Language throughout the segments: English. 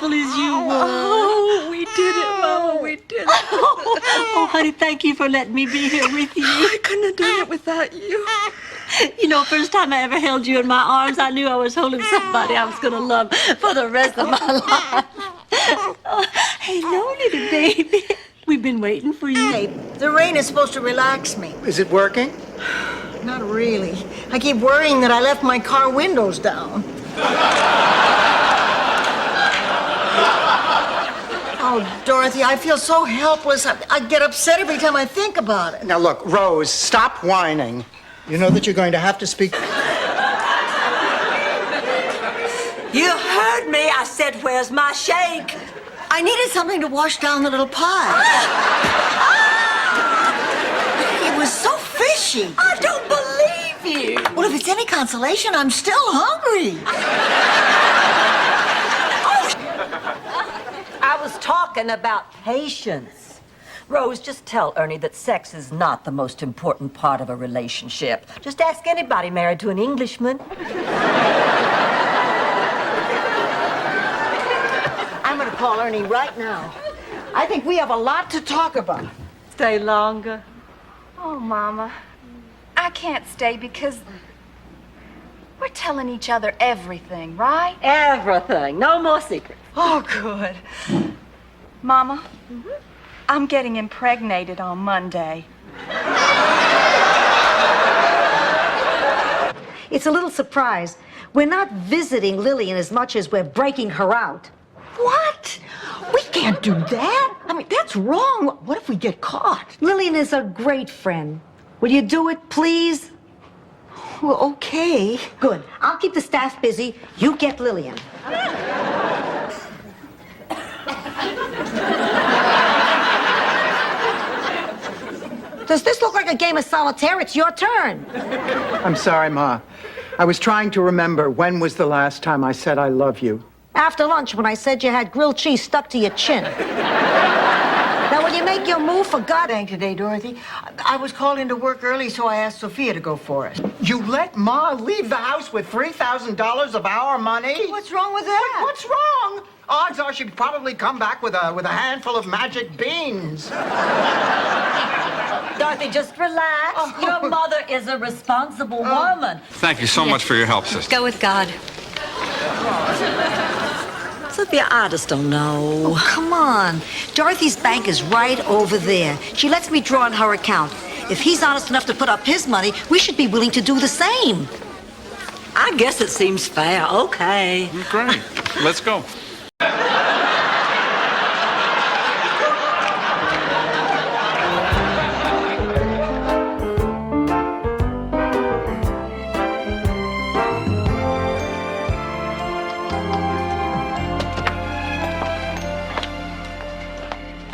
beautiful as you were. Oh, we did it, Mama. We did it. Oh, honey, thank you for letting me be here with you. I couldn't have done it without you. You know, first time I ever held you in my arms, I knew I was holding somebody I was going to love for the rest of my life. Oh, hello, little baby. We've been waiting for you. Hey, the rain is supposed to relax me. Is it working? Not really. I keep worrying that I left my car windows down. Oh, Dorothy, I feel so helpless. I get upset every time I think about it. Now, look, Rose, stop whining. You know that you're going to have to speak. You heard me. I said, where's my shake? I needed something to wash down the little pie. It was so fishy. I don't believe you. Well, if it's any consolation, I'm still hungry. I was talking about patience. Rose, just tell Ernie that sex is not the most important part of a relationship. Just ask anybody married to an Englishman. I'm going to call Ernie right now. I think we have a lot to talk about. Stay longer. Oh, Mama. I can't stay because we're telling each other everything, right? Everything. No more secrets. Oh, good. Mama, I'm getting impregnated on Monday. It's a little surprise. We're not visiting Lillian as much as we're breaking her out. What? We can't do that. I mean, that's wrong. What if we get caught? Lillian is a great friend. Will you do it, please? Well, okay. Good. I'll keep the staff busy. You get Lillian. Does this look like a game of solitaire? It's your turn. I'm sorry, Ma. I was trying to remember when was the last time I said I love you. After lunch, when I said you had grilled cheese stuck to your chin. Now, will you make your move for God? Dang today, Dorothy. I was called into work early, so I asked Sophia to go for it. You let Ma leave the house with $3,000 of our money? What's wrong with that? What's wrong? Odds are she'd probably come back with a handful of magic beans. Dorothy, just relax. Your mother is a responsible woman. Thank you so much for your help, sister. Go with God. Sophia, I just don't know. Oh, come on. Dorothy's bank is right over there. She lets me draw on her account. If he's honest enough to put up his money, we should be willing to do the same. I guess it seems fair. Okay. Great. Let's go.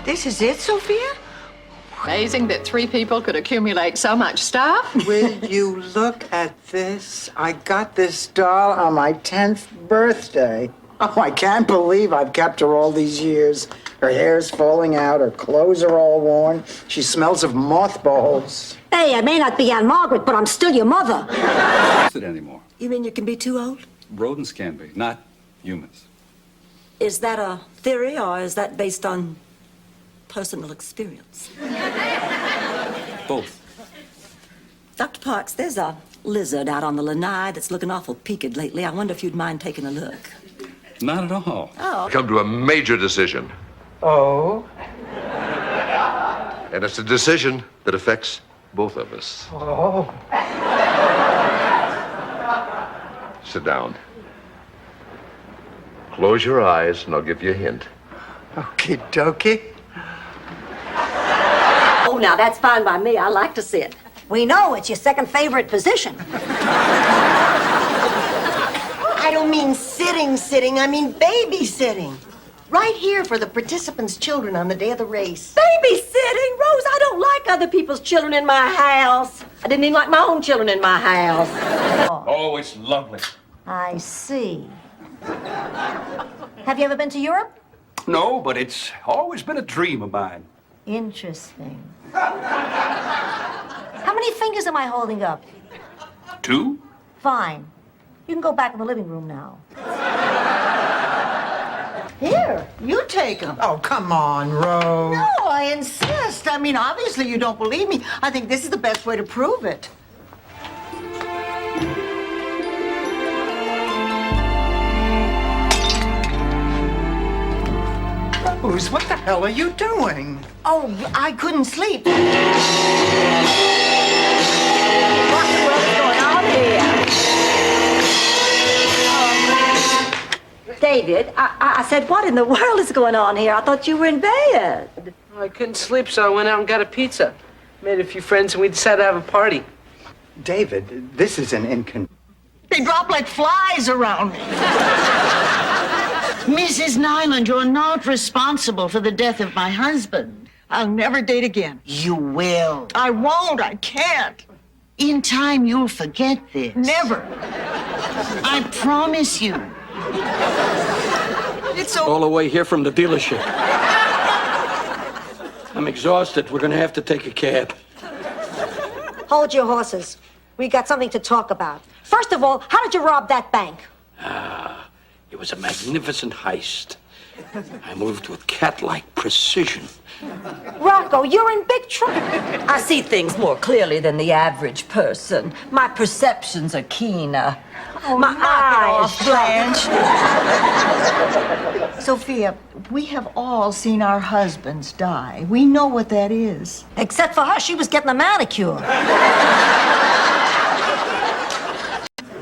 This is it, Sophia? Amazing that 3 people could accumulate so much stuff. Will you look at this? I got this doll on my 10th birthday. Oh, I can't believe I've kept her all these years. Her hair's falling out, her clothes are all worn. She smells of mothballs. Hey, I may not be Aunt Margaret, but I'm still your mother. It anymore. You mean you can be too old? Rodents can be, not humans. Is that a theory or is that based on personal experience? Both. Dr. Parks, there's a lizard out on the lanai that's looking awful peaked lately. I wonder if you'd mind taking a look. Not at all. Oh. Come to a major decision. Oh? And it's a decision that affects both of us. Oh. Sit down. Close your eyes and I'll give you a hint. Okie dokie. Oh, now that's fine by me. I like to sit. We know it's your second favorite position. I don't mean sitting. I mean babysitting. Right here for the participants' children on the day of the race. Babysitting? Rose, I don't like other people's children in my house. I didn't even like my own children in my house. Oh, it's lovely. I see. Have you ever been to Europe? No, but it's always been a dream of mine. Interesting. How many fingers am I holding up? 2? Fine. You can go back in the living room now. Here. Here, you take them. Oh, come on, Rose. No, I insist. I mean, obviously you don't believe me. I think this is the best way to prove it. Rose, what the hell are you doing? Oh, I couldn't sleep. What the world is going on here? David, I said, what in the world is going on here? I thought you were in bed. I couldn't sleep, so I went out and got a pizza. Made a few friends, and we decided to have a party. David, this is an inconvenience. They drop like flies around me. Mrs. Nyland, you're not responsible for the death of my husband. I'll never date again. You will. I won't. I can't. In time, you'll forget this. Never. I promise you. It's All the way here from the dealership. I'm exhausted. We're gonna have to take a cab. Hold your horses. We got something to talk about. First of all, how did you rob that bank? It was a magnificent heist. I moved with cat-like precision. Rocco, you're in big trouble. I see things more clearly than the average person. My perceptions are keener. My eyes Blanche. Sophia, we have all seen our husbands die. We know what that is. Except for her, she was getting a manicure.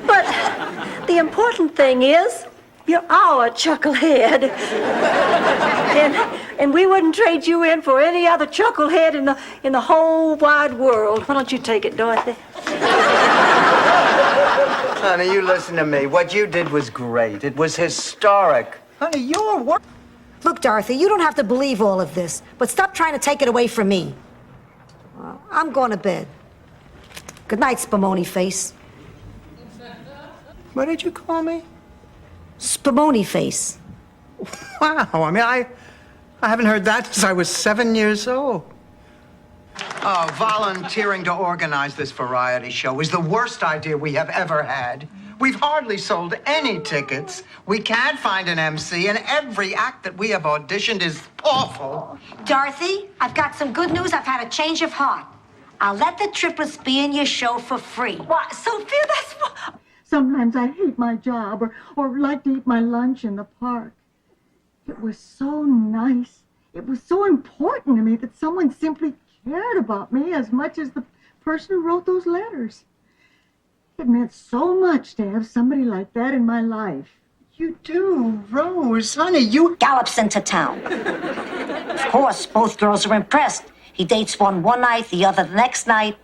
But the important thing is, you're our chucklehead. and we wouldn't trade you in for any other chucklehead in the whole wide world. Why don't you take it, Dorothy? Honey, you listen to me. What you did was great. It was historic. Honey, you're work. Look, Dorothy, you don't have to believe all of this, but stop trying to take it away from me. I'm going to bed. Good night, Spumoni face. What did you call me? Spumoni face. Wow, I mean, I haven't heard that since I was 7 years old. Oh, volunteering to organize this variety show is the worst idea we have ever had. We've hardly sold any tickets. We can't find an MC, and every act that we have auditioned is awful. Dorothy, I've got some good news. I've had a change of heart. I'll let the triplets be in your show for free. Why, Sophia, that's what... Sometimes I hate my job or like to eat my lunch in the park. It was so nice. It was so important to me that someone simply cared about me as much as the person who wrote those letters. It meant so much to have somebody like that in my life. You do, Rose, honey, you... Gallops into town. Of course, both girls are impressed. He dates one night, the other the next night.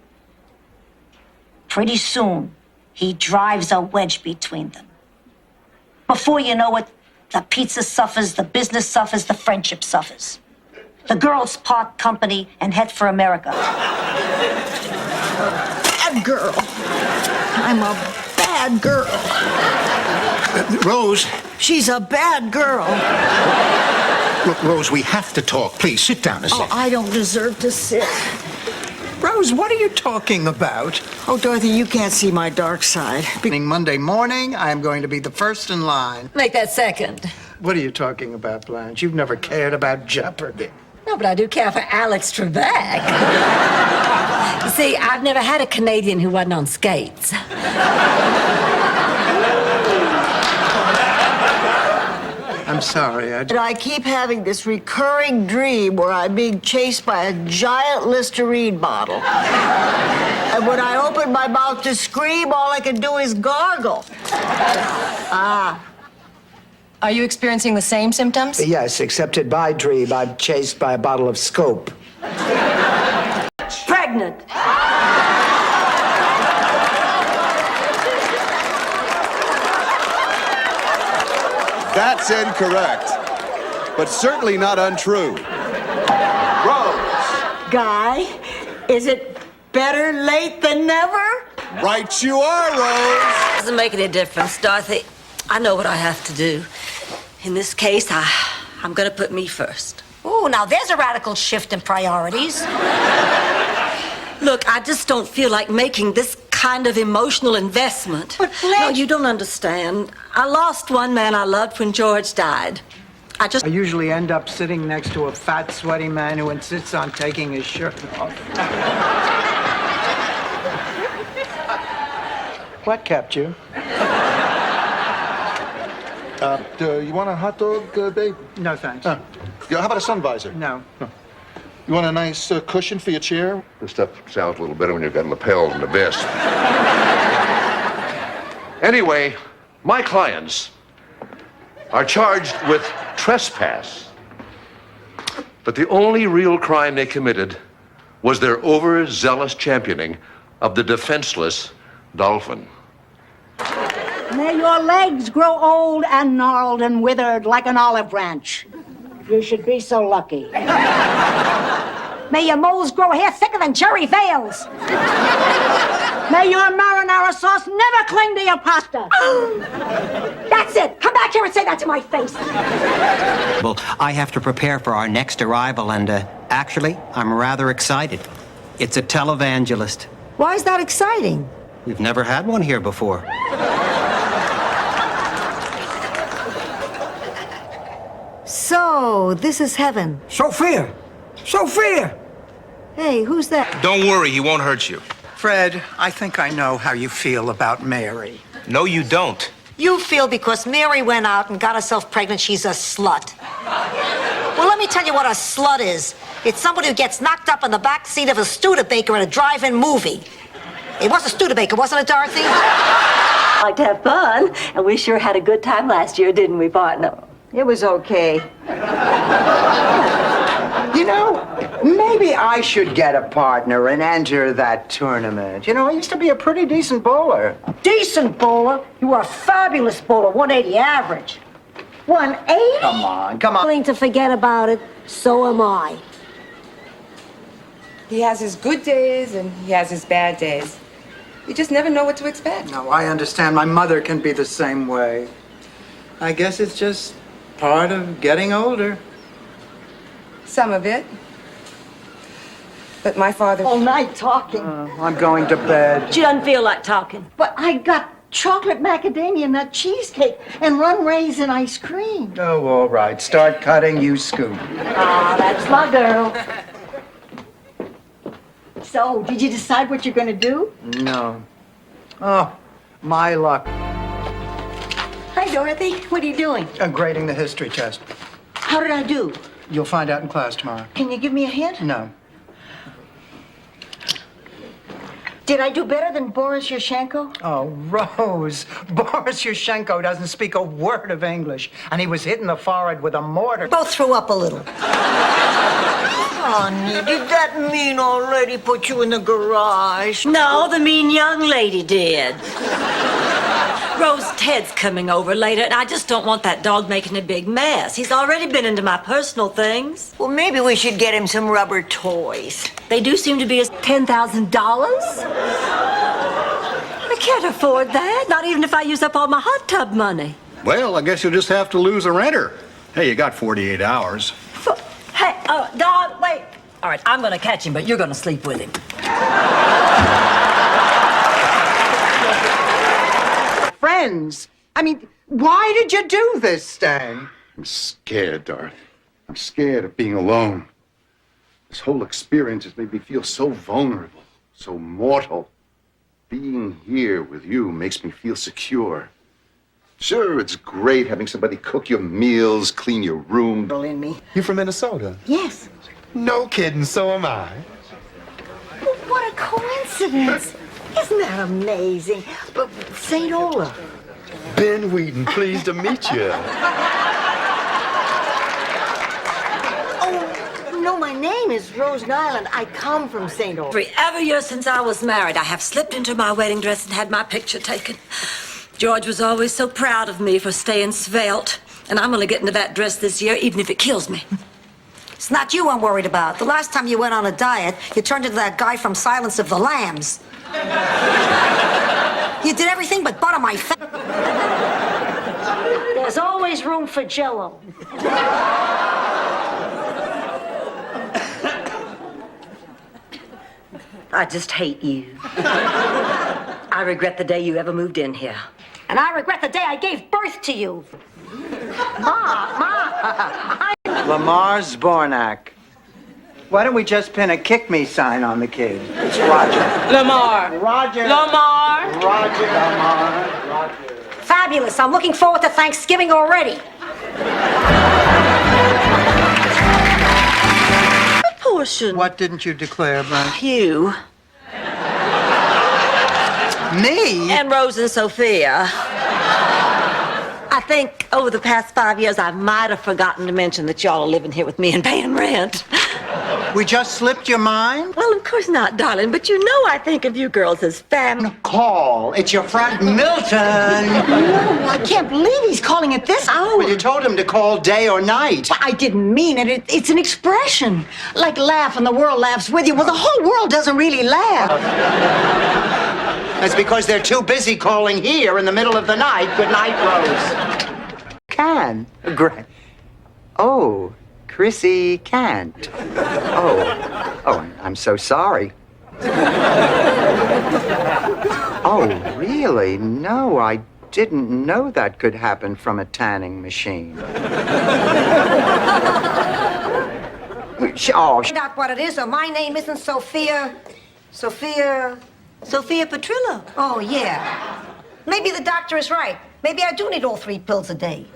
Pretty soon, he drives a wedge between them. Before you know it, the pizza suffers, the business suffers, the friendship suffers. The girls part company and head for America. Bad girl. I'm a bad girl. Rose. She's a bad girl. Look, Rose, we have to talk. Please, sit down a Oh, second. I don't deserve to sit. Rose, what are you talking about? Oh, Dorothy, you can't see my dark side. Beginning Monday morning, I am going to be the first in line. Make that second. What are you talking about, Blanche? You've never cared about Jeopardy. No, but I do care for Alex Trebek. You see, I've never had a Canadian who wasn't on skates. I'm sorry, And I keep having this recurring dream where I'm being chased by a giant Listerine bottle. And when I open my mouth to scream, all I can do is gargle. Are you experiencing the same symptoms? Yes, except in my dream, I'm chased by a bottle of Scope. Pregnant. That's incorrect, but certainly not untrue. Rose. Guy, is it better late than never? Right you are, Rose. Doesn't make any difference, Dorothy. I know what I have to do. In this case, I'm gonna put me first. Ooh, now there's a radical shift in priorities. Look, I just don't feel like making this kind of emotional investment. But No, you don't understand. I lost one man I loved when George died. I just... I usually end up sitting next to a fat, sweaty man who insists on taking his shirt off. What kept you? You want a hot dog, babe? No, thanks. Yeah, how about a sun visor? No. You want a nice cushion for your chair? This stuff sounds a little better when you've got lapels and a vest. Anyway, my clients are charged with trespass. But the only real crime they committed was their overzealous championing of the defenseless dolphin. May your legs grow old and gnarled and withered like an olive branch. You should be so lucky. May your moles grow hair thicker than cherry veils. May your marinara sauce never cling to your pasta. That's it. Come back here and say that to my face. Well, I have to prepare for our next arrival, and actually, I'm rather excited. It's a televangelist. Why is that exciting? We've never had one here before. So, this is heaven. Sophia! Sophia! Hey, who's that? Don't worry, he won't hurt you. Fred, I think I know how you feel about Mary. No, you don't. You feel because Mary went out and got herself pregnant, she's a slut. Well, let me tell you what a slut is. It's somebody who gets knocked up in the back seat of a Studebaker at a drive-in movie. It was a Studebaker, wasn't it, Dorothy? Like to have fun, and we sure had a good time last year, didn't we, partner? It was okay. You know, maybe I should get a partner and enter that tournament. You know, I used to be a pretty decent bowler. Decent bowler? You were a fabulous bowler, 180 average. 180? Come on. Willing to forget about it, so am I. He has his good days and he has his bad days. You just never know what to expect. No, I understand. My mother can be the same way. I guess it's just part of getting older. Some of it. But my father... All night talking. I'm going to bed. She doesn't feel like talking. But I got chocolate macadamia nut cheesecake and rum raisin ice cream. Oh, all right. Start cutting, you scoop. Ah, that's my girl. So, did you decide what you're going to do? No. Oh, my luck. Hi, Dorothy. What are you doing? Grading the history test. How did I do? You'll find out in class tomorrow. Can you give me a hint? No. Did I do better than Boris Yashchenko? Oh, Rose. Boris Yashchenko doesn't speak a word of English, and he was hit in the forehead with a mortar. Both threw up a little. Honey, did that mean old lady put you in the garage? No, the mean young lady did. Rose, Ted's coming over later, and I just don't want that dog making a big mess. He's already been into my personal things. Well, maybe we should get him some rubber toys. They do seem to be $10,000. I can't afford that, not even if I use up all my hot tub money. Well, I guess you'll just have to lose a renter. Hey, you got 48 hours. Hey, dog, wait. All right, I'm going to catch him, but you're going to sleep with him. Friends, I mean, why did you do this, Stan? I'm scared, Dorothy. I'm scared of being alone. This whole experience has made me feel so vulnerable, so mortal. Being here with you makes me feel secure. Sure, it's great having somebody cook your meals, clean your room. In me. You from Minnesota? Yes. No kidding, so am I. Well, what a coincidence. Isn't that amazing? But St. Olaf. Ben Wheaton, pleased to meet you. Oh, no, my name is Rose Nyland. I come from St. Olaf. Every year since I was married, I have slipped into my wedding dress and had my picture taken. George was always so proud of me for staying svelte, and I'm going to get into that dress this year, even if it kills me. It's not you I'm worried about. The last time you went on a diet, you turned into that guy from Silence of the Lambs. You did everything but butter my face. There's always room for Jell-O. I just hate you. I regret the day you ever moved in here. And I regret the day I gave birth to you. Ma, Lamar Zbornak. Why don't we just pin a kick me sign on the kid? It's Roger. Lamar. Roger. Lamar. Roger. Lamar. Roger. Fabulous. I'm looking forward to Thanksgiving already. Portion. What didn't you declare, Blanche? You. Me? And Rose and Sophia. I think over the past 5 years, I might have forgotten to mention that y'all are living here with me and paying rent. We just slipped your mind? Well, of course not, darling, but you know I think of you girls as family. Call. It's your friend Milton. Oh, I can't believe he's calling at this hour. Well, you told him to call day or night. Well, I didn't mean it. It's an expression. Like laugh and the world laughs with you. Well, the whole world doesn't really laugh. That's because they're too busy calling here in the middle of the night. Good night, Rose. Can. Great. Oh, Chrissy can't. Oh, I'm so sorry. Oh, really? No, I didn't know that could happen from a tanning machine. Oh, Find out what it is, or my name isn't Sophia. Sophia Petrillo. Oh, yeah. Maybe the doctor is right. Maybe I do need all 3 pills a day.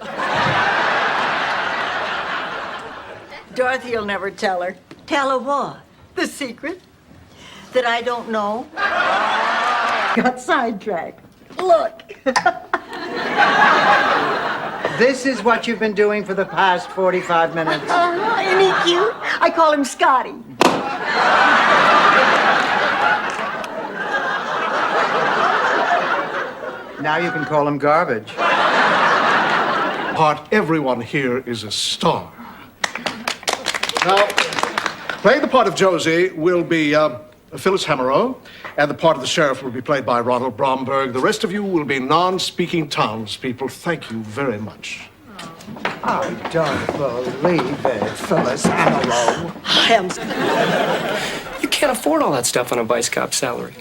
Dorothy will never tell her. Tell her what? The secret that I don't know. Got sidetracked. Look. this is what you've been doing for the past 45 minutes. Isn't he cute? I call him Scotty. Now you can call him garbage. Part everyone here is a star. Now, playing the part of Josie will be Phyllis Hammerrow, and the part of the sheriff will be played by Ronald Bromberg. The rest of you will be non-speaking townspeople. Thank you very much. I don't believe it, Phyllis Hammerrow. You can't afford all that stuff on a vice cop salary.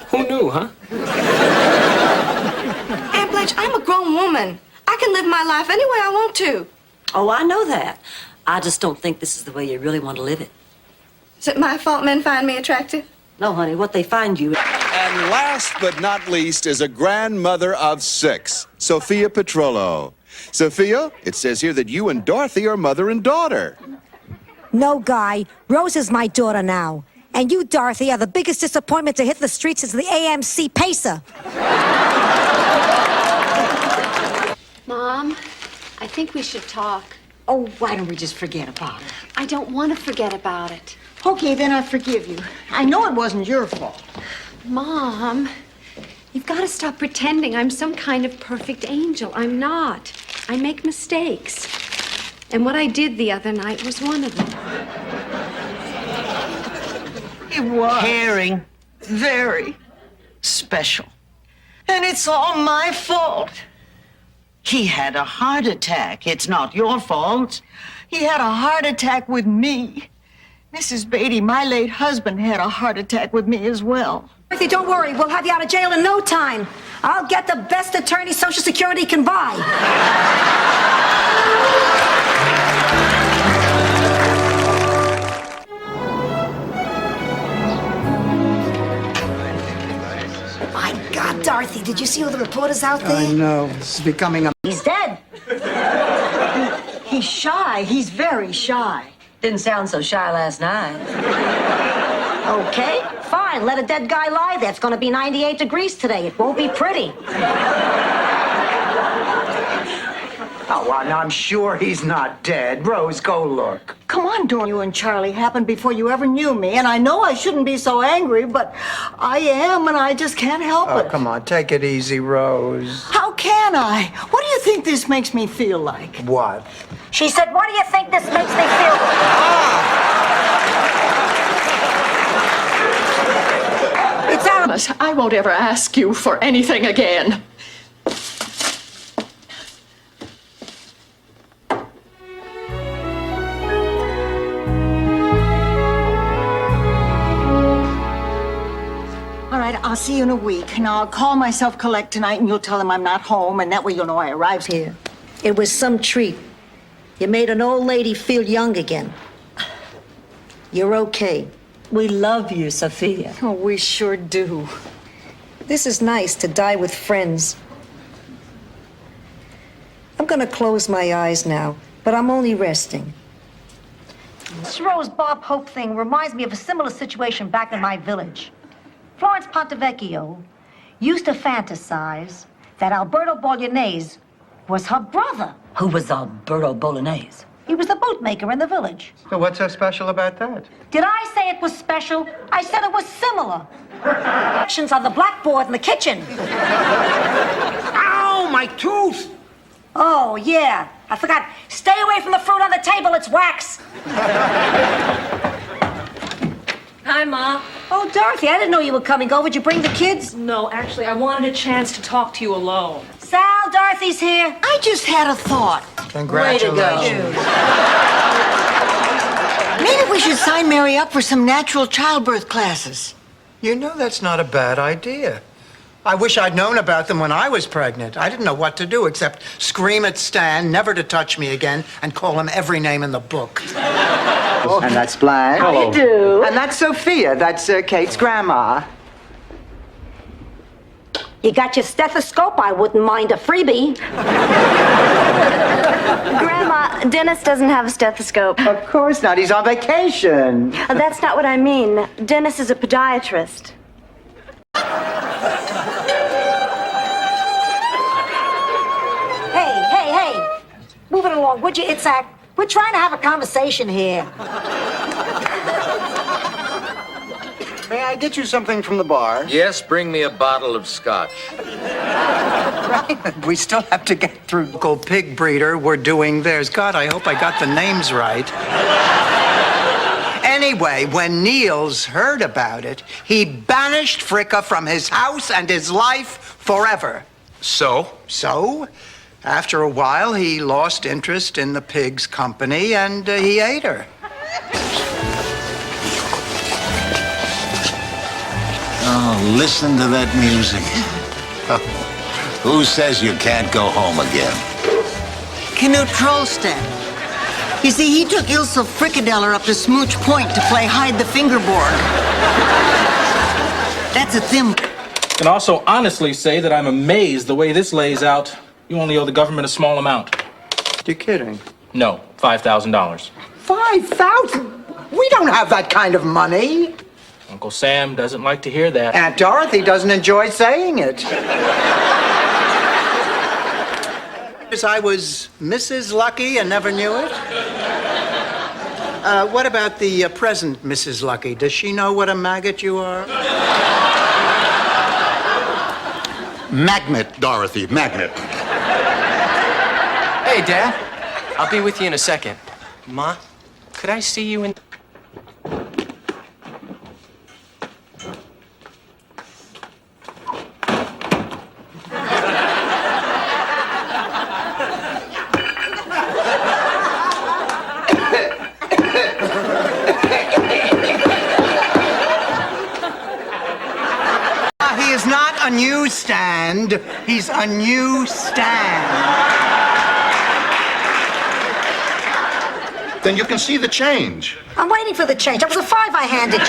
Who knew, huh? Aunt Blanche, I'm a grown woman. I can live my life any way I want to. Oh, I know that. I just don't think this is the way you really want to live it. Is it my fault men find me attractive? No, honey, what they find you. And last but not least is a grandmother of 6, Sophia Petrillo. Sophia, it says here that you and Dorothy are mother and daughter. No, Guy. Rose is my daughter now. And you, Dorothy, are the biggest disappointment to hit the streets since the AMC Pacer. Mom, I think we should talk. Oh, why don't we just forget about it? I don't want to forget about it. Okay, then I forgive you. I know it wasn't your fault. Mom, you've got to stop pretending I'm some kind of perfect angel. I'm not. I make mistakes. And what I did the other night was one of them. It was. Caring. Very special. And it's all my fault. He had a heart attack. It's not your fault. He had a heart attack with me. Mrs. Beatty, my late husband, had a heart attack with me as well. Dorothy, don't worry. We'll have you out of jail in no time. I'll get the best attorney Social Security can buy. My God, Dorothy, did you see all the reporters out there? I know. This is becoming a... He's dead. He's shy. He's very shy. Didn't sound so shy last night. Okay, fine. Let a dead guy lie there. It's going to be 98 degrees today. It won't be pretty. Oh, well, I'm sure he's not dead. Rose, go look. Come on, Dorothy. You and Charlie happened before you ever knew me, and I know I shouldn't be so angry, but I am, and I just can't help Oh, it. come on. Take it easy, Rose. How can I? What do you think this makes me feel like? What? She said, what do you think this makes me feel like? It's Alice. I won't ever ask you for anything again. All right, I'll see you in a week. Now, I'll call myself collect tonight, and you'll tell them I'm not home, and that way you'll know I arrived here. It was some treat. You made an old lady feel young again. You're okay. We love you, Sophia. Oh, we sure do. This is nice to die with friends. I'm gonna close my eyes now, but I'm only resting. This Rose Bob Hope thing reminds me of a similar situation back in my village. Florence Pontevecchio used to fantasize that Alberto Bolognese was her brother. Who was Alberto Bolognese? He was the bootmaker in the village. So what's so special about that? Did I say it was special? I said it was similar. Actions on the blackboard in the kitchen. Ow, my tooth! Oh, yeah. I forgot. Stay away from the fruit on the table. It's wax. Hi, Ma. Oh, Dorothy, I didn't know you were coming over. Did you bring the kids? No, actually, I wanted a chance to talk to you alone. Sal, Dorothy's here. I just had a thought. Congratulations. Maybe we should sign Mary up for some natural childbirth classes. You know that's not a bad idea. I wish I'd known about them when I was pregnant. I didn't know what to do except scream at Stan never to touch me again and call him every name in the book. And that's Blanche. How you do? And that's Sophia. That's Kate's grandma. You got your stethoscope? I wouldn't mind a freebie. Grandma, Dennis doesn't have a stethoscope. Of course not. He's on vacation. That's not what I mean. Dennis is a podiatrist. Hey. Move it along, would you, Itzhak? We're trying to have a conversation here. May I get you something from the bar? Yes, bring me a bottle of scotch. Right. We still have to get through local pig breeder. We're doing theirs. God, I hope I got the names right. Anyway, when Niels heard about it, he banished Fricka from his house and his life forever. So, after a while, he lost interest in the pig's company and he ate her. Oh, listen to that music. Who says you can't go home again? Knut Trollstad. You see, he took Ilse Frikadeller up to Smooch Point to play hide the fingerboard. That's a thimble. I can also honestly say that I'm amazed the way this lays out. You only owe the government a small amount. You're kidding. No, $5,000. $5,000? We don't have that kind of money. Uncle Sam doesn't like to hear that. Aunt Dorothy doesn't enjoy saying it. I was Mrs. Lucky and never knew it. What about the present Mrs. Lucky? Does she know what a maggot you are? Magnet, Dorothy, magnet. Hey, Dad. I'll be with you in a second. Ma, could I see you in... He is not a newsstand. He's a new stand. Then you can see the change. I'm waiting for the change. That was a $5 I handed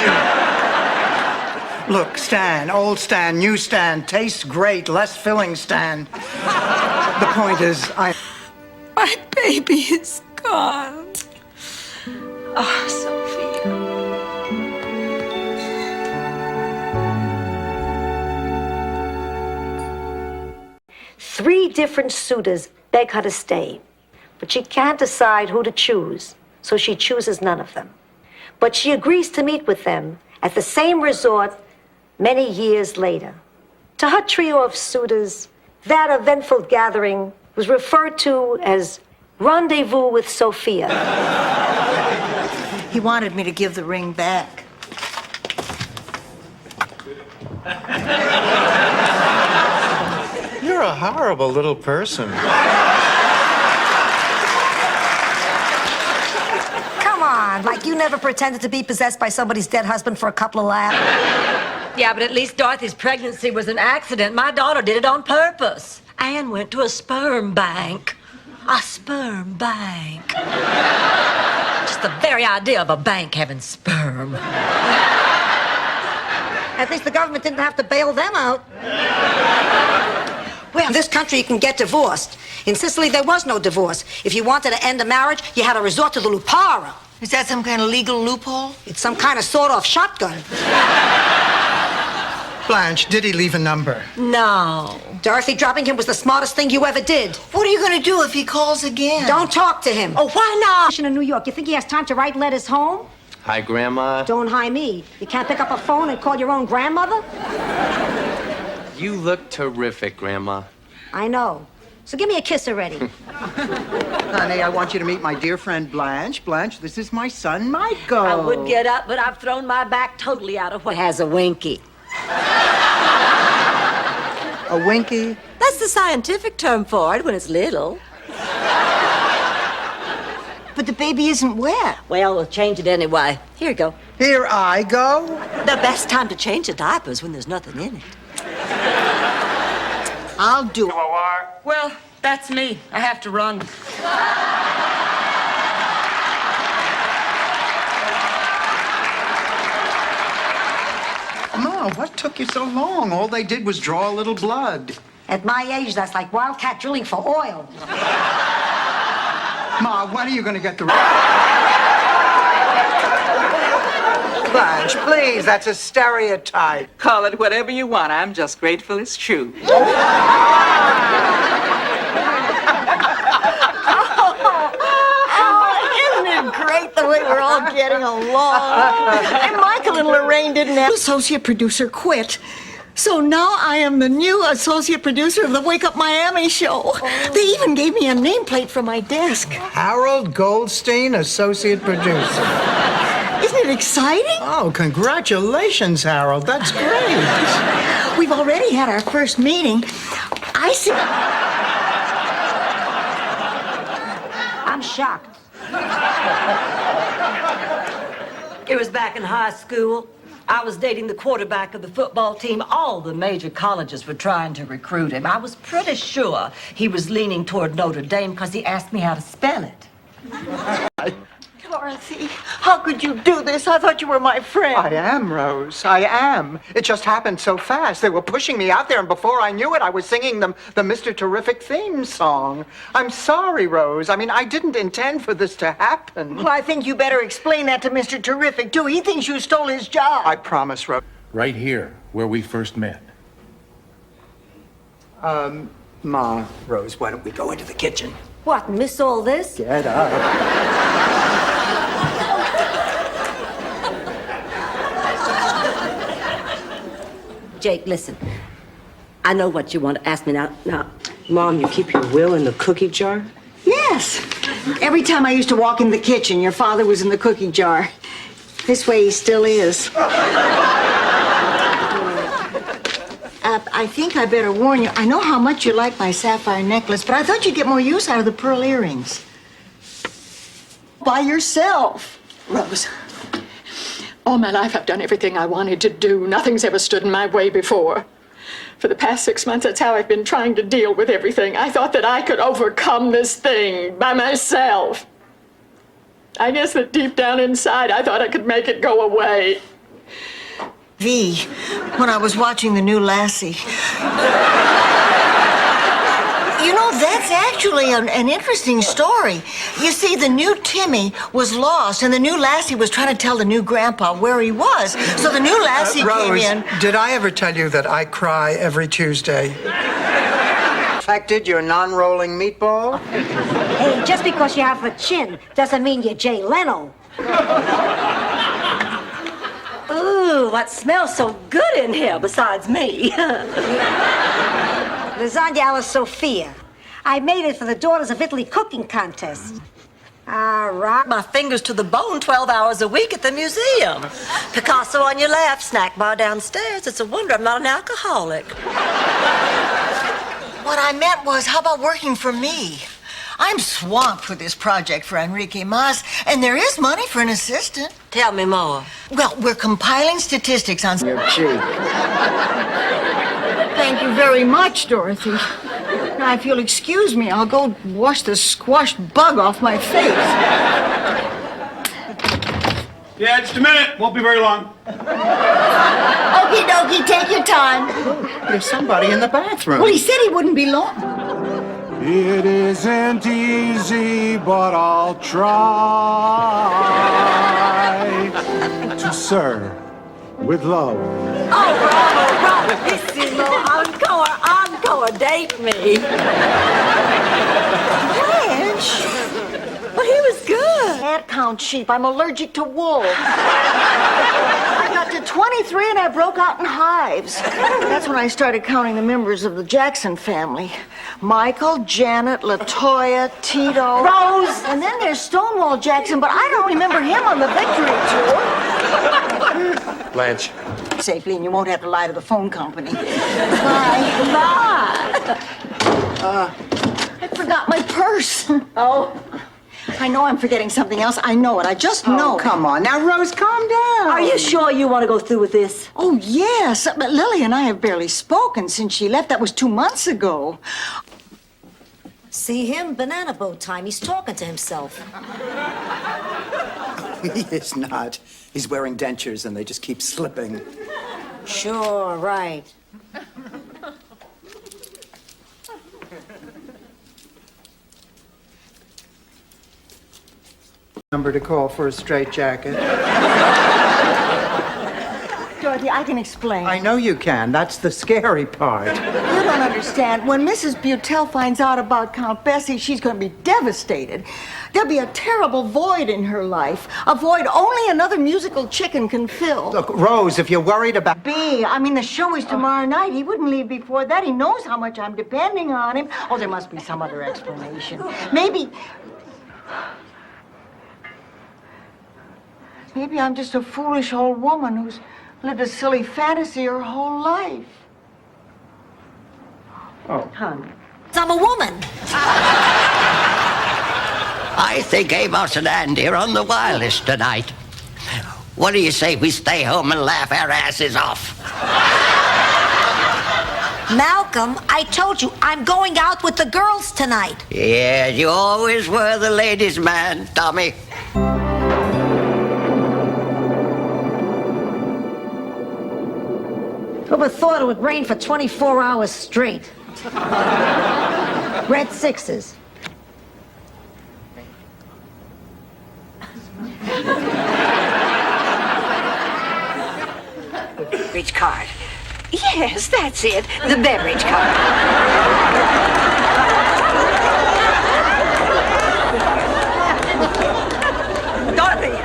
you. Look, Stan, old Stan, new Stan, tastes great, less filling Stan. The point is, My baby is gone. Oh, Sophia. 3 different suitors beg her to stay, but she can't decide who to choose, so she chooses none of them. But she agrees to meet with them at the same resort many years later. To her trio of suitors, that eventful gathering was referred to as Rendezvous with Sophia. He wanted me to give the ring back. you're a horrible little person. Come on, like you never pretended to be possessed by somebody's dead husband for a couple of laughs. Yeah, but at least Dorothy's pregnancy was an accident. My daughter did it on purpose. Anne went to a sperm bank. A sperm bank. Just the very idea of a bank having sperm. At least the government didn't have to bail them out. Well, in this country, you can get divorced. In Sicily, there was no divorce. If you wanted to end a marriage, you had to resort to the lupara. Is that some kind of legal loophole? It's some kind of sawed-off shotgun. Blanche, did he leave a number? No. Dorothy, dropping him was the smartest thing you ever did. What are you going to do if he calls again? Don't talk to him. Oh, why not? In New York, you think he has time to write letters home? Hi, Grandma. Don't hi me. You can't pick up a phone and call your own grandmother? You look terrific, Grandma. I know. So give me a kiss already. Honey, I want you to meet my dear friend Blanche. Blanche, this is my son, Michael. I would get up, but I've thrown my back totally out of what has a winky. A winky? That's the scientific term for it when it's little. But the baby isn't wet. Well, we'll change it anyway. Here you go. Here I go. The best time to change a diaper is when there's nothing in it. I'll do it. Well, that's me. I have to run. Ma, what took you so long? All they did was draw a little blood. At my age, that's like wildcat drilling for oil. Ma, when are you going to get the... Blanche, please, that's a stereotype. Call it whatever you want. I'm just grateful it's true. Isn't it great the way we're all getting along? And Michael and Lorraine didn't have associate producer quit. So now I am the new associate producer of the Wake Up Miami show. They even gave me a nameplate for my desk. Harold Goldstein, associate producer. Isn't it exciting? Oh, congratulations, Harold. That's great. We've already had our first meeting. I see. I'm shocked. It was back in high school. I was dating the quarterback of the football team. All the major colleges were trying to recruit him. I was pretty sure he was leaning toward Notre Dame because he asked me how to spell it. Dorothy, how could you do this? I thought you were my friend. I am, Rose. I am. It just happened so fast. They were pushing me out there, and before I knew it, I was singing them the Mr. Terrific theme song. I'm sorry, Rose. I mean, I didn't intend for this to happen. Well, I think you better explain that to Mr. Terrific, too. He thinks you stole his job. I promise, Rose. Right here, where we first met. Ma, Rose, why don't we go into the kitchen? What, miss all this? Get up. Jake, listen. I know what you want to ask me now. Mom, you keep your will in the cookie jar? Yes. Every time I used to walk in the kitchen, your father was in the cookie jar. This way he still is. I think I better warn you. I know how much you like my sapphire necklace, but I thought you'd get more use out of the pearl earrings. By yourself. Rose, all my life I've done everything I wanted to do. Nothing's ever stood in my way before. For the past 6 months, that's how I've been trying to deal with everything. I thought that I could overcome this thing by myself. I guess that deep down inside, I thought I could make it go away. V, when I was watching the new Lassie. You know, that's actually an interesting story. You see, the new Timmy was lost, and the new Lassie was trying to tell the new grandpa where he was. So the new Lassie came in. Rose, did I ever tell you that I cry every Tuesday? Affected your non-rolling meatball? Hey, just because you have a chin doesn't mean you're Jay Leno. Ooh, what smells so good in here besides me? Lasagna alla Sofia. I made it for the Daughters of Italy cooking contest. All right. My fingers to the bone 12 hours a week at the museum. Picasso on your left, snack bar downstairs. It's a wonder I'm not an alcoholic. What I meant was, how about working for me? I'm swamped with this project for Enrique Mas, and there is money for an assistant. Tell me more. Well, we're compiling statistics on... Your cheek. Thank you very much, Dorothy. Now, if you'll excuse me, I'll go wash the squashed bug off my face. Yeah, just a minute. Won't be very long. Okie dokie, take your time. There's somebody in the bathroom. Well, he said he wouldn't be long. It isn't easy, but I'll try to serve with love. Oh, bravo, bravissimo, encore, date me. Blanche? Well, he was good. Can't count sheep. I'm allergic to wool. I got to 23 and I broke out in hives. That's when I started counting the members of the Jackson family. Michael, Janet, LaToya, Tito, Rose, and then there's Stonewall Jackson, but I don't remember him on the victory tour. Blanche. Safely, and you won't have to lie to the phone company. Bye. I forgot my purse. Oh. I know I'm forgetting something else. I know it. I just know it. Come on. Now, Rose, calm down. Are you sure you want to go through with this? Oh, yes. But Lily and I have barely spoken since she left. That was 2 months ago. See him? Banana boat time. He's talking to himself. He is not. He's wearing dentures and they just keep slipping. Sure, right. Number to call for a straitjacket. Dorothy, I can explain. I know you can. That's the scary part. You don't understand. When Mrs. Butel finds out about Count Bessie, she's going to be devastated. There'll be a terrible void in her life. A void only another musical chicken can fill. Look, Rose, if you're worried about... I mean, the show is tomorrow night. He wouldn't leave before that. He knows how much I'm depending on him. Oh, there must be some other explanation. Maybe I'm just a foolish old woman who's lived a silly fantasy her whole life. Oh. Honey. I'm a woman. I think Amos and Andy are on the wildest tonight. What do you say we stay home and laugh our asses off? Malcolm, I told you, I'm going out with the girls tonight. Yeah, you always were the ladies' man, Tommy. Whoever thought it would rain for 24 hours straight? Red sixes. Beverage card. Yes, that's it. The beverage card. Dorothy,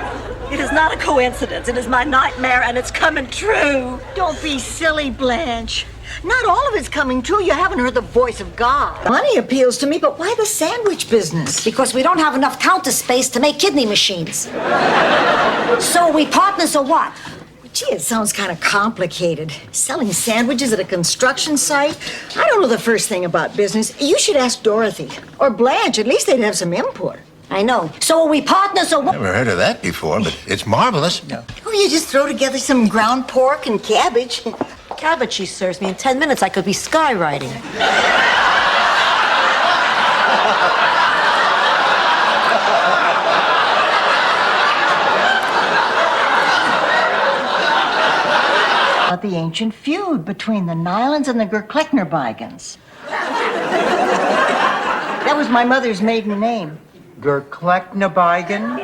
it is not a coincidence. It is my nightmare, and it's coming true. Don't be silly, Blanche. Not all of it's coming true. You haven't heard the voice of God. Money appeals to me, but why the sandwich business? Because we don't have enough counter space to make kidney machines. So are we partners or what? Gee, it sounds kind of complicated. Selling sandwiches at a construction site? I don't know the first thing about business. You should ask Dorothy. Or Blanche. At least they'd have some input. I know. So are we partners or what? Never heard of that before, but it's marvelous. Oh, you just throw together some ground pork and cabbage. Cabbage she serves me. In 10 minutes, I could be skywriting. About the ancient feud between the Nylans and the Gerklechner-Beigens. That was my mother's maiden name. Gerklechner-Beigen?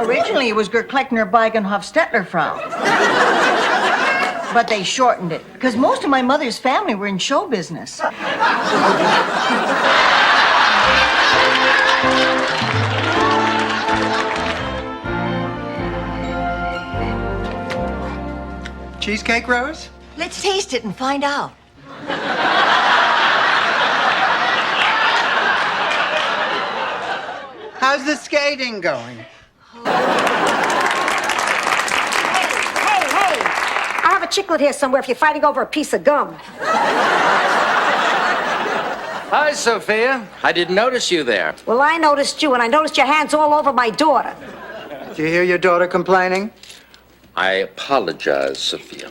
Originally, it was Gerklechner-Beigen-Hofstetler-Frau. But they shortened it, because most of my mother's family were in show business. Cheesecake, Rose? Let's taste it and find out. How's the skating going? Hey, I have a chiclet here somewhere if you're fighting over a piece of gum. Hi, Sophia. I didn't notice you there. Well, I noticed you, and I noticed your hands all over my daughter. Do you hear your daughter complaining? I apologize, Sophia.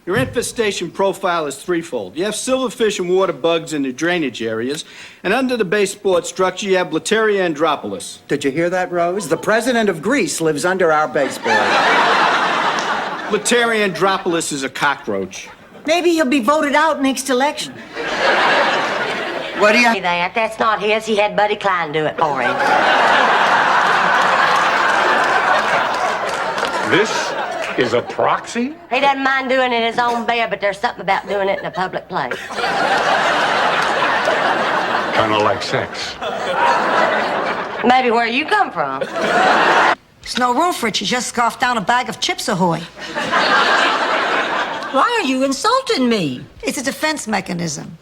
Your infestation profile is threefold. You have silverfish and water bugs in the drainage areas, and under the baseboard structure, you have Blattaria andropolis. Did you hear that, Rose? The president of Greece lives under our baseboard. Blattaria andropolis is a cockroach. Maybe he'll be voted out next election. What do you... That? That's not his. He had Buddy Klein do it for him. This is a proxy? He doesn't mind doing it in his own bed, but there's something about doing it in a public place. Kind of like sex. Maybe where you come from. There's no room for it. You just scoffed down a bag of Chips Ahoy. Why are you insulting me? It's a defense mechanism.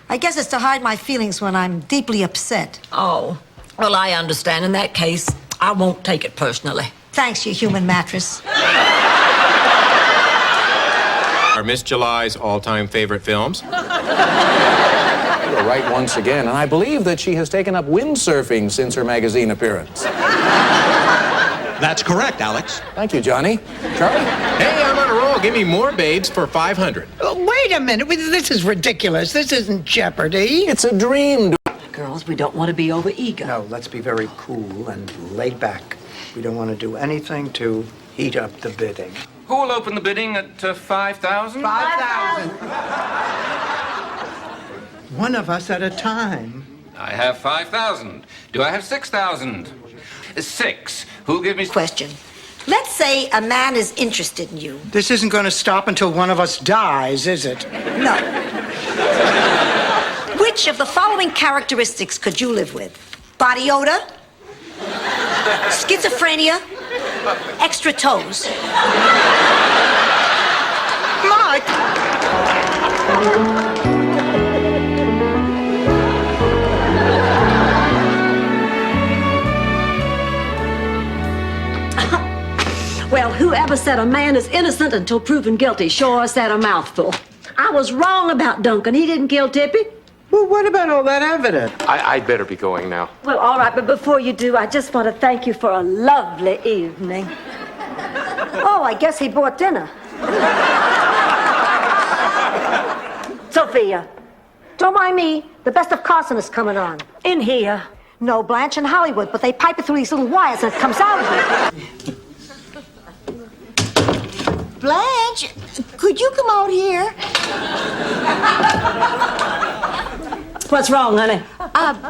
I guess it's to hide my feelings when I'm deeply upset. Oh, well, I understand. In that case, I won't take it personally. Thanks, you human mattress. Are Miss July's all-time favorite films? You were right once again, and I believe that she has taken up windsurfing since her magazine appearance. That's correct, Alex. Thank you, Johnny. Charlie? Hey, I'm on a roll. Give me more babes for 500. Wait a minute. This is ridiculous. This isn't Jeopardy. It's a dream. Girls, we don't want to be overeager. No, let's be very cool and laid back. We don't want to do anything to heat up the bidding. Who will open the bidding at 5,000? 5,000. One of us at a time. I have 5,000. Do I have 6,000? 6. Who'll give me... Question. Let's say a man is interested in you. This isn't going to stop until one of us dies, is it? No. Which of the following characteristics could you live with? Body odor? Schizophrenia? Extra toes? Mike! Well, whoever said a man is innocent until proven guilty sure said a mouthful. I was wrong about Duncan. He didn't kill Tippy. Well, what about all that evidence? I'd better be going now. Well, all right, but before you do, I just want to thank you for a lovely evening. Oh, I guess he bought dinner. Sophia, don't mind me. The best of Carson is coming on. In here. No, Blanche in Hollywood, but they pipe it through these little wires and it comes out of it. Blanche, could you come out here? What's wrong, honey?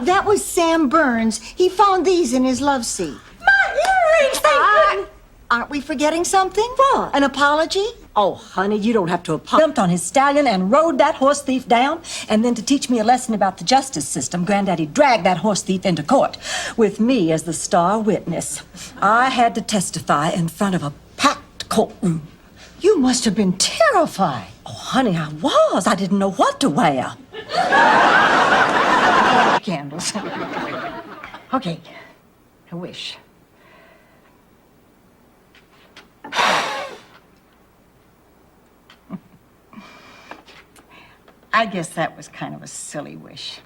That was Sam Burns. He found these in his love seat. My earrings, thank goodness. Aren't we forgetting something? What? An apology? Oh, honey, you don't have to apologize. Jumped on his stallion and rode that horse thief down, and then to teach me a lesson about the justice system, Granddaddy dragged that horse thief into court with me as the star witness. I had to testify in front of a packed courtroom. You must have been terrified. Oh, honey, I was. I didn't know what to wear. Candles. Okay. A wish. I guess that was kind of a silly wish.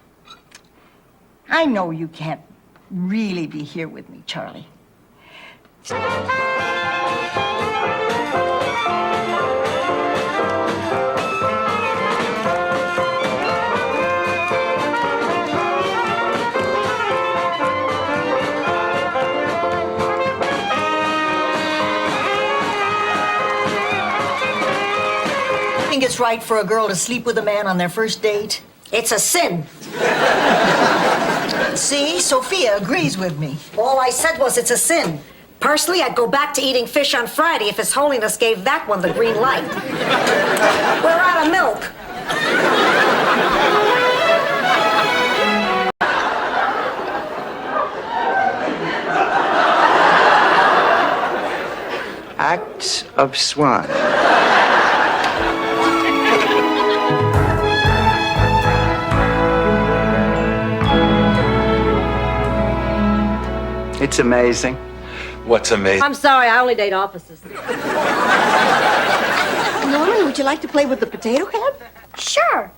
I know you can't really be here with me, Charlie. I think it's right for a girl to sleep with a man on their first date. It's a sin. See, Sophia agrees with me. All I said was it's a sin. Personally, I'd go back to eating fish on Friday if His Holiness gave that one the green light. We're out of milk. Acts of Swine. It's amazing. What's amazing? I'm sorry, I only date officers. Norman, would you like to play with the potato head? Sure.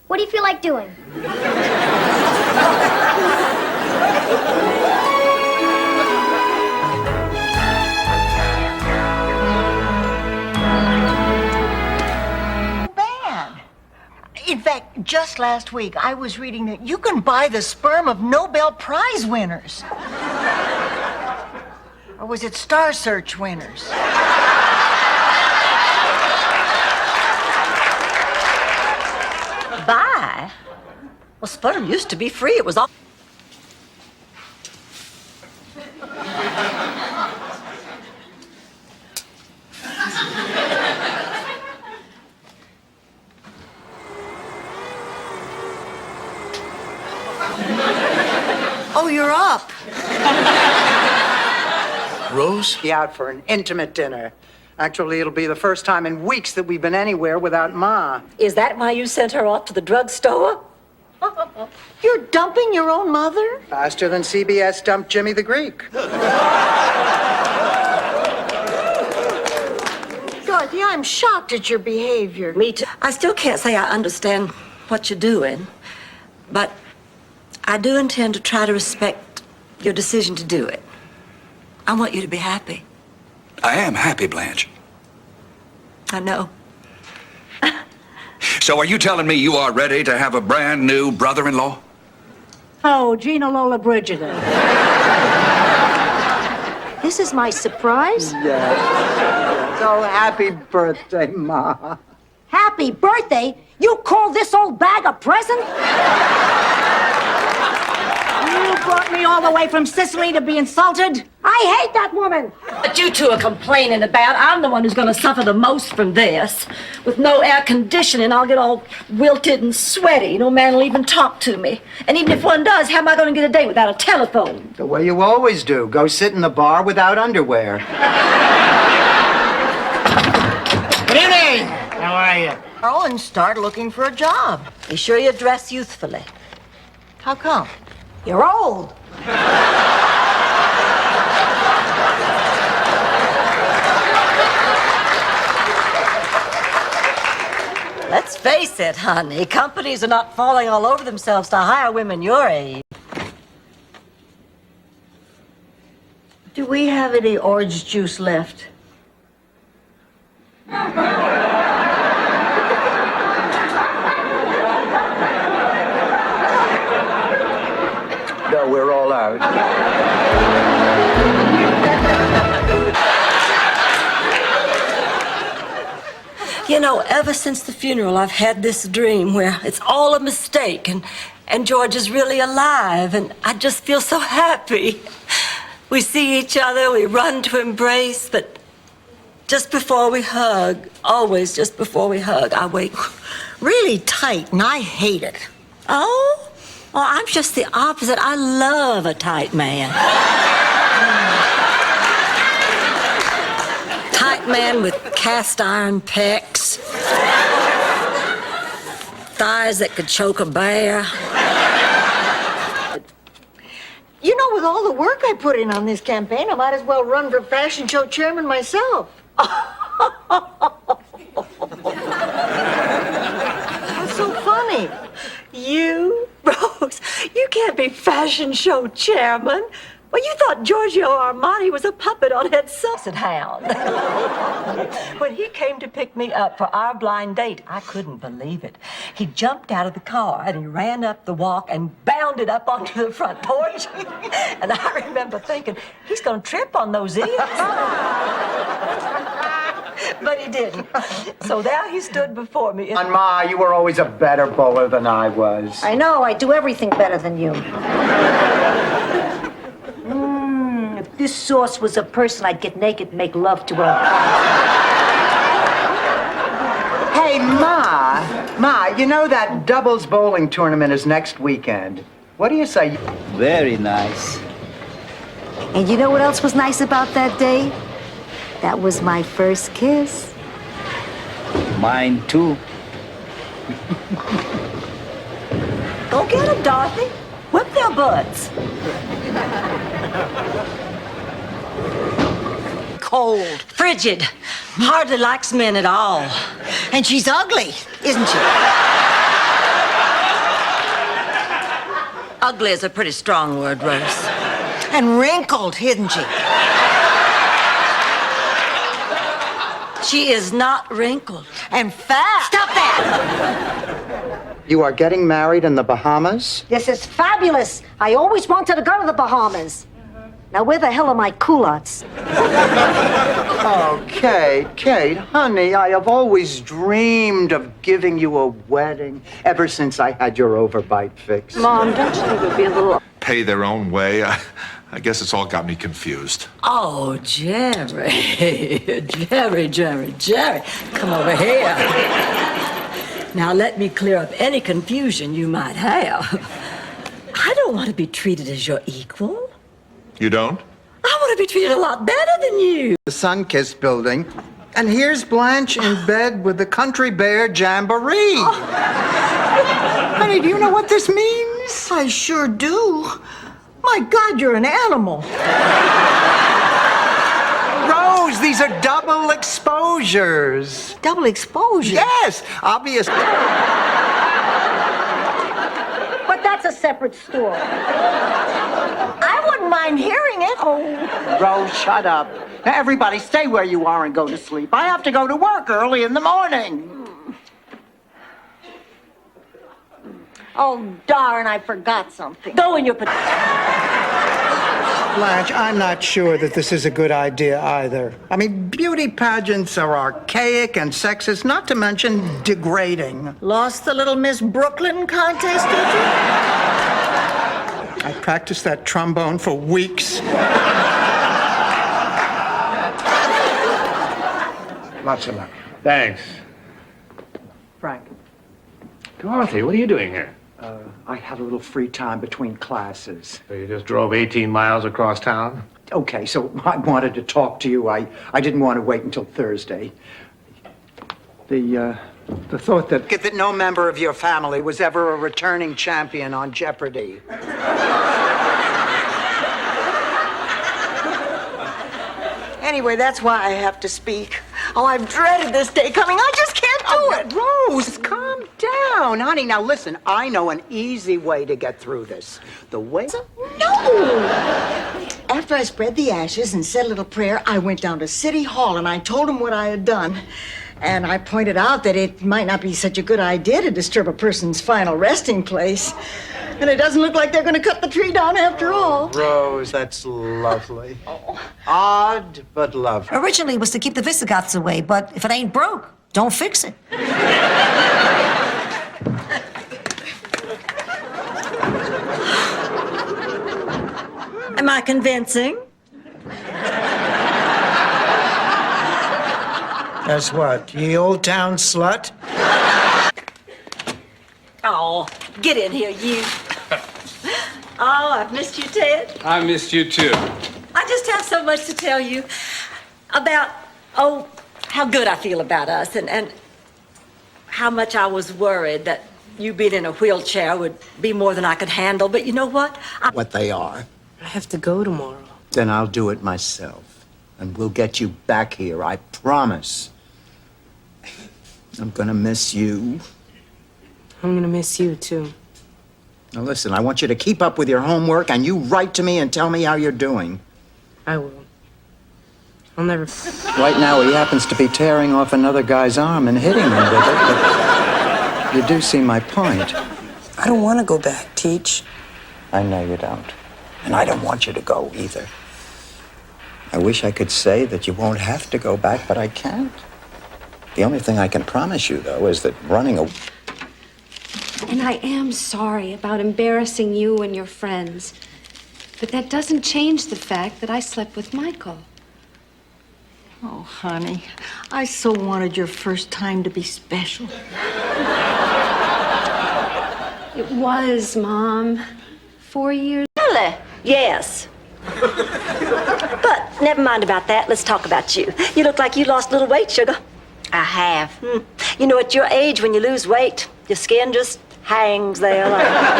What do you feel like doing? just last week I was reading that you can buy the sperm of Nobel Prize winners. Or was it Star Search winners? Buy? Well, sperm used to be free. It was all... Oh, you're up. Rose? Be out for an intimate dinner. Actually, it'll be the first time in weeks that we've been anywhere without Ma. Is that why you sent her off to the drugstore? You're dumping your own mother? Faster than CBS dumped Jimmy the Greek. Dorothy, I'm shocked at your behavior. Me too. I still can't say I understand what you're doing, but I do intend to try to respect your decision to do it. I want you to be happy. I am happy, Blanche. I know. So are you telling me you are ready to have a brand new brother-in-law? Oh, Gina Lola Brigida. This is my surprise? Yes. So happy birthday, Ma. Happy birthday? You call this old bag a present? You brought me all the way from Sicily to be insulted? I hate that woman! But you two are complaining about. I'm the one who's going to suffer the most from this. With no air conditioning, I'll get all wilted and sweaty. No man will even talk to me. And even if one does, how am I going to get a date without a telephone? The way you always do. Go sit in the bar without underwear. Good evening. How are you? Oh, and start looking for a job. Be sure you dress youthfully. How come? You're old. Let's face it, honey. Companies are not falling all over themselves to hire women your age. Do we have any orange juice left? No, we're all out. You know, ever since the funeral, I've had this dream where it's all a mistake and George is really alive, and I just feel so happy. We see each other, we run to embrace, but just before we hug, always just before we hug, I wake Really tight, and I hate it. Oh? Well, I'm just the opposite. I love a tight man. Tight man with cast iron pecs, thighs that could choke a bear. You know, with all the work I put in on this campaign, I might as well run for fashion show chairman myself. What's so funny? You, Rose, you can't be fashion show chairman. Well, you thought Giorgio Armani was a puppet on Ed Sullivan Hound. When he came to pick me up for our blind date, I couldn't believe it. He jumped out of the car and he ran up the walk and bounded up onto the front porch. And I remember thinking, he's going to trip on those ears. But he didn't. So there he stood before me. And Ma, you were always a better bowler than I was. I know, I do everything better than you. If this sauce was a person, I'd get naked and make love to her. Hey, Ma, you know that doubles bowling tournament is next weekend. What do you say? Very nice. And you know what else was nice about that day? That was my first kiss. Mine too. Go get them, Dorothy. Whip their butts. Cold, frigid, hardly likes men at all. And she's ugly, isn't she? Ugly is a pretty strong word, Rose. And wrinkled, isn't she? She is not wrinkled. And fat. Stop that! You are getting married in the Bahamas? This is fabulous. I always wanted to go to the Bahamas. Now, where the hell are my culottes? Oh, Kate, honey, I have always dreamed of giving you a wedding ever since I had your overbite fix. Mom, don't you think it would be a little... Pay their own way. I guess it's all got me confused. Oh, Jerry. Jerry. Come over here. Now, let me clear up any confusion you might have. I don't want to be treated as your equal. You don't? I want to be treated a lot better than you. The Sunkist building. And here's Blanche in bed with the Country Bear Jamboree. Honey, do you know what this means? I sure do. My God, you're an animal. Rose, these are double exposures. Double exposure? Yes, obvious. But that's a separate story. I wouldn't mind hearing it. Oh, Rose, shut up. Now, everybody stay where you are and go to sleep. I have to go to work early in the morning. Oh, darn, I forgot something. Go in your... Blanche, I'm not sure that this is a good idea either. I mean, beauty pageants are archaic and sexist, not to mention degrading. Lost the little Miss Brooklyn contest, did you? I practiced that trombone for weeks. Lots of luck. Thanks. Frank, Dorothy, what are you doing here? I had a little free time between classes. So you just drove 18 miles across town? Okay, so I wanted to talk to you. I didn't want to wait until Thursday. The thought that no member of your family was ever a returning champion on Jeopardy. Anyway, that's why I have to speak. Oh, I've dreaded this day coming. I just can't do it. Rose, calm down. Honey, now listen, I know an easy way to get through this. The way... No! After I spread the ashes and said a little prayer, I went down to City Hall and I told them what I had done. And I pointed out that it might not be such a good idea to disturb a person's final resting place. And it doesn't look like they're going to cut the tree down after all. Rose, that's lovely. Odd, but lovely. Originally, it was to keep the Visigoths away, but if it ain't broke, don't fix it. Am I convincing? As what, ye old town slut? Oh, get in here, you. Oh, I've missed you, Ted. I missed you too. I just have so much to tell you about, oh, how good I feel about us and how much I was worried that you being in a wheelchair would be more than I could handle. But you know what? What they are. I have to go tomorrow. Then I'll do it myself. And we'll get you back here, I promise. I'm gonna miss you. I'm gonna miss you, too. Now listen, I want you to keep up with your homework and you write to me and tell me how you're doing. I will. I'll never... Right now, he happens to be tearing off another guy's arm and hitting him with it, but you do see my point. I don't want to go back, Teach. I know you don't. And I don't want you to go either. I wish I could say that you won't have to go back, but I can't. The only thing I can promise you, though, is that running away... And I am sorry about embarrassing you and your friends. But that doesn't change the fact that I slept with Michael. Oh, honey, I so wanted your first time to be special. It was, Mom. 4 years. Really? Yes. But never mind about that. Let's talk about you. You look like you lost a little weight, sugar. I have. You know, at your age, when you lose weight, your skin just hangs there like... Yeah.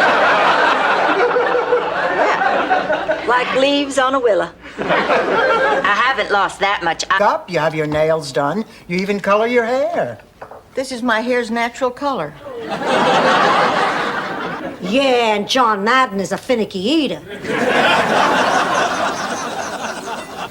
Like leaves on a willow. I haven't lost that much. Up, you have your nails done. You even color your hair. This is my hair's natural color. Yeah, and John Madden is a finicky eater.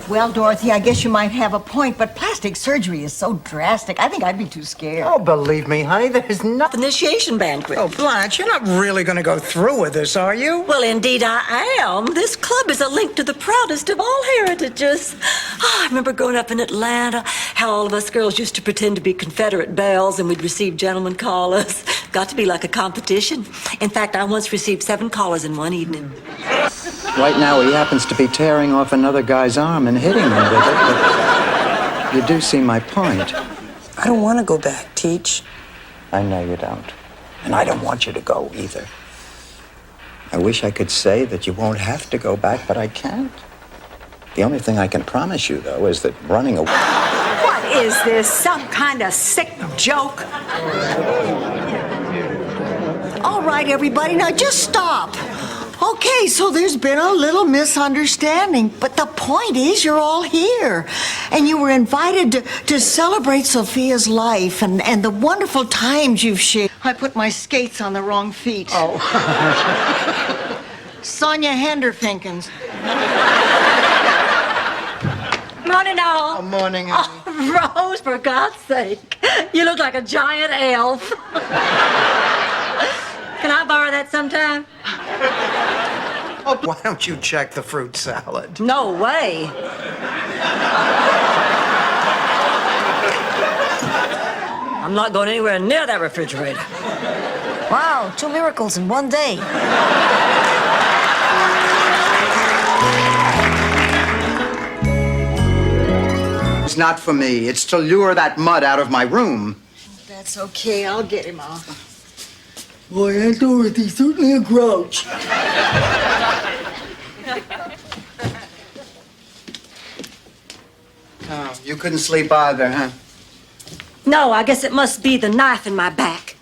Well, Dorothy, I guess you might have a point, but plastic surgery is so drastic. I think I'd be too scared. Oh, believe me, honey, there's nothing. Initiation banquet. Oh, Blanche, you're not really going to go through with this, are you? Well, indeed I am. This club is a link to the proudest of all heritages. Oh, I remember growing up in Atlanta, how all of us girls used to pretend to be Confederate belles and we'd receive gentlemen callers. Got to be like a competition. In fact, I once received 7 callers in one evening. Right now, he happens to be tearing off another guy's arm and hitting him with it, but you do see my point. I don't want to go back, Teach. I know you don't. And I don't want you to go either. I wish I could say that you won't have to go back, but I can't. The only thing I can promise you, though, is that running away... What is this? Some kind of sick joke? All right, everybody, now just stop. Okay, so there's been a little misunderstanding, but the point is you're all here. And you were invited to celebrate Sophia's life and the wonderful times you've shared. I put my skates on the wrong feet. Oh. Sonia Henderfinkins. Morning, all. Morning, honey. Oh, Rose, for God's sake. You look like a giant elf. Can I borrow that sometime? Oh, why don't you check the fruit salad? No way. I'm not going anywhere near that refrigerator. Wow, 2 miracles in one day. It's not for me. It's to lure that mud out of my room. That's okay, I'll get him off. Boy, Aunt Dorothy's certainly a grouch. Oh, you couldn't sleep either, huh? No, I guess it must be the knife in my back.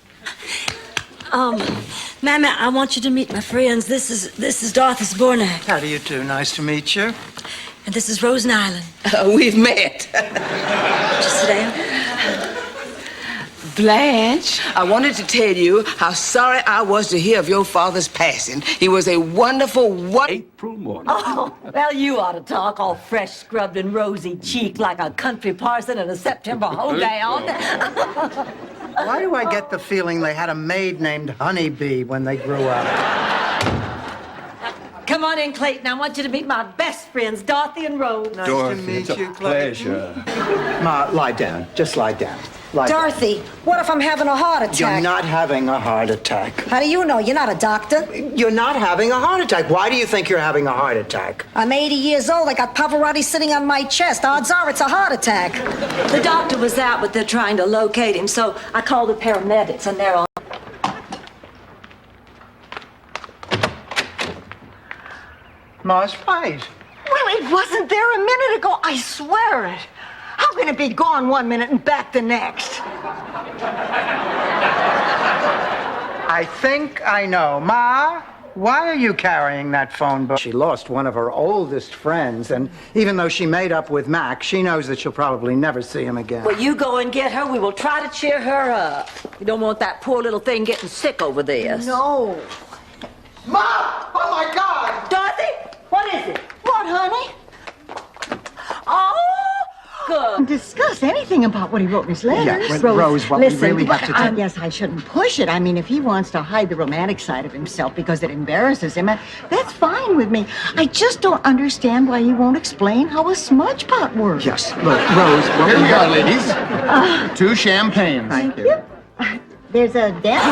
Mammy, I want you to meet my friends. This is Dorothy Zbornak. How do you do? Nice to meet you. And this is Rose Nyland. We've met. Just sit down. Blanche, I wanted to tell you how sorry I was to hear of your father's passing. He was a wonderful, April morning. Oh, well, you ought to talk all fresh, scrubbed, and rosy cheeked like a country parson in a September hoedown. Why do I get the feeling they had a maid named Honeybee when they grew up? Come on in, Clayton. I want you to meet my best friends, Dorothy and Rose. Nice to meet you, Clayton. Ma, lie down. Just lie down. Lie down. Dorothy, what if I'm having a heart attack? You're not having a heart attack. How do you know? You're not a doctor. You're not having a heart attack. Why do you think you're having a heart attack? I'm 80 years old. I got Pavarotti sitting on my chest. Odds are it's a heart attack. The doctor was out, but they're trying to locate him, so I called the paramedics, and they're on. Ma's right. Well, it wasn't there a minute ago. I swear it. How can it be gone 1 minute and back the next? I think I know. Ma, why are you carrying that phone book? She lost one of her oldest friends, and even though she made up with Mac, she knows that she'll probably never see him again. Well, you go and get her. We will try to cheer her up. You don't want that poor little thing getting sick over this. No. Ma! Oh, my God! Dorothy, what is it? What, honey? Oh, good. Discuss anything about what he wrote in his letter. Yeah, Rose, what listen, we really have to do... I guess I shouldn't push it. I mean, if he wants to hide the romantic side of himself because it embarrasses him, that's fine with me. I just don't understand why he won't explain how a smudge pot works. Yes, look, Rose, what Here we we got, are, ladies. 2 champagnes. Thank you. There's a dent.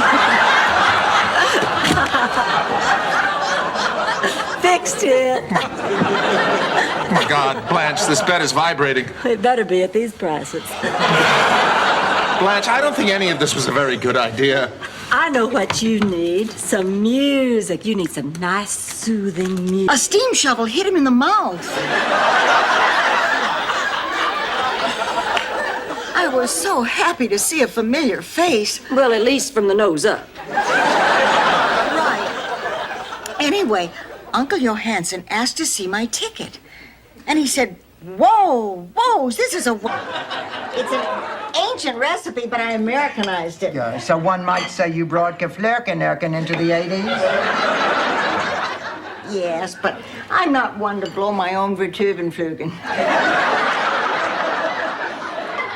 Fixed it. Oh, my God, Blanche, this bed is vibrating. It better be at these prices. Blanche, I don't think any of this was a very good idea. I know what you need. Some music. You need some nice, soothing music. A steam shovel hit him in the mouth. I was so happy to see a familiar face. Well, at least from the nose up. Right. Anyway, Uncle Johansson asked to see my ticket. And he said, whoa, this is it's an ancient recipe, but I Americanized it. Yeah, so one might say you brought Geflerkenerken into the 80s? Yes, but I'm not one to blow my own Vertubenflugen.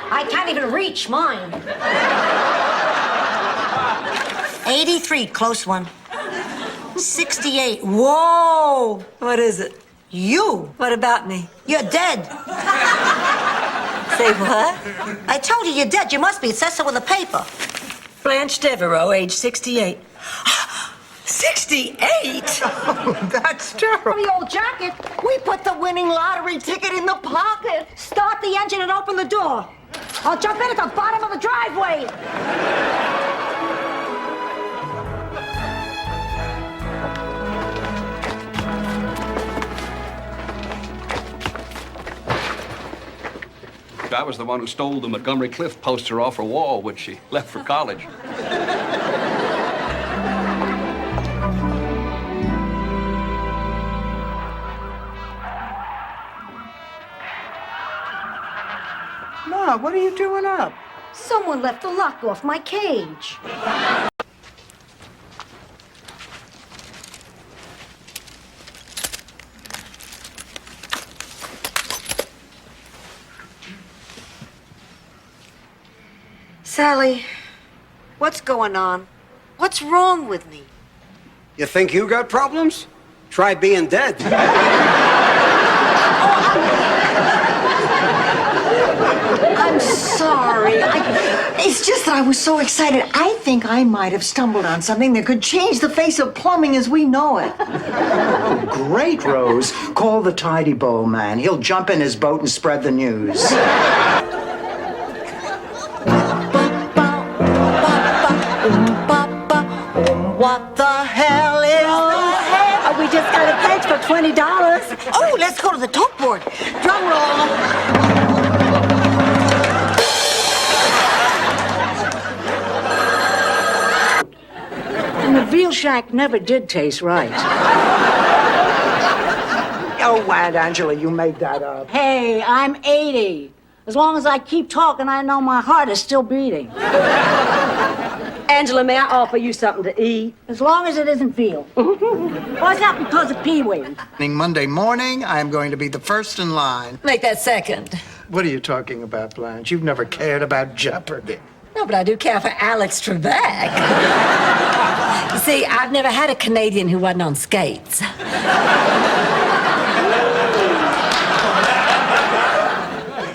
I can't even reach mine. 83, close one. 68, whoa! What is it? You. What about me? You're dead. Say what? I told you you're dead. You must be. It says so in the paper. Blanche Devereaux, age 68. 68? Oh, that's terrible. The old jacket. We put the winning lottery ticket in the pocket. Start the engine and open the door. I'll jump in at the bottom of the driveway. I was the one who stole the Montgomery Clift poster off her wall when she left for college. Ma, what are you doing up? Someone left the lock off my cage. Sally, what's going on? What's wrong with me? You think you got problems? Try being dead. I'm sorry. It's just that I was so excited. I think I might have stumbled on something that could change the face of plumbing as we know it. Oh, great, Rose. Call the Tidy Bowl man. He'll jump in his boat and spread the news. What the hell is Oh, we just got a pledge for $20. Oh, let's go to the talk board. Drum roll. And the veal shack never did taste right. Oh, Aunt Angela, you made that up. Hey, I'm 80. As long as I keep talking, I know my heart is still beating. Angela, may I offer you something to eat? As long as it isn't veal. What's not because of Pee-wee? Monday morning, I am going to be the first in line. Make that second. What are you talking about, Blanche? You've never cared about Jeopardy. No, but I do care for Alex Trebek. You see, I've never had a Canadian who wasn't on skates.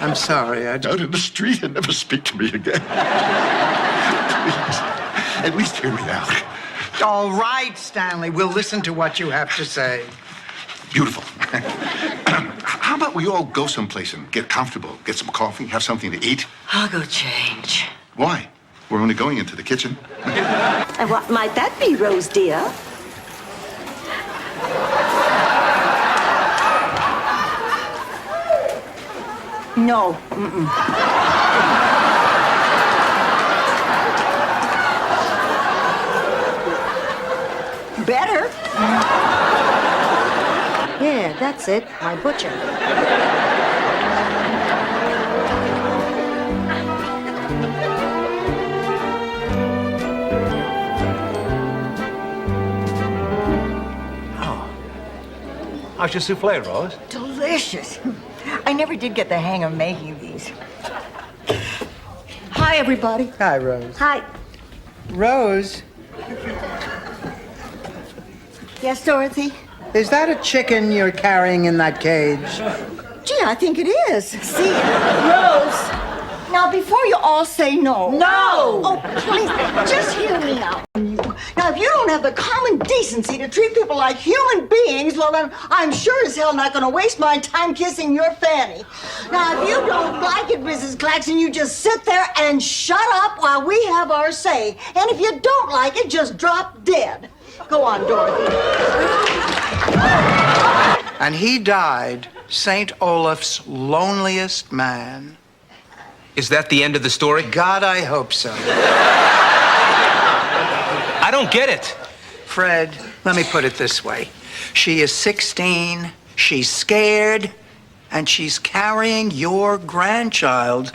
I'm sorry, Out in the street and never speak to me again. Please, at least hear me out. All right, Stanley, we'll listen to what you have to say. Beautiful. How about we all go someplace and get comfortable, get some coffee, have something to eat? I'll go change. Why? We're only going into the kitchen. And what might that be, Rose dear? No. Better. Yeah, that's it. My butcher. How's your souffle, Rose? Delicious. I never did get the hang of making these. Hi, everybody. Hi, Rose. Hi. Rose, Yes, Dorothy? is that a chicken you're carrying in that cage? Gee, I think it is. See, Rose. Now, before you all say no. No! Oh, please, just hear me out. Now, if you don't have the common decency to treat people like human beings, well, then I'm sure as hell not going to waste my time kissing your fanny. Now, if you don't like it, Mrs. Claxton, you just sit there and shut up while we have our say. And if you don't like it, just drop dead. Go on, Dorothy. And he died St. Olaf's loneliest man. Is that the end of the story? God, I hope so. I don't get it. Fred, let me put it this way. She is 16, she's scared, and she's carrying your grandchild.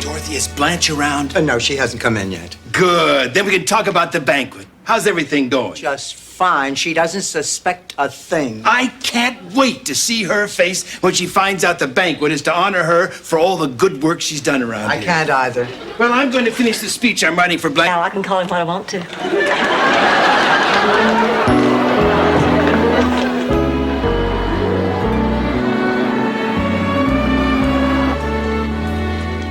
Dorothy, is Blanche around? No, she hasn't come in yet. Good. Then we can talk about the banquet. How's everything going? Just fine. She doesn't suspect a thing. I can't wait to see her face when she finds out the banquet is to honor her for all the good work she's done around here. I can't either. Well, I'm going to finish the speech I'm writing for Blanche. Now I can call him what I want to.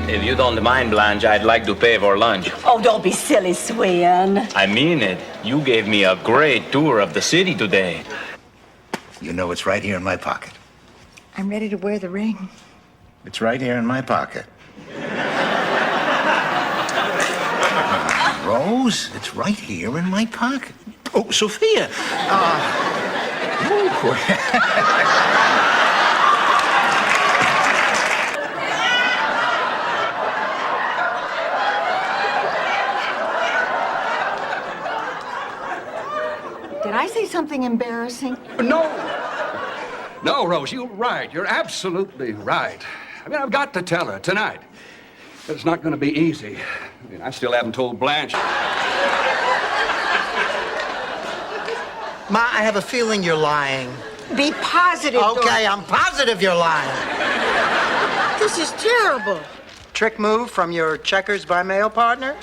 If you don't mind, Blanche, I'd like to pay for lunch. Oh, don't be silly, Swen. I mean it. You gave me a great tour of the city today. You know it's right here in my pocket. I'm ready to wear the ring. It's right here in my pocket. Rose, it's right here in my pocket. Oh, Sophia. Did I say something embarrassing? No. No, Rose, you're right. You're absolutely right. I mean, I've got to tell her tonight. But it's not going to be easy. I mean, I still haven't told Blanche. Ma, I have a feeling you're lying. Be positive, Okay, I'm positive you're lying. This is terrible. Trick move from your checkers by mail partner?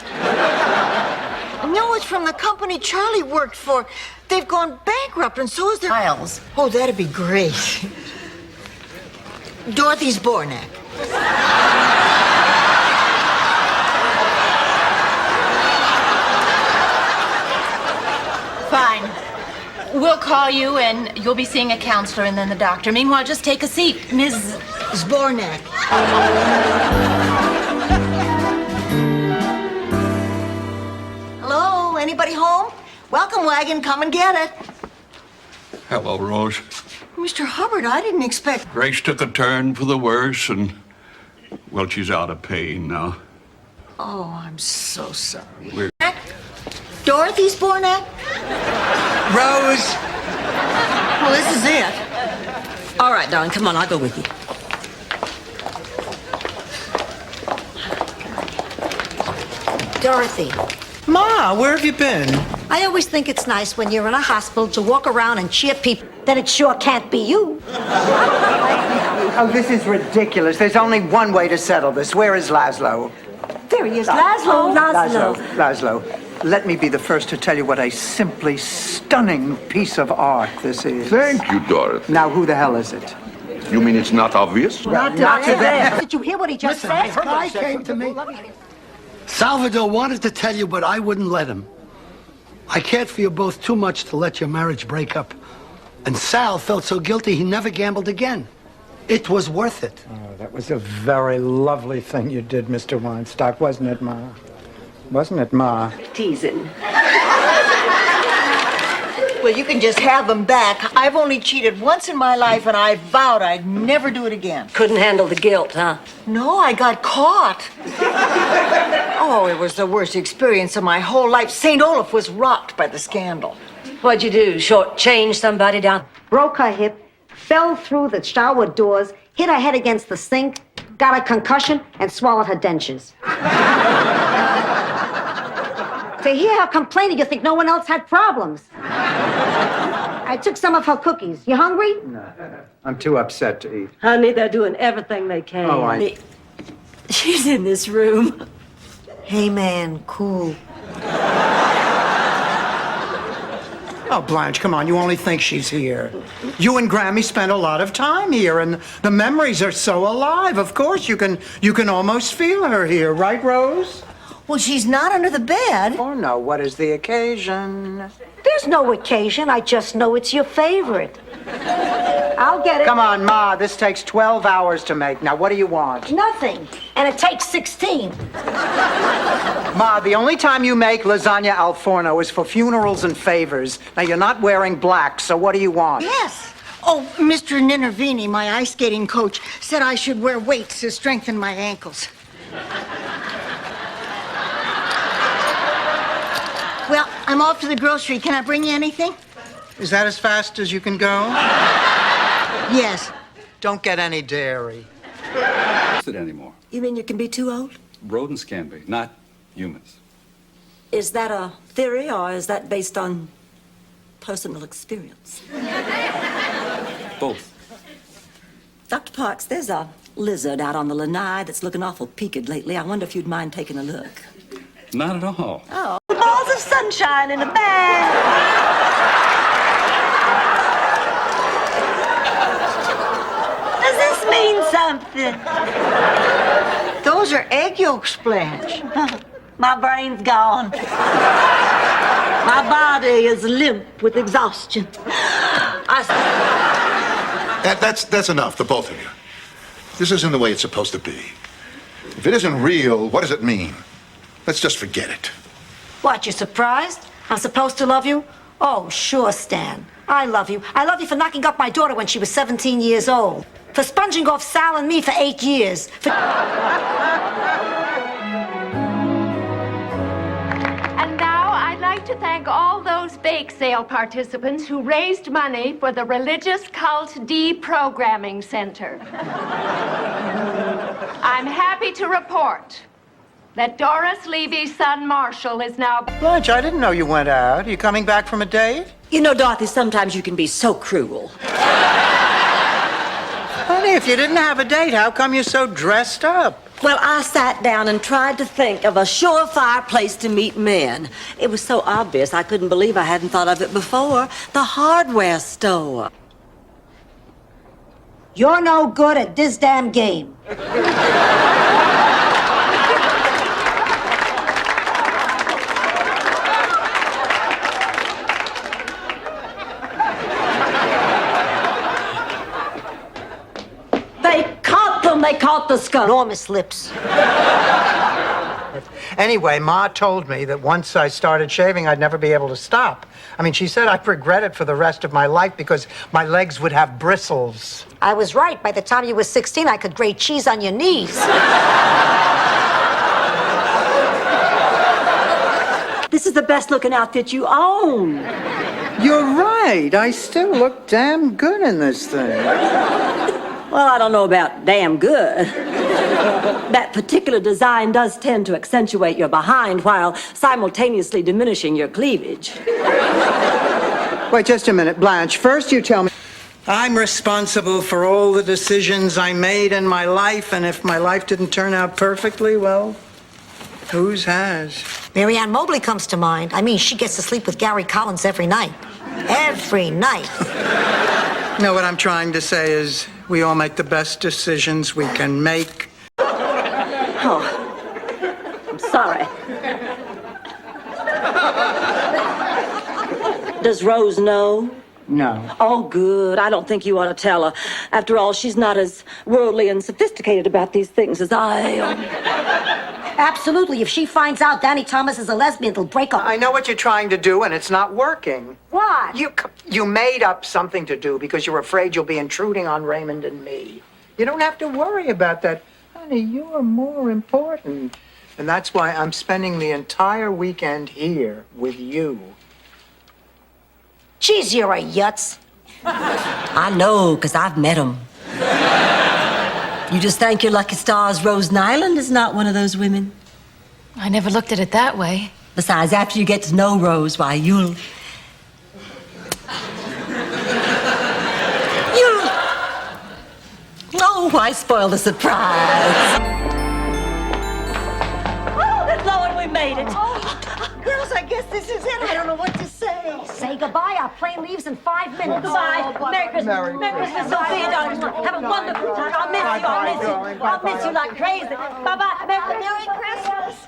No, it's from the company Charlie worked for. They've gone bankrupt, and so is their files. Oh, that'd be great. Dorothy Zbornak. Fine. We'll call you, and you'll be seeing a counselor and then the doctor. Meanwhile, just take a seat, Ms. Zbornak. Hello, anybody home? Welcome wagon, come and get it. Hello, Rose. Mr. Hubbard, I didn't expect... Grace took a turn for the worse, and, well, she's out of pain now. Oh, I'm so sorry. We're... Dorothy Zbornak? Rose! Well, this is it. All right, darling, come on, I'll go with you. Dorothy, Ma, where have you been? I always think it's nice when you're in a hospital to walk around and cheer people. Then it sure can't be you. Oh, this is ridiculous. There's only one way to settle this. Where is Laszlo? There he is. Laszlo, let me be the first to tell you what a simply stunning piece of art this is. Thank you, Dorothy. Now, who the hell is it? You mean it's not obvious? Not to them. Did you hear what he just said? This guy came to me. Salvador wanted to tell you, but I wouldn't let him. I cared for you both too much to let your marriage break up. And Sal felt so guilty he never gambled again. It was worth it. Oh, that was a very lovely thing you did, Mr. Weinstock, wasn't it, Ma? Wasn't it, Ma? Teasing. Well, you can just have them back. I've only cheated once in my life, and I vowed I'd never do it again. Couldn't handle the guilt, huh? No, I got caught. Oh, it was the worst experience of my whole life. St. Olaf was rocked by the scandal. What'd you do? Shortchange somebody down? Broke her hip, fell through the shower doors, hit her head against the sink, got a concussion, and swallowed her dentures. To hear her complaining, you think no one else had problems. I took some of her cookies. You hungry? No, I'm too upset to eat. Honey, they're doing everything they can. Oh, She's in this room. Hey, man, cool. Oh, Blanche, come on. You only think she's here. You and Grammy spent a lot of time here, and the memories are so alive. Of course, you can almost feel her here, right, Rose? Well, she's not under the bed. Oh, no. What is the occasion? There's no occasion. I just know it's your favorite. I'll get it. Come on, Ma. This takes 12 hours to make. Now, what do you want? Nothing. And it takes 16. Ma, the only time you make lasagna al forno is for funerals and favors. Now, you're not wearing black, so what do you want? Yes. Oh, Mr. Ninnervini, my ice skating coach, said I should wear weights to strengthen my ankles. Well, I'm off to the grocery. Can I bring you anything? Is that as fast as you can go? Yes. Don't get any dairy. It anymore. You mean you can be too old? Rodents can be, not humans. Is that a theory or is that based on personal experience? Both. Dr. Parks, there's a lizard out on the lanai that's looking awful peaked lately. I wonder if you'd mind taking a look. Not at all. Oh, balls of sunshine in a bag. Does this mean something? Those are egg yolks, Blanche. My brain's gone. My body is limp with exhaustion. That's enough, the both of you. This isn't the way it's supposed to be. If it isn't real, what does it mean? Let's just forget it. What, you surprised? I'm supposed to love you? Oh, sure, Stan. I love you. I love you for knocking up my daughter when she was 17 years old. For sponging off Sal and me for 8 years. For... And now I'd like to thank all those bake sale participants who raised money for the Religious Cult Deprogramming Center. I'm happy to report that Doris Levy's son Marshall is now... Blanche, I didn't know you went out. Are you coming back from a date? You know, Dorothy, sometimes you can be so cruel. Honey, if you didn't have a date, how come you're so dressed up? Well, I sat down and tried to think of a surefire place to meet men. It was so obvious I couldn't believe I hadn't thought of it before. The hardware store. You're no good at this damn game. They caught the skunk. Enormous lips. Anyway, Ma told me that once I started shaving, I'd never be able to stop. I mean, she said I'd regret it for the rest of my life because my legs would have bristles. I was right. By the time you were 16, I could grate cheese on your knees. This is the best looking outfit you own. You're right. I still look damn good in this thing. Well, I don't know about damn good. That particular design does tend to accentuate your behind while simultaneously diminishing your cleavage. Wait just a minute, Blanche. First you tell me... I'm responsible for all the decisions I made in my life, and if my life didn't turn out perfectly, well, whose has? Marianne Mobley comes to mind. I mean, she gets to sleep with Gary Collins every night. Every night. No, what I'm trying to say is we all make the best decisions we can make. Oh, I'm sorry. Does Rose know? No. Oh, good. I don't think you ought to tell her. After all, she's not as worldly and sophisticated about these things as I am. Absolutely. If she finds out Danny Thomas is a lesbian, it'll break up. I know what you're trying to do, and it's not working. What? You made up something to do because you're afraid you'll be intruding on Raymond and me. You don't have to worry about that. Honey, you're more important. And that's why I'm spending the entire weekend here with you. Geez, you're a yutz. I know, because I've met him. You just thank your lucky stars Rose Nyland is not one of those women. I never looked at it that way. Besides, after you get to know Rose, why, you'll... Oh, why spoil the surprise? Oh, good Lord, we made it. Girls, I guess this is it. I don't know what to say. Say goodbye. Our plane leaves in 5 minutes. Goodbye. Merry Christmas. Merry Christmas, Sophia, darling. Have a wonderful time. I'll miss you. I'll miss you. I'll miss you like crazy. Bye-bye. Merry Christmas.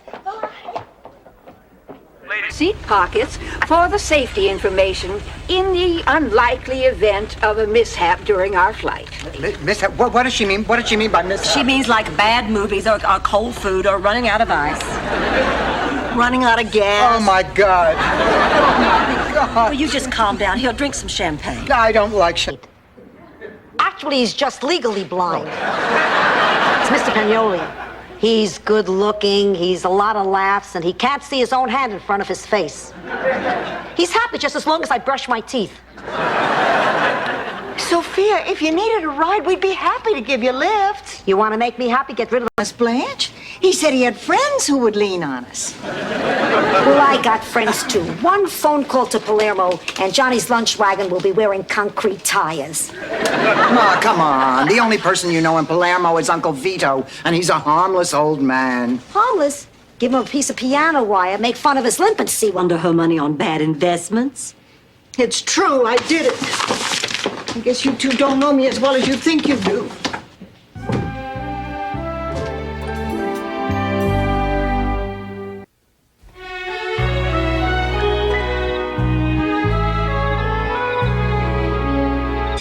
Seat pockets for the safety information in the unlikely event of a mishap during our flight. Mishap? What does she mean? What did she mean by mishap? She means like bad movies or cold food or running out of ice. Running out of gas. Oh, my God. Oh, my God. Well, you just calm down. He'll drink some champagne. I don't like champagne. Actually, he's just legally blind. It's Mr. Pagnoli. He's good looking, he's a lot of laughs, and he can't see his own hand in front of his face. He's happy just as long as I brush my teeth. Sophia, if you needed a ride, we'd be happy to give you a lift. You want to make me happy? Get rid of Miss Blanche, He said he had friends who would lean on us. Well, I got friends too. One phone call to Palermo, and Johnny's lunch wagon will be wearing concrete tires. Ma, come on. The only person you know in Palermo is Uncle Vito, and he's a harmless old man. Harmless? Give him a piece of piano wire, make fun of his limp, and see Squander her money on bad investments. It's true, I did it. I guess you two don't know me as well as you think you do.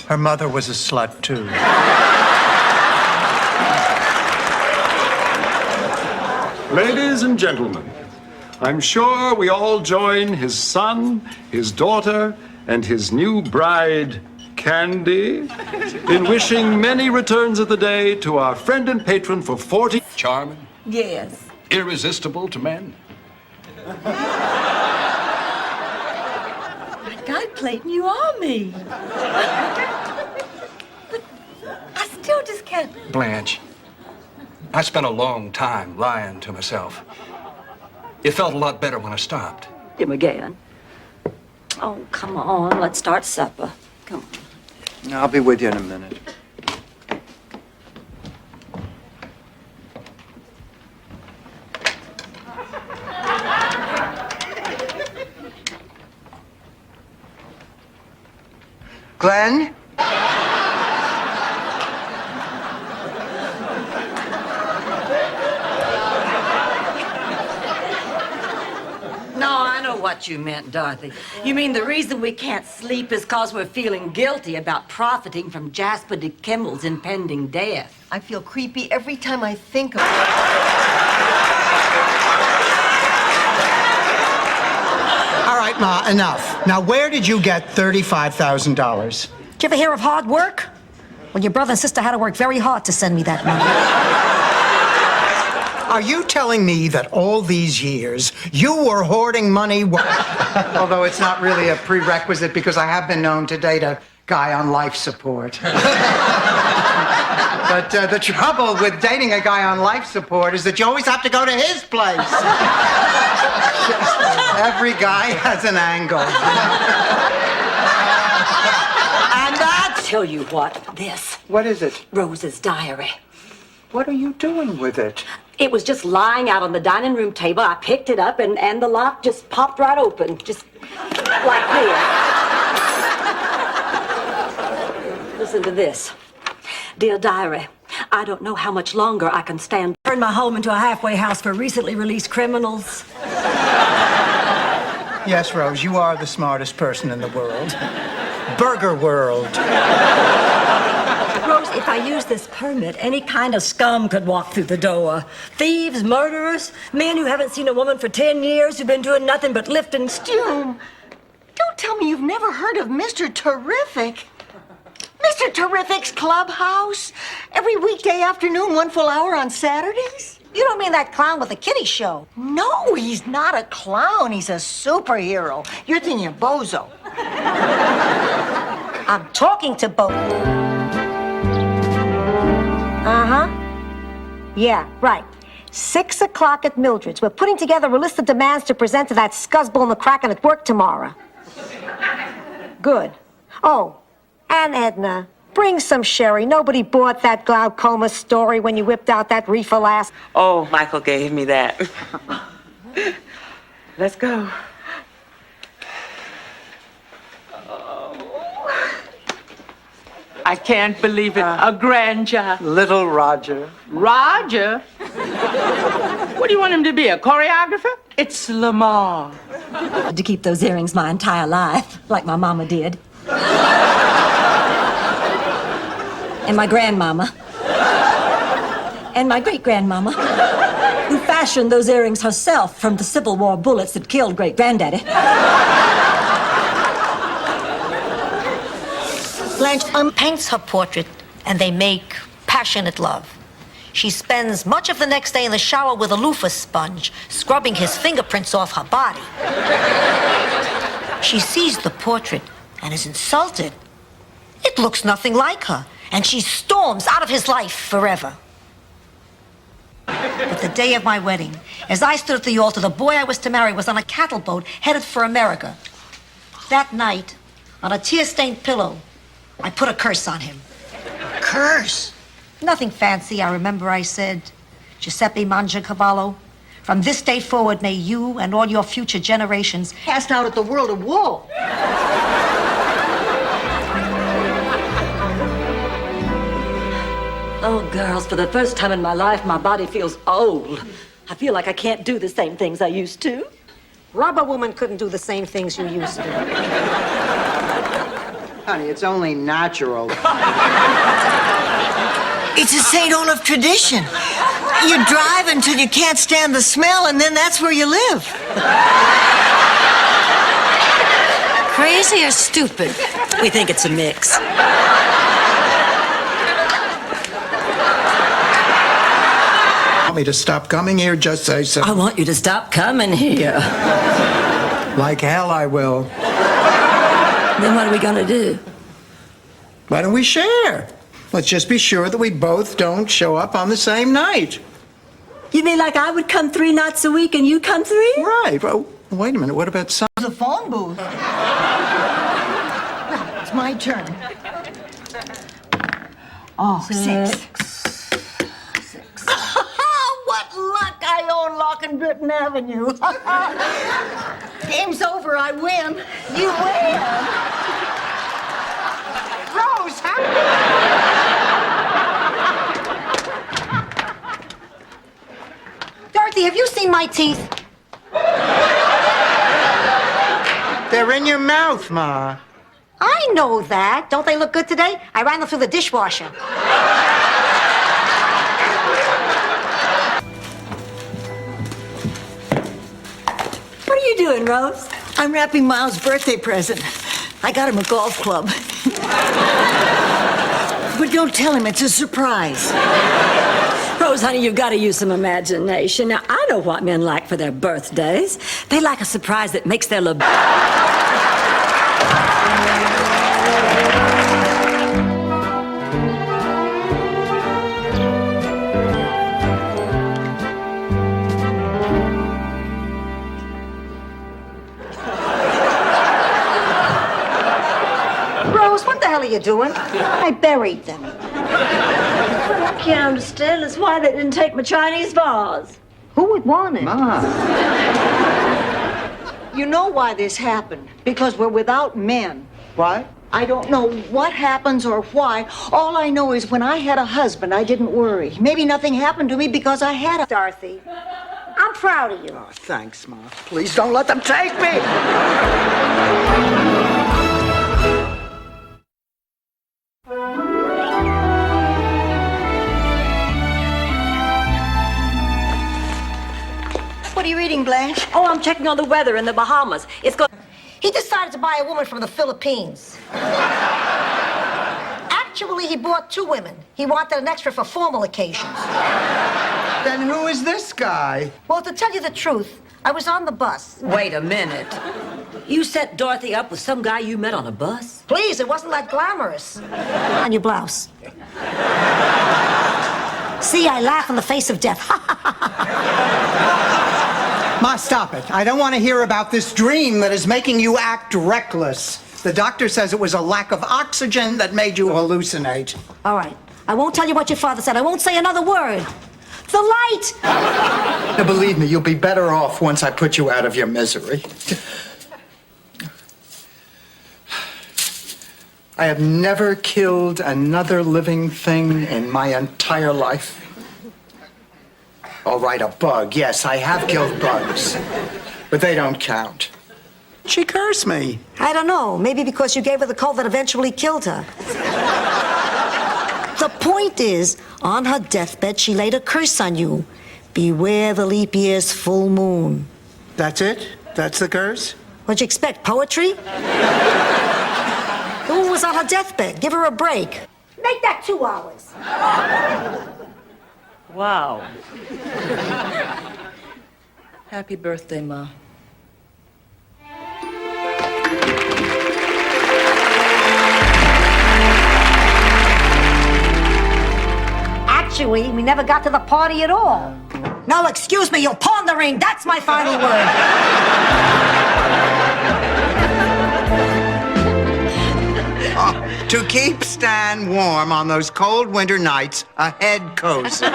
Her mother was a slut, too. Ladies and gentlemen, I'm sure we all join his son, his daughter, and his new bride, Candy, in wishing many returns of the day to our friend and patron for 40... Charming, Yes. irresistible to men. My God, Clayton, you are me. But I still just can't. Blanche, I spent a long time lying to myself. It felt a lot better when I stopped. Him again. Oh, come on. Let's start supper. Come on. I'll be with you in a minute. Glenn? No, I know what you meant, Dorothy. You mean the reason we can't sleep is because we're feeling guilty about profiting from Jasper DeKimmel's impending death. I feel creepy every time I think of it. All right, Ma, enough. Now, where did you get $35,000? Did you ever hear of hard work? Well, your brother and sister had to work very hard to send me that money. Are you telling me that all these years you were hoarding money? Although it's not really a prerequisite because I have been known to date a guy on life support. But the trouble with dating a guy on life support is that you always have to go to his place. Every guy has an angle. And I tell you what, this. What is it? Rose's diary. What are you doing with it? It was just lying out on the dining room table. I picked it up and the lock just popped right open, just like this. Listen to this. Dear diary, I don't know how much longer I can stand. Turn my home into a halfway house for recently released criminals. Yes, Rose, you are the smartest person in the world. Burger World. Rose, if I use this permit, any kind of scum could walk through the door. Thieves, murderers, men who haven't seen a woman for 10 years, who've been doing nothing but lifting Don't tell me you've never heard of Mr. Terrific. Mr. Terrific's Clubhouse. Every weekday afternoon, 1 full hour on Saturdays. You don't mean that clown with the kiddie show? No, he's not a clown. He's a superhero. You're thinking of Bozo. I'm talking to both. Uh-huh. Yeah, right. 6 o'clock at Mildred's. We're putting together a list of demands to present to that scuzzball McCracken at work tomorrow. Good. Oh, and Edna, bring some sherry. Nobody bought that glaucoma story when you whipped out that reefer last. Oh, Michael gave me that. Let's go. I can't believe it. A grandchild. Little Roger. Roger? What do you want him to be, a choreographer? It's Lamar. to keep those earrings my entire life, like my mama did. And my grandmama. And my great-grandmama, who fashioned those earrings herself from the Civil War bullets that killed great-granddaddy. Blanche paints her portrait, and they make passionate love. She spends much of the next day in the shower with a loofah sponge, scrubbing his fingerprints off her body. She sees the portrait and is insulted. It looks nothing like her, and she storms out of his life forever. But the day of my wedding, as I stood at the altar, the boy I was to marry was on a cattle boat headed for America. That night, on a tear-stained pillow, I put a curse on him. Curse? Nothing fancy. I remember I said, Giuseppe Mangiacavallo, from this day forward, may you and all your future generations Cast out at the world of woe. Oh, girls, for the first time in my life, my body feels old. I feel like I can't do the same things I used to. Rubber woman couldn't do the same things you used to. Honey, it's only natural. It's a St. Olaf tradition. You drive until you can't stand the smell, and then that's where you live. Crazy or stupid? We think it's a mix. Want me to stop coming here? Just say so. I want you to stop coming here. Like hell I will. Then what are we gonna do? Why don't we share? Let's just be sure that we both don't show up on the same night. You mean like I would come 3 nights a week and you come 3? Right. Well, wait a minute. What about some? The phone booth. Now, it's my turn. Oh, 6. What luck! I own Lock and Britton Avenue. Game's over. I win. You win. Rose, Dorothy, have you seen my teeth? They're in your mouth, Ma. I know that. Don't they look good today? I ran them through the dishwasher. What are you doing, Rose? I'm wrapping Miles' birthday present. I got him a golf club. But don't tell him, it's a surprise. Rose, honey, you've got to use some imagination. Now, I know what men like for their birthdays. They like a surprise that makes their libido. Rose, what the hell are you doing? I buried them. What I can't understand is why they didn't take my Chinese vase. Who would want it? Ma. You know why this happened? Because we're without men. What? I don't know what happens or why. All I know is when I had a husband, I didn't worry. Maybe nothing happened to me because I had a... Dorothy, I'm proud of you. Oh, thanks, Ma. Please don't let them take me. What are you reading, Blanche? Oh, I'm checking on the weather in the Bahamas. It's going... He decided to buy a woman from the Philippines. Actually, he bought 2 women. He wanted an extra for formal occasions. Then who is this guy? Well, to tell you the truth, I was on the bus. Wait a minute. You set Dorothy up with some guy you met on a bus? Please, it wasn't that glamorous. On your blouse. See, I laugh in the face of death. Ma, stop it. I don't want to hear about this dream that is making you act reckless. The doctor says it was a lack of oxygen that made you hallucinate. All right. I won't tell you what your father said. I won't say another word. The light! Now, believe me, you'll be better off once I put you out of your misery. I have never killed another living thing in my entire life. All right, a bug. Yes, I have killed bugs. But they don't count. She cursed me. I don't know. Maybe because you gave her the cold that eventually killed her. The point is, on her deathbed, she laid a curse on you. Beware the leap year's full moon. That's it? That's the curse? What'd you expect, poetry? The woman was on her deathbed. Give her a break. Make that 2 hours. Wow. Happy birthday, Ma. Actually, we never got to the party at all. No, excuse me, you'll pawn the ring. That's my final word. To keep Stan warm on those cold winter nights, a head cozy.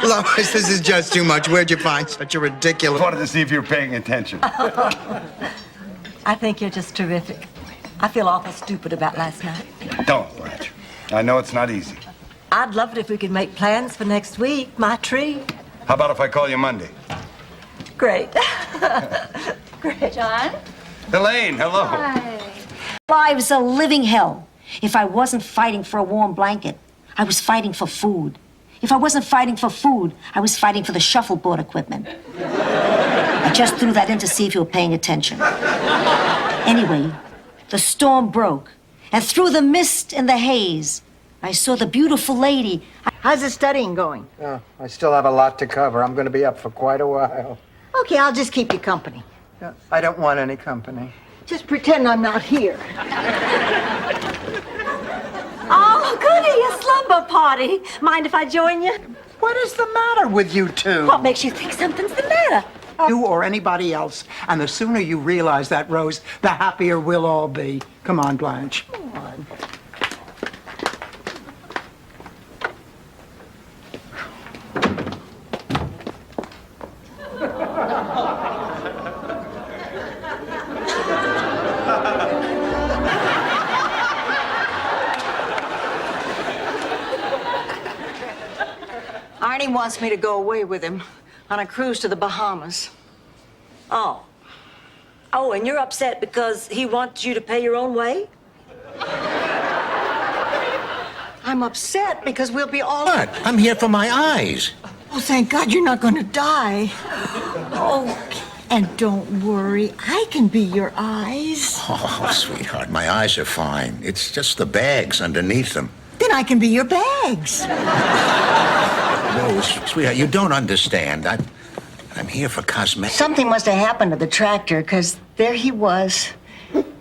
Lois, this is just too much. Where'd you find such a ridiculous... Wanted to see if you were paying attention. I think you're just terrific. I feel awful stupid about last night. Don't, Blanche. I know it's not easy. I'd love it if we could make plans for next week. My treat. How about if I call you Monday? Great. Great. John? Elaine, hello. Hi. Life's a living hell. If I wasn't fighting for a warm blanket, I was fighting for food. If I wasn't fighting for food, I was fighting for the shuffleboard equipment. I just threw that in to see if you were paying attention. Anyway, the storm broke, and through the mist and the haze, I saw the beautiful lady. How's the studying going? Oh, I still have a lot to cover. I'm going to be up for quite a while. Okay, I'll just keep you company. I don't want any company. Just pretend I'm not here. Oh, goody, a slumber party. Mind if I join you? What is the matter with you two? What makes you think something's the matter? You or anybody else. And the sooner you realize that, Rose, the happier we'll all be. Come on, Blanche. Come on. Arnie wants me to go away with him on a cruise to the Bahamas. Oh. Oh, and you're upset because he wants you to pay your own way? I'm upset because we'll be all... What? I'm here for my eyes. Oh, thank God you're not going to die. Oh, and don't worry, I can be your eyes. Oh, sweetheart, my eyes are fine. It's just the bags underneath them. Then I can be your bags. Rose, sweetheart, you don't understand. I'm here for cosmetics. Something must have happened to the tractor, because there he was.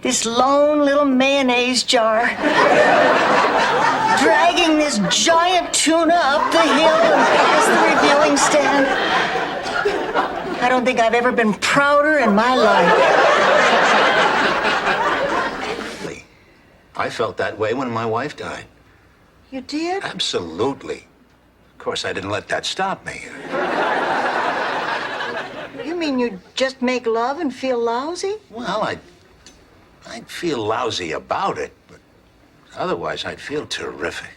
This lone little mayonnaise jar. Dragging this giant tuna up the hill and past the reviewing stand. I don't think I've ever been prouder in my life. I felt that way when my wife died. You did? Absolutely. Of course, I didn't let that stop me. You mean you just make love and feel lousy? Well, I'd feel lousy about it, but otherwise I'd feel terrific.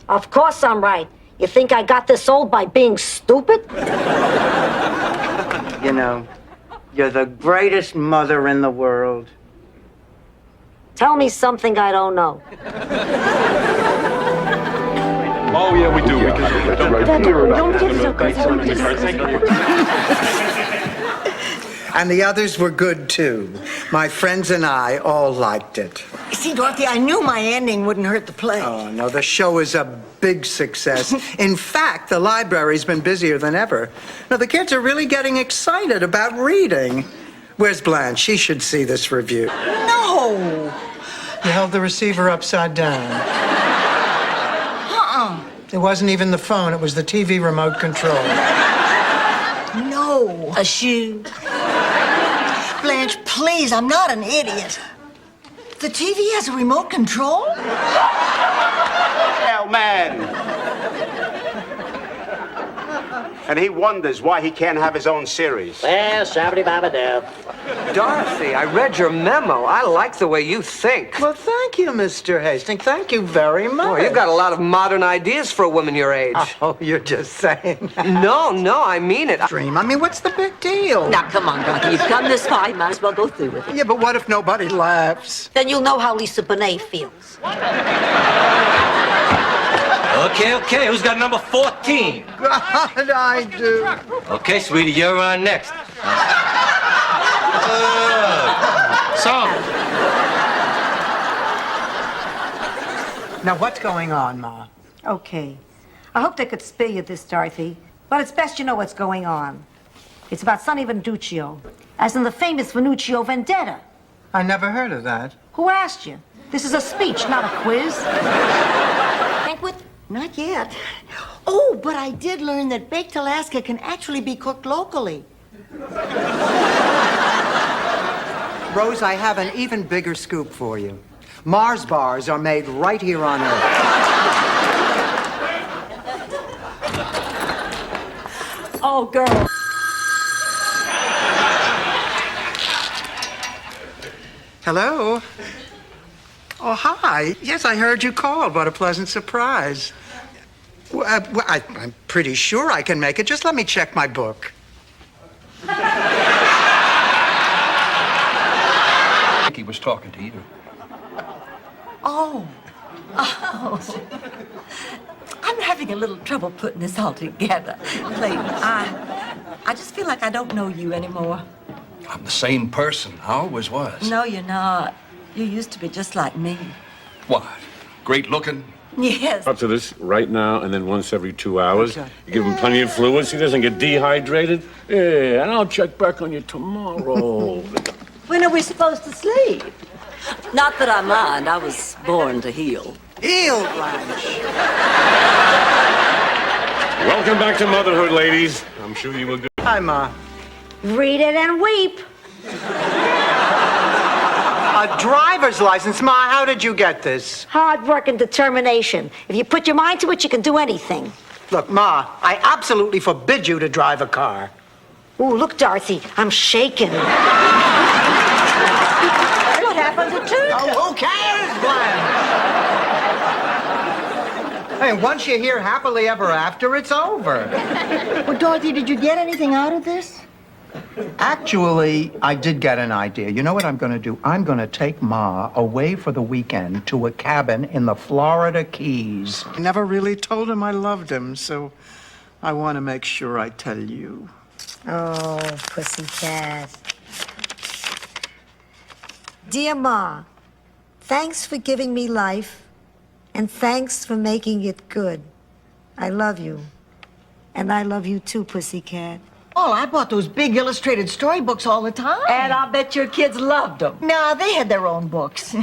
Of course I'm right. You think I got this old by being stupid? You know, you're the greatest mother in the world. Tell me something I don't know. Oh, yeah, we do. We can do that right here. And the others were good, too. My friends and I all liked it. See, Dorothy, I knew my ending wouldn't hurt the play. Oh, no, the show is a big success. In fact, the library's been busier than ever. Now, the kids are really getting excited about reading. Where's Blanche? She should see this review. No! You held the receiver upside down. It wasn't even the phone, it was the TV remote control. No. A shoe. Blanche, please, I'm not an idiot. The TV has a remote control? Hell, man. And he wonders why he can't have his own series. Well, shabba-dabba-dab. Dorothy, I read your memo. I like the way you think. Well, thank you, Mr. Hastings. Thank you very much. Oh, you've got a lot of modern ideas for a woman your age. Oh, you're just saying. No, I mean it. Dream. I mean, what's the big deal? Now, come on, Dorothy. You've come this far. You might as well go through with it. Yeah, but what if nobody laughs? Then you'll know how Lisa Bonet feels. Okay, who's got number 14? God, I do. Okay, sweetie, you're on next. Now, what's going on, Ma? Okay. I hoped I could spare you this, Dorothy, but it's best you know what's going on. It's about Sonny Venuccio, as in the famous Venuccio vendetta. I never heard of that. Who asked you? This is a speech, not a quiz. what? Not yet. Oh, but I did learn that baked Alaska can actually be cooked locally. Rose, I have an even bigger scoop for you. Mars bars are made right here on Earth. Oh, girl. Hello? Oh, hi. Yes, I heard you called. What a pleasant surprise. I'm pretty sure I can make it. Just let me check my book. I think he was talking to you. Oh. I'm having a little trouble putting this all together. Clayton, I just feel like I don't know you anymore. I'm the same person. I always was. No, you're not. You used to be just like me. What? Great looking? Yes. Up to this right now and then once every 2 hours. You give him plenty of fluids, he doesn't get dehydrated. Yeah, and I'll check back on you tomorrow. When are we supposed to sleep? Not that I mind. I was born to heal. Heal, Blanche. Welcome back to motherhood, ladies. I'm sure you were good. Hi, Ma. Read it and weep. A driver's license? Ma, how did you get this? Hard work and determination. If you put your mind to it, you can do anything. Look, Ma, I absolutely forbid you to drive a car. Ooh, look, Dorothy, I'm shaking. What happened to Tuca? Oh, who cares, Blanche? Hey, once you hear happily ever after, it's over. Well, Dorothy, did you get anything out of this? Actually, I did get an idea. You know what I'm going to do? I'm going to take Ma away for the weekend to a cabin in the Florida Keys. I never really told him I loved him, so I want to make sure I tell you. Oh, pussycat. Dear Ma, thanks for giving me life, and thanks for making it good. I love you. And I love you too, pussycat. Oh, I bought those big illustrated storybooks all the time. And I bet your kids loved them. Nah, they had their own books.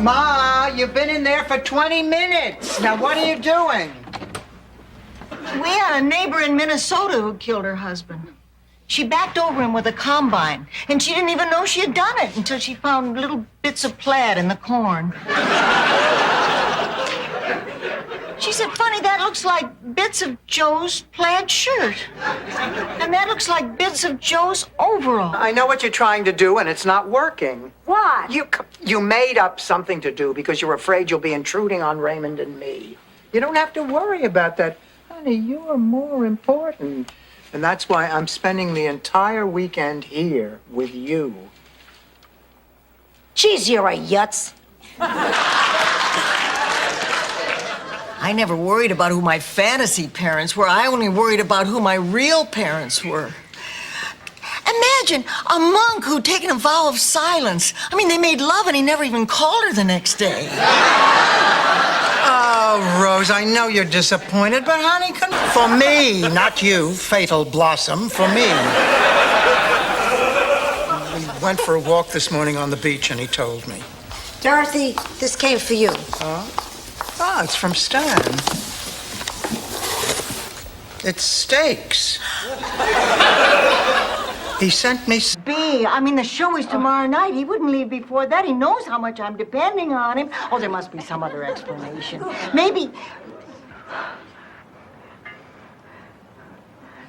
Ma, you've been in there for 20 minutes. Now, what are you doing? We had a neighbor in Minnesota who killed her husband. She backed over him with a combine, and she didn't even know she had done it until she found little bits of plaid in the corn. She said, "Funny, that looks like bits of Joe's plaid shirt. And that looks like bits of Joe's overall." I know what you're trying to do, and it's not working. What? You made up something to do because you're afraid you'll be intruding on Raymond and me. You don't have to worry about that. Honey, you're more important. And that's why I'm spending the entire weekend here with you. Geez, you're a yutz. I never worried about who my fantasy parents were. I only worried about who my real parents were. Imagine a monk who'd taken a vow of silence. I mean, they made love and he never even called her the next day. Oh, Rose, I know you're disappointed, but honey, for me, not you, fatal blossom, for me. We went for a walk this morning on the beach and he told me. Dorothy, this came for you. Oh? Oh, it's from Stan. It's steaks. He sent me... B, I mean, the show is tomorrow night. He wouldn't leave before that. He knows how much I'm depending on him. Oh, there must be some other explanation. Maybe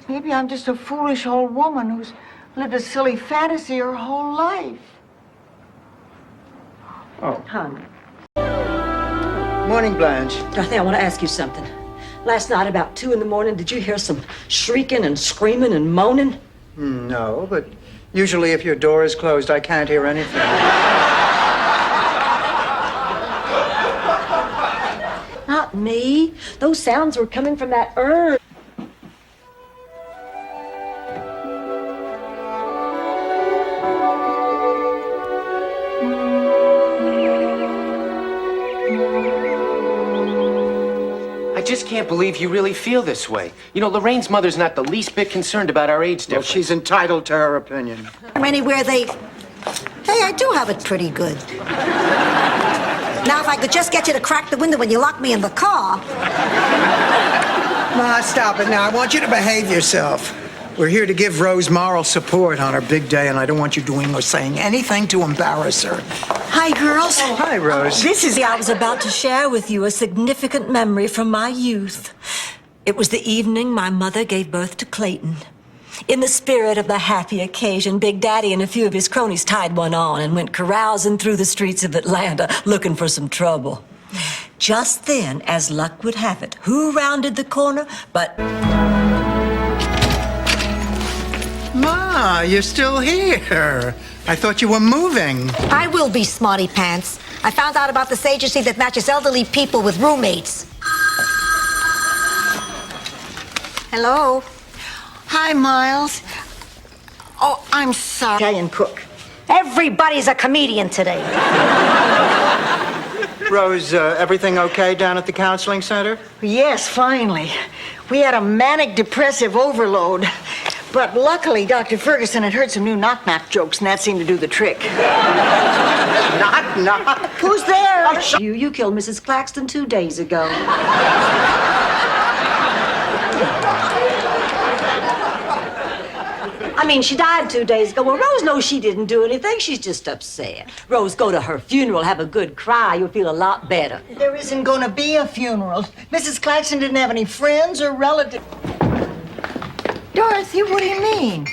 I'm just a foolish old woman who's lived a silly fantasy her whole life. Oh. Honey. Morning, Blanche. Dorothy, I want to ask you something. Last night about 2 a.m, did you hear some shrieking and screaming and moaning? No, but usually if your door is closed, I can't hear anything. Not me. Those sounds were coming from that urn. I just can't believe you really feel this way. You know, Lorraine's mother's not the least bit concerned about our age Well, difference. she's entitled to her opinion. Anywhere hey, I do have it pretty good. Now, if I could just get you to crack the window when you lock me in the car. Ma, stop it now. I want you to behave yourself. We're here to give Rose moral support on her big day, and I don't want you doing or saying anything to embarrass her. Hi, girls. Oh, hi, Rose. I was about to share with you a significant memory from my youth. It was the evening my mother gave birth to Clayton. In the spirit of the happy occasion, Big Daddy and a few of his cronies tied one on and went carousing through the streets of Atlanta looking for some trouble. Just then, as luck would have it, who rounded the corner but... Ma, you're still here. I thought you were moving. I will be, smarty pants. I found out about this agency that matches elderly people with roommates. Hello? Hi, Miles. Oh, I'm sorry. Italian cook. Everybody's a comedian today. Rose, everything okay down at the counseling center? Yes, finally. We had a manic depressive overload. But luckily, Dr. Ferguson had heard some new knock-knock jokes, and that seemed to do the trick. Knock-knock? Who's there? You killed Mrs. Claxton 2 days ago. I mean, she died 2 days ago. Well, Rose knows she didn't do anything. She's just upset. Rose, go to her funeral, have a good cry. You'll feel a lot better. There isn't going to be a funeral. Mrs. Claxton didn't have any friends or relatives. Dorothy, what do you mean?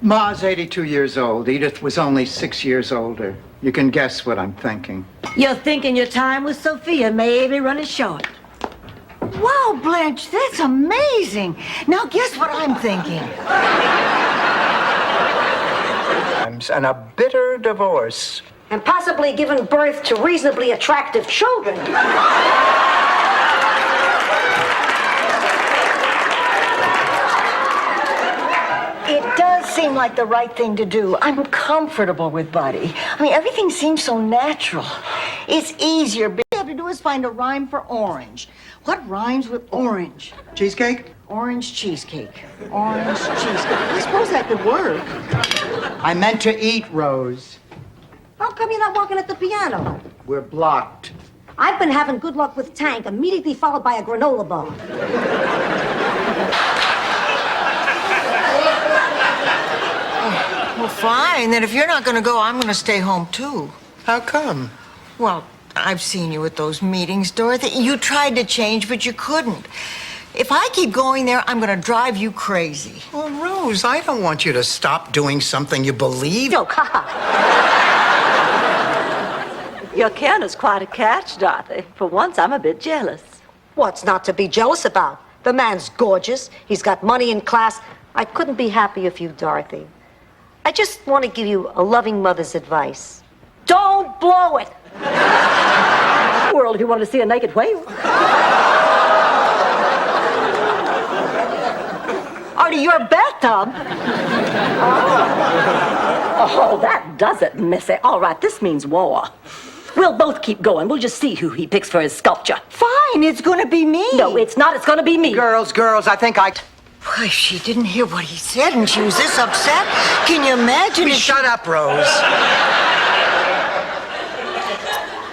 Ma's 82 years old. Edith was only 6 years older. You can guess what I'm thinking. You're thinking your time with Sophia may be running short. Wow, Blanche, that's amazing. Now guess what I'm thinking. And a bitter divorce. And possibly given birth to reasonably attractive children. It does seem like the right thing to do. I'm comfortable with Buddy. I mean, everything seems so natural. It's easier. All you have to do is find a rhyme for orange. What rhymes with orange? Cheesecake? Orange cheesecake. Orange cheesecake. I suppose that could work. I meant to eat, Rose. How come you're not walking at the piano? We're blocked. I've been having good luck with Tank, immediately followed by a granola bar. Well, fine. Then if you're not going to go, I'm going to stay home, too. How come? Well, I've seen you at those meetings, Dorothy. You tried to change, but you couldn't. If I keep going there, I'm going to drive you crazy. Well, Rose, I don't want you to stop doing something you believe. Joke, haha. Your Ken is quite a catch, Dorothy. For once, I'm a bit jealous. What's not to be jealous about? The man's gorgeous. He's got money and class. I couldn't be happier for you, Dorothy. I just want to give you a loving mother's advice. Don't blow it. World, if you wanted to see a naked whale. Out of your bathtub. Oh, that does it, Missy. All right, this means war. We'll both keep going. We'll just see who he picks for his sculpture. Fine, it's going to be me. No, it's not. It's going to be me. Girls, I think I... Why, she didn't hear what he said, and she was this upset. Can you imagine? Shut up, Rose.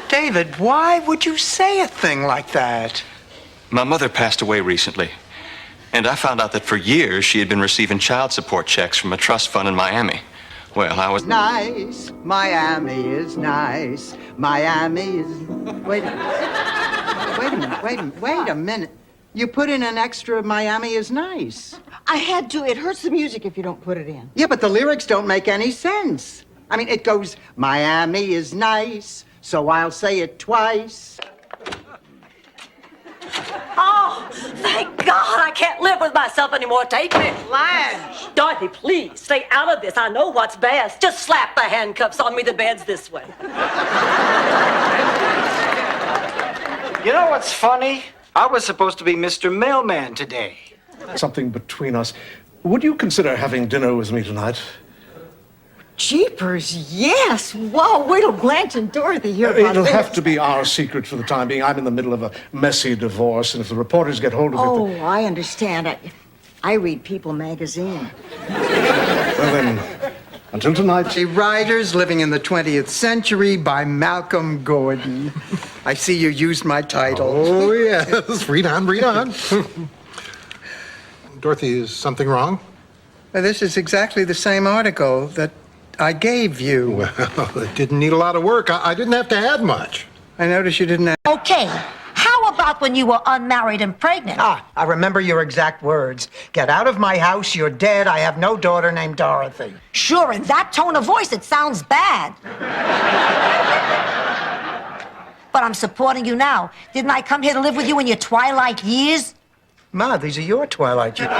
David, why would you say a thing like that? My mother passed away recently, and I found out that for years she had been receiving child support checks from a trust fund in Miami. Well, I was... Nice. Miami is nice. Miami is... Wait a minute. You put in an extra Miami is nice. I had to. It hurts the music if you don't put it in. Yeah, but the lyrics don't make any sense. I mean, it goes, Miami is nice, so I'll say it twice. Oh, thank God I can't live with myself anymore. Take me. Blanche! Dorothy, please, stay out of this. I know what's best. Just slap the handcuffs on me. The bed's this way. You know what's funny? I was supposed to be Mr. Mailman today. Something between us. Would you consider having dinner with me tonight? Jeepers, yes. Wow, wait till Blanche and Dorothy hear about It'll this. have to be our secret for the time being. I'm in the middle of a messy divorce, and if the reporters get hold of it... Oh, I understand. I read People magazine. Well, then, until tonight... The Riders Living in the 20th Century by Malcolm Gordon. I see you used my title. Oh, yes. Read on, read on. Dorothy, is something wrong? This is exactly the same article that I gave you. Well, it didn't need a lot of work. I didn't have to add much. I noticed you didn't add... Okay, how about when you were unmarried and pregnant? I remember your exact words. Get out of my house, you're dead. I have no daughter named Dorothy. Sure, in that tone of voice, it sounds bad. But I'm supporting you now. Didn't I come here to live with you in your twilight years? Ma, these are your twilight years.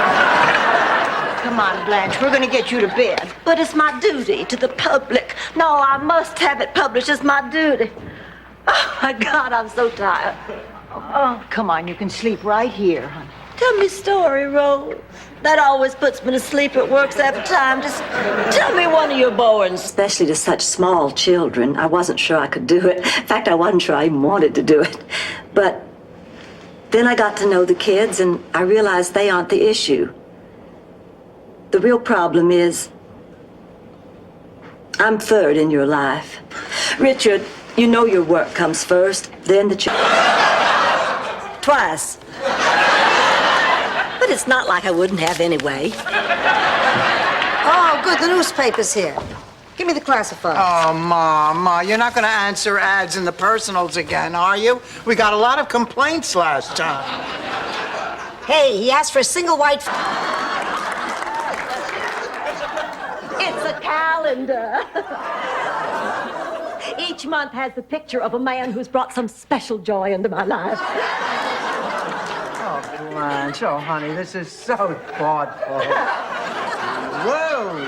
Come on, Blanche, we're gonna get you to bed. But it's my duty to the public. No, I must have it published. It's my duty. Oh, my God, I'm so tired. Oh, come on, you can sleep right here, honey. Tell me a story, Rose. That always puts me to sleep. It works every time. Just tell me one of your poems. Especially to such small children. I wasn't sure I could do it. In fact, I wasn't sure I even wanted to do it. But then I got to know the kids, and I realized they aren't the issue. The real problem is I'm third in your life. Richard, you know your work comes first, then the twice. But it's not like I wouldn't have anyway. Oh, good, the newspaper's here. Give me the classified. Oh, Ma, you're not going to answer ads in the personals again, are you? We got a lot of complaints last time. Hey, he asked for a single white... It's a calendar. Each month has the picture of a man who's brought some special joy into my life. Oh, Blanche, oh, honey, this is so thoughtful. Whoa!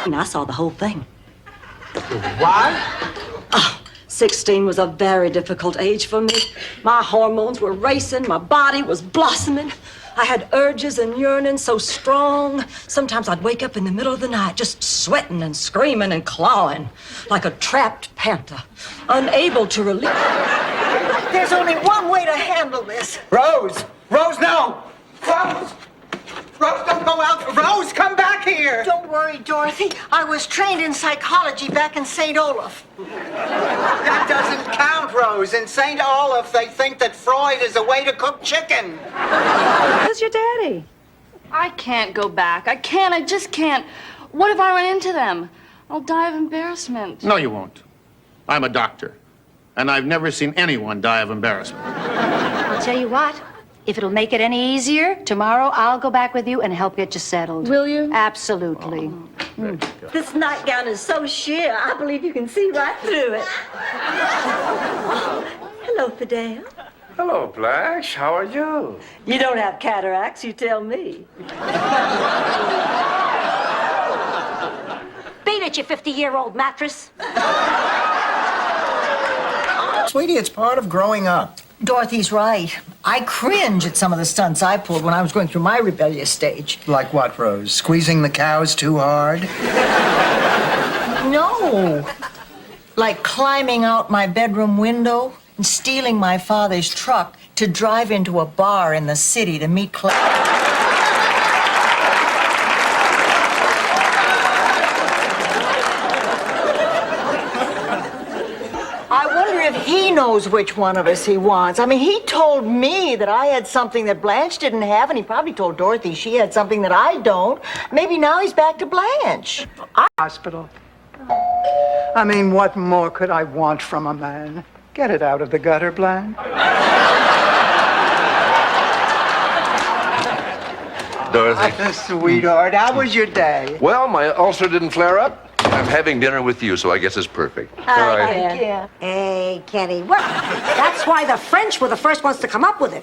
And I saw the whole thing. What? Oh, 16 was a very difficult age for me. My hormones were racing, my body was blossoming. I had urges and yearnings so strong. Sometimes I'd wake up in the middle of the night just sweating and screaming and clawing like a trapped panther, unable to release. There's only one way to handle this. Rose! Rose, no! Rose! Rose, don't go out! Rose, come back here! Don't worry, Dorothy. I was trained in psychology back in St. Olaf. That doesn't count, Rose. In St. Olaf, they think that Freud is a way to cook chicken. Who's your daddy? I can't go back. I can't. I just can't. What if I run into them? I'll die of embarrassment. No, you won't. I'm a doctor, and I've never seen anyone die of embarrassment. I'll tell you what. If it'll make it any easier, tomorrow I'll go back with you and help get you settled. Will you? Absolutely. This nightgown is so sheer, I believe you can see right through it. Oh, hello, Fidel. Hello, Blanche. How are you? You don't have cataracts, you tell me. Beat it, you 50-year-old mattress. Sweetie, it's part of growing up. Dorothy's right. I cringe at some of the stunts I pulled when I was going through my rebellious stage. Like what, Rose? Squeezing the cows too hard? No. Like climbing out my bedroom window and stealing my father's truck to drive into a bar in the city to meet I wonder if he knows which one of us he wants. I mean, he told me that I had something that Blanche didn't have, and he probably told Dorothy she had something that I don't. Maybe now he's back to Blanche. Hospital. I mean, what more could I want from a man? Get it out of the gutter, Blanche. Dorothy. Sweetheart, how was your day? Well, my ulcer didn't flare up. I'm having dinner with you, so I guess it's perfect. All right. Yeah. Hey, Kenny, what? That's why the French were the first ones to come up with it.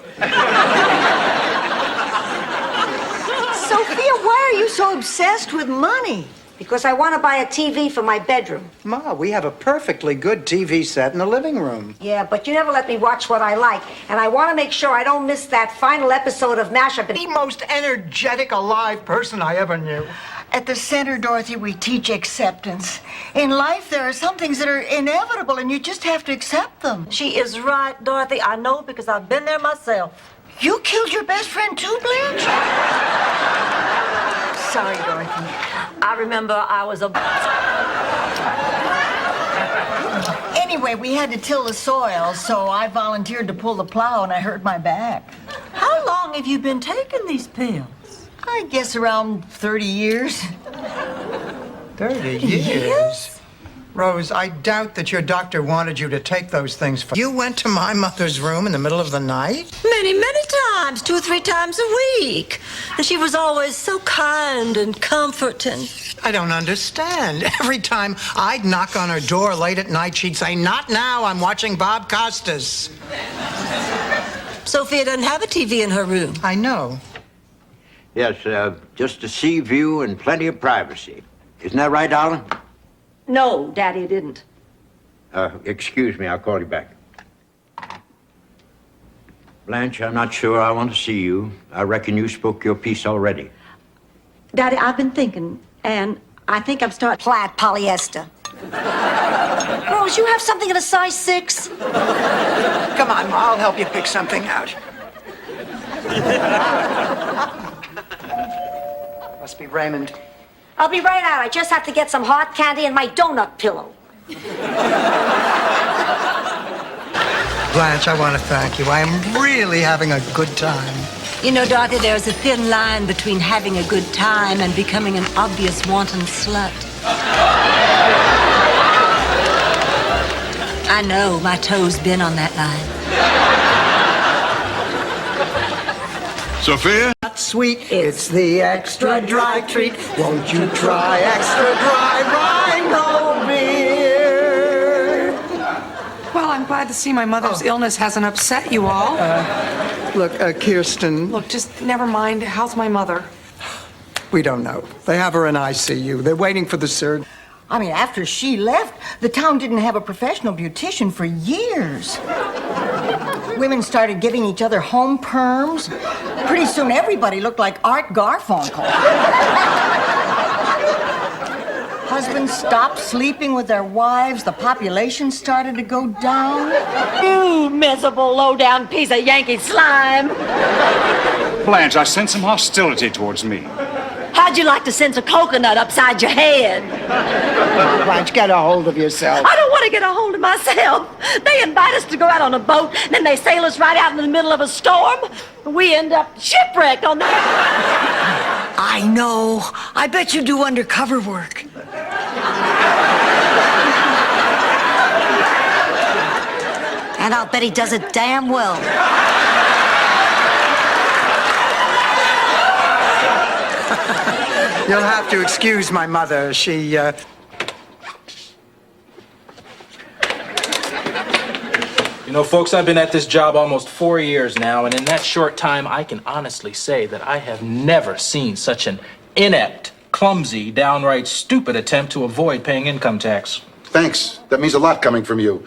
Sophia, why are you so obsessed with money? Because I want to buy a TV for my bedroom. Ma, we have a perfectly good TV set in the living room. Yeah, but you never let me watch what I like. And I want to make sure I don't miss that final episode of MASH-up. The most energetic, alive person I ever knew. At the center, Dorothy, we teach acceptance. In life, there are some things that are inevitable, and you just have to accept them. She is right, Dorothy. I know because I've been there myself. You killed your best friend too, Blanche? Sorry, Dorothy. I remember I was a... Anyway, we had to till the soil, so I volunteered to pull the plow, and I hurt my back. How long have you been taking these pills? I guess around 30 years. 30 years? Rose, I doubt that your doctor wanted you to take those things for... You went to my mother's room in the middle of the night? Many, many times, 2 or 3 times a week. And she was always so kind and comforting. I don't understand. Every time I'd knock on her door late at night, she'd say, "Not now, I'm watching Bob Costas." Sophia doesn't have a TV in her room. I know. Yes, just a sea view and plenty of privacy. Isn't that right, darling? No, Daddy didn't. Excuse me, I'll call you back. Blanche, I'm not sure I want to see you. I reckon you spoke your piece already. Daddy, I've been thinking, and I think I'm starting plaid polyester. Rose, you have something in a size 6? Come on, Ma, I'll help you pick something out. Must be Raymond. I'll be right out. I just have to get some hot candy and my donut pillow. Blanche, I want to thank you. I am really having a good time. You know, Dorothy, there's a thin line between having a good time and becoming an obvious wanton slut. I know, my toe's been on that line. Sophia? Not sweet, it's the extra dry treat. Won't you try extra dry rhino beer? Well, I'm glad to see my mother's illness hasn't upset you all. Look, Kirsten. Look, just never mind. How's my mother? We don't know. They have her in ICU. They're waiting for the surgeon. I mean, after she left, the town didn't have a professional beautician for years. Women started giving each other home perms. Pretty soon, everybody looked like Art Garfunkel. Husbands stopped sleeping with their wives. The population started to go down. You miserable, low-down piece of Yankee slime. Blanche, I sense some hostility towards me. How'd you like to sense a coconut upside your head? Blanche, get a hold of yourself. I don't want to get a hold of myself. They invite us to go out on a boat, then they sail us right out in the middle of a storm. We end up shipwrecked on the... I know. I bet you do undercover work. And I'll bet he does it damn well. You'll have to excuse my mother. She, You know, folks, I've been at this job almost 4 years now, and in that short time, I can honestly say that I have never seen such an inept, clumsy, downright stupid attempt to avoid paying income tax. Thanks. That means a lot coming from you.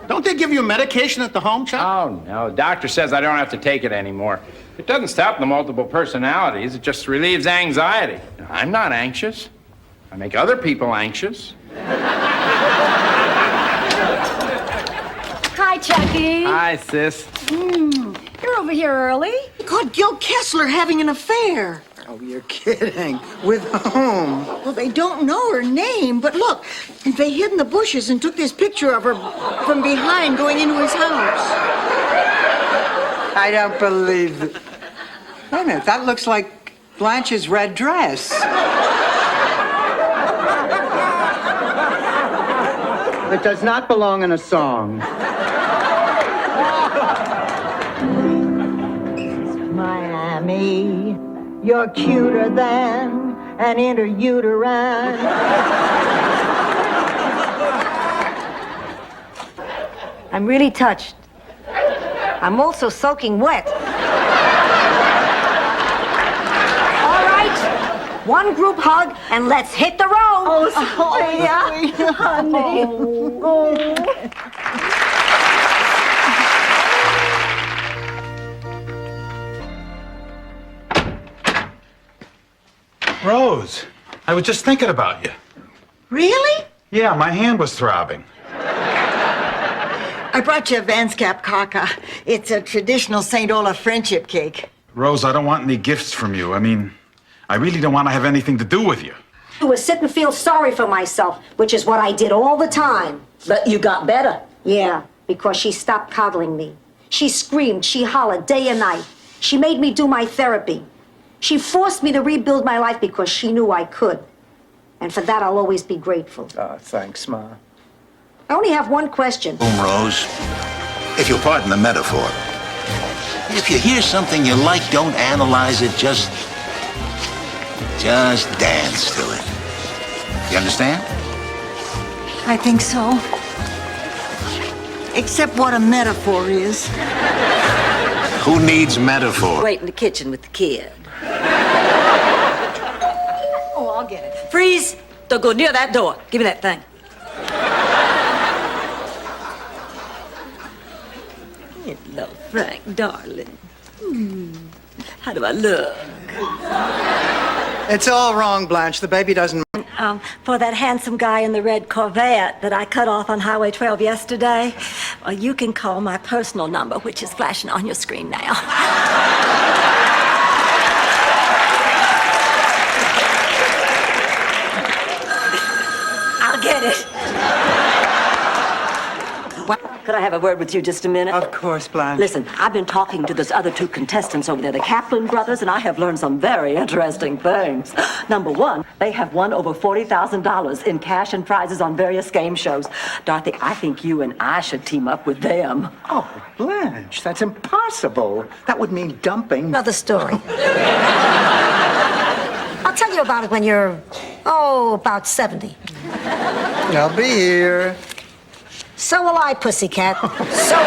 Don't they give you medication at the home, Chuck? Oh, no. Doctor says I don't have to take it anymore. It doesn't stop the multiple personalities. It just relieves anxiety. I'm not anxious. I make other people anxious. Hi, Chucky. Hi, sis. You're over here early. Caught Gil Kessler having an affair. Oh, you're kidding. With whom? Well, they don't know her name, but look, they hid in the bushes and took this picture of her from behind going into his house. I don't believe it. Wait a minute, that looks like Blanche's red dress. It does not belong in a song. Miami, you're cuter than an interuterine. I'm really touched. I'm also soaking wet. All right, one group hug, and let's hit the road. Oh, sweet, honey. Rose, I was just thinking about you. Really? Yeah, my hand was throbbing. I brought you a Vanskap kaka. It's a traditional St. Olaf friendship cake. Rose, I don't want any gifts from you. I mean, I really don't want to have anything to do with you. I was sit and feel sorry for myself, which is what I did all the time. But you got better. Yeah, because she stopped coddling me. She screamed, she hollered day and night. She made me do my therapy. She forced me to rebuild my life because she knew I could. And for that, I'll always be grateful. Thanks, Ma. I only have one question. Rose, if you'll pardon the metaphor, if you hear something you like, don't analyze it, just dance to it. You understand? I think so. Except what a metaphor is. Who needs metaphor? Wait in the kitchen with the kid. Oh, I'll get it. Freeze! Don't go near that door. Give me that thing. Hello, Frank, darling. How do I look? It's all wrong, Blanche. The baby doesn't... For that handsome guy in the red Corvette that I cut off on Highway 12 yesterday, well, you can call my personal number, which is flashing on your screen now. I'll get it. Could I have a word with you just a minute? Of course, Blanche. Listen, I've been talking to those other two contestants over there, the Kaplan brothers, and I have learned some very interesting things. Number one, they have won over $40,000 in cash and prizes on various game shows. Dorothy, I think you and I should team up with them. Oh, Blanche, that's impossible. That would mean dumping. Another story. I'll tell you about it when you're, about 70. I'll be here. So will I, pussycat. So will I.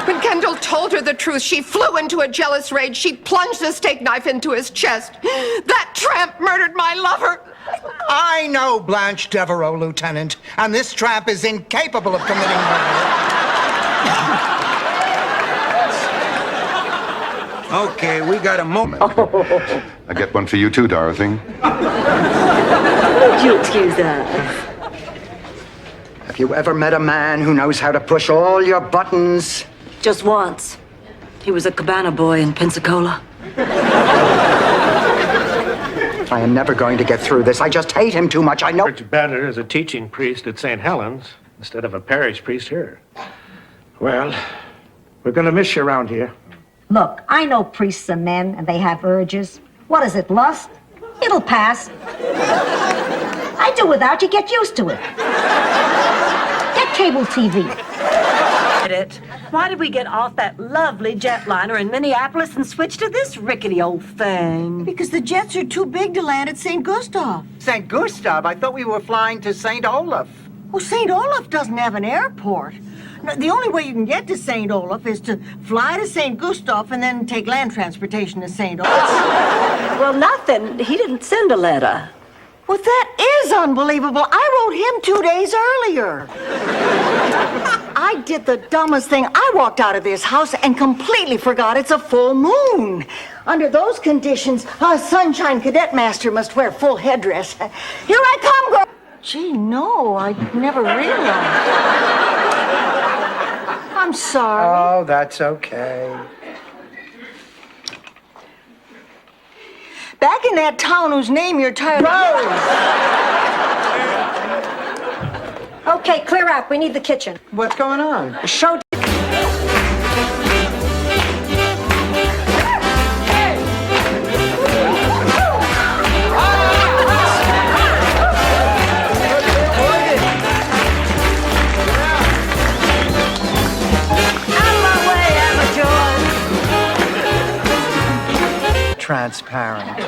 When Kendall told her the truth, she flew into a jealous rage. She plunged the steak knife into his chest. That tramp murdered my lover. I know Blanche Devereaux, Lieutenant, and this tramp is incapable of committing murder. Okay, we got a moment. I get one for you too, Dorothy. Would you excuse us? Have you ever met a man who knows how to push all your buttons? Just once. He was a cabana boy in Pensacola. I am never going to get through this. I just hate him too much. I know. It's better as a teaching priest at St. Helens instead of a parish priest here. Well, we're going to miss you around here. Look, I know priests are men and they have urges. What is it, lust? It'll pass. I do without you. Get used to it. Get cable TV. Why did we get off that lovely jetliner in Minneapolis and switch to this rickety old thing? Because the jets are too big to land at St. Gustav. St. Gustav? I thought we were flying to St. Olaf. Well, St. Olaf doesn't have an airport. No, the only way you can get to St. Olaf is to fly to St. Gustav and then take land transportation to St. Olaf. Well, nothing. He didn't send a letter. Well, that is unbelievable. I wrote him 2 days earlier. I did the dumbest thing. I walked out of this house and completely forgot it's a full moon. Under those conditions, a Sunshine Cadet Master must wear full headdress. Here I come, girl. Gee, no, I never realized. I'm sorry. Oh, that's okay. Back in that town whose name you're tired Rose! Okay, clear out. We need the kitchen. What's going on? Show. Transparent.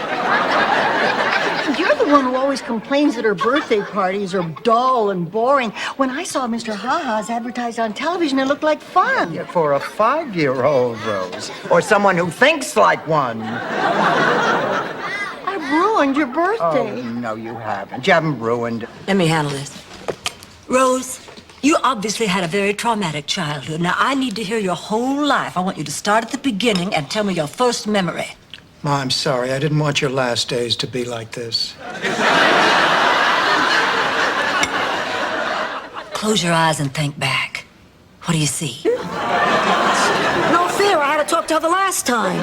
You're the one who always complains that her birthday parties are dull and boring. When I saw Mr. Ha-Ha's advertised on television, it looked like fun. Yeah, for a 5-year-old, Rose. Or someone who thinks like one. I ruined your birthday. Oh, no, you haven't. You haven't ruined it. Let me handle this. Rose, you obviously had a very traumatic childhood. Now, I need to hear your whole life. I want you to start at the beginning and tell me your first memory. Ma, I'm sorry. I didn't want your last days to be like this. Close your eyes and think back. What do you see? No fair. I had to talk to her the last time.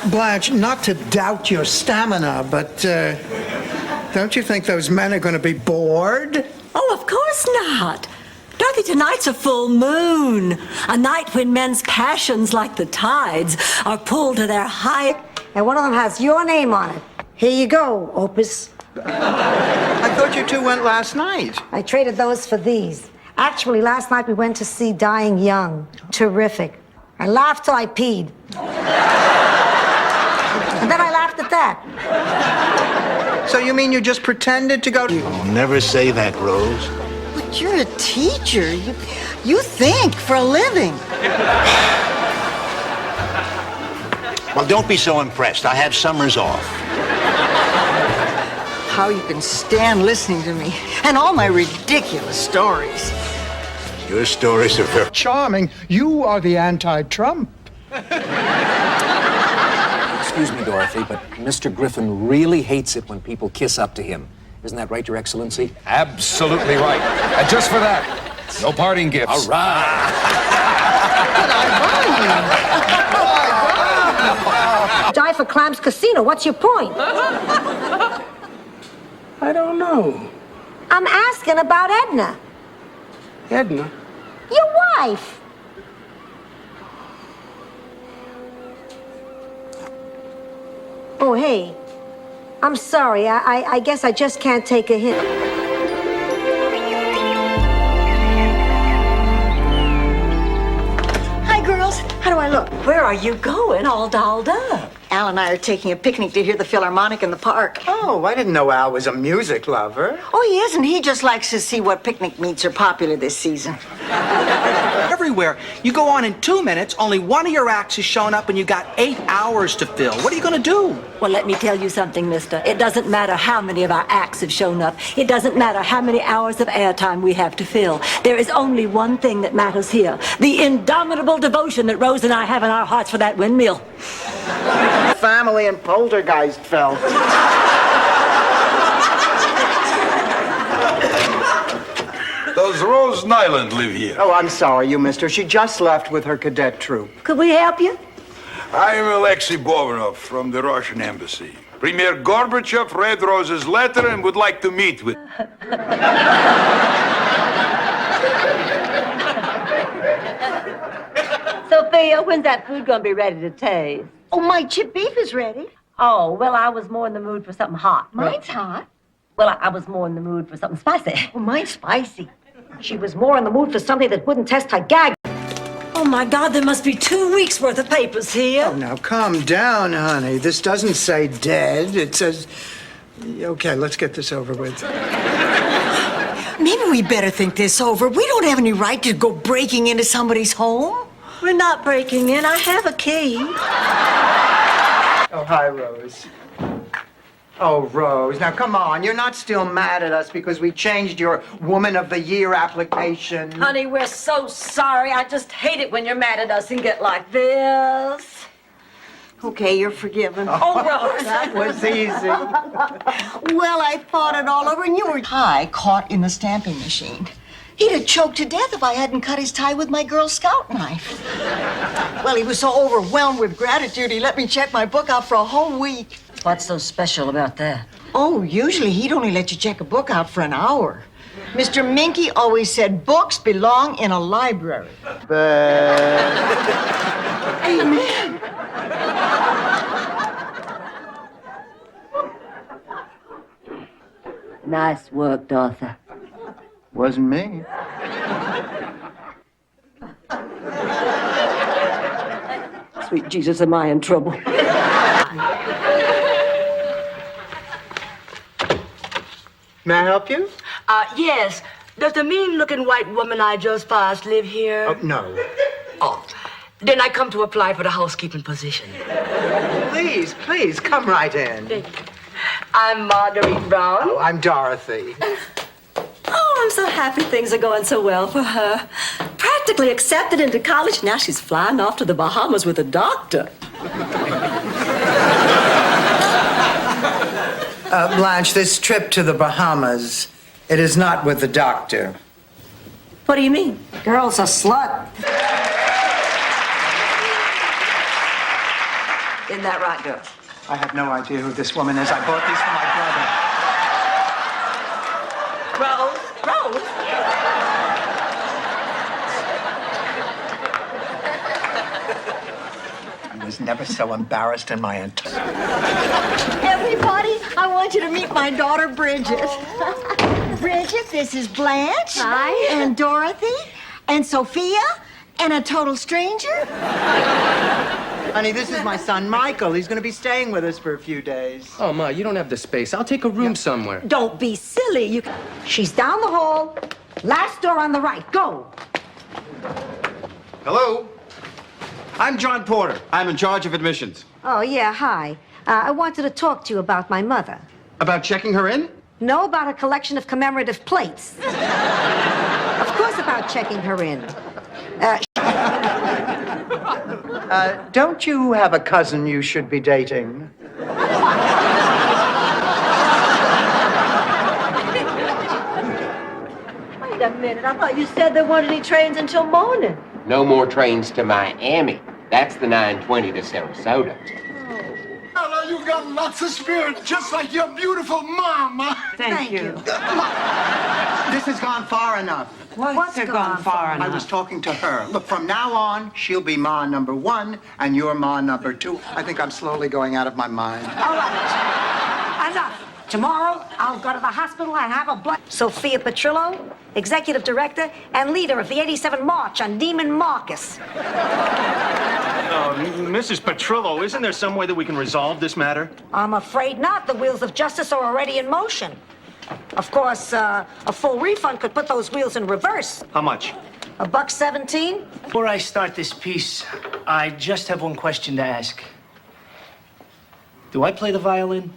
Blanche, not to doubt your stamina, but don't you think those men are going to be bored? Oh, of course not. Dorothy, tonight's a full moon. A night when men's passions, like the tides, are pulled to their height. And one of them has your name on it. Here you go, Opus. I thought you two went last night. I traded those for these. Actually, last night we went to see Dying Young. Terrific. I laughed till I peed. And then I laughed at that. So you mean you just pretended to go to... Oh, never say that, Rose. But you're a teacher. You think for a living. Well, don't be so impressed. I have summers off. How you can stand listening to me and all my ridiculous stories. Your stories are very... Charming. You are the anti-Trump. Excuse me, Dorothy, but Mr. Griffin really hates it when people kiss up to him. Isn't that right, Your Excellency? Absolutely right. And just for that, no parting gifts. All right. Die for Clams Casino. What's your point? I don't know. I'm asking about Edna. Edna? Your wife. Oh, hey. I'm sorry. I guess I just can't take a hint. Hi, girls. How do I look? Where are you going, all dolled up? Al and I are taking a picnic to hear the Philharmonic in the park. Oh, I didn't know Al was a music lover. Oh, he isn't. He just likes to see what picnic meats are popular this season. Everywhere. You go on in 2 minutes, only one of your acts is showing up, and you got 8 hours to fill. What are you going to do? Well, let me tell you something, mister. It doesn't matter how many of our acts have shown up. It doesn't matter how many hours of airtime we have to fill. There is only one thing that matters here. The indomitable devotion that Rose and I have in our hearts for that windmill. Family and poltergeist felt. Does Rose Nyland live here? Oh, I'm sorry, you missed her. She just left with her cadet troop. Could we help you? I'm Alexei Bovinov from the Russian embassy. Premier Gorbachev read Rose's letter and would like to meet with... Sophia, when's that food gonna be ready to taste? Oh, my chip beef is ready. Oh, well, I was more in the mood for something hot. Mine's hot. Well, I was more in the mood for something spicy. Oh, mine's spicy. She was more in the mood for something that wouldn't test her gag. Oh, my God, there must be 2 weeks' worth of papers here. Oh, now calm down, honey. This doesn't say dead. It says... Okay, let's get this over with. Maybe we better think this over. We don't have any right to go breaking into somebody's home. We're not breaking in. I have a key. Oh, hi, Rose. Oh, Rose, now come on. You're not still mad at us because we changed your Woman of the Year application. Honey, we're so sorry. I just hate it when you're mad at us and get like this. Okay, you're forgiven. Oh, Rose. That was easy. Well, I thought it all over, and you were tie caught in the stamping machine. He'd have choked to death if I hadn't cut his tie with my Girl Scout knife. Well, he was so overwhelmed with gratitude, he let me check my book out for a whole week. What's so special about that? Oh, usually he'd only let you check a book out for an hour. Mr. Minky always said books belong in a library. Amen. Nice work, Dorothy. Wasn't me. Sweet Jesus, am I in trouble? May I help you? Yes. Does the mean-looking white woman I just passed live here? No. Oh. Then I come to apply for the housekeeping position. Please, please, come right in. I'm Marguerite Brown. Oh, I'm Dorothy. Oh, I'm so happy things are going so well for her. Practically accepted into college. Now she's flying off to the Bahamas with a doctor. Blanche, this trip to the Bahamas, it is not with the doctor. What do you mean? Girl's a slut. Isn't that right, girl? I have no idea who this woman is. I bought these for my brother. Rose? I was never so embarrassed in my entire... Everybody, I want you to meet my daughter, Bridget. Bridget, this is Blanche. Hi. And Dorothy. And Sophia. And a total stranger. Honey, this is my son, Michael. He's going to be staying with us for a few days. Oh, Ma, you don't have the space. I'll take a room somewhere. Don't be silly. She's down the hall. Last door on the right. Go. Hello. I'm John Porter. I'm in charge of admissions. Oh, yeah, hi. I wanted to talk to you about my mother. About checking her in? No, about a collection of commemorative plates. Of course, about checking her in. Don't you have a cousin you should be dating? Wait a minute. I thought you said there weren't any trains until morning. No more trains to Miami. That's the 9:20 to Sarasota. Ella, you've got lots of spirit, just like your beautiful mama. Thank you. This has gone far enough. What's gone far I was talking to her. Look, from now on, she'll be Ma number 1, and you're Ma number 2. I think I'm slowly going out of my mind. All right. Enough. Tomorrow, I'll go to the hospital and have a blood. Sophia Petrillo, executive director and leader of the 87 March on Demon Marcus. Mrs. Petrillo, isn't there some way that we can resolve this matter? I'm afraid not. The wheels of justice are already in motion. Of course, a full refund could put those wheels in reverse. How much? $1.17? Before I start this piece, I just have one question to ask. Do I play the violin?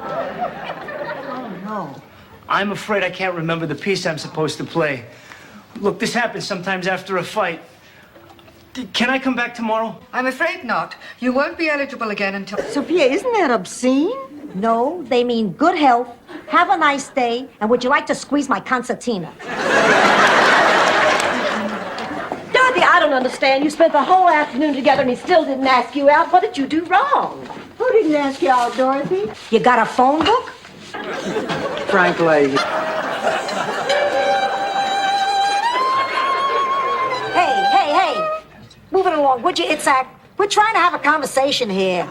Oh, no. I'm afraid I can't remember the piece I'm supposed to play. Look, this happens sometimes after a fight. Can I come back tomorrow? I'm afraid not. You won't be eligible again until... Sophia, isn't that obscene? No, they mean good health, have a nice day, and would you like to squeeze my concertina? Dorothy, I don't understand. You spent the whole afternoon together and he still didn't ask you out. What did you do wrong? Who didn't ask you out, Dorothy? You got a phone book? Frank Leahy. Hey. Move it along, would you, Itzhak? We're trying to have a conversation here.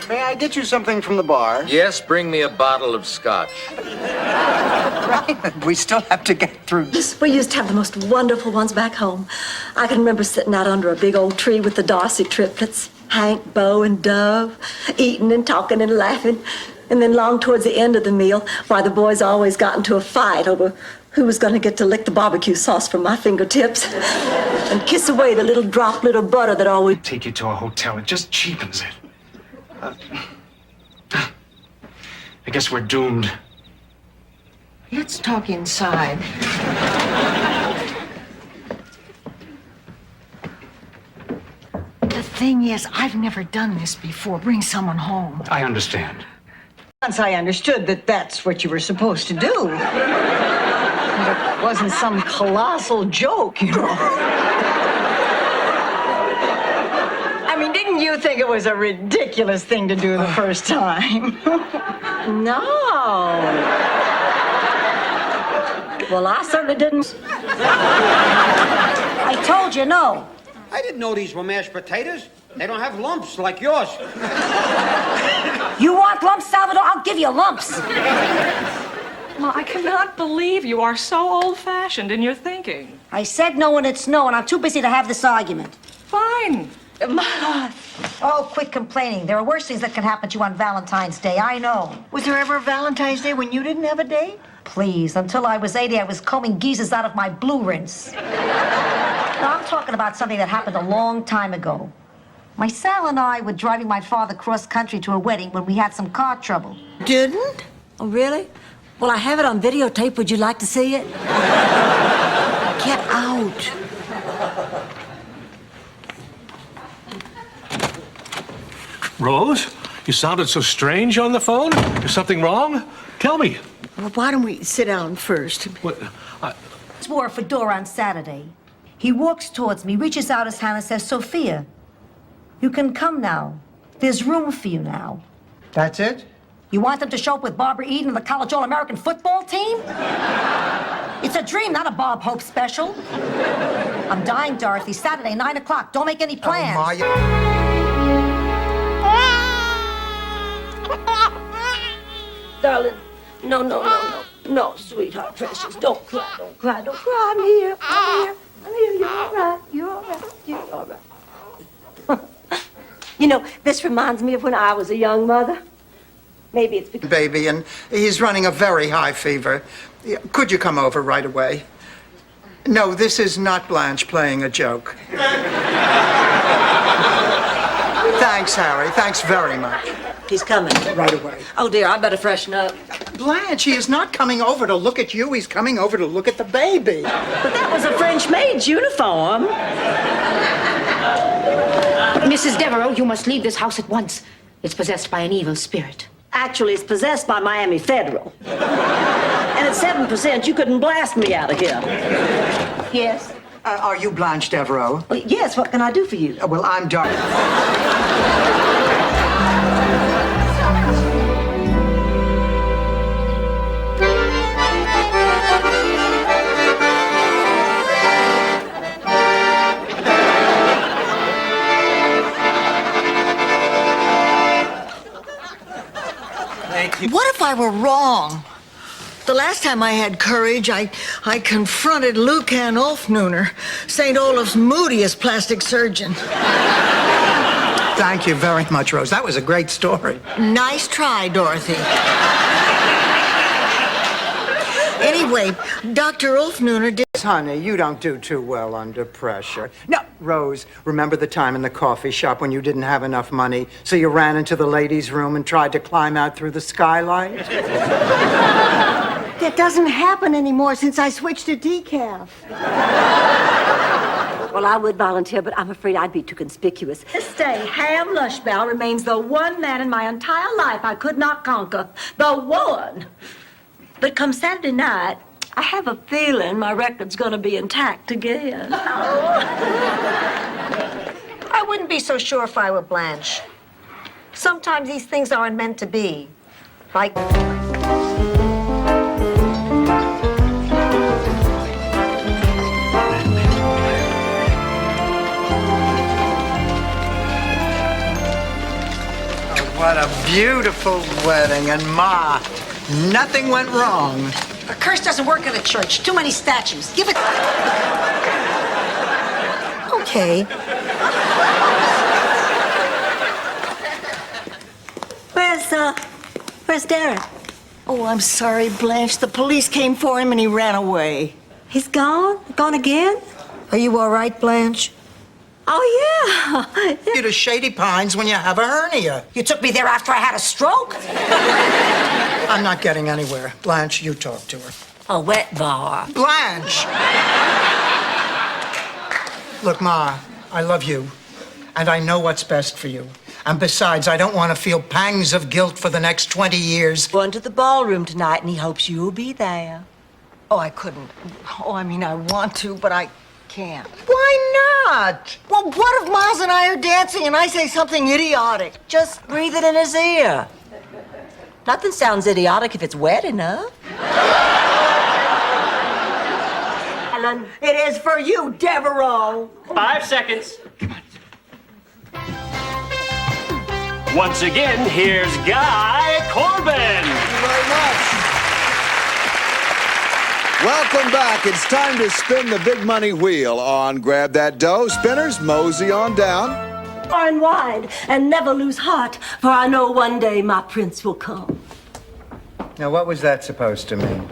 May I get you something from the bar? Yes, bring me a bottle of scotch. Right. We still have to get through this. We used to have the most wonderful ones back home. I can remember sitting out under a big old tree with the Darcy triplets, Hank, Bo, and Dove, eating and talking and laughing. And then long towards the end of the meal, why the boys always got into a fight over who was going to get to lick the barbecue sauce from my fingertips and kiss away the little droplet of butter that always... Take you to a hotel. It just cheapens it. I guess we're doomed. Let's talk inside. The thing is, I've never done this before. Bring someone home. I understand. Once I understood that that's what you were supposed to do. But it wasn't some colossal joke, you know. I mean, didn't you think it was a ridiculous thing to do the first time? No. Well, I certainly didn't. I told you no. I didn't know these were mashed potatoes. They don't have lumps like yours. You want lumps, Salvador? I'll give you lumps. Ma, I cannot believe you are so old-fashioned in your thinking. I said no and it's no, and I'm too busy to have this argument. Fine. Oh, quit complaining. There are worse things that can happen to you on Valentine's Day. I know. Was there ever a Valentine's Day when you didn't have a date? Please, until I was 80, I was combing geezers out of my blue rinse. Now, I'm talking about something that happened a long time ago. My Sal and I were driving my father cross-country to a wedding when we had some car trouble. Didn't? Oh, really? Well, I have it on videotape. Would you like to see it? Get out. Rose, you sounded so strange on the phone. Is something wrong? Tell me. Well, why don't we sit down first? What? He wore a fedora on Saturday. He walks towards me, reaches out his hand and says, Sophia, you can come now. There's room for you now. That's it? You want them to show up with Barbara Eden and the college All-American football team? It's a dream, not a Bob Hope special. I'm dying, Dorothy. Saturday, 9 o'clock. Don't make any plans. Darling, no, sweetheart, precious. Don't cry. I'm here. You're all right. You're all right. You know, this reminds me of when I was a young mother. Maybe it's because... Baby, and he's running a very high fever. Could you come over right away? No, this is not Blanche playing a joke. Thanks, Harry. Thanks very much. He's coming right away. Oh, dear, I better freshen up. Blanche, he is not coming over to look at you. He's coming over to look at the baby. But that was a French maid's uniform. Mrs. Devereaux, you must leave this house at once. It's possessed by an evil spirit. Actually, it's possessed by Miami Federal. And at 7%, you couldn't blast me out of here. Yes? Are you Blanche Devereaux? Well, yes, what can I do for you? Well, I'm Dark. What if I were wrong? The last time I had courage, I confronted Lucan Ulfnooner, St. Olaf's moodiest plastic surgeon. Thank you very much, Rose. That was a great story. Nice try, Dorothy. Anyway, Dr. Ulfnooner did... Honey, you don't do too well under pressure. No, Rose, remember the time in the coffee shop when you didn't have enough money, so you ran into the ladies' room and tried to climb out through the skylight? That doesn't happen anymore since I switched to decaf. Well, I would volunteer, but I'm afraid I'd be too conspicuous. This day, Ham Lushbell remains the one man in my entire life I could not conquer. The one. But come Saturday night, I have a feeling my record's gonna be intact again. I wouldn't be so sure if I were Blanche. Sometimes these things aren't meant to be. Like... What a beautiful wedding, and Ma, nothing went wrong. A curse doesn't work at a church. Too many statues. Give it... Okay. Where's Derek? Oh, I'm sorry, Blanche. The police came for him and he ran away. He's gone? Gone again? Are you all right, Blanche? Oh, yeah. You to Shady Pines when you have a hernia. You took me there after I had a stroke? I'm not getting anywhere. Blanche, you talk to her. A wet bar. Blanche! Look, Ma, I love you, and I know what's best for you. And besides, I don't want to feel pangs of guilt for the next 20 years. Going to the ballroom tonight, and he hopes you'll be there. Oh, I couldn't. Oh, I mean, I want to, but I can't. Why not? Well, what if Miles and I are dancing and I say something idiotic? Just breathe it in his ear. Nothing sounds idiotic if it's wet enough. Helen. It is for you, Devereaux. 5 seconds. Once again, here's Guy Corbin. Thank you very much. Welcome back. It's time to spin the big money wheel on Grab That Dough. Spinners, mosey on down. far and wide, and never lose heart, for I know one day my prince will come. Now, what was that supposed to mean?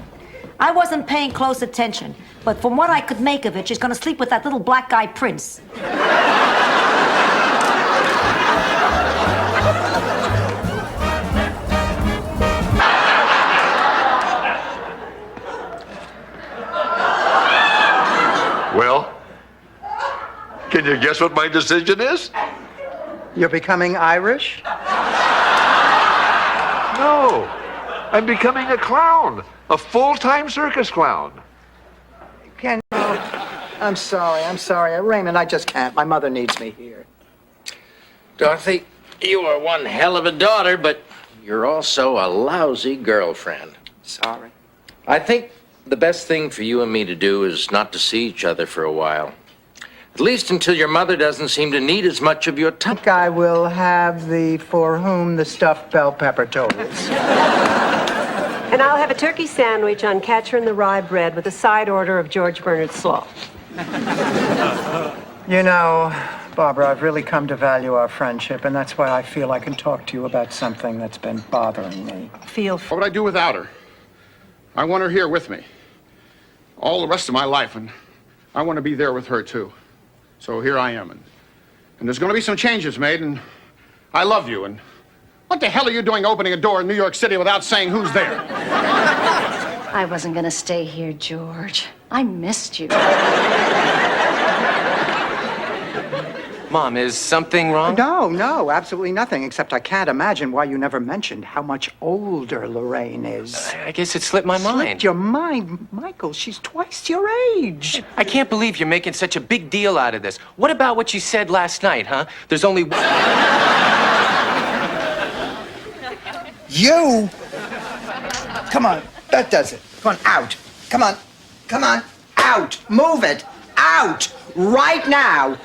I wasn't paying close attention, but from what I could make of it, she's gonna sleep with that little black guy prince. Well, can you guess what my decision is? You're becoming Irish? No, I'm becoming a clown, a full-time circus clown. Ken, I'm sorry. Raymond, I just can't. My mother needs me here. Dorothy, you are one hell of a daughter, but you're also a lousy girlfriend. Sorry. I think the best thing for you and me to do is not to see each other for a while. At least until your mother doesn't seem to need as much of your time. I will have the for whom the stuffed bell pepper totals. And I'll have a turkey sandwich on Catcher in the Rye bread with a side order of George Bernard Slaw. You know, Barbara, I've really come to value our friendship, and that's why I feel I can talk to you about something that's been bothering me. What would I do without her? I want her here with me all the rest of my life, and I want to be there with her, too. So here I am, and there's going to be some changes made, and I love you, and what the hell are you doing opening a door in New York City without saying who's there? I wasn't gonna stay here, George. I missed you. Mom, is something wrong? No, absolutely nothing, except I can't imagine why you never mentioned how much older Lorraine is. I guess it slipped my mind. Slipped your mind? Michael, she's twice your age. I can't believe you're making such a big deal out of this. What about what you said last night, huh? There's only one... You? Come on, that does it. Come on, out. Come on, out. Move it. Out. Right now.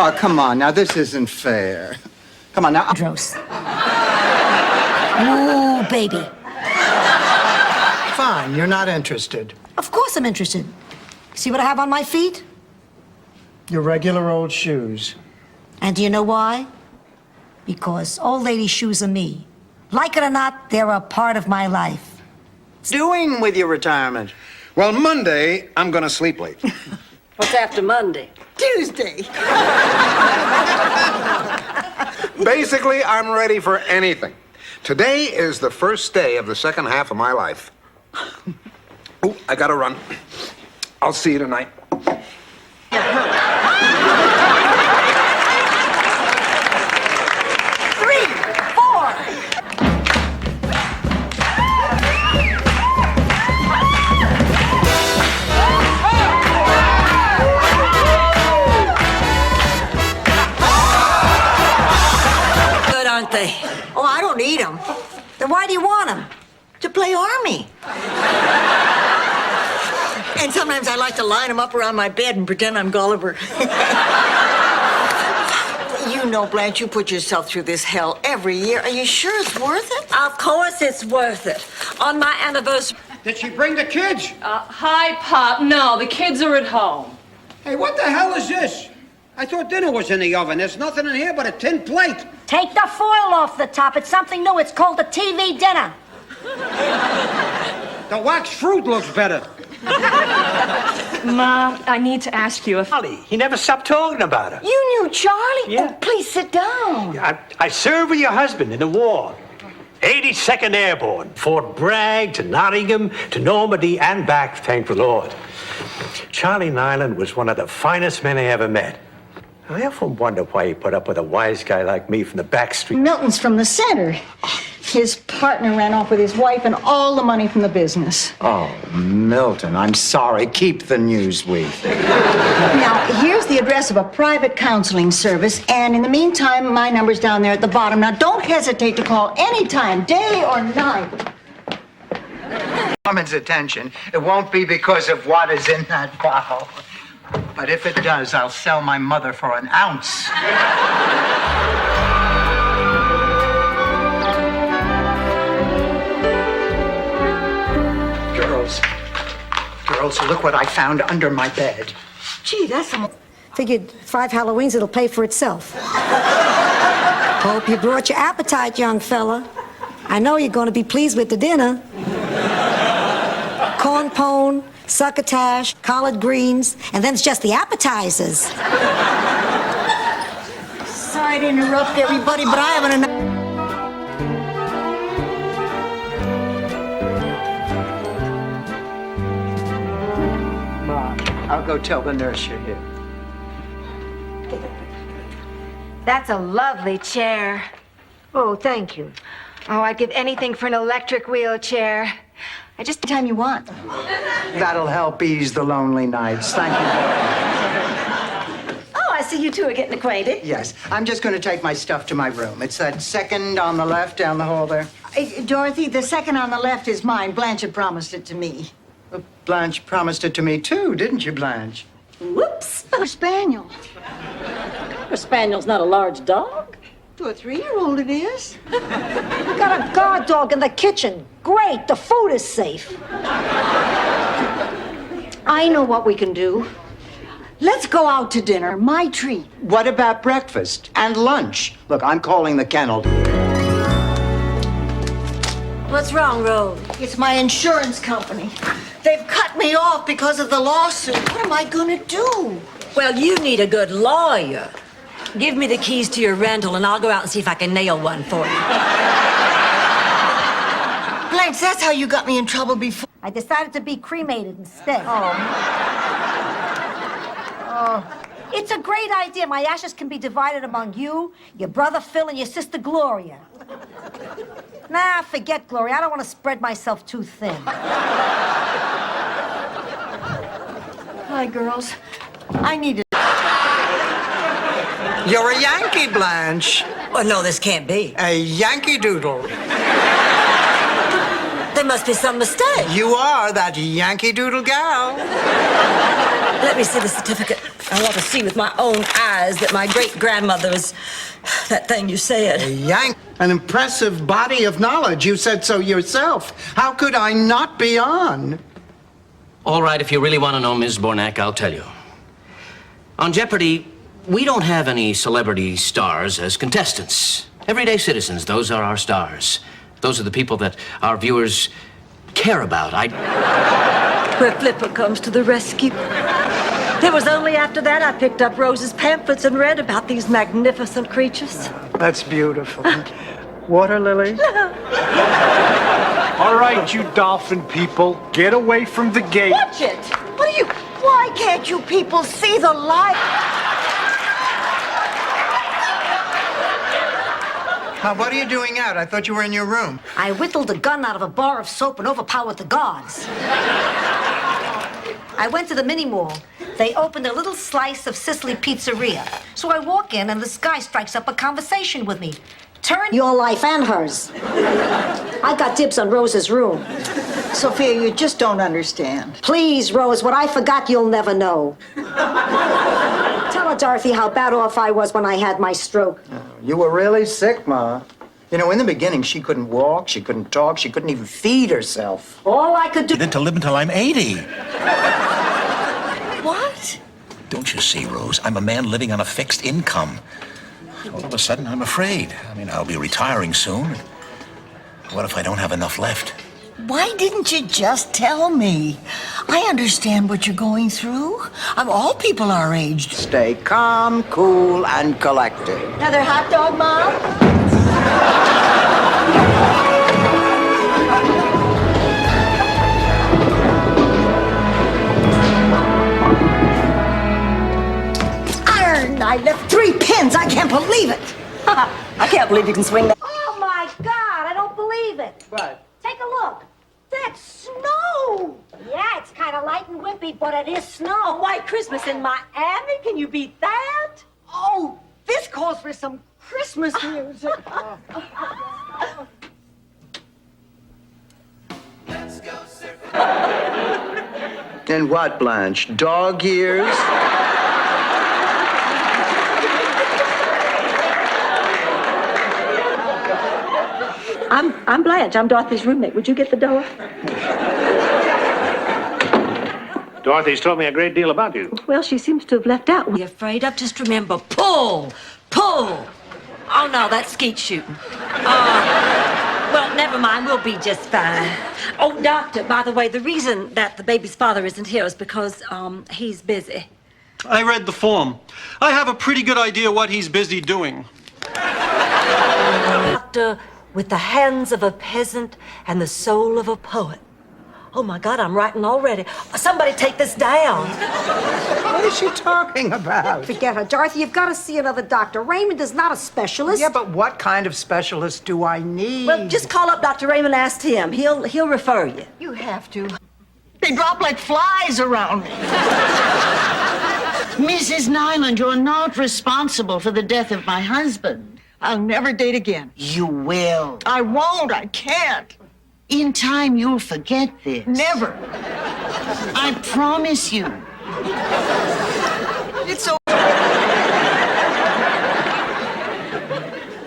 Oh, come on, now this isn't fair. Come on, now. Andros. Ooh, baby. Fine, you're not interested. Of course I'm interested. See what I have on my feet? Your regular old shoes. And do you know why? Because old lady shoes are me. Like it or not, they're a part of my life. Doing with your retirement? Well, Monday, I'm gonna sleep late. What's after Monday? Tuesday. Basically, I'm ready for anything. Today is the first day of the second half of my life. Oh, I gotta run. I'll see you tonight. 3, 4. Good, aren't they? Oh, I don't need them. Then why do you want them? To play army. And sometimes I like to line them up around my bed and pretend I'm Gulliver. You know, Blanche, you put yourself through this hell every year. Are you sure it's worth it? Of course it's worth it. On my anniversary... Did she bring the kids? Hi, Pop. No, the kids are at home. Hey, what the hell is this? I thought dinner was in the oven. There's nothing in here but a tin plate. Take the foil off the top. It's something new. It's called a TV dinner. The wax fruit looks better. Ma, I need to ask you if... Charlie, he never stopped talking about her. You knew Charlie? Yeah. Oh, please sit down. I served with your husband in the war. 82nd Airborne, Fort Bragg to Nottingham to Normandy and back, thank the Lord. Charlie Nyland was one of the finest men I ever met. I often wonder why he put up with a wise guy like me from the back street. Milton's from the center. His partner ran off with his wife and all the money from the business. Oh, Milton, I'm sorry. Keep the Newsweek. Now, here's the address of a private counseling service, and in the meantime, my number's down there at the bottom. Now, don't hesitate to call anytime, day or night. Woman's attention. It won't be because of what is in that bottle. But if it does, I'll sell my mother for an ounce. Girls, look what I found under my bed. Gee, that's some... Figured 5 Halloweens, it'll pay for itself. Hope you brought your appetite, young fella. I know you're going to be pleased with the dinner. Corn pone, succotash, collard greens, and then it's just the appetizers. Sorry to interrupt everybody, but I haven't enough... Mom, I'll go tell the nurse you're here. That's a lovely chair. Oh, thank you. Oh, I'd give anything for an electric wheelchair. I just Time you want. That'll help ease the lonely nights. Thank you. Oh, I see you two are getting acquainted. Yes, I'm just going to take my stuff to my room. It's that second on the left down the hall there. Dorothy, the second on the left is mine. Blanche had promised it to me. Well, Blanche promised it to me too, didn't you, Blanche? Whoops. A spaniel. A spaniel's not a large dog. To a 3-year-old it is. We got a guard dog in the kitchen. Great, the food is safe. I know what we can do. Let's go out to dinner. My treat. What about breakfast and lunch? Look, I'm calling the kennel. What's wrong, Rose? It's my insurance company. They've cut me off because of the lawsuit. What am I gonna do? Well, you need a good lawyer. Give me the keys to your rental, and I'll go out and see if I can nail one for you. Blanche, that's how you got me in trouble before. I decided to be cremated instead. It's a great idea. My ashes can be divided among you, your brother Phil, and your sister Gloria. Nah, forget Gloria. I don't want to spread myself too thin. Hi, girls. I need it. You're a Yankee, Blanche. Oh, no, this can't be. A Yankee Doodle. There must be some mistake. You are that Yankee Doodle gal. Let me see the certificate. I want to see with my own eyes that my great-grandmother is that thing you said. A Yank. An impressive body of knowledge. You said so yourself. How could I not be on? All right, if you really want to know, Ms. Bornak, I'll tell you. On Jeopardy, we don't have any celebrity stars as contestants. Everyday citizens, those are our stars. Those are the people that our viewers care about. Where Flipper comes to the rescue. It was only after that I picked up Rose's pamphlets and read about these magnificent creatures. That's beautiful. Water lily? All right, you dolphin people, get away from the gate. Watch it. What are you... Why can't you people see the light? What are you doing out? I thought you were in your room. I whittled a gun out of a bar of soap and overpowered the guards. I went to the mini mall. They opened a little slice of Sicily pizzeria. So I walk in and this guy strikes up a conversation with me. Turn your life and hers. I got dibs on Rose's room. Sophia, you just don't understand. Please, Rose, what I forgot you'll never know. Tell her, Dorothy, how bad off I was when I had my stroke. You were really sick, Ma. You know, in the beginning, she couldn't walk, she couldn't talk, she couldn't even feed herself. All I could do... Then to live until I'm 80. What? Don't you see, Rose? I'm a man living on a fixed income. All of a sudden, I'm afraid. I mean, I'll be retiring soon. What if I don't have enough left? Why didn't you just tell me? I understand what you're going through. All people our age. Stay calm, cool, and collected. Another hot dog, Mom? Iron! I left 3 pins. I can't believe it. I can't believe you can swing that. Oh, my God, I don't believe it. What? Take a look. That's snow. Yeah, it's kind of light and wimpy, but it is snow. A white Christmas in Miami? Can you beat that? Oh, this calls for some Christmas music. And what, Blanche? Dog years? I'm Blanche. I'm Dorothy's roommate. Would you get the door? Dorothy's told me a great deal about you. Well, she seems to have left out. Be afraid of? Just remember, pull! Pull! Oh, no, that's skeet shooting. Well, never mind. We'll be just fine. Oh, Doctor, by the way, the reason that the baby's father isn't here is because, he's busy. I read the form. I have a pretty good idea what he's busy doing. Doctor, with the hands of a peasant and the soul of a poet. Oh, my God, I'm writing already. Somebody take this down. What is she talking about? Forget her. Dorothy, you've got to see another doctor. Raymond is not a specialist. Yeah, but what kind of specialist do I need? Well, just call up Dr. Raymond and ask him. He'll refer you. You have to. They drop like flies around me. Mrs. Nyland, you're not responsible for the death of my husband. I'll never date again. You will. I won't. I can't. In time, you'll forget this. Never. I promise you. It's so...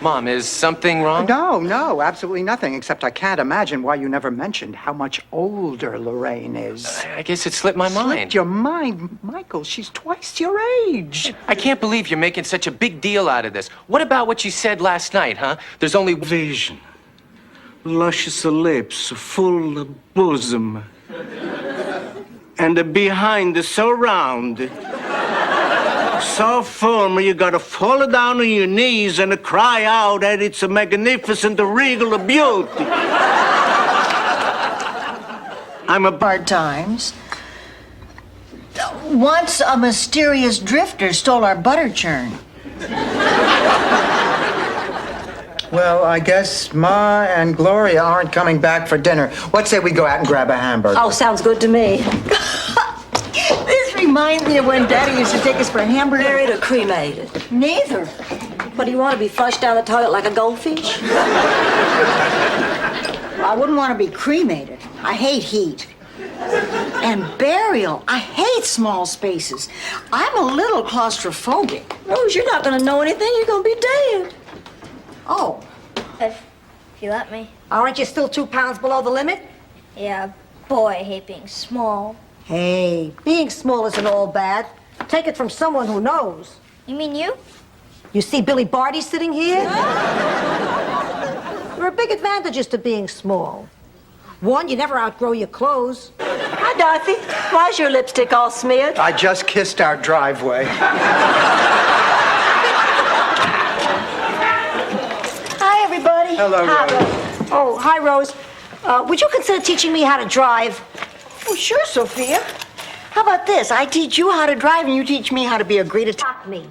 Mom, is something wrong? No, absolutely nothing, except I can't imagine why you never mentioned how much older Lorraine is. I guess it slipped my mind. Slipped your mind? Michael, she's twice your age. I can't believe you're making such a big deal out of this. What about what you said last night, huh? There's only... Vision. Luscious lips, full bosom. And behind so round. So firm, you gotta fall down on your knees and cry out that it's a magnificent regal beauty. I'm a Hard times. Once a mysterious drifter stole our butter churn. Well, I guess Ma and Gloria aren't coming back for dinner. What say we go out and grab a hamburger? Oh, sounds good to me. This reminds me of when Daddy used to take us for a hamburger. Married or cremated? Neither. What, do you want to be flushed down the toilet like a goldfish? I wouldn't want to be cremated. I hate heat. And burial. I hate small spaces. I'm a little claustrophobic. Rose, you're not going to know anything. You're going to be dead. Oh. If you let me. Aren't you still 2 pounds below the limit? Yeah, boy, I hate being small. Hey, being small isn't all bad. Take it from someone who knows. You mean you? You see Billy Barty sitting here? There are big advantages to being small. One, you never outgrow your clothes. Hi, Dorothy. Why's your lipstick all smeared? I just kissed our driveway. Hi, everybody. Hello, Hi, Rose. Oh, hi, Rose. Would you consider teaching me how to drive? Oh, sure, Sophia. How about this? I teach you how to drive and you teach me how to be a great Stop me.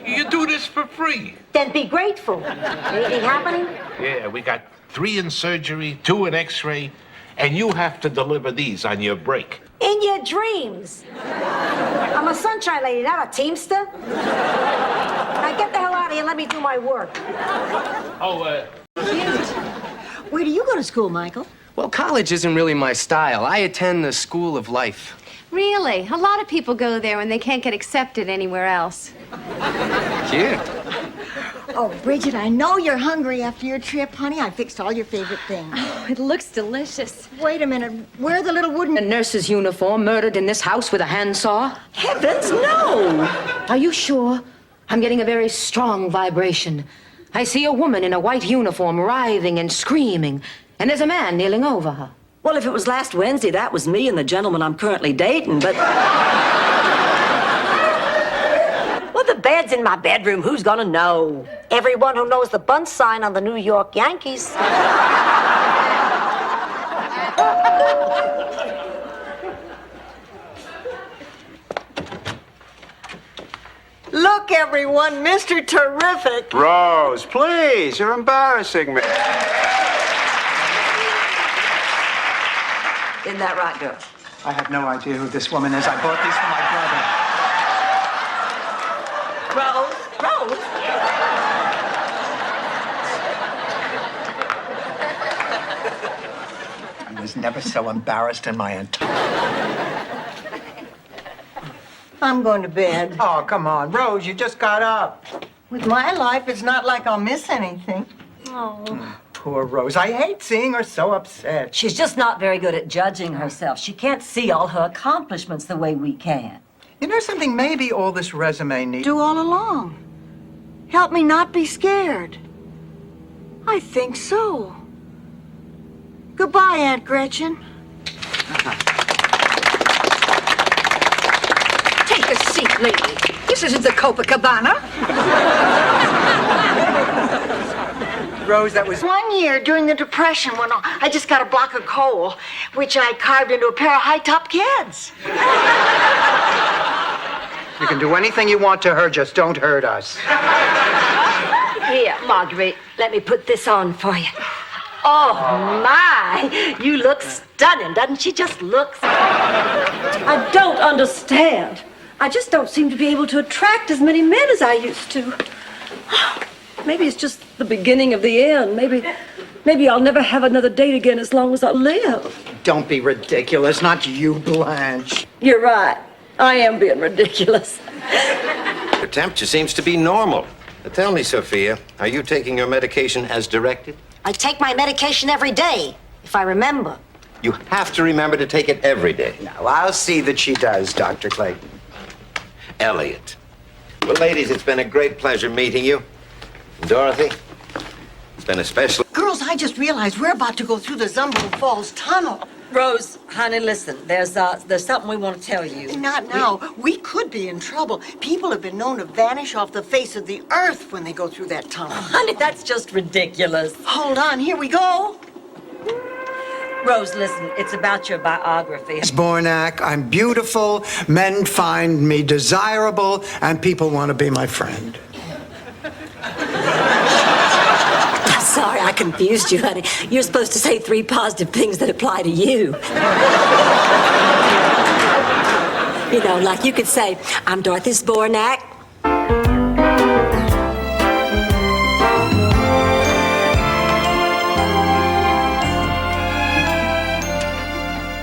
You do this for free. Then be grateful. Anything happening? Yeah, we got 3 in surgery, 2 in x-ray, and you have to deliver these on your break. In your dreams. I'm a sunshine lady, not a teamster. Now get the hell out of here and let me do my work. Oh, Where do you go to school, Michael? Well, college isn't really my style. I attend the School of Life. Really? A lot of people go there when they can't get accepted anywhere else. Cute. Oh, Bridget, I know you're hungry after your trip, honey. I fixed all your favorite things. Oh, it looks delicious. Wait a minute. Where are the little wooden... A nurse's uniform murdered in this house with a handsaw? Heavens, no! Are you sure? I'm getting a very strong vibration. I see a woman in a white uniform writhing and screaming, and there's a man kneeling over her. Well, if it was last Wednesday, that was me and the gentleman I'm currently dating, but... Well, the bed's in my bedroom. Who's gonna know? Everyone who knows the bunt sign on the New York Yankees. Look, everyone, Mr. Terrific. Rose, please, you're embarrassing me. Isn't that right, girl? I have no idea who this woman is. I bought these for my brother. Rose? I was never so embarrassed in my entire... I'm going to bed. Oh, come on. Rose, you just got up. With my life, it's not like I'll miss anything. Oh. Poor Rose. I hate seeing her so upset. She's just not very good at judging herself. She can't see all her accomplishments the way we can. You know something? Maybe all this resume needs... Do all along. Help me not be scared. I think so. Goodbye, Aunt Gretchen. Take a seat, lady. This isn't the Copacabana. Rose, that was... 1 year during the Depression when I just got a block of coal, which I carved into a pair of high-top kids. You can do anything you want to her, just don't hurt us. Here, Marguerite, let me put this on for you. Oh, my! You look stunning, doesn't she? Just looks. I don't understand. I just don't seem to be able to attract as many men as I used to. Maybe it's just the beginning of the end. Maybe I'll never have another date again as long as I live. Don't be ridiculous. Not you, Blanche. You're right. I am being ridiculous. Your temperature seems to be normal. Now tell me, Sophia, are you taking your medication as directed? I take my medication every day, if I remember. You have to remember to take it every day. Now, I'll see that she does, Dr. Clayton. Elliot. Well, ladies, it's been a great pleasure meeting you. Dorothy, it's been a special... Girls, I just realized we're about to go through the Zumbo Falls Tunnel. Rose, honey, listen. There's something we want to tell you. Not now. We could be in trouble. People have been known to vanish off the face of the earth when they go through that tunnel. Honey, that's just ridiculous. Hold on. Here we go. Rose, listen. It's about your biography. Miss Bornak, I'm beautiful, men find me desirable, and people want to be my friend. Sorry, I confused you, honey. You're supposed to say 3 positive things that apply to you. You know, like you could say, I'm Dorothy Zbornak.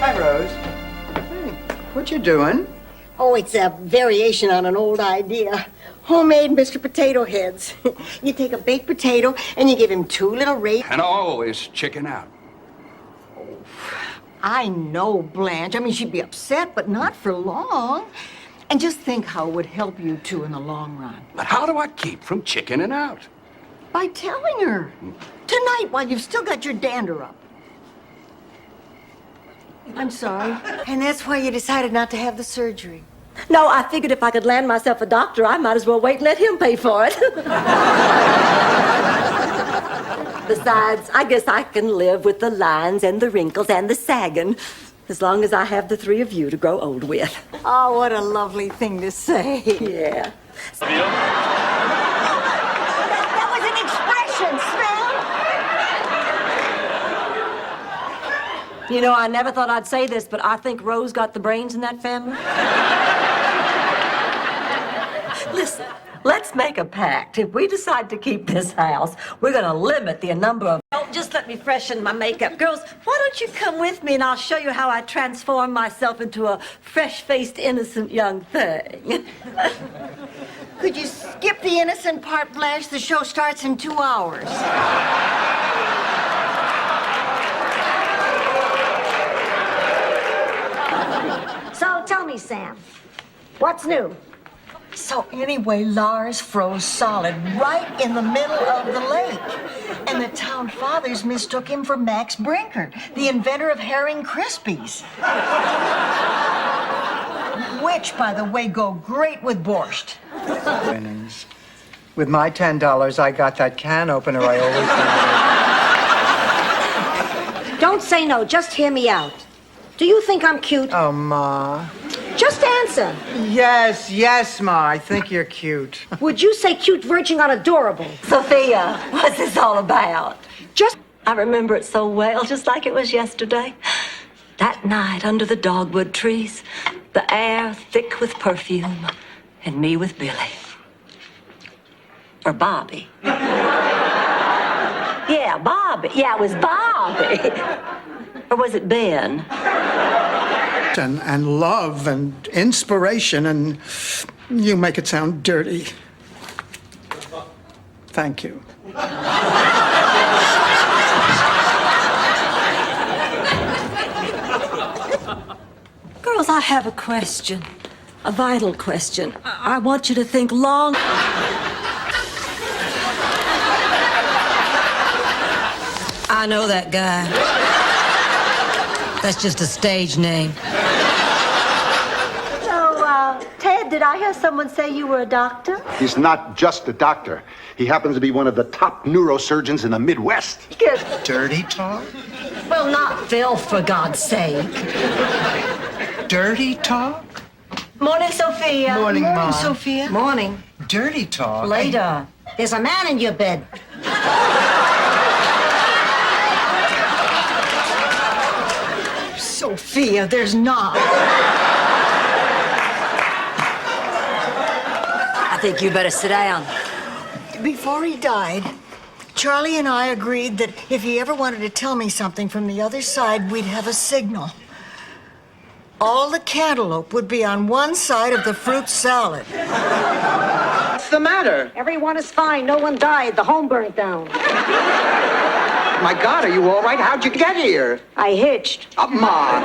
Hi, Rose. Hey, what you doing? Oh, it's a variation on an old idea. Homemade Mr. Potato Heads. You take a baked potato and you give him 2 little raisins. And always chicken out. I know, Blanche. I mean, she'd be upset, but not for long. And just think how it would help you two in the long run. But how do I keep from chickening out? By telling her. Tonight, while you've still got your dander up. I'm sorry. And that's why you decided not to have the surgery. No, I figured if I could land myself a doctor, I might as well wait and let him pay for it. Besides, I guess I can live with the lines and the wrinkles and the sagging, as long as I have the 3 of you to grow old with. Oh, what a lovely thing to say. Yeah. That was an expression, Sven. You know, I never thought I'd say this, but I think Rose got the brains in that family. Listen, let's make a pact. If we decide to keep this house, we're going to limit the number of... Don't just let me freshen my makeup. Girls, why don't you come with me and I'll show you how I transform myself into a fresh-faced, innocent young thing. Could you skip the innocent part, Blanche? The show starts in 2 hours. So tell me, Sam, what's new? So anyway, Lars froze solid right in the middle of the lake. And the town fathers mistook him for Max Brinker, the inventor of Herring Krispies. Which, by the way, go great with borscht. Winnings. With my $10, I got that can opener I always wanted. Don't say no, just hear me out. Do you think I'm cute? Oh, Ma. Just answer. Yes, Ma, I think you're cute. Would you say cute verging on adorable? Sophia, what's this all about? I remember it so well, just like it was yesterday. That night under the dogwood trees, the air thick with perfume, and me with Billy. Or Bobby. Yeah, Bobby. Yeah, it was Bobby. Or was it Ben? And love and inspiration, and you make it sound dirty. Thank you. I have a question. A vital question. I want you to think long. I know that guy. That's just a stage name. So, Ted, did I hear someone say you were a doctor? He's not just a doctor. He happens to be one of the top neurosurgeons in the Midwest. Good. Dirty talk? Well, not Phil, for God's sake. Dirty talk? Morning, Sophia. Morning, Ma. Sophia. Morning. Dirty talk? Later. There's a man in your bed. Sophia, there's not. I think you better sit down. Before he died, Charlie and I agreed that if he ever wanted to tell me something from the other side, we'd have a signal. All the cantaloupe would be on one side of the fruit salad. What's the matter? Everyone is fine. No one died. The home burnt down. My God, are you all right? How'd you get here? I hitched. Ma.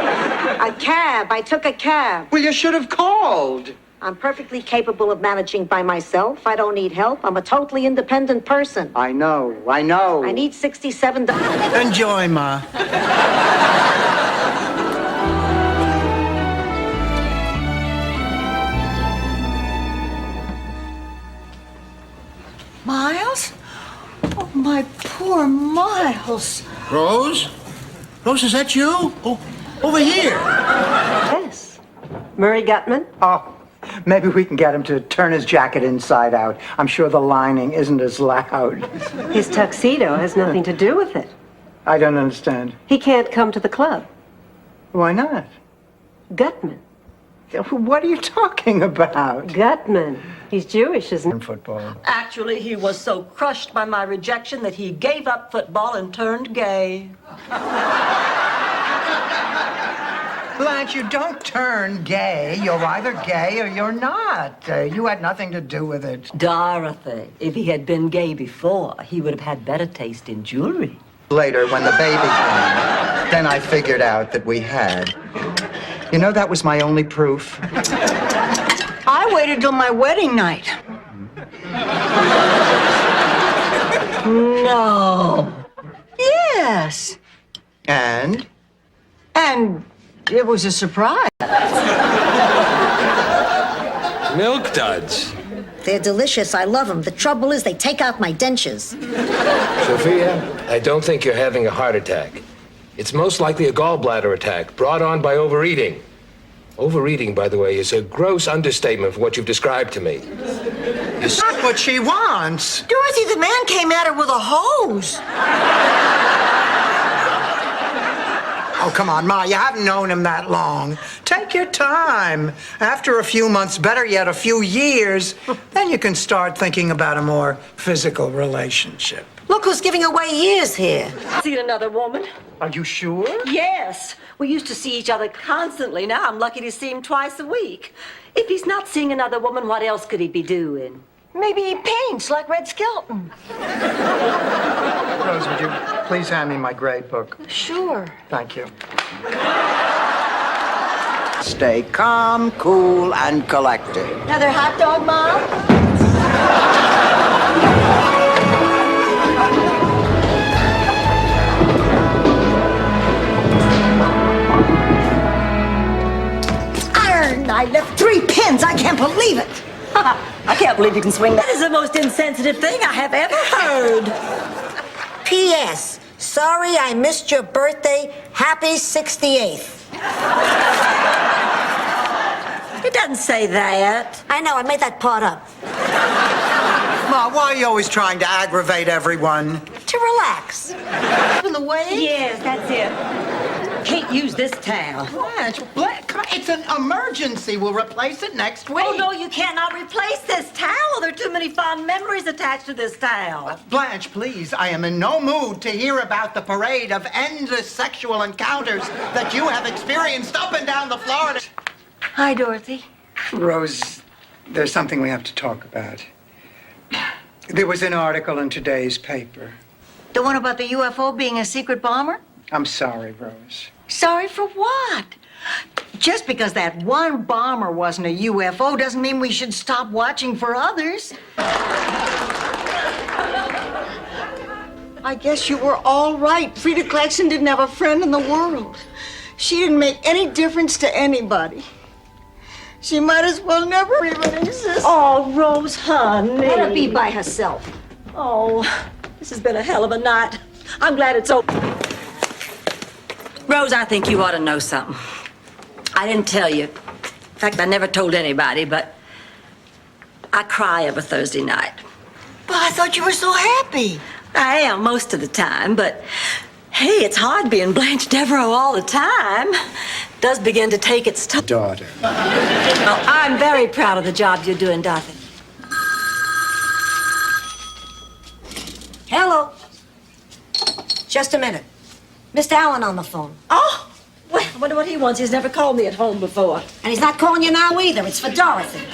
A cab. I took a cab. Well, you should have called. I'm perfectly capable of managing by myself. I don't need help. I'm a totally independent person. I know. I need $67. Enjoy, Ma. Miles? Oh, my poor Miles. Rose? Rose, is that you? Oh, over here. Yes. Murray Gutman? Oh, maybe we can get him to turn his jacket inside out. I'm sure the lining isn't as loud. His tuxedo has nothing to do with it. I don't understand. He can't come to the club. Why not? Gutman. What are you talking about? Gutman. He's Jewish, isn't he? Football. Actually, he was so crushed by my rejection that he gave up football and turned gay. Blanche, you don't turn gay. You're either gay or you're not. You had nothing to do with it. Dorothy, if he had been gay before, he would have had better taste in jewelry. Later, when the baby came, then I figured out that we had. You know, that was my only proof. I waited till my wedding night. No. Yes. And? And it was a surprise. Milk duds. They're delicious. I love them. The trouble is they take out my dentures. Sophia, I don't think you're having a heart attack. It's most likely a gallbladder attack brought on by overeating. Overeating, by the way, is a gross understatement for what you've described to me. It's not what she wants. Dorothy, the man came at her with a hose. Oh, come on, Ma, you haven't known him that long. Take your time. After a few months, better yet, a few years, then you can start thinking about a more physical relationship. Look who's giving away years here. Seen another woman? Are you sure? Yes. We used to see each other constantly. Now I'm lucky to see him twice a week. If he's not seeing another woman, what else could he be doing? Maybe he paints like Red Skelton. Rose, would you please hand me my grade book? Sure. Thank you. Stay calm, cool, and collected. Another hot dog, Mom? I left 3 pins. I can't believe it. I can't believe you can swing that. That is the most insensitive thing I have ever heard. P.S. Sorry I missed your birthday. Happy 68th. It doesn't say that. I know, I made that part up. Ma, why are you always trying to aggravate everyone? To relax. In the way? Yes, that's it. Can't use this towel. Blanche, it's an emergency. We'll replace it next week. Oh, no, you cannot replace this towel. There are too many fond memories attached to this towel. Blanche, please, I am in no mood to hear about the parade of endless sexual encounters that you have experienced up and down the Florida. Hi, Dorothy. Rose, there's something we have to talk about. There was an article in today's paper. The one about the UFO being a secret bomber? I'm sorry, Rose. Sorry for what? Just because that one bomber wasn't a UFO doesn't mean we should stop watching for others. I guess you were all right. Frida Clarkson didn't have a friend in the world. She didn't make any difference to anybody. She might as well never even exist. Oh, Rose, honey. Let her be by herself. Oh, this has been a hell of a night. I'm glad it's over. Rose, I think you ought to know something. I didn't tell you. In fact, I never told anybody, but I cry every Thursday night. But I thought you were so happy. I am most of the time, but hey, it's hard being Blanche Devereaux all the time. It does begin to take its toll. Daughter. Oh, I'm very proud of the job you're doing, Dorothy. Hello. Just a minute. Mr. Allen on the phone. Oh, well, I wonder what he wants. He's never called me at home before. And he's not calling you now either. It's for Dorothy.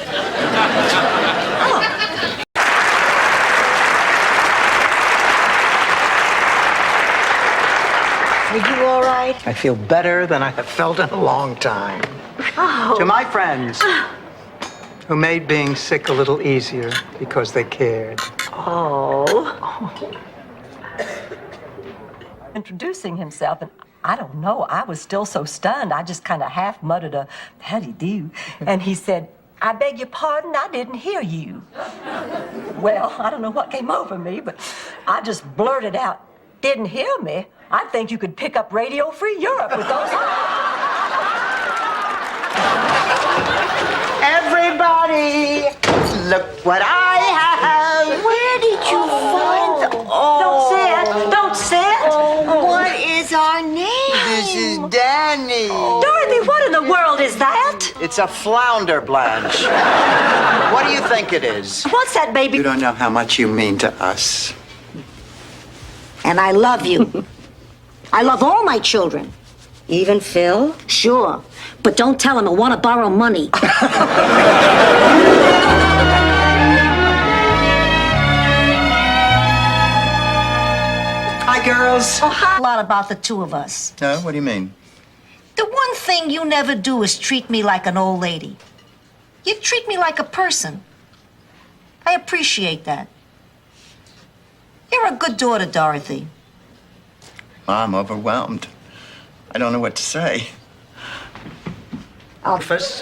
Are you all right? I feel better than I have felt in a long time. Oh. To my friends who made being sick a little easier because they cared. Oh. Introducing himself, and I don't know, I was still so stunned. I just kind of half muttered a how do you do? And he said, I beg your pardon, I didn't hear you. Well, I don't know what came over me, but I just blurted out, didn't hear me? I think you could pick up Radio Free Europe with those. Everybody, look what I have. Where did you find the... Don't say it. Don't say it. What is our name? This is Danny. Dorothy, what in the world is that? It's a flounder, Blanche. What do you think it is? What's that, baby? You don't know how much you mean to us. And I love you. I love all my children. Even Phil? Sure. But don't tell him I want to borrow money. Hi, girls. A lot about the two of us. No, what do you mean? The one thing you never do is treat me like an old lady. You treat me like a person. I appreciate that. You're a good daughter, Dorothy. I'm overwhelmed. I don't know what to say. Alphys.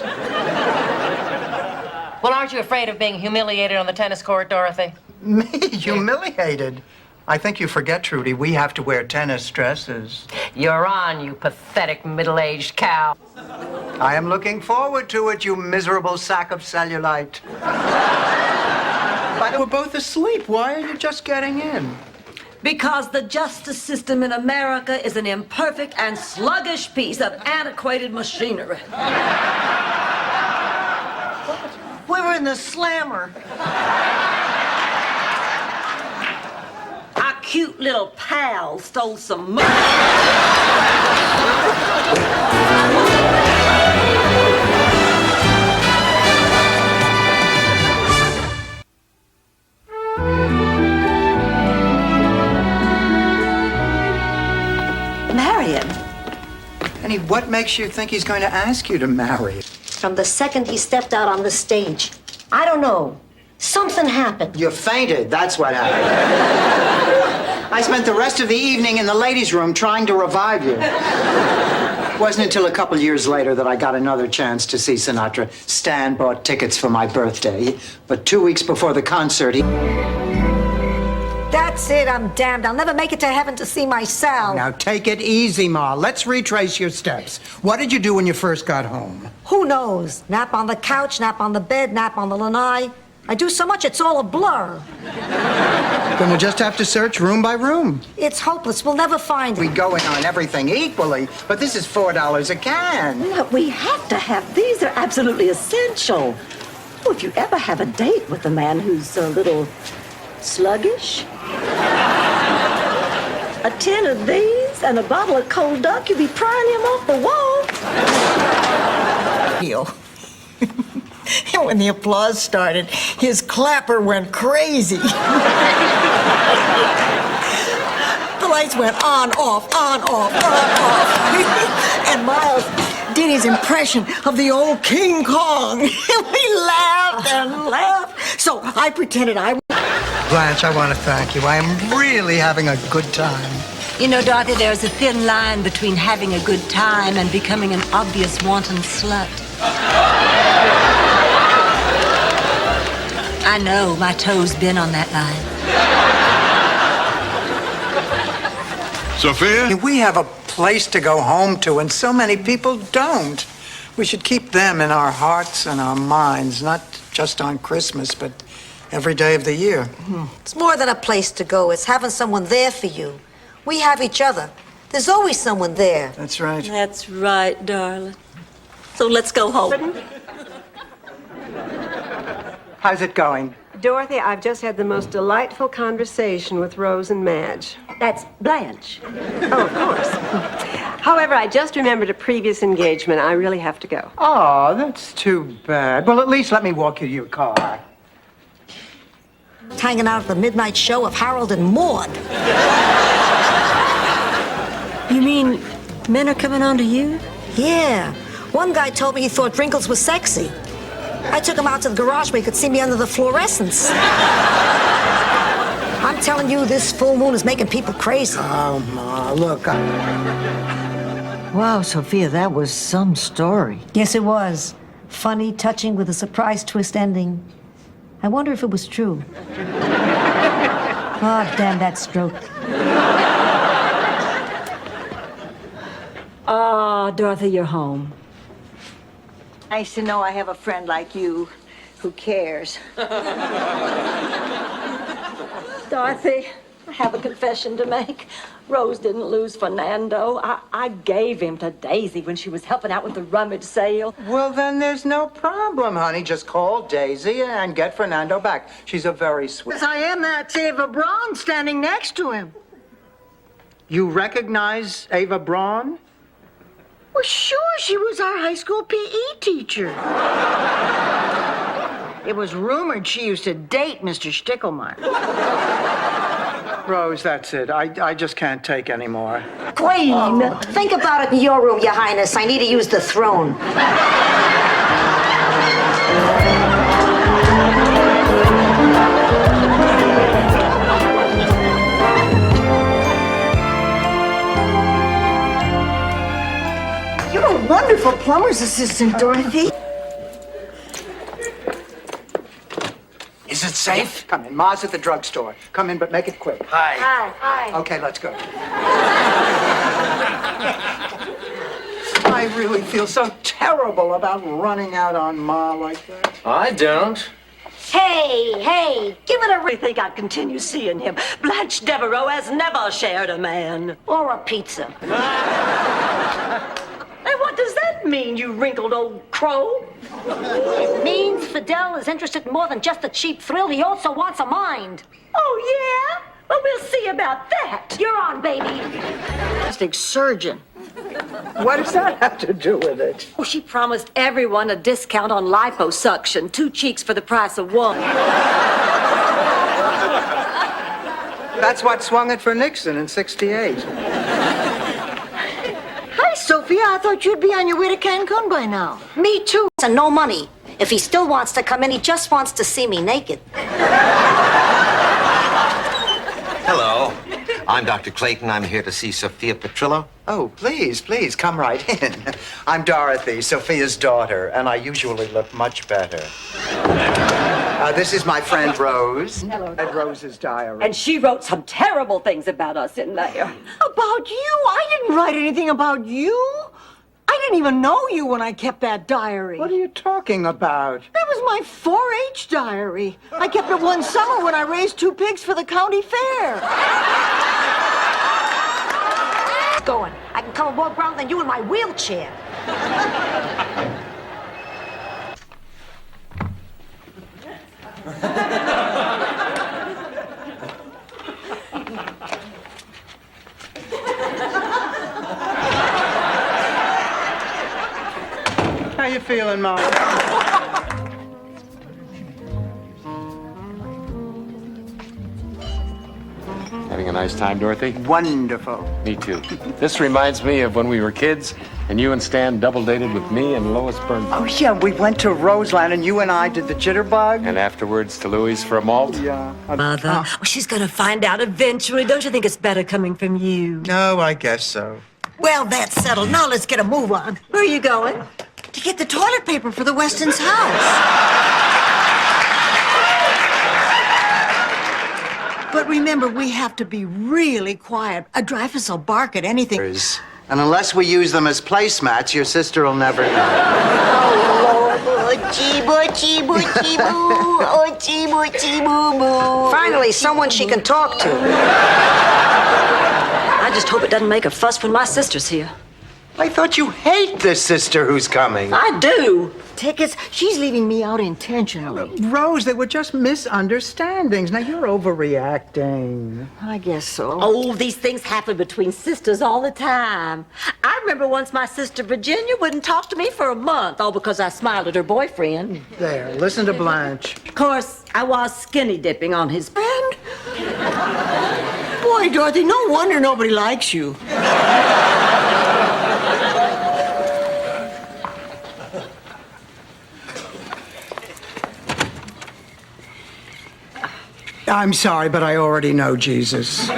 Well, aren't you afraid of being humiliated on the tennis court, Dorothy? Me? Humiliated? I think you forget, Trudy, we have to wear tennis dresses. You're on, you pathetic middle-aged cow. I am looking forward to it, you miserable sack of cellulite. But we're both asleep. Why are you just getting in? Because the justice system in America is an imperfect and sluggish piece of antiquated machinery. We were in the slammer. Our cute little pal stole some money. Marion. Penny, what makes you think he's going to ask you to marry? From the second he stepped out on the stage. I don't know. Something happened. You fainted, that's what happened. I spent the rest of the evening in the ladies' room trying to revive you. It wasn't until a couple years later that I got another chance to see Sinatra. Stan bought tickets for my birthday, but 2 weeks before the concert, he... That's it, I'm damned. I'll never make it to heaven to see my Sal. Now take it easy, Ma. Let's retrace your steps. What did you do when you first got home? Who knows? Nap on the couch, nap on the bed, nap on the lanai. I do so much, it's all a blur. Then we'll just have to search room by room. It's hopeless. We'll never find it. We go in on everything equally, but this is $4 a can. Look, we have to have these. They're absolutely essential. Oh, if you ever have a date with a man who's a little sluggish, a tin of these and a bottle of cold duck, you'd be prying him off the wall. And when the applause started, his clapper went crazy. The lights went on, off, on, off, on, off. And Miles did his impression of the old King Kong. We laughed and laughed. So I pretended I was... Blanche, I want to thank you. I am really having a good time. You know, Dorothy, there's a thin line between having a good time and becoming an obvious wanton slut. I know, my toe's been on that line. Sophia? We have a place to go home to, and so many people don't. We should keep them in our hearts and our minds, not just on Christmas, but every day of the year. It's more than a place to go. It's having someone there for you. We have each other. There's always someone there. That's right. That's right, darling. So let's go home. How's it going? Dorothy, I've just had the most delightful conversation with Rose and Madge. That's Blanche. Oh, of course. However, I just remembered a previous engagement. I really have to go. Oh, that's too bad. Well, at least let me walk you to your car. Hanging out at the midnight show of Harold and Maude. You mean men are coming on to you? Yeah. One guy told me he thought wrinkles was sexy. I took him out to the garage where he could see me under the fluorescence. I'm telling you, this full moon is making people crazy. Oh, Ma, look. Wow, Sophia, that was some story. Yes, it was. Funny, touching, with a surprise twist ending. I wonder if it was true. Oh, damn that stroke. Ah, Dorothy, you're home. Nice to know I have a friend like you who cares. Dorothy, I have a confession to make. Rose didn't lose Fernando. I gave him to Daisy when she was helping out with the rummage sale. Well, then there's no problem, honey. Just call Daisy and get Fernando back. She's a very sweet... Yes, I am that Ava Braun standing next to him. You recognize Ava Braun? Well, sure, she was our high school PE teacher. It was rumored she used to date Mr. Stickelmeyer. Rose, that's it. I just can't take any more. Queen! Think about it in your room, Your Highness. I need to use the throne. You're a wonderful plumber's assistant, Dorothy. Is it safe? Come in. Ma's at the drugstore. Come in, but make it quick. Hi. Hi. Okay, let's go. I really feel so terrible about running out on Ma like that. I don't. Hey, give it a re... think I'd continue seeing him. Blanche Devereaux has never shared a man. Or a pizza. And what does that mean, you wrinkled old crow? It means Fidel is interested in more than just a cheap thrill. He also wants a mind. Oh, yeah? Well, we'll see about that. You're on, baby. Plastic surgeon. What does that have to do with it? Oh, she promised everyone a discount on liposuction. 2 cheeks for the price of one. That's what swung it for Nixon in '68. Hi, Sophia. I thought you'd be on your way to Cancun by now. Me too. And no money. If he still wants to come in, he just wants to see me naked. Hello. I'm Dr. Clayton. I'm here to see Sophia Petrillo. Oh, please, come right in. I'm Dorothy, Sophia's daughter, and I usually look much better. This is my friend Rose. Hello. And Rose's diary. And she wrote some terrible things about us in there. About you? I didn't write anything about you. I didn't even know you when I kept that diary. What are you talking about? That was my 4-H diary. I kept it one summer when I raised 2 pigs for the county fair. Going. I can cover more ground than you in my wheelchair. How you feeling, Mom? Having a nice nice time, Dorothy. Wonderful. Me too. This reminds me of when we were kids and you and Stan double dated with me and Lois Byrne. Oh, yeah, we went to Roseland and you and I did the jitterbug. And afterwards to Louis for a malt. Yeah. Mother, well, she's going to find out eventually. Don't you think it's better coming from you? No, I guess so. Well, that's settled. Now let's get a move on. Where are you going? To get the toilet paper for the Weston's house. But remember, we have to be really quiet. A Dreyfus will bark at anything. And unless we use them as placemats, your sister will never know. Oh, chibu, chibu, chibu. Oh, chibu, chibu, boo. Finally, someone she can talk to. I just hope it doesn't make a fuss when my sister's here. I thought you hate this sister who's coming. I do. Tickets? She's leaving me out intentionally. Rose, they were just misunderstandings. Now you're overreacting. I guess so. Oh, these things happen between sisters all the time. I remember once my sister Virginia wouldn't talk to me for a month, all because I smiled at her boyfriend. There, listen to Blanche. Of course, I was skinny dipping on his friend. Boy, Dorothy, no wonder nobody likes you. I'm sorry, but I already know Jesus.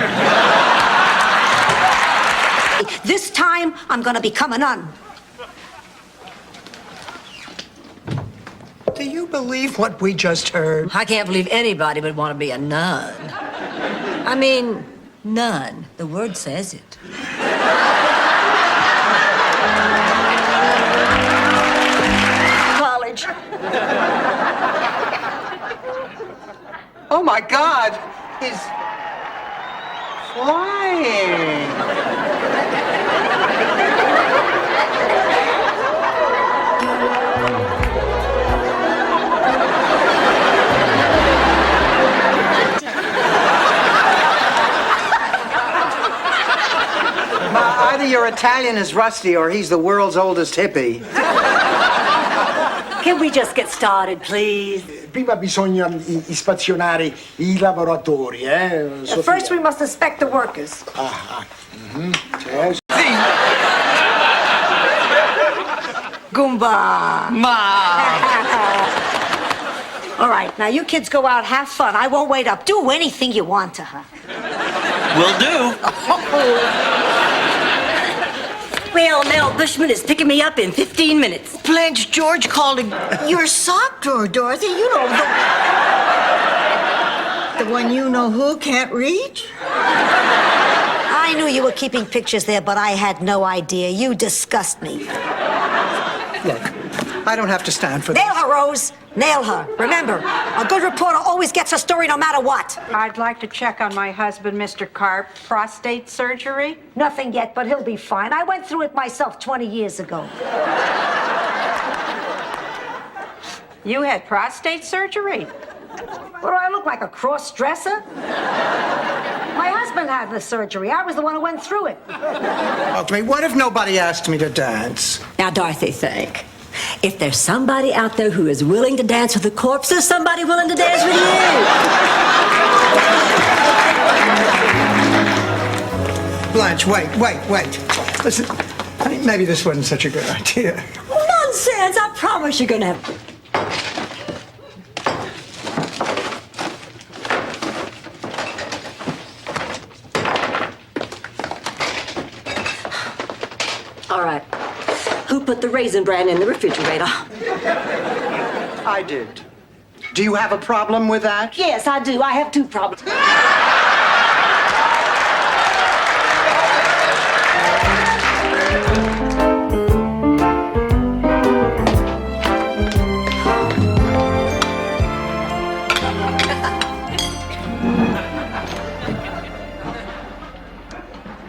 This time, I'm gonna become a nun. Do you believe what we just heard? I can't believe anybody would want to be a nun. I mean, nun. The word says it. College. Oh my God! He's flying! Either your Italian is rusty or he's the world's oldest hippie. Can we just get started, please? Prima bisogna ispazionare I lavoratori, Sofia. First, we must inspect the workers. Yes. Goomba! All right, now you kids go out, have fun. I won't wait up. Do anything you want to her. Will do. Well, Mel Bushman is picking me up in 15 minutes. Blanche George called your sock drawer, Dorothy. You know, the one you know who can't reach? I knew you were keeping pictures there, but I had no idea. You disgust me. Look, I don't have to stand for this. Nail her, Rose. Nail her. Remember, a good reporter always gets a story no matter what. I'd like to check on my husband, Mr. Karp. Prostate surgery? Nothing yet, but he'll be fine. I went through it myself 20 years ago. You had prostate surgery? What, do I look like, a cross-dresser? My husband had the surgery. I was the one who went through it. Okay, what if nobody asked me to dance? Now, Dorothy, think. If there's somebody out there who is willing to dance with a corpse, there's somebody willing to dance with you. Blanche, wait. Listen, I think maybe this wasn't such a good idea. Nonsense! I promise you're gonna have... All right. Who put the Raisin Bran in the refrigerator? I did. Do you have a problem with that? Yes, I do. I have two problems.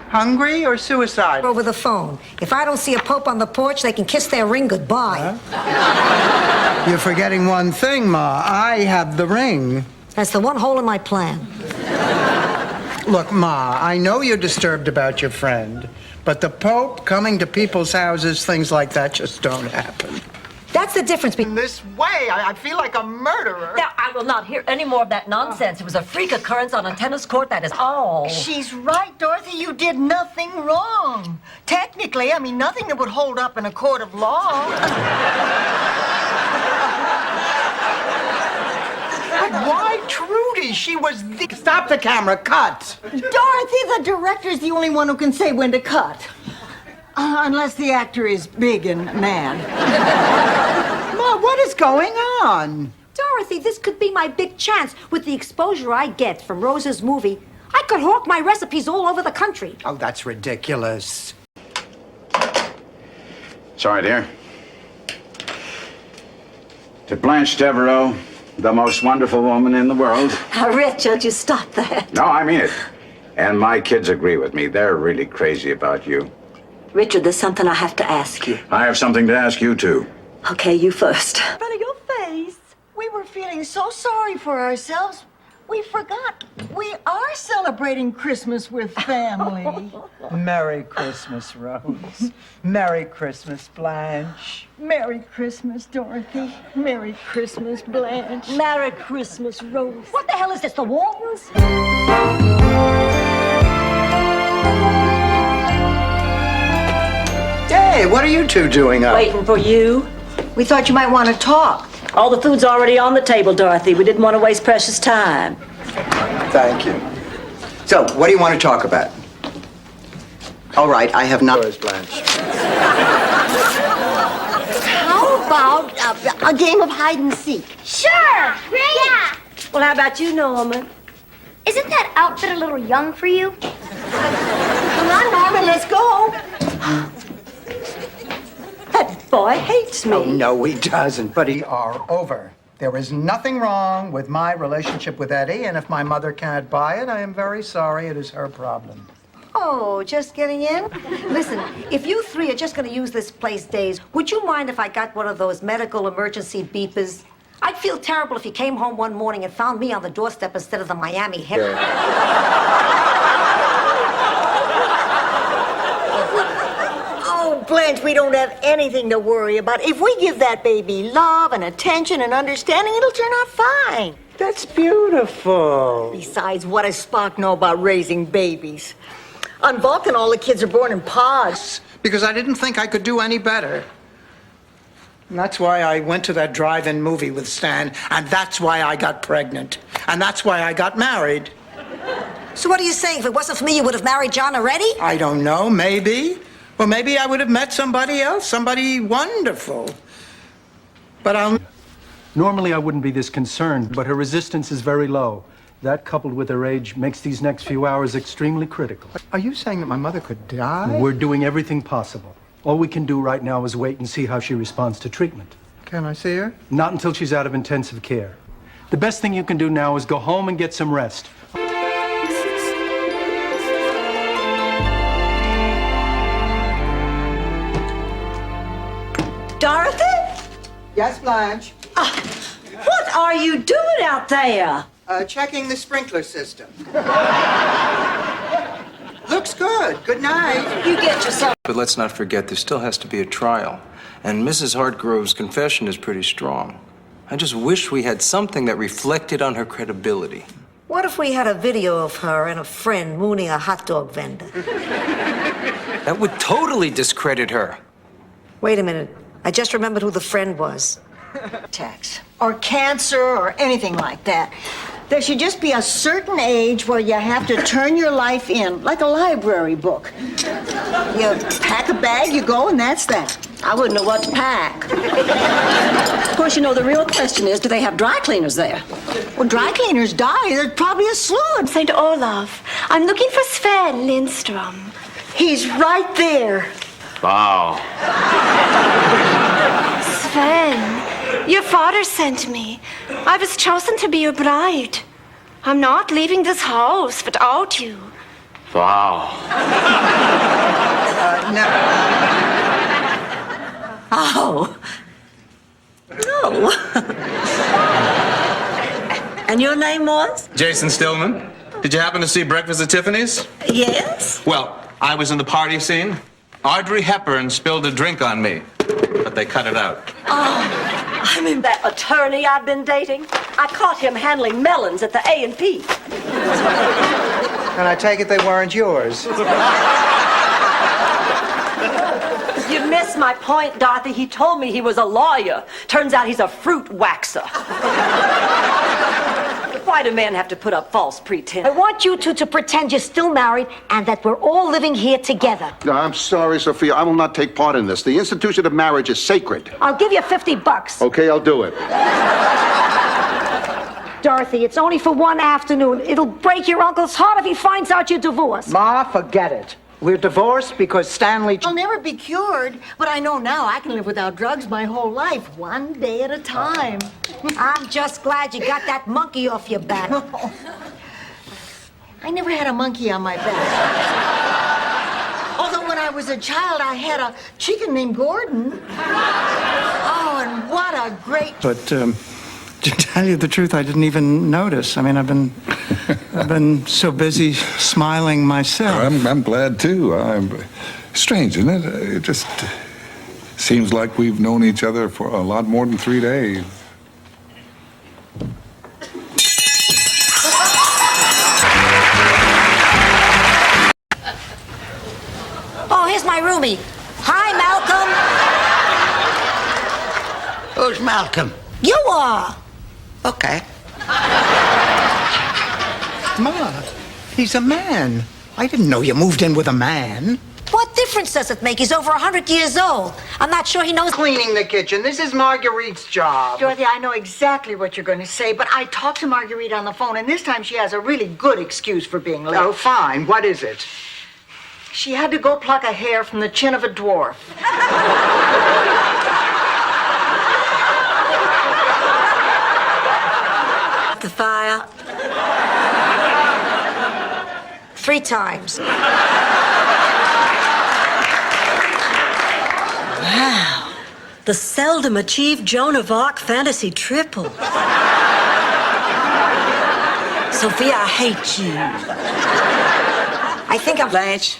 Hungry or suicide? Over the phone. If I don't see a pope on the porch, they can kiss their ring goodbye. Huh? You're forgetting one thing, Ma. I have the ring. That's the one hole in my plan. Look, Ma, I know you're disturbed about your friend, but the Pope coming to people's houses, things like that just don't happen. That's the difference between... This way, I feel like a murderer. Now, I will not hear any more of that nonsense. It was a freak occurrence on a tennis court, that is all. She's right, Dorothy. You did nothing wrong. Technically, I mean, nothing that would hold up in a court of law. But why Trudy? She was the... Stop the camera. Cut. Dorothy, the director's the only one who can say when to cut. Unless the actor is big and mad. Ma, what is going on? Dorothy, this could be my big chance. With the exposure I get from Rose's movie, I could hawk my recipes all over the country. Oh, that's ridiculous. Sorry, dear. To Blanche Devereaux, the most wonderful woman in the world. Richard, you stop that. No, I mean it. And my kids agree with me. They're really crazy about you. Richard, there's something I have to ask you. I have something to ask you, too. Okay, you first. In front of your face. We were feeling so sorry for ourselves. We forgot. We are celebrating Christmas with family. Merry Christmas, Rose. Merry Christmas, Blanche. Merry Christmas, Dorothy. Merry Christmas, Blanche. Merry Christmas, Rose. What the hell is this, the Waltons? Hey, what are you two doing up? Waiting for you. We thought you might want to talk. All the food's already on the table, Dorothy. We didn't want to waste precious time. Thank you. So, what do you want to talk about? All right, I have not... Blanche. How about a game of hide and seek? Sure! Great! Yeah! Well, how about you, Norman? Isn't that outfit a little young for you? Come on, Norman, let's go. That boy hates me. Oh, no, he doesn't, but he are over. There is nothing wrong with my relationship with Eddie, and if my mother can't buy it, I am very sorry. It is her problem. Oh, just getting in? Listen, if you three are just going to use this place days, would you mind if I got one of those medical emergency beepers? I'd feel terrible if you came home one morning and found me on the doorstep instead of the Miami Herald. Oh, Blanche, we don't have anything to worry about. If we give that baby love and attention and understanding, it'll turn out fine. That's beautiful. Besides, what does Spock know about raising babies? On Vulcan, all the kids are born in pods. Because I didn't think I could do any better. And that's why I went to that drive-in movie with Stan, and that's why I got pregnant, and that's why I got married. So what are you saying? If it wasn't for me, you would have married John already? I don't know, maybe. Or maybe I would have met somebody else, somebody wonderful. But I'll... Normally, I wouldn't be this concerned, but her resistance is very low. That, coupled with her age, makes these next few hours extremely critical. Are you saying that my mother could die? We're doing everything possible. All we can do right now is wait and see how she responds to treatment. Can I see her? Not until she's out of intensive care. The best thing you can do now is go home and get some rest. Dorothy? Yes, Blanche? What are you doing out there? Checking the sprinkler system. Looks good. Good night. You get yourself... But let's not forget, there still has to be a trial. And Mrs. Hartgrove's confession is pretty strong. I just wish we had something that reflected on her credibility. What if we had a video of her and a friend mooning a hot dog vendor? That would totally discredit her. Wait a minute. I just remembered who the friend was. Attacks, or cancer, or anything like that. There should just be a certain age where you have to turn your life in, like a library book. You pack a bag, you go, and that's that. I wouldn't know what to pack. Of course, you know, the real question is, do they have dry cleaners there? Well, dry cleaners die. There's probably a slew. St. Olaf, I'm looking for Sven Lindstrom. He's right there. Wow. Sven, your father sent me. I was chosen to be your bride. I'm not leaving this house without you. Wow. No. Oh. No. And your name was? Jason Stillman. Did you happen to see Breakfast at Tiffany's? Yes. Well, I was in the party scene. Audrey Hepburn spilled a drink on me. but they cut it out. I mean, that attorney I've been dating. I caught him handling melons at the A&P. And I take it they weren't yours. You missed my point, Dorothy. He told me he was a lawyer. Turns out he's a fruit waxer. Why do men have to put up false pretense? I want you two to pretend you're still married and that we're all living here together. No, I'm sorry, Sophia. I will not take part in this. The institution of marriage is sacred. I'll give you $50. Okay, I'll do it. Dorothy, it's only for one afternoon. It'll break your uncle's heart if he finds out you're divorced. Ma, forget it. We're divorced because Stanley... I'll never be cured, but I know now I can live without drugs my whole life, one day at a time. I'm just glad you got that monkey off your back. I never had a monkey on my back. Although when I was a child, I had a chicken named Gordon. Oh, and what a great... But, to tell you the truth, I didn't even notice. I mean, I've been so busy smiling myself. I'm glad too. Strange, isn't it? It just seems like we've known each other for a lot more than 3 days. Oh, here's my roomie. Hi, Malcolm. Who's Malcolm? You are. Okay. Ma, he's a man. I didn't know you moved in with a man. What difference does it make? He's over 100 years old. I'm not sure he knows... Cleaning the kitchen. This is Marguerite's job. Dorothy, I know exactly what you're going to say, but I talked to Marguerite on the phone, and this time she has a really good excuse for being late. Oh, fine. What is it? She had to go pluck a hair from the chin of a dwarf. The fire. 3 times. Wow. The seldom achieved Joan of Arc fantasy triple. Sophia, I hate you. I think I'm... Blanche,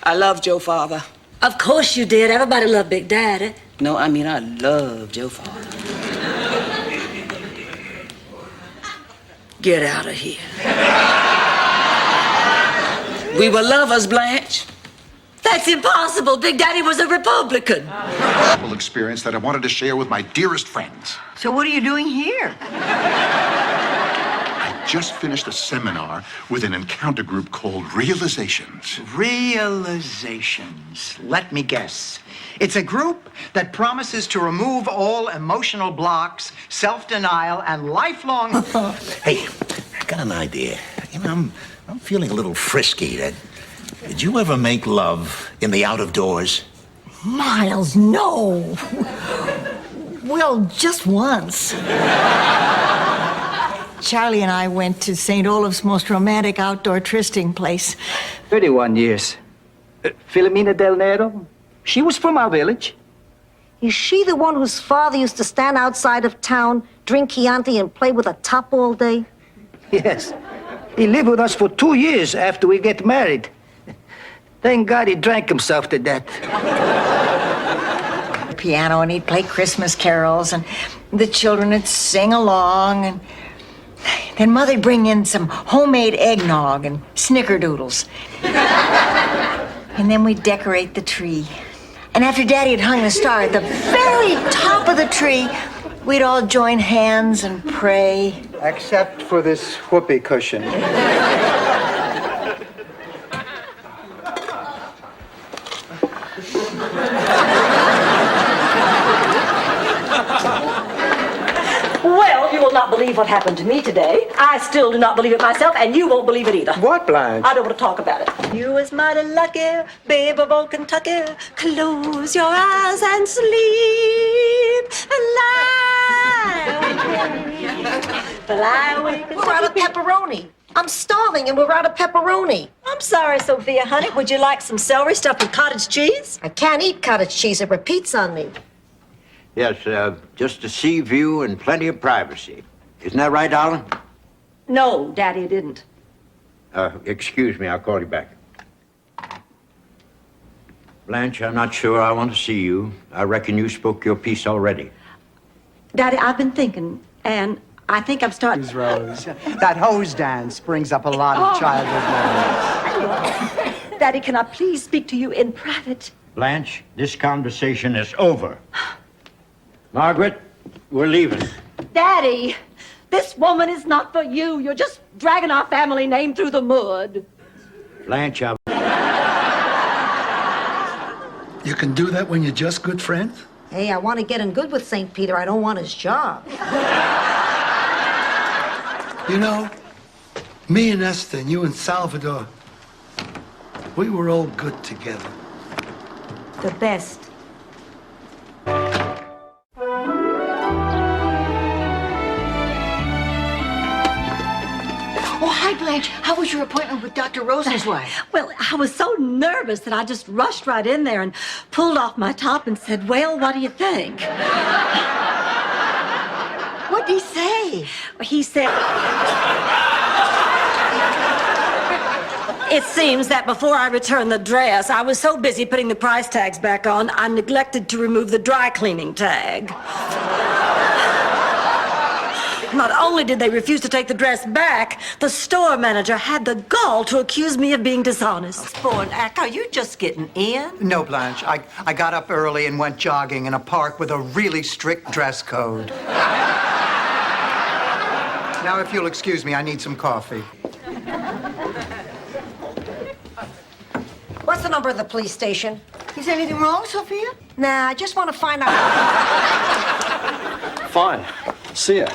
I loved your father. Of course you did. Everybody loved Big Daddy. No, I mean, I loved your father. Get out of here. We were lovers, Blanche. That's impossible. Big Daddy was a Republican. Experience that I wanted to share with my dearest friends. So what are you doing here? I just finished a seminar with an encounter group called Realizations. Realizations. Let me guess. It's a group that promises to remove all emotional blocks, self-denial, and lifelong... Hey, I got an idea. You know, I'm feeling a little frisky. Did you ever make love in the out of doors? Miles, no. Well, just once. Charlie and I went to St. Olaf's most romantic outdoor trysting place. 31 years. Filomena Del Nero? She was from our village. Is she the one whose father used to stand outside of town, drink Chianti, and play with a top all day? Yes. He lived with us for 2 years after we get married. Thank God he drank himself to death. Piano, and he'd play Christmas carols, and the children would sing along, and then Mother'd bring in some homemade eggnog and snickerdoodles. And then we'd decorate the tree. And after Daddy had hung the star at the very top of the tree, we'd all join hands and pray. Except for this whoopee cushion. Well, you will not believe what happened to me today. I still do not believe it myself, and you won't believe it either. What, Blanche? I don't want to talk about it. You was mighty lucky, babe of old Kentucky. Close your eyes and sleep and lie awake. We're out of pepperoni. I'm starving and we're out of pepperoni. I'm sorry, Sophia, honey. Would you like some celery stuffed with cottage cheese? I can't eat cottage cheese. It repeats on me. Yes, just a sea view and plenty of privacy. Isn't that right, darling? No, Daddy, it didn't. Excuse me, I'll call you back. Blanche, I'm not sure I want to see you. I reckon you spoke your piece already. Daddy, I've been thinking, and I think I'm starting. Rose, that hose dance brings up a lot of childhood memories. Daddy, can I please speak to you in private? Blanche, this conversation is over. Margaret, we're leaving. Daddy, this woman is not for you. You're just dragging our family name through the mud. Blanche, You can do that when you're just good friends? Hey, I want to get in good with St. Peter. I don't want his job. You know, me and Esther and you and Salvador, we were all good together. The best. Oh, hi, Blanche. How was your appointment with Dr. Rosenzweig? Well, I was so nervous that I just rushed right in there and pulled off my top and said, well, what do you think? What'd he say? He said... It seems that before I returned the dress, I was so busy putting the price tags back on, I neglected to remove the dry cleaning tag. Not only did they refuse to take the dress back, the store manager had the gall to accuse me of being dishonest. For an act, are you just getting in? No, Blanche. I got up early and went jogging in a park with a really strict dress code. Now, if you'll excuse me, I need some coffee. What's the number of the police station? Is anything wrong, Sophia? Nah, I just want to find out. Fine. See ya.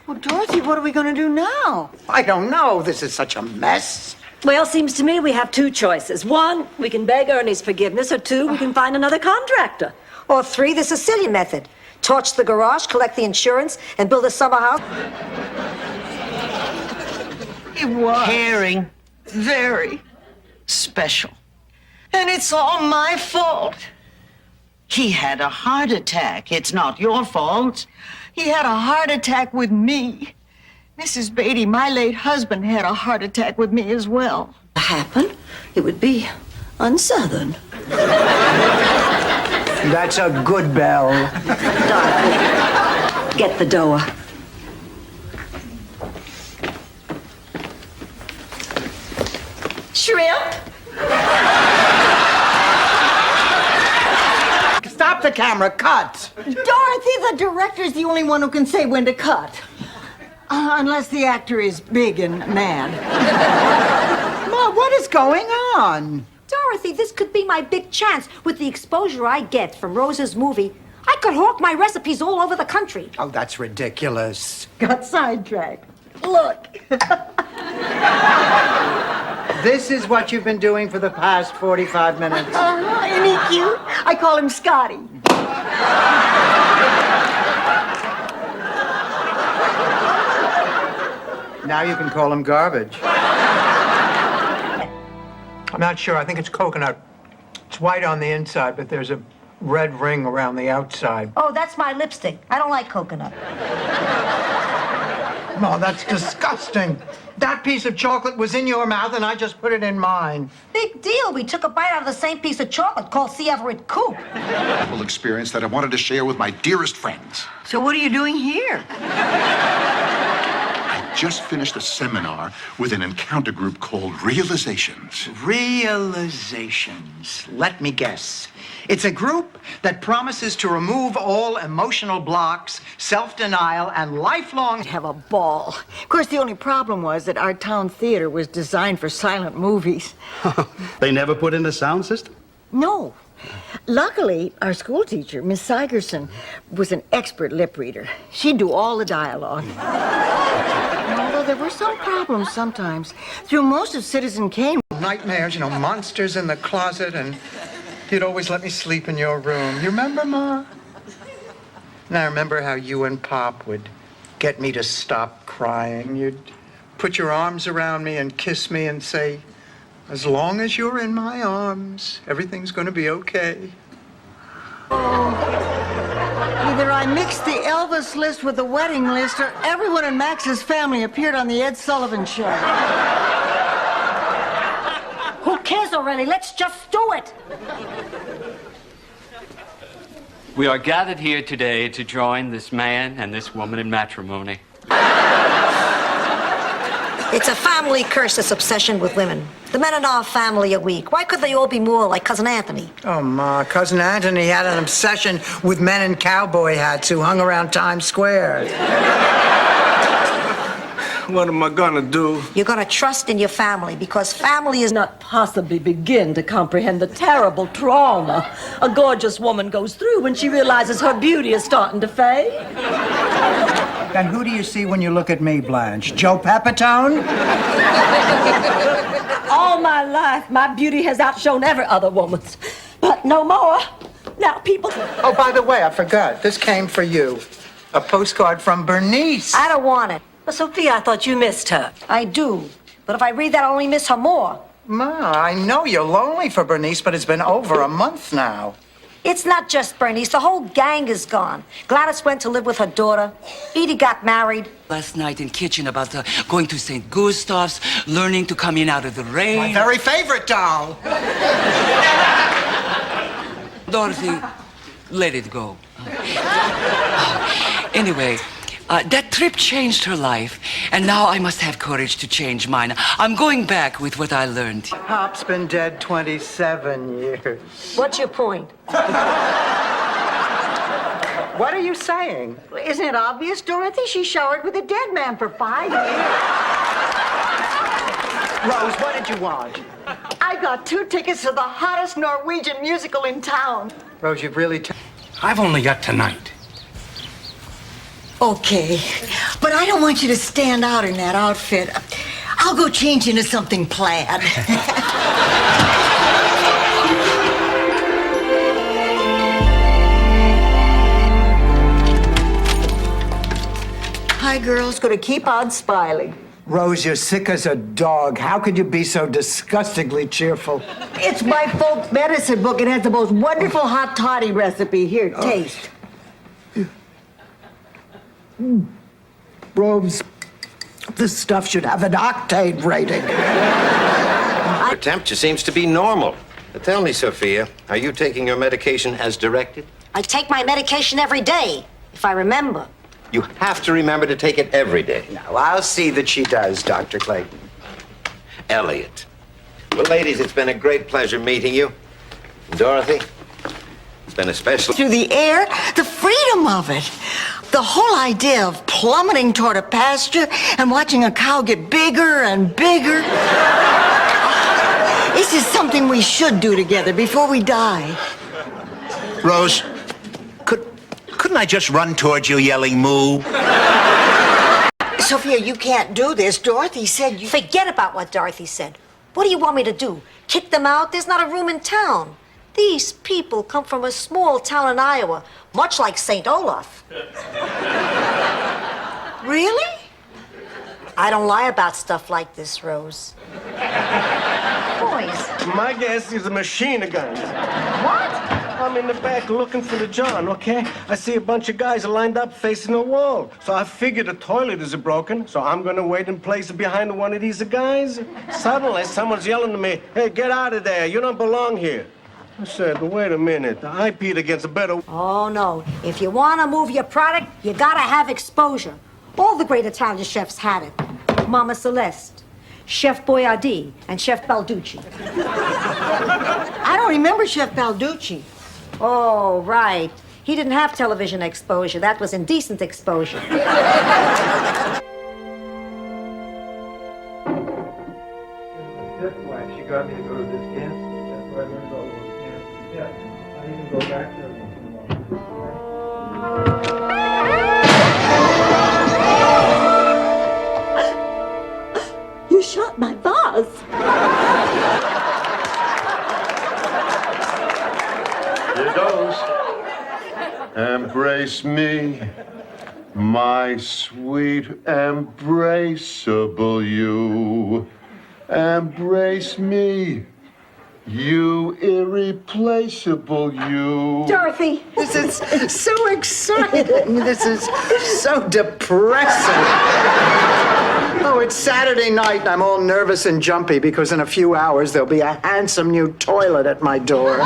Well, Dorothy, what are we going to do now? I don't know. This is such a mess. Well, seems to me we have two choices. One, we can beg Ernie's forgiveness, or two, we can find another contractor. Or 3, the Sicilian method. Torch the garage, collect the insurance, and build a summer house. It was. Caring. Very special. And it's all my fault. He had a heart attack. It's not your fault. He had a heart attack with me. Mrs. Beatty, my late husband, had a heart attack with me as well. Happen? It would be unsouthern. That's a good bell. Get the door. Shrimp? Stop the camera. Cut. Dorothy, the director's the only one who can say when to cut. Unless the actor is big and mad. Ma, what is going on? Dorothy, this could be my big chance. With the exposure I get from Rose's movie, I could hawk my recipes all over the country. Oh, that's ridiculous. Got sidetracked. Look. This is what you've been doing for the past 45 minutes. Isn't he cute? I call him Scotty. Now you can call him garbage. I'm not sure. I think it's coconut. It's white on the inside, but there's a red ring around the outside. Oh, that's my lipstick. I don't like coconut. No, that's disgusting. That piece of chocolate was in your mouth, and I just put it in mine. Big deal. We took a bite out of the same piece of chocolate called C. Everett Koop. Wonderful experience that I wanted to share with my dearest friends. So what are you doing here? I just finished a seminar with an encounter group called Realizations. Realizations. Let me guess. It's a group that promises to remove all emotional blocks, self-denial, and lifelong... Have a ball. Of course, the only problem was that our town theater was designed for silent movies. They never put in a sound system? No. Luckily, our school teacher, Miss Sigerson, was an expert lip reader. She'd do all the dialogue. And although there were some problems sometimes, through most of Citizen Kane... Nightmares, you know, monsters in the closet, and you'd always let me sleep in your room. You remember, Ma? And I remember how you and Pop would get me to stop crying. You'd put your arms around me and kiss me and say, as long as you're in my arms, everything's going to be okay. Either I mixed the Elvis list with the wedding list, or everyone in Max's family appeared on the Ed Sullivan Show. Who cares already? Let's just do it. We are gathered here today to join this man and this woman in matrimony. It's a family curse, this obsession with women. The men in our family are weak. Why could they all be more like Cousin Anthony? Oh, Ma, Cousin Anthony had an obsession with men in cowboy hats who hung around Times Square. What am I gonna do? You're gonna trust in your family because family is Not possibly begin to comprehend the terrible trauma a gorgeous woman goes through when she realizes her beauty is starting to fade. And who do you see when you look at me, Blanche? Joe Pepitone? All my life, my beauty has outshone every other woman's. But no more. Now people... Oh, by the way, I forgot. This came for you. A postcard from Bernice. I don't want it. But Sophia, I thought you missed her. I do. But if I read that, I'll only miss her more. Ma, I know you're lonely for Bernice, but it's been over a month now. It's not just Bernice. The whole gang is gone. Gladys went to live with her daughter. Edie got married. Last night in kitchen about going to St. Gustav's, learning to come in out of the rain. My very favorite doll. Dorothy, let it go. Anyway, that trip changed her life, and now I must have courage to change mine. I'm going back with what I learned. Pop's been dead 27 years. What's your point? What are you saying? Isn't it obvious, Dorothy? She showered with a dead man for 5 years. Rose, what did you want? I got 2 tickets to the hottest Norwegian musical in town. Rose, you've really... I've only got tonight. Okay, but I don't want you to stand out in that outfit. I'll go change into something plaid. Hi, girls. Gonna keep on smiling. Rose, you're sick as a dog. How could you be so disgustingly cheerful? It's my folk medicine book. It has the most wonderful hot toddy recipe. Here, taste. Rose, this stuff should have an octane rating. Her temperature seems to be normal. But tell me, Sophia, are you taking your medication as directed? I take my medication every day, if I remember. You have to remember to take it every day. Now, I'll see that she does, Dr. Clayton. Elliot. Well, ladies, it's been a great pleasure meeting you. Dorothy, it's been a special... Through the air, the freedom of it. The whole idea of plummeting toward a pasture and watching a cow get bigger and bigger. This is something we should do together before we die. Rose, couldn't I just run towards you yelling moo? Sophia, you can't do this. Dorothy said you... Forget about what Dorothy said. What do you want me to do? Kick them out? There's not a room in town. These people come from a small town in Iowa, much like St. Olaf. Really? I don't lie about stuff like this, Rose. Boys. My guess is a machine gun. What? I'm in the back looking for the John, okay? I see a bunch of guys lined up facing a wall. So I figure the toilet is broken, so I'm gonna wait and place it behind one of these guys. Suddenly, someone's yelling to me, "Hey, get out of there, you don't belong here." I said, wait a minute, I peed against a better... Oh, no. If you want to move your product, you gotta have exposure. All the great Italian chefs had it. Mama Celeste, Chef Boyardee, and Chef Balducci. I don't remember Chef Balducci. Oh, right. He didn't have television exposure. That was indecent exposure. Good wife. She got me to go to this dance. That's where I learned all those dances. Yeah, I even go back there once in a while. You shot my vase. Here goes. Embrace me, my sweet embraceable you. Embrace me, you irreplaceable you. Dorothy. This is so exciting. This is so depressing. Oh, it's Saturday night and I'm all nervous and jumpy because in a few hours there'll be a handsome new toilet at my door.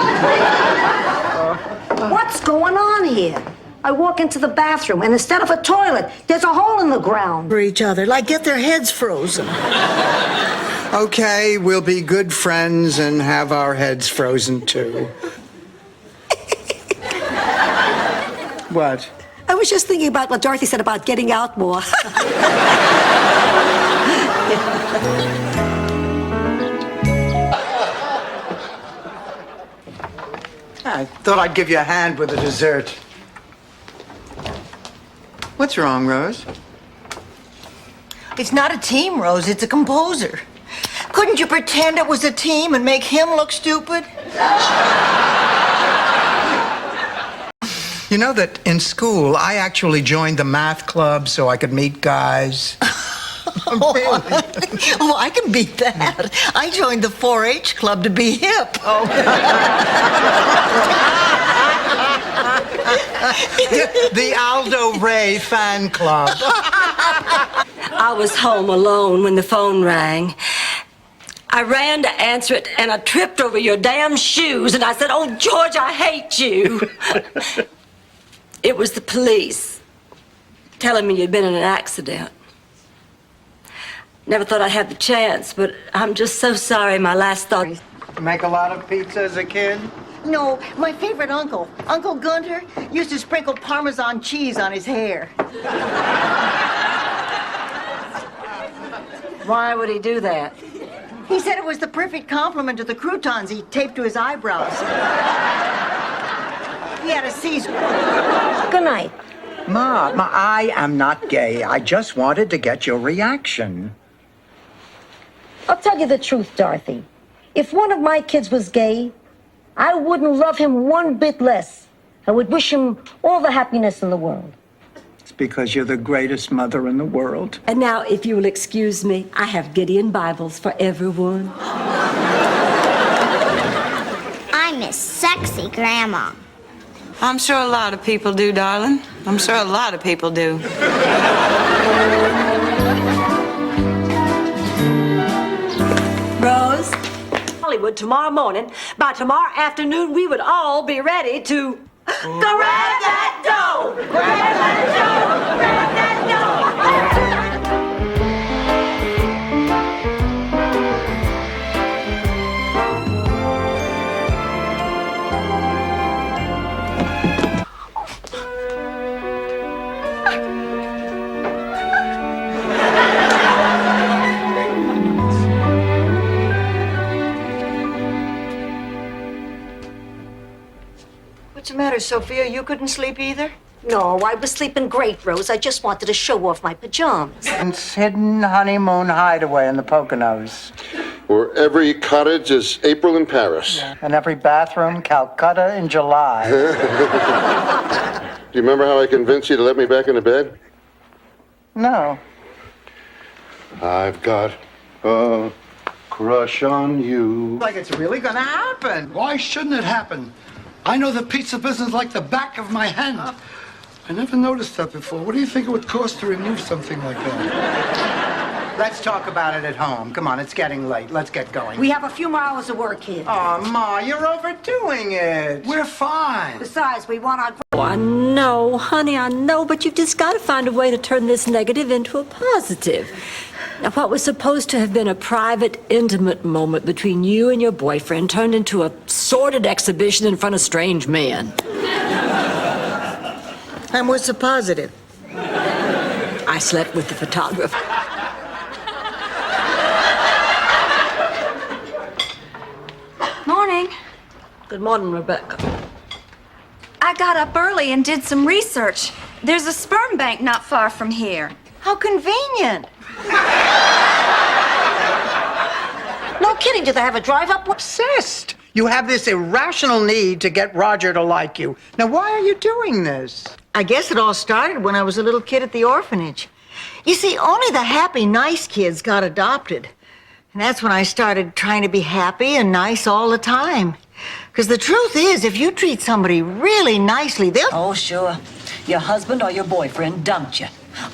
What's going on here? I walk into the bathroom, and instead of a toilet, there's a hole in the ground. For each other, like get their heads frozen. Okay, we'll be good friends and have our heads frozen too. What? I was just thinking about what Dorothy said about getting out more. I thought I'd give you a hand with the dessert. What's wrong, Rose? It's not a team, Rose. It's a composer. Couldn't you pretend it was a team and make him look stupid? You know that in school, I actually joined the math club so I could meet guys. Oh, I can beat that. I joined the 4-H club to be hip. The Aldo Ray fan club. I was home alone when the phone rang. I ran to answer it, and I tripped over your damn shoes, and I said, "Oh, George, I hate you." It was the police telling me you'd been in an accident. Never thought I'd have the chance, but I'm just so sorry. My last thought... Make a lot of pizza as a kid? No, my favorite uncle, Uncle Gunter, used to sprinkle Parmesan cheese on his hair. Why would he do that? He said it was the perfect compliment to the croutons he taped to his eyebrows. He had a seizure. Good night. Ma, I am not gay. I just wanted to get your reaction. I'll tell you the truth, Dorothy. If one of my kids was gay, I wouldn't love him one bit less. I would wish him all the happiness in the world. It's because you're the greatest mother in the world. And now, if you will excuse me, I have Gideon Bibles for everyone. I miss sexy Grandma. I'm sure a lot of people do, darling. I'm sure a lot of people do. Rose, Hollywood tomorrow morning. By tomorrow afternoon, we would all be ready to grab that dough! Grab that dough! Grab that What's the matter, Sophia? You couldn't sleep either? No, I was sleeping great, Rose. I just wanted to show off my pajamas. It's hidden honeymoon hideaway in the Poconos. Where every cottage is April in Paris. And every bathroom, Calcutta in July. Do you remember how I convinced you to let me back into bed? No. I've got a crush on you. Like it's really gonna happen. Why shouldn't it happen? I know the pizza business like the back of my hand. I never noticed that before. What do you think it would cost to remove something like that? Let's talk about it at home. Come on, it's getting late. Let's get going. We have a few more hours of work here. Oh, Ma, you're overdoing it. We're fine. Besides, we want our... Oh, I know, honey, I know, but you've just got to find a way to turn this negative into a positive. Now, what was supposed to have been a private, intimate moment between you and your boyfriend turned into a sordid exhibition in front of strange men. And what's the positive? I slept with the photographer. Morning. Good morning, Rebecca. I got up early and did some research. There's a sperm bank not far from here. How convenient. No kidding, do they have a drive-up? Obsessed. You have this irrational need to get Roger to like you. Now, why are you doing this? I guess it all started when I was a little kid at the orphanage. You see, only the happy, nice kids got adopted. And that's when I started trying to be happy and nice all the time. Because the truth is, if you treat somebody really nicely, they'll... Oh, sure. Your husband or your boyfriend dumped you.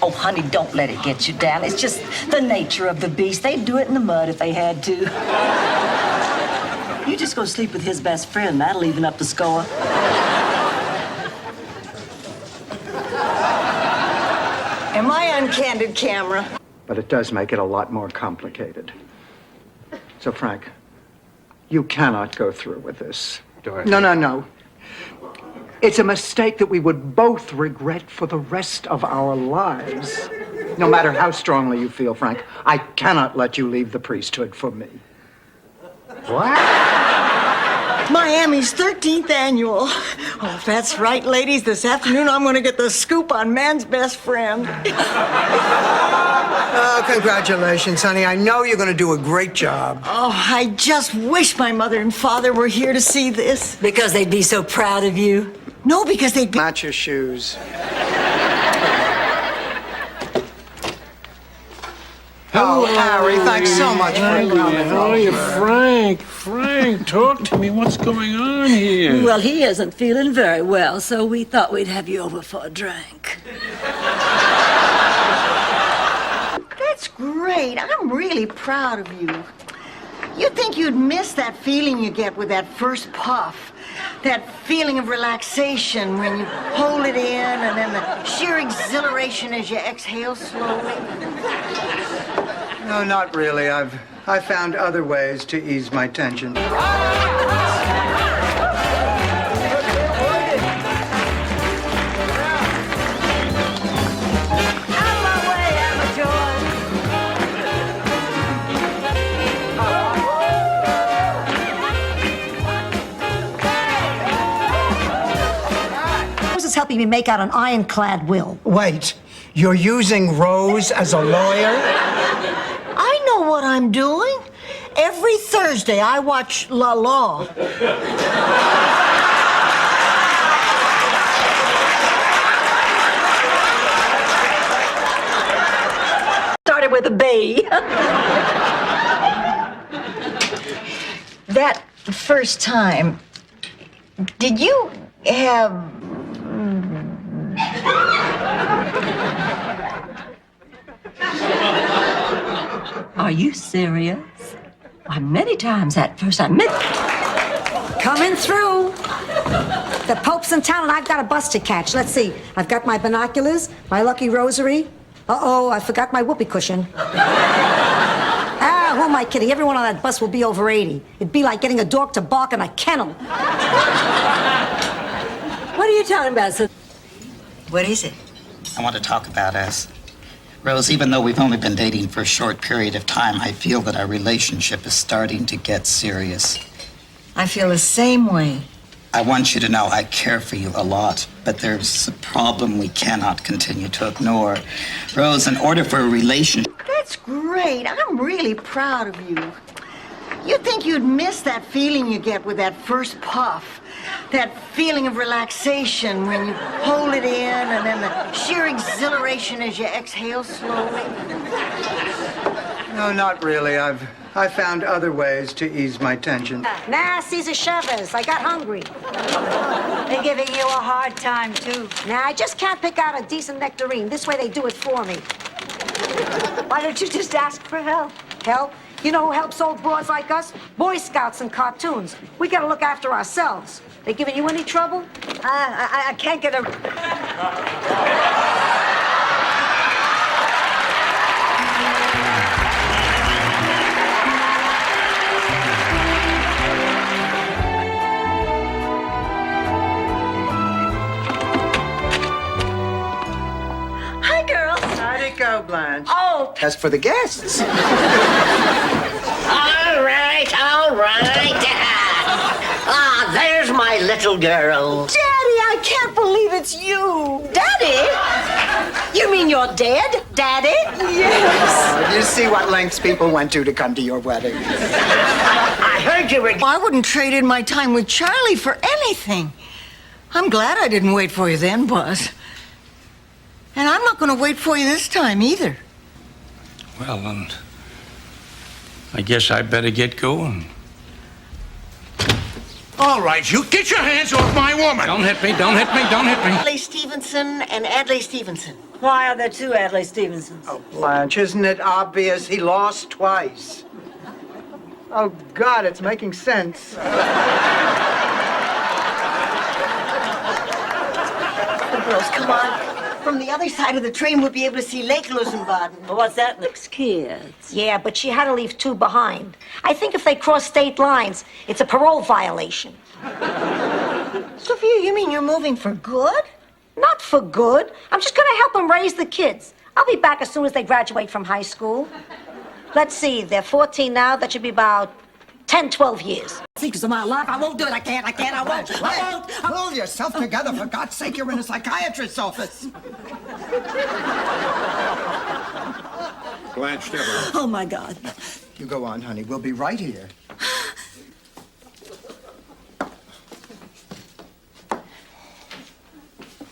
Oh, honey, don't let it get you down. It's just the nature of the beast. They'd do it in the mud if they had to. You just go sleep with his best friend. That'll even up the score. Am I on candid camera? But it does make it a lot more complicated. So, Frank, you cannot go through with this. Dorothy. No. It's a mistake that we would both regret for the rest of our lives. No matter how strongly you feel, Frank, I cannot let you leave the priesthood for me. What? Miami's 13th annual. Oh, that's right, ladies. This afternoon, I'm going to get the scoop on man's best friend. Oh, congratulations, honey. I know you're going to do a great job. Oh, I just wish my mother and father were here to see this. Because they'd be so proud of you. No, because they'd be... Match your shoes. Oh, Harry, thanks so much for coming. How are you, Frank? Frank, talk to me. What's going on here? Well, he isn't feeling very well, so we thought we'd have you over for a drink. That's great. I'm really proud of you. You'd think you'd miss that feeling you get with that first puff. That feeling of relaxation when you hold it in and then the sheer exhilaration as you exhale slowly. No, not really. I found other ways to ease my tension. Rose is helping me make out an ironclad will. Wait, you're using Rose as a lawyer? I know what I'm doing. Every Thursday, I watch La Law. Started with a B. That first time, did you have... Are you serious? Why, many times that first time. Coming through. The Pope's in town and I've got a bus to catch. Let's see. I've got my binoculars, my lucky rosary. Uh-oh, I forgot my whoopee cushion. Who am I kidding? Everyone on that bus will be over 80. It'd be like getting a dog to bark in a kennel. What are you talking about, sir? What is it? I want to talk about us. Rose, even though we've only been dating for a short period of time, I feel that our relationship is starting to get serious. I feel the same way. I want you to know I care for you a lot, but there's a problem we cannot continue to ignore. Rose, in order for a relationship... That's great. I'm really proud of you. You'd think you'd miss that feeling you get with that first puff. That feeling of relaxation when you hold it in and then the sheer exhilaration as you exhale slowly. No, not really. I found other ways to ease my tension. Nah, Cesar Chavez, I got hungry. They're giving you a hard time, too. Nah, I just can't pick out a decent nectarine. This way they do it for me. Why don't you just ask for help? Help? You know who helps old broads like us? Boy Scouts and cartoons. We gotta look after ourselves. They giving you any trouble? I can't get a... Hi, girls. How'd it go, Blanche? Oh. As for the guests. All right, all right. Ah, there's my little girl. Daddy, I can't believe it's you. Daddy? You mean you're dead, Daddy? Yes. You see what lengths people went to come to your wedding. I heard you were... I wouldn't trade in my time with Charlie for anything. I'm glad I didn't wait for you then, Buzz. And I'm not going to wait for you this time either. Well, I guess I better get going. All right, you get your hands off my woman. Don't hit me, don't hit me, don't hit me. Adlai Stevenson and Adlai Stevenson. Why are there two Adlai Stevensons? Oh, Blanche, isn't it obvious? He lost twice. Oh, God, it's making sense. Girls, come on. From the other side of the train, we'll be able to see Lake Lusenbaden. Well, what's that? Looks kids. Yeah, but she had to leave two behind. I think if they cross state lines, it's a parole violation. Sophia, you mean you're moving for good? Not for good. I'm just gonna help them raise the kids. I'll be back as soon as they graduate from high school. Let's see, they're 14 now. That should be about 10, 12 years. Secrets of my life. I won't do it. I can't. I won't. I won't. Pull yourself together, for God's sake. You're in a psychiatrist's office. Blanche Devereaux. Oh, my God. You go on, honey. We'll be right here.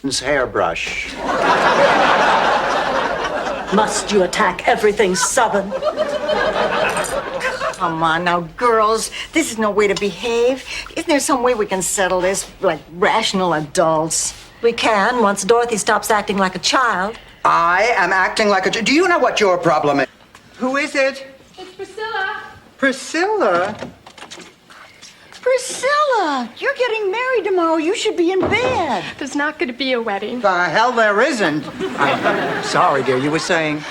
Hairbrush. Must you attack everything Southern? Come on now, girls. This is no way to behave. Isn't there some way we can settle this like rational adults? We can, once Dorothy stops acting like a child. I am acting like a... Do you know what your problem is? Who is it? It's Priscilla. Priscilla? Priscilla, you're getting married tomorrow. You should be in bed. There's not going to be a wedding. The hell there isn't. I'm sorry, dear. You were saying...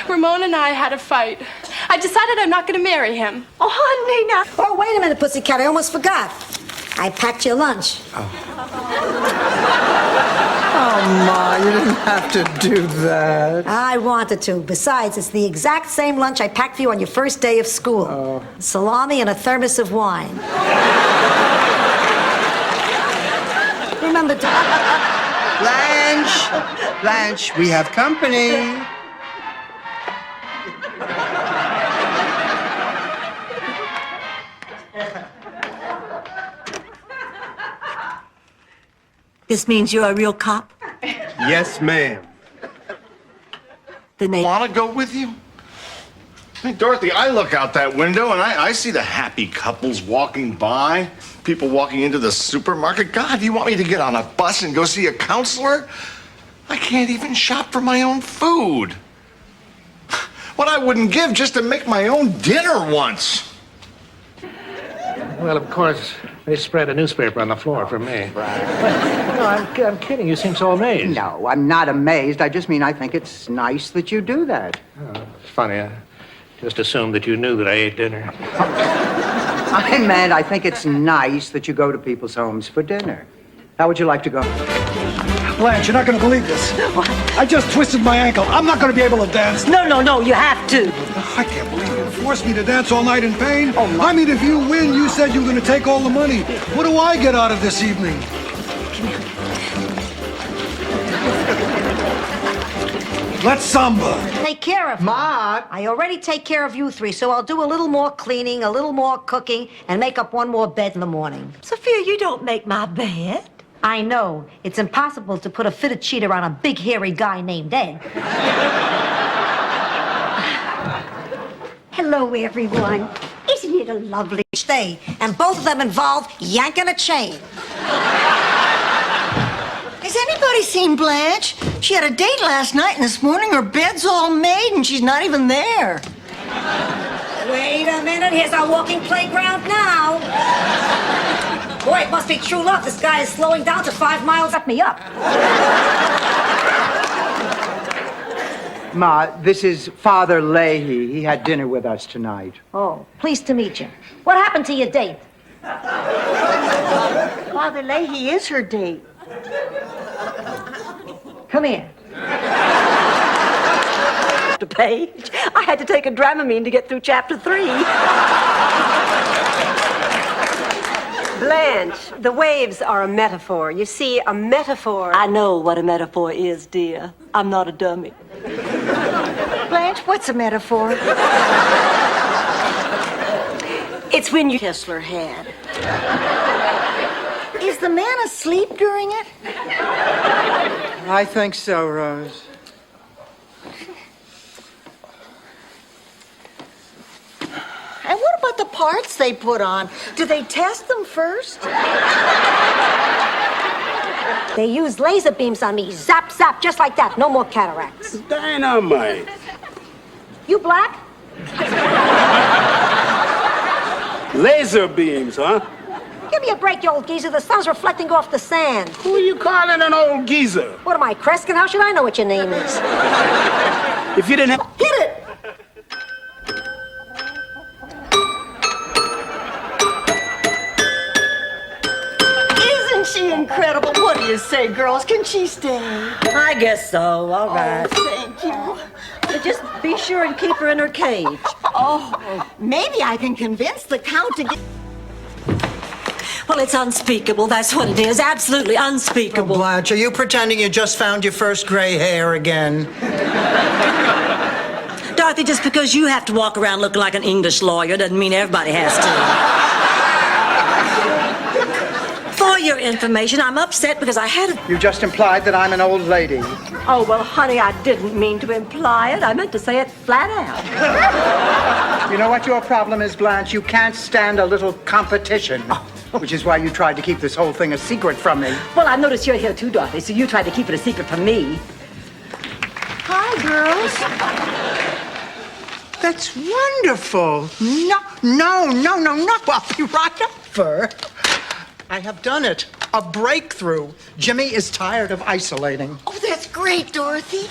Ramon and I had a fight. I decided I'm not going to marry him. Oh, honey, now. Oh, wait a minute, Pussycat. I almost forgot. I packed your lunch. Oh, Ma, you didn't have to do that. I wanted to. Besides, it's the exact same lunch I packed for you on your first day of school. Oh. Salami and a thermos of wine. Remember to... Blanche, we have company. This means you're a real cop? Yes, ma'am. Then they Want to go with you? Hey, Dorothy, I look out that window and I see the happy couples walking by, people walking into the supermarket. God, you want me to get on a bus and go see a counselor? I can't even shop for my own food. What I wouldn't give just to make my own dinner once. Well, of course, they spread a newspaper on the floor for me. No, I'm kidding. You seem so amazed. No, I'm not amazed. I just mean I think it's nice that you do that. Oh, it's funny. I just assumed that you knew that I ate dinner. I meant I think it's nice that you go to people's homes for dinner. How would you like to go? Blanche, you're not going to believe this. What? I just twisted my ankle. I'm not going to be able to dance. No, you have to. I can't believe you forced me to dance all night in pain. I mean, if you win, you said you were going to take all the money. What do I get out of this evening? Let's samba. Take care of Ma. I already take care of you three, so I'll do a little more cleaning, a little more cooking, and make up one more bed in the morning. Sophia, you don't make my bed. I know. It's impossible to put a fitted sheet around a big, hairy guy named Ed. Hello, everyone. Isn't it a lovely day? And both of them involve yanking a chain. Has anybody seen Blanche? She had a date last night, and this morning her bed's all made, and she's not even there. Wait a minute. Here's our walking playground now. Boy, it must be true love. This guy is slowing down to 5 miles up me up. Ma, this is Father Leahy. He had dinner with us tonight. Oh, pleased to meet you. What happened to your date? Father Leahy is her date. Come here. Page, I had to take a Dramamine to get through chapter 3. Blanche, the waves are a metaphor. You see, a metaphor... I know what a metaphor is, dear. I'm not a dummy. Blanche, what's a metaphor? It's when you Kessler had. Is the man asleep during it? I think so, Rose. And what about the parts they put on? Do they test them first? They use laser beams on me. Zap, zap, just like that. No more cataracts. Dynamite. You black? Laser beams, huh? Give me a break, you old geezer. The sun's reflecting off the sand. Who are you calling an old geezer? What am I, Kreskin? How should I know what your name is? If you didn't have... Hit it! Isn't she incredible? What do you say, girls? Can she stay? I guess so. All right. Oh, thank you. But just be sure and keep her in her cage. Oh, maybe I can convince the Count to get... Well, it's unspeakable. That's what it is. Absolutely unspeakable. Blanche, are you pretending you just found your first gray hair again? Dorothy, just because you have to walk around looking like an English lawyer doesn't mean everybody has to. For your information, I'm upset because I had a... You just implied that I'm an old lady. Oh, well, honey, I didn't mean to imply it. I meant to say it flat out. You know what your problem is, Blanche? You can't stand a little competition. Which is why you tried to keep this whole thing a secret from me. Well, I noticed you're here too, Dorothy, so you tried to keep it a secret from me. Hi, girls. That's wonderful. No. I'll be right over. I have done it. A breakthrough. Jimmy is tired of isolating. Oh, that's great, Dorothy.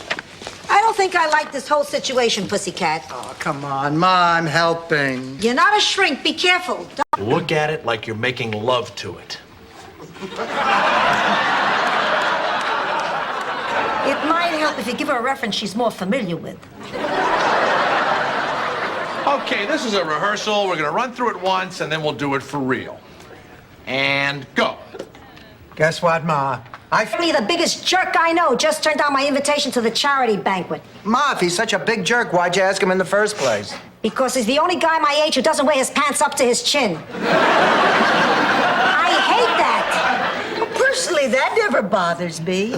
I don't think I like this whole situation, Pussycat. Oh, come on, Ma, I'm helping. You're not a shrink. Be careful. Look at it like you're making love to it. It might help if you give her a reference she's more familiar with. Okay, this is a rehearsal. We're gonna run through it once, and then we'll do it for real. And go. Guess what, Ma? Me, the biggest jerk I know, just turned down my invitation to the charity banquet. Ma, if he's such a big jerk, why'd you ask him in the first place? Because he's the only guy my age who doesn't wear his pants up to his chin. I hate that. Well, personally, that never bothers me.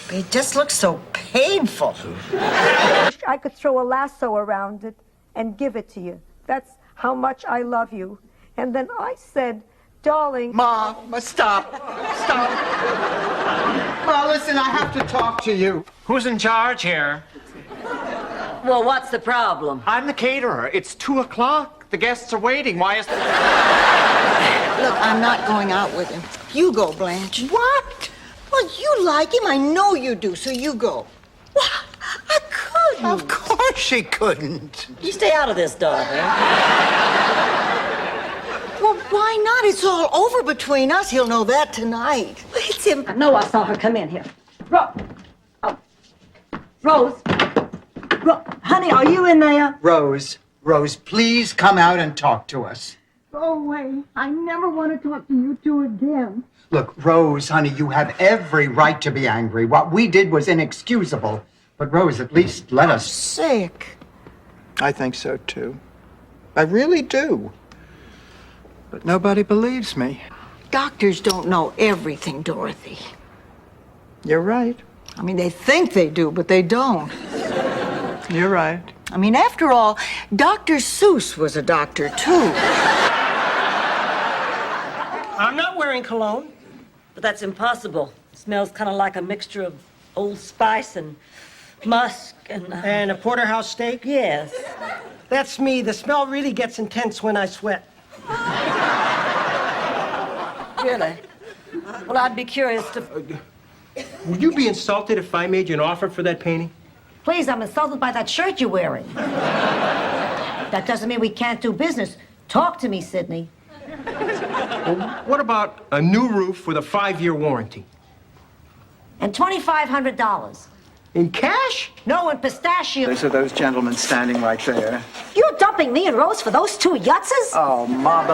It just looks so painful. I could throw a lasso around it and give it to you. That's how much I love you. And then I said, darling... Ma, stop. Ma, listen, I have to talk to you. Who's in charge here? Well, what's the problem? I'm the caterer. It's 2 o'clock. The guests are waiting. Why is... Look, I'm not going out with him. You go, Blanche. What? Well, you like him. I know you do, so you go. What? I couldn't. Of course she couldn't. You stay out of this, Dorothy. Well, why not? It's all over between us. He'll know that tonight. It's him. I know I saw her come in here. Rose. Honey, are you in there? Rose, please come out and talk to us. Go away. I never want to talk to you two again. Look, Rose, honey, you have every right to be angry. What we did was inexcusable. But, Rose, at least let us... Sick. I think so, too. I really do. But nobody believes me. Doctors don't know everything, Dorothy. You're right. I mean, they think they do, but they don't. You're right. I mean, after all, Dr. Seuss was a doctor, too. I'm not wearing cologne. But that's impossible. It smells kind of like a mixture of Old Spice and musk and... And a porterhouse steak? Yes. That's me. The smell really gets intense when I sweat. Really? Well, I'd be curious to... Would you be insulted if I made you an offer for that painting? Please, I'm insulted by that shirt you're wearing. That doesn't mean we can't do business. Talk to me, Sidney. Well, what about a new roof with a 5-year warranty? And $2,500. In cash? No, in pistachio. Those are those gentlemen standing right there. You're dumping me and Rose for those 2 yutzes? Oh, Ma,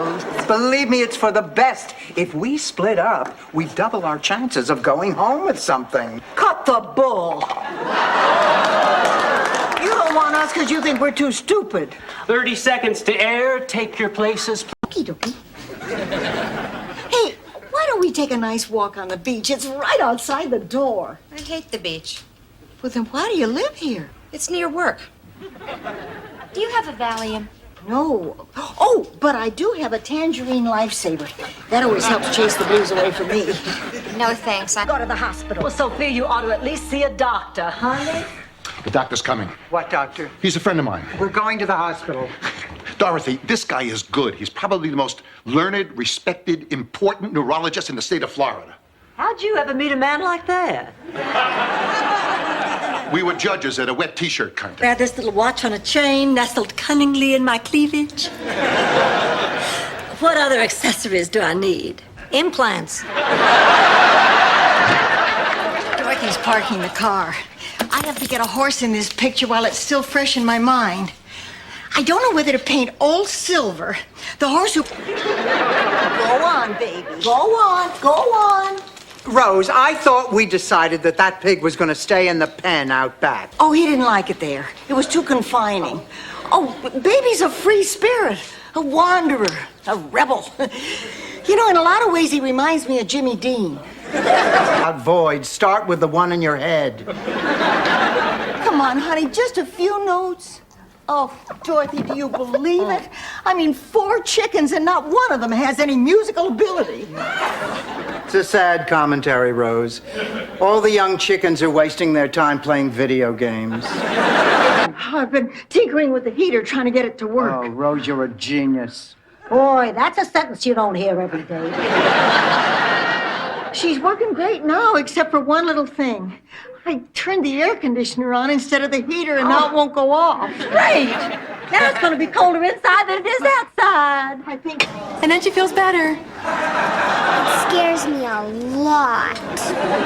believe me, it's for the best. If we split up, we double our chances of going home with something. Cut the bull. You don't want us because you think we're too stupid. 30 seconds to air. Take your places. Okie dokie. Hey, why don't we take a nice walk on the beach? It's right outside the door. I hate the beach. Well, then why do you live here? It's near work. Do you have a Valium? No. Oh, but I do have a tangerine lifesaver. That always helps chase the blues away from me. No thanks. Go to the hospital. Well, Sophia, you ought to at least see a doctor, honey. The doctor's coming. What doctor? He's a friend of mine. We're going to the hospital. Dorothy, this guy is good. He's probably the most learned, respected, important neurologist in the state of Florida. How'd you ever meet a man like that? We were judges at a wet t-shirt contest. Wear this little watch on a chain nestled cunningly in my cleavage. What other accessories do I need? Implants. Dorothy's parking the car. I have to get a horse in this picture while it's still fresh in my mind. I don't know whether to paint old Silver, the horse who... Go on, baby. Go on. Go on. Rose, I thought we decided that that pig was going to stay in the pen out back. Oh, he didn't like it there. It was too confining. Oh, baby's a free spirit, a wanderer, a rebel. You know, in a lot of ways, he reminds me of Jimmy Dean. Out void. Start with the one in your head. Come on, honey, just a few notes. Oh, Dorothy, do you believe it? I mean, 4 chickens and not one of them has any musical ability. It's a sad commentary, Rose. All the young chickens are wasting their time playing video games. I've been tinkering with the heater trying to get it to work. Oh, Rose, you're a genius. Boy, that's a sentence you don't hear every day. She's working great now, except for one little thing. I turned the air conditioner on instead of the heater, and now it won't go off. Great! Now it's going to be colder inside than it is outside. I think... And then she feels better. It scares me a lot.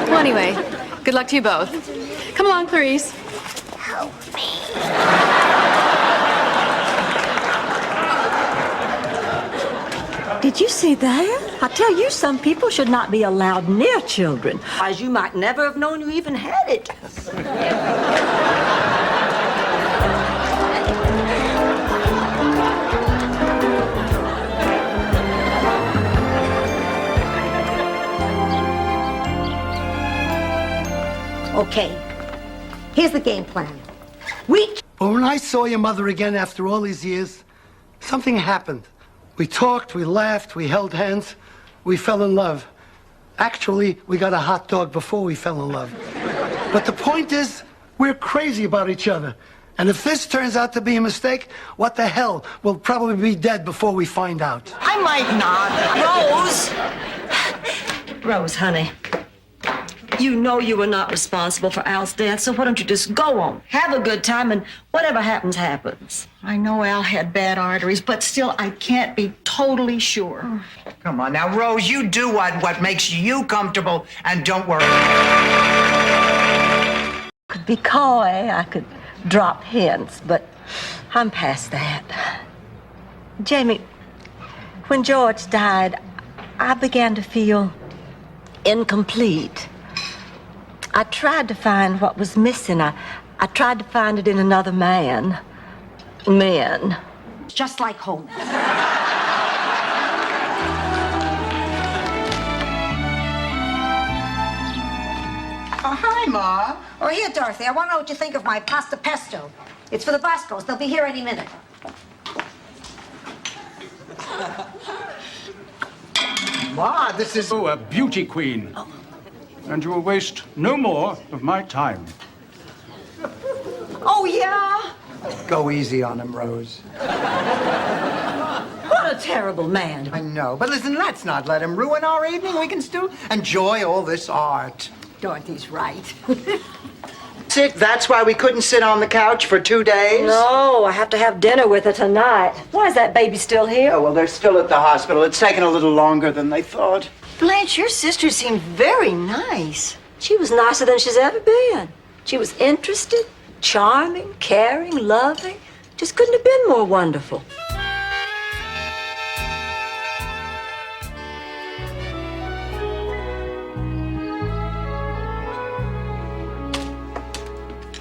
Well, anyway, good luck to you both. Come along, Clarice. Help me. Did you see that? I tell you, some people should not be allowed near children, as you might never have known you even had it. Okay, here's the game plan. But when I saw your mother again after all these years, something happened. We talked, we laughed, we held hands, we fell in love. Actually, we got a hot dog before we fell in love. But the point is, we're crazy about each other. And if this turns out to be a mistake, what the hell? We'll probably be dead before we find out. I might not. Rose, honey. You know you were not responsible for Al's death, so why don't you just go on? Have a good time, and whatever happens, happens. I know Al had bad arteries, but still, I can't be totally sure. Come on now, Rose, you do what makes you comfortable, and don't worry. I could be coy, I could drop hints, but I'm past that. Jamie, when George died, I began to feel incomplete. I tried to find what was missing. I tried to find it in another man. Men. Just like home. Oh, hi, Ma. Oh, here, Dorothy. I want to know what you think of my pasta pesto. It's for the Boscos. They'll be here any minute. Ma, this is a beauty queen. And you will waste no more of my time. Oh, yeah? Go easy on him, Rose. What a terrible man. I know, but listen, let's not let him ruin our evening. We can still enjoy all this art. Dorothy's right. That's why we couldn't sit on the couch for 2 days? No, I have to have dinner with her tonight. Why is that baby still here? Oh, well, they're still at the hospital. It's taken a little longer than they thought. Blanche, your sister seemed very nice. She was nicer than she's ever been. She was interested, charming, caring, loving. Just couldn't have been more wonderful.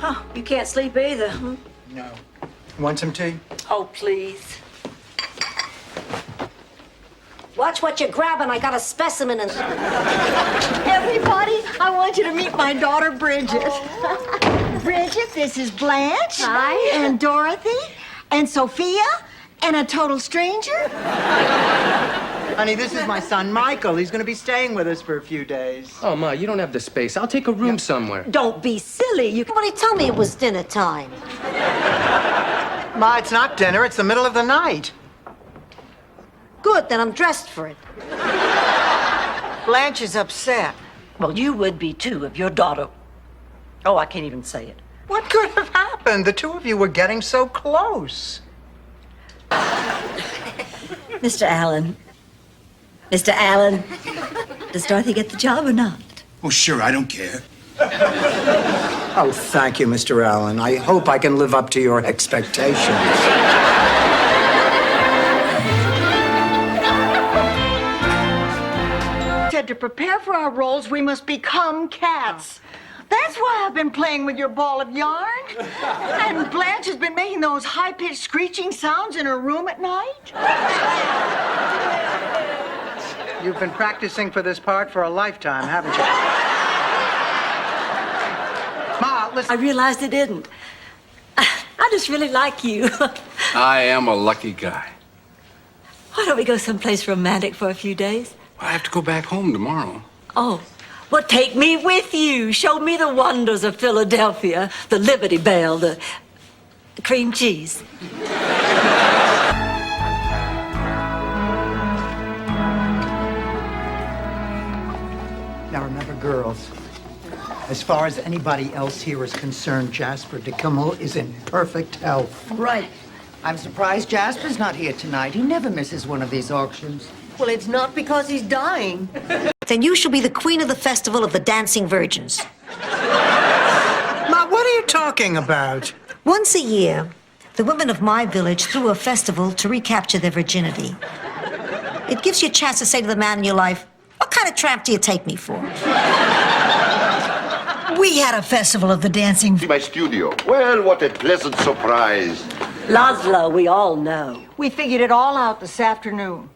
Oh, you can't sleep either. No. Want some tea? Oh, please. Watch what you're grabbing. I got a specimen in. Everybody, I want you to meet my daughter, Bridget. Bridget, this is Blanche. Hi. And Dorothy. And Sophia. And a total stranger? Honey, this is my son, Michael. He's going to be staying with us for a few days. Oh, Ma, you don't have the space. I'll take a room somewhere. Don't be silly. Somebody tell me it was dinner time. Ma, it's not dinner. It's the middle of the night. Good, then I'm dressed for it. Blanche is upset. Well, you would be too if your daughter. Oh, I can't even say it. What could have happened? The two of you were getting so close. Mr. Allen. Mr. Allen. Does Dorothy get the job or not? Oh, sure, I don't care. Oh, thank you, Mr. Allen. I hope I can live up to your expectations. Said to prepare for our roles, we must become cats. That's why I've been playing with your ball of yarn. And Blanche has been making those high-pitched screeching sounds in her room at night. You've been practicing for this part for a lifetime, haven't you? Ma, listen. I realized it didn't. I just really like you. I am a lucky guy. Why don't we go someplace romantic for a few days? I have to go back home tomorrow. Oh, well, take me with you. Show me the wonders of Philadelphia, the Liberty Bell, the cream cheese. Now remember, girls, as far as anybody else here is concerned, Jasper DeKimmel is in perfect health. Right. I'm surprised Jasper's not here tonight. He never misses one of these auctions. Well, it's not because he's dying. Then you shall be the queen of the festival of the Dancing Virgins. Ma, what are you talking about? Once a year, the women of my village threw a festival to recapture their virginity. It gives you a chance to say to the man in your life, what kind of tramp do you take me for? We had a festival of the dancing. My studio. Well, what a pleasant surprise. Laszlo, we all know. We figured it all out this afternoon.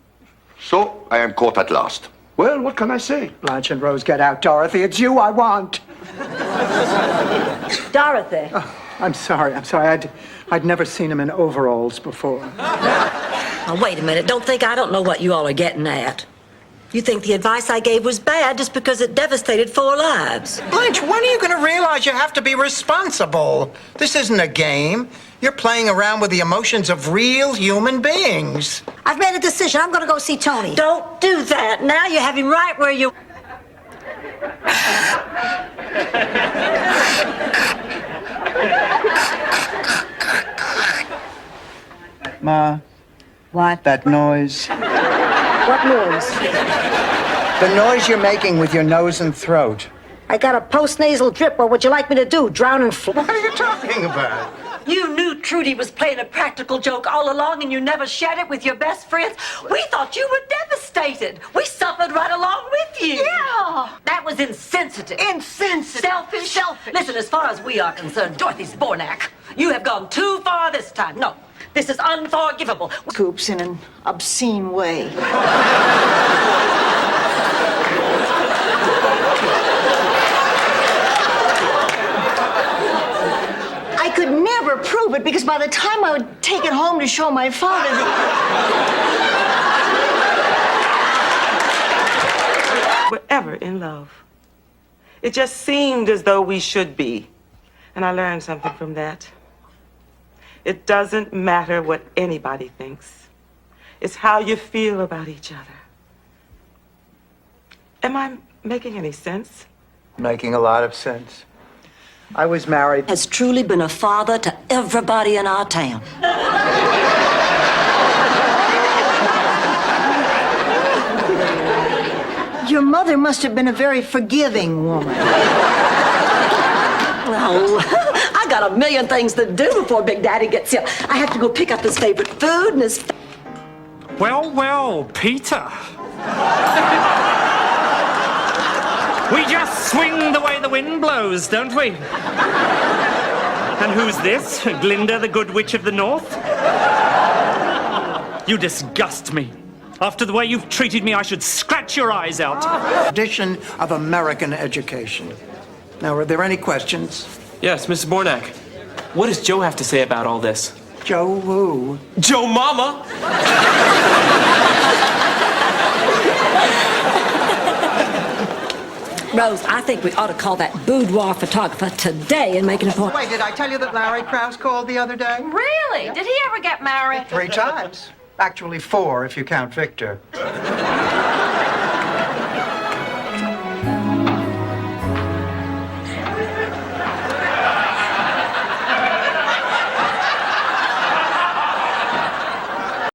So, I am caught at last. Well, what can I say? Blanche and Rose, get out, Dorothy. It's you I want. Dorothy. Oh, I'm sorry. I'd never seen him in overalls before. Now, wait a minute. Don't think I don't know what you all are getting at. You think the advice I gave was bad just because it devastated 4 lives. Blanche, when are you going to realize you have to be responsible? This isn't a game. You're playing around with the emotions of real human beings. I've made a decision. I'm going to go see Tony. Don't do that. Now you have him right where you... Ma. What? That noise. What noise? The noise you're making with your nose and throat. I got a post-nasal drip. What would you like me to do? Drown in What are you talking about? You knew Trudy was playing a practical joke all along and you never shared it with your best friends. We thought you were devastated. We suffered right along with you. Yeah. That was insensitive. Insensitive. Selfish. Listen, as far as we are concerned, Dorothy Zbornak, you have gone too far this time. No, this is unforgivable. Scoops in an obscene way. I could never prove it because by the time I would take it home to show my father, We're ever in love. It just seemed as though we should be. And I learned something from that. It doesn't matter what anybody thinks. It's how you feel about each other. Am I making any sense? Making a lot of sense. I was married. Has truly been a father to everybody in our town. your mother must have been a very forgiving woman. Oh, I got a million things to do before Big Daddy gets here. I have to go pick up his favorite food and his... Well, well, Peter. We just swing the way the wind blows, don't we? And who's this? Glinda, the Good Witch of the North? You disgust me. After the way you've treated me, I should scratch your eyes out. Tradition of American education. Now, are there any questions? Yes, Mr. Bornak. What does Joe have to say about all this? Joe who? Joe Mama. Rose, I think we ought to call that boudoir photographer today and make an appointment. Wait, did I tell you that Larry Krause called the other day? Really? Did he ever get married? 3 times. Actually 4 if you count Victor.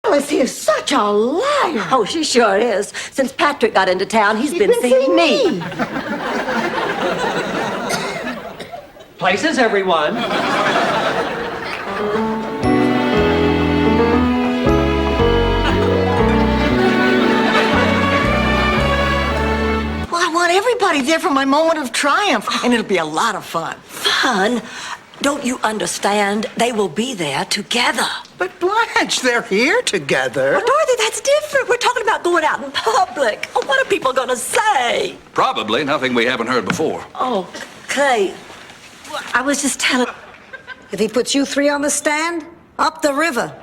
Alice is such a liar. Oh, she sure is. Since Patrick got into town, he's been seeing me. Places, everyone. Well, I want everybody there for my moment of triumph, and it'll be a lot of fun. Fun? Don't you understand? They will be there together. But Blanche, they're here together. Well, Dorothy, that's different. We're talking about going out in public. Oh, what are people going to say? Probably nothing we haven't heard before. Oh, Clay, I was just telling... If he puts you 3 on the stand, up the river.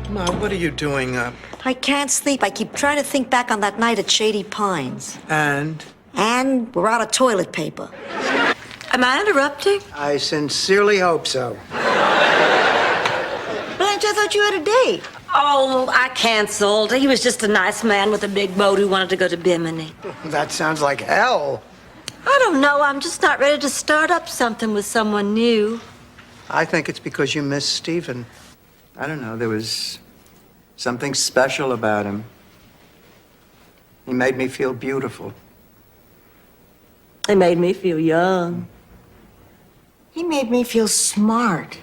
Ma, what are you doing up? I can't sleep. I keep trying to think back on that night at Shady Pines. And? And we're out of toilet paper. Am I interrupting? I sincerely hope so. Blanche, I thought you had a date. Oh, I canceled. He was just a nice man with a big boat who wanted to go to Bimini. That sounds like hell. I don't know. I'm just not ready to start up something with someone new. I think it's because you miss Stephen. I don't know, there was something special about him. He made me feel beautiful. He made me feel young. He made me feel smart.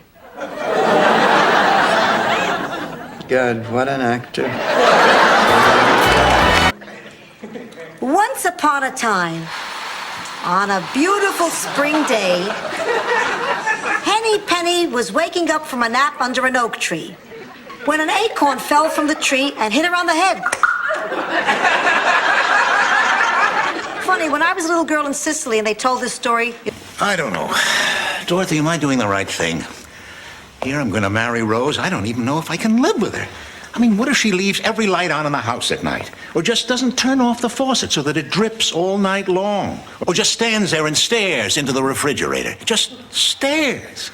Good, what an actor. Once upon a time, on a beautiful spring day, Henny Penny was waking up from a nap under an oak tree when an acorn fell from the tree and hit her on the head. Funny, when I was a little girl in Sicily and they told this story... I don't know. Dorothy, am I doing the right thing? Here I'm going to marry Rose. I don't even know if I can live with her. I mean, what if she leaves every light on in the house at night? Or just doesn't turn off the faucet so that it drips all night long? Or just stands there and stares into the refrigerator? Just stares.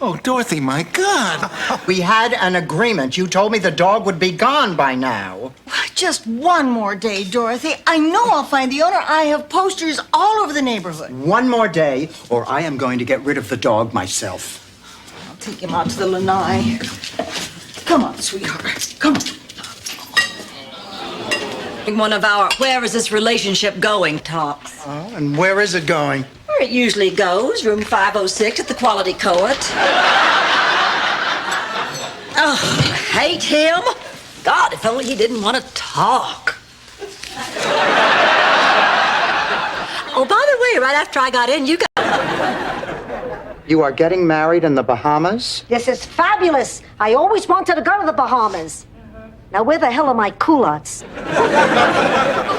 Oh, Dorothy, my God. We had an agreement. You told me the dog would be gone by now. Just one more day, Dorothy. I know I'll find the owner. I have posters all over the neighborhood. One more day, or I am going to get rid of the dog myself. I'll take him out to the lanai. Come on, sweetheart. Come on. One of our "where is this relationship going" talks. Oh, and where is it going? Where it usually goes, room 506 at the Quality Court. Oh, I hate him. God, if only he didn't want to talk. Oh, by the way, right after I got in, you got... You are getting married in the Bahamas? This is fabulous. I always wanted to go to the Bahamas. Now, where the hell are my culottes?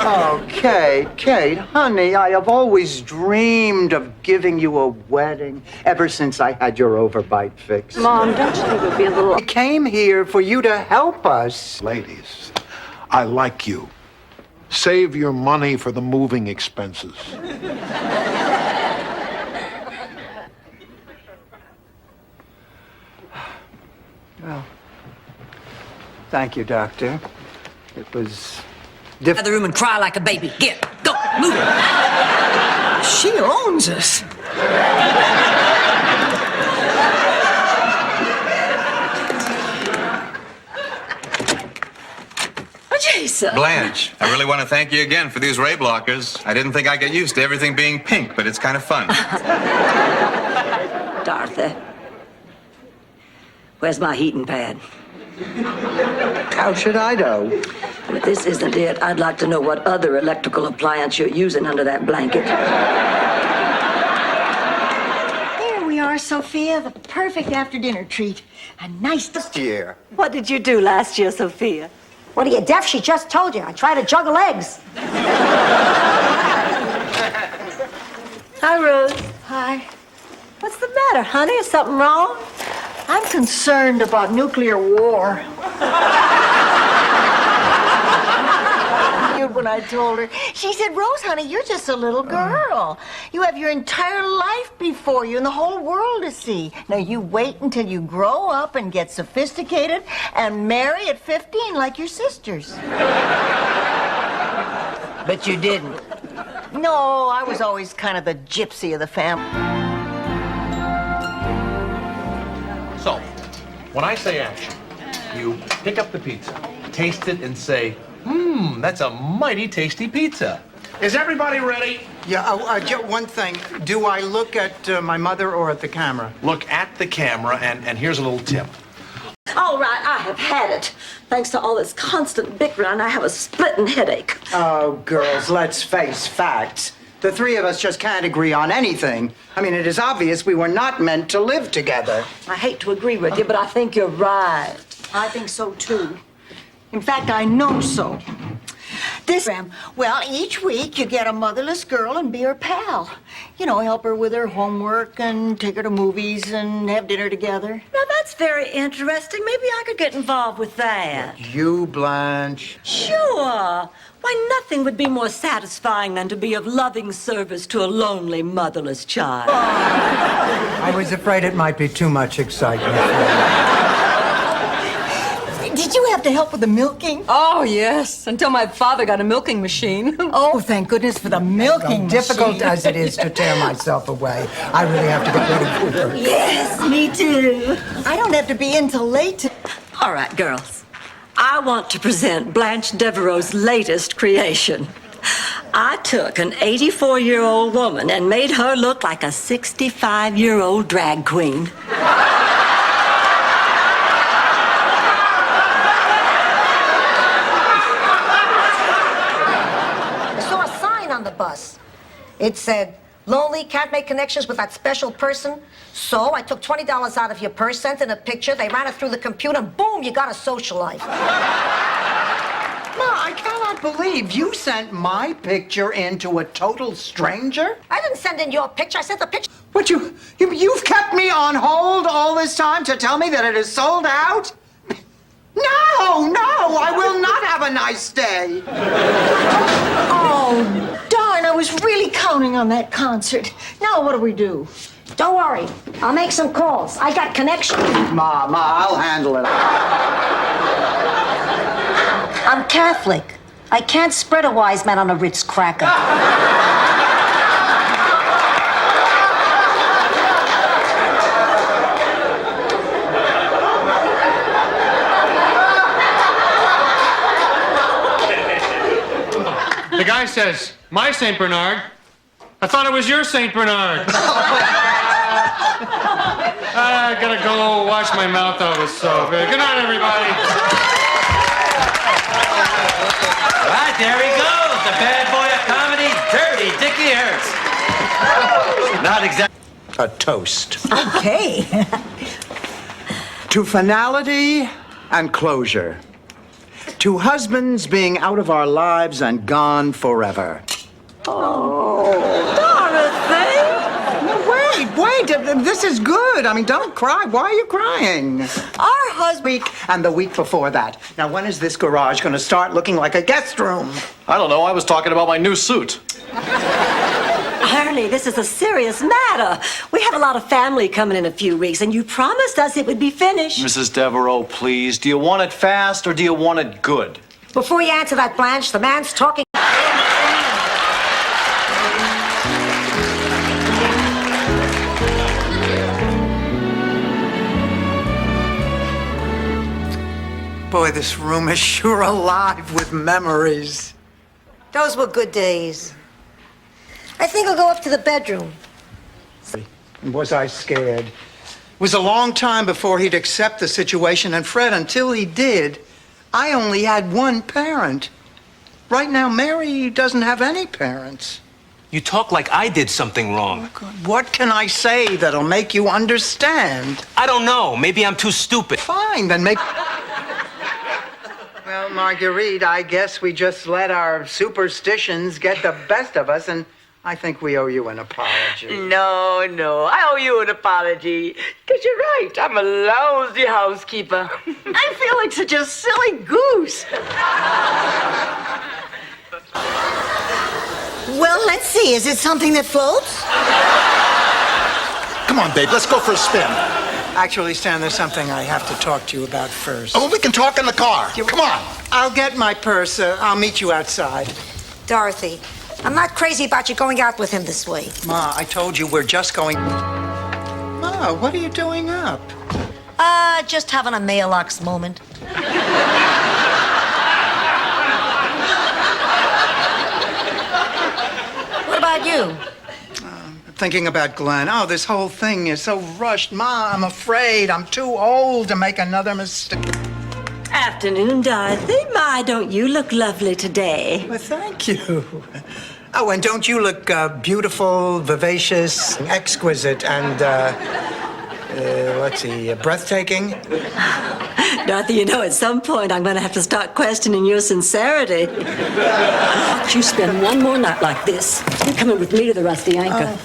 Oh, Kate, honey, I have always dreamed of giving you a wedding ever since I had your overbite fix. Mom, don't you think it would be a little... I came here for you to help us. Ladies, I like you. Save your money for the moving expenses. Well, thank you, Doctor. It was Get out of the room and cry like a baby. Get, go, move it. She owns us. Jason. Blanche, I really want to thank you again for these ray blockers. I didn't think I'd get used to everything being pink, but it's kind of fun. Dorothy, where's my heating pad? How should I know? If this isn't it, I'd like to know what other electrical appliance you're using under that blanket. There we are, Sophia, the perfect after-dinner treat. A nice... Year. What did you do last year, Sophia? What are you, deaf? She just told you. I try to juggle eggs. Hi, Rose. Hi. What's the matter, honey? Is something wrong? I'm concerned about nuclear war. When I told her, she said, Rose, honey, you're just a little girl. You have your entire life before you and the whole world to see. Now, you wait until you grow up and get sophisticated and marry at 15 like your sisters. But you didn't. No, I was always kind of the gypsy of the family. So, when I say action, you pick up the pizza, taste it, and say, that's a mighty tasty pizza. Is everybody ready? Yeah, just one thing. Do I look at my mother or at the camera? Look at the camera, and here's a little tip. All right, I have had it. Thanks to all this constant bickering, I have a splitting headache. Oh, girls, let's face facts. The three of us just can't agree on anything. I mean, it is obvious we were not meant to live together. I hate to agree with you, but I think you're right. I think so, too. In fact, I know so. This, well, each week you get a motherless girl and be her pal. You know, help her with her homework and take her to movies and have dinner together. Now, that's very interesting. Maybe I could get involved with that. You, Blanche. Sure. Why, nothing would be more satisfying than to be of loving service to a lonely, motherless child. I was afraid it might be too much excitement. Did you have to help with the milking? Oh, yes, until my father got a milking machine. Oh, thank goodness for the milking machine. Difficult as it is to tear myself away, I really have to get ready for work. Yes, me too. I don't have to be in till late. All right, girls. I want to present Blanche Devereaux's latest creation. I took an 84-year-old woman and made her look like a 65-year-old drag queen. The bus. It said, lonely, can't make connections with that special person. So I took $20 out of your purse, sent in a picture, they ran it through the computer, and boom, you got a social life. Ma, I cannot believe you sent my picture in to a total stranger. I didn't send in your picture, I sent the picture. What, you've kept me on hold all this time to tell me that it is sold out? No, I will not have a nice day. Oh, darn, I was really counting on that concert. Now what do we do? Don't worry, I'll make some calls. I got connections. Ma, I'll handle it. I'm Catholic. I can't spread a wise man on a Ritz cracker. The guy says, my St. Bernard. I thought it was your St. Bernard. I gotta go wash my mouth out with soap. Good night, everybody. All right, there he goes. The bad boy of comedy, Dirty Dickie Hertz. Not exactly. A toast. Okay. To finality and closure. To husbands being out of our lives and gone forever. Oh, Dorothy! No, wait. This is good. I mean, don't cry. Why are you crying? Our husband... Week and the week before that. Now, when is this garage going to start looking like a guest room? I don't know. I was talking about my new suit. Ernie, this is a serious matter. We have a lot of family coming in a few weeks, and you promised us it would be finished. Mrs. Devereaux, please. Do you want it fast or do you want it good? Before you answer that, Blanche, the man's talking. Boy, this room is sure alive with memories. Those were good days. I think I'll go up to the bedroom. Was I scared? It was a long time before he'd accept the situation, and Fred, until he did, I only had one parent. Right now, Mary doesn't have any parents. You talk like I did something wrong. What can I say that'll make you understand? I don't know. Maybe I'm too stupid. Fine, then make... Well, Marguerite, I guess we just let our superstitions get the best of us, and I think we owe you an apology. No, I owe you an apology. Because you're right, I'm a lousy housekeeper. I feel like such a silly goose. Well, let's see. Is it something that floats? Come on, babe, let's go for a spin. Actually, Stan, there's something I have to talk to you about first. Oh, we can talk in the car. Come on. I'll get my purse. I'll meet you outside. Dorothy, I'm not crazy about you going out with him this way. Ma, I told you we're just going... Ma, what are you doing up? Just having a Maalox moment. What about you? Thinking about Glenn. Oh, this whole thing is so rushed. Ma, I'm afraid I'm too old to make another mistake. Afternoon, Dorothy. My, don't you look lovely today? Well, thank you. Oh, and don't you look beautiful, vivacious, exquisite, and, let's see, breathtaking? Dorothy, you know, at some point I'm going to have to start questioning your sincerity. You spend one more night like this. You're coming with me to the Rusty Anchor.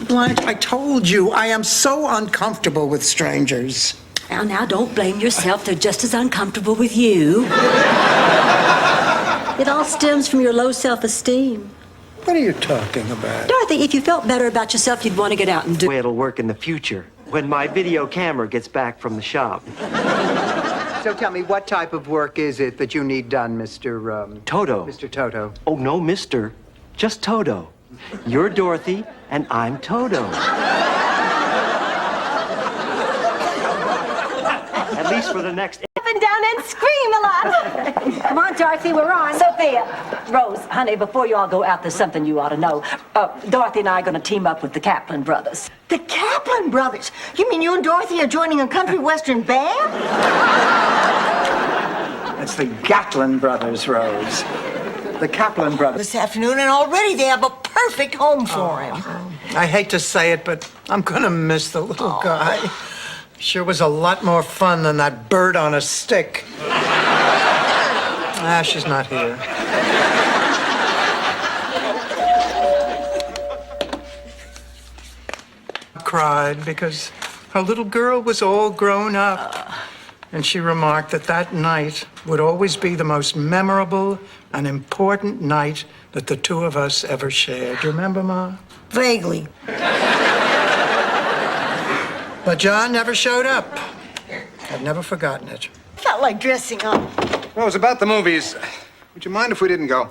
Blanche, I told you, I am so uncomfortable with strangers. Now, don't blame yourself. They're just as uncomfortable with you. It all stems from your low self-esteem. What are you talking about? Dorothy, if you felt better about yourself, you'd want to get out and do... The way it'll work in the future, when my video camera gets back from the shop. So tell me, what type of work is it that you need done, Mr. Toto. Mr. Toto? Oh, no, Mr. Just Toto. You're Dorothy, and I'm Toto. At least for the next... Up and down and scream a lot. Come on, Dorothy, we're on. Sophia, Rose, honey, before you all go out, there's something you ought to know. Dorothy and I are going to team up with the Kaplan brothers. The Kaplan brothers? You mean you and Dorothy are joining a country western band? It's the Gatlin brothers, Rose. The Kaplan brothers. This afternoon, and already they have a perfect home for him. I hate to say it, but I'm going to miss the little guy. Sure was a lot more fun than that bird on a stick. She's not here. Cried because her little girl was all grown up. And she remarked that that night would always be the most memorable and important night that the two of us ever shared. Do you remember, Ma? Vaguely. But John never showed up. I've never forgotten it. Felt like dressing up. Rose, about the movies, would you mind if we didn't go?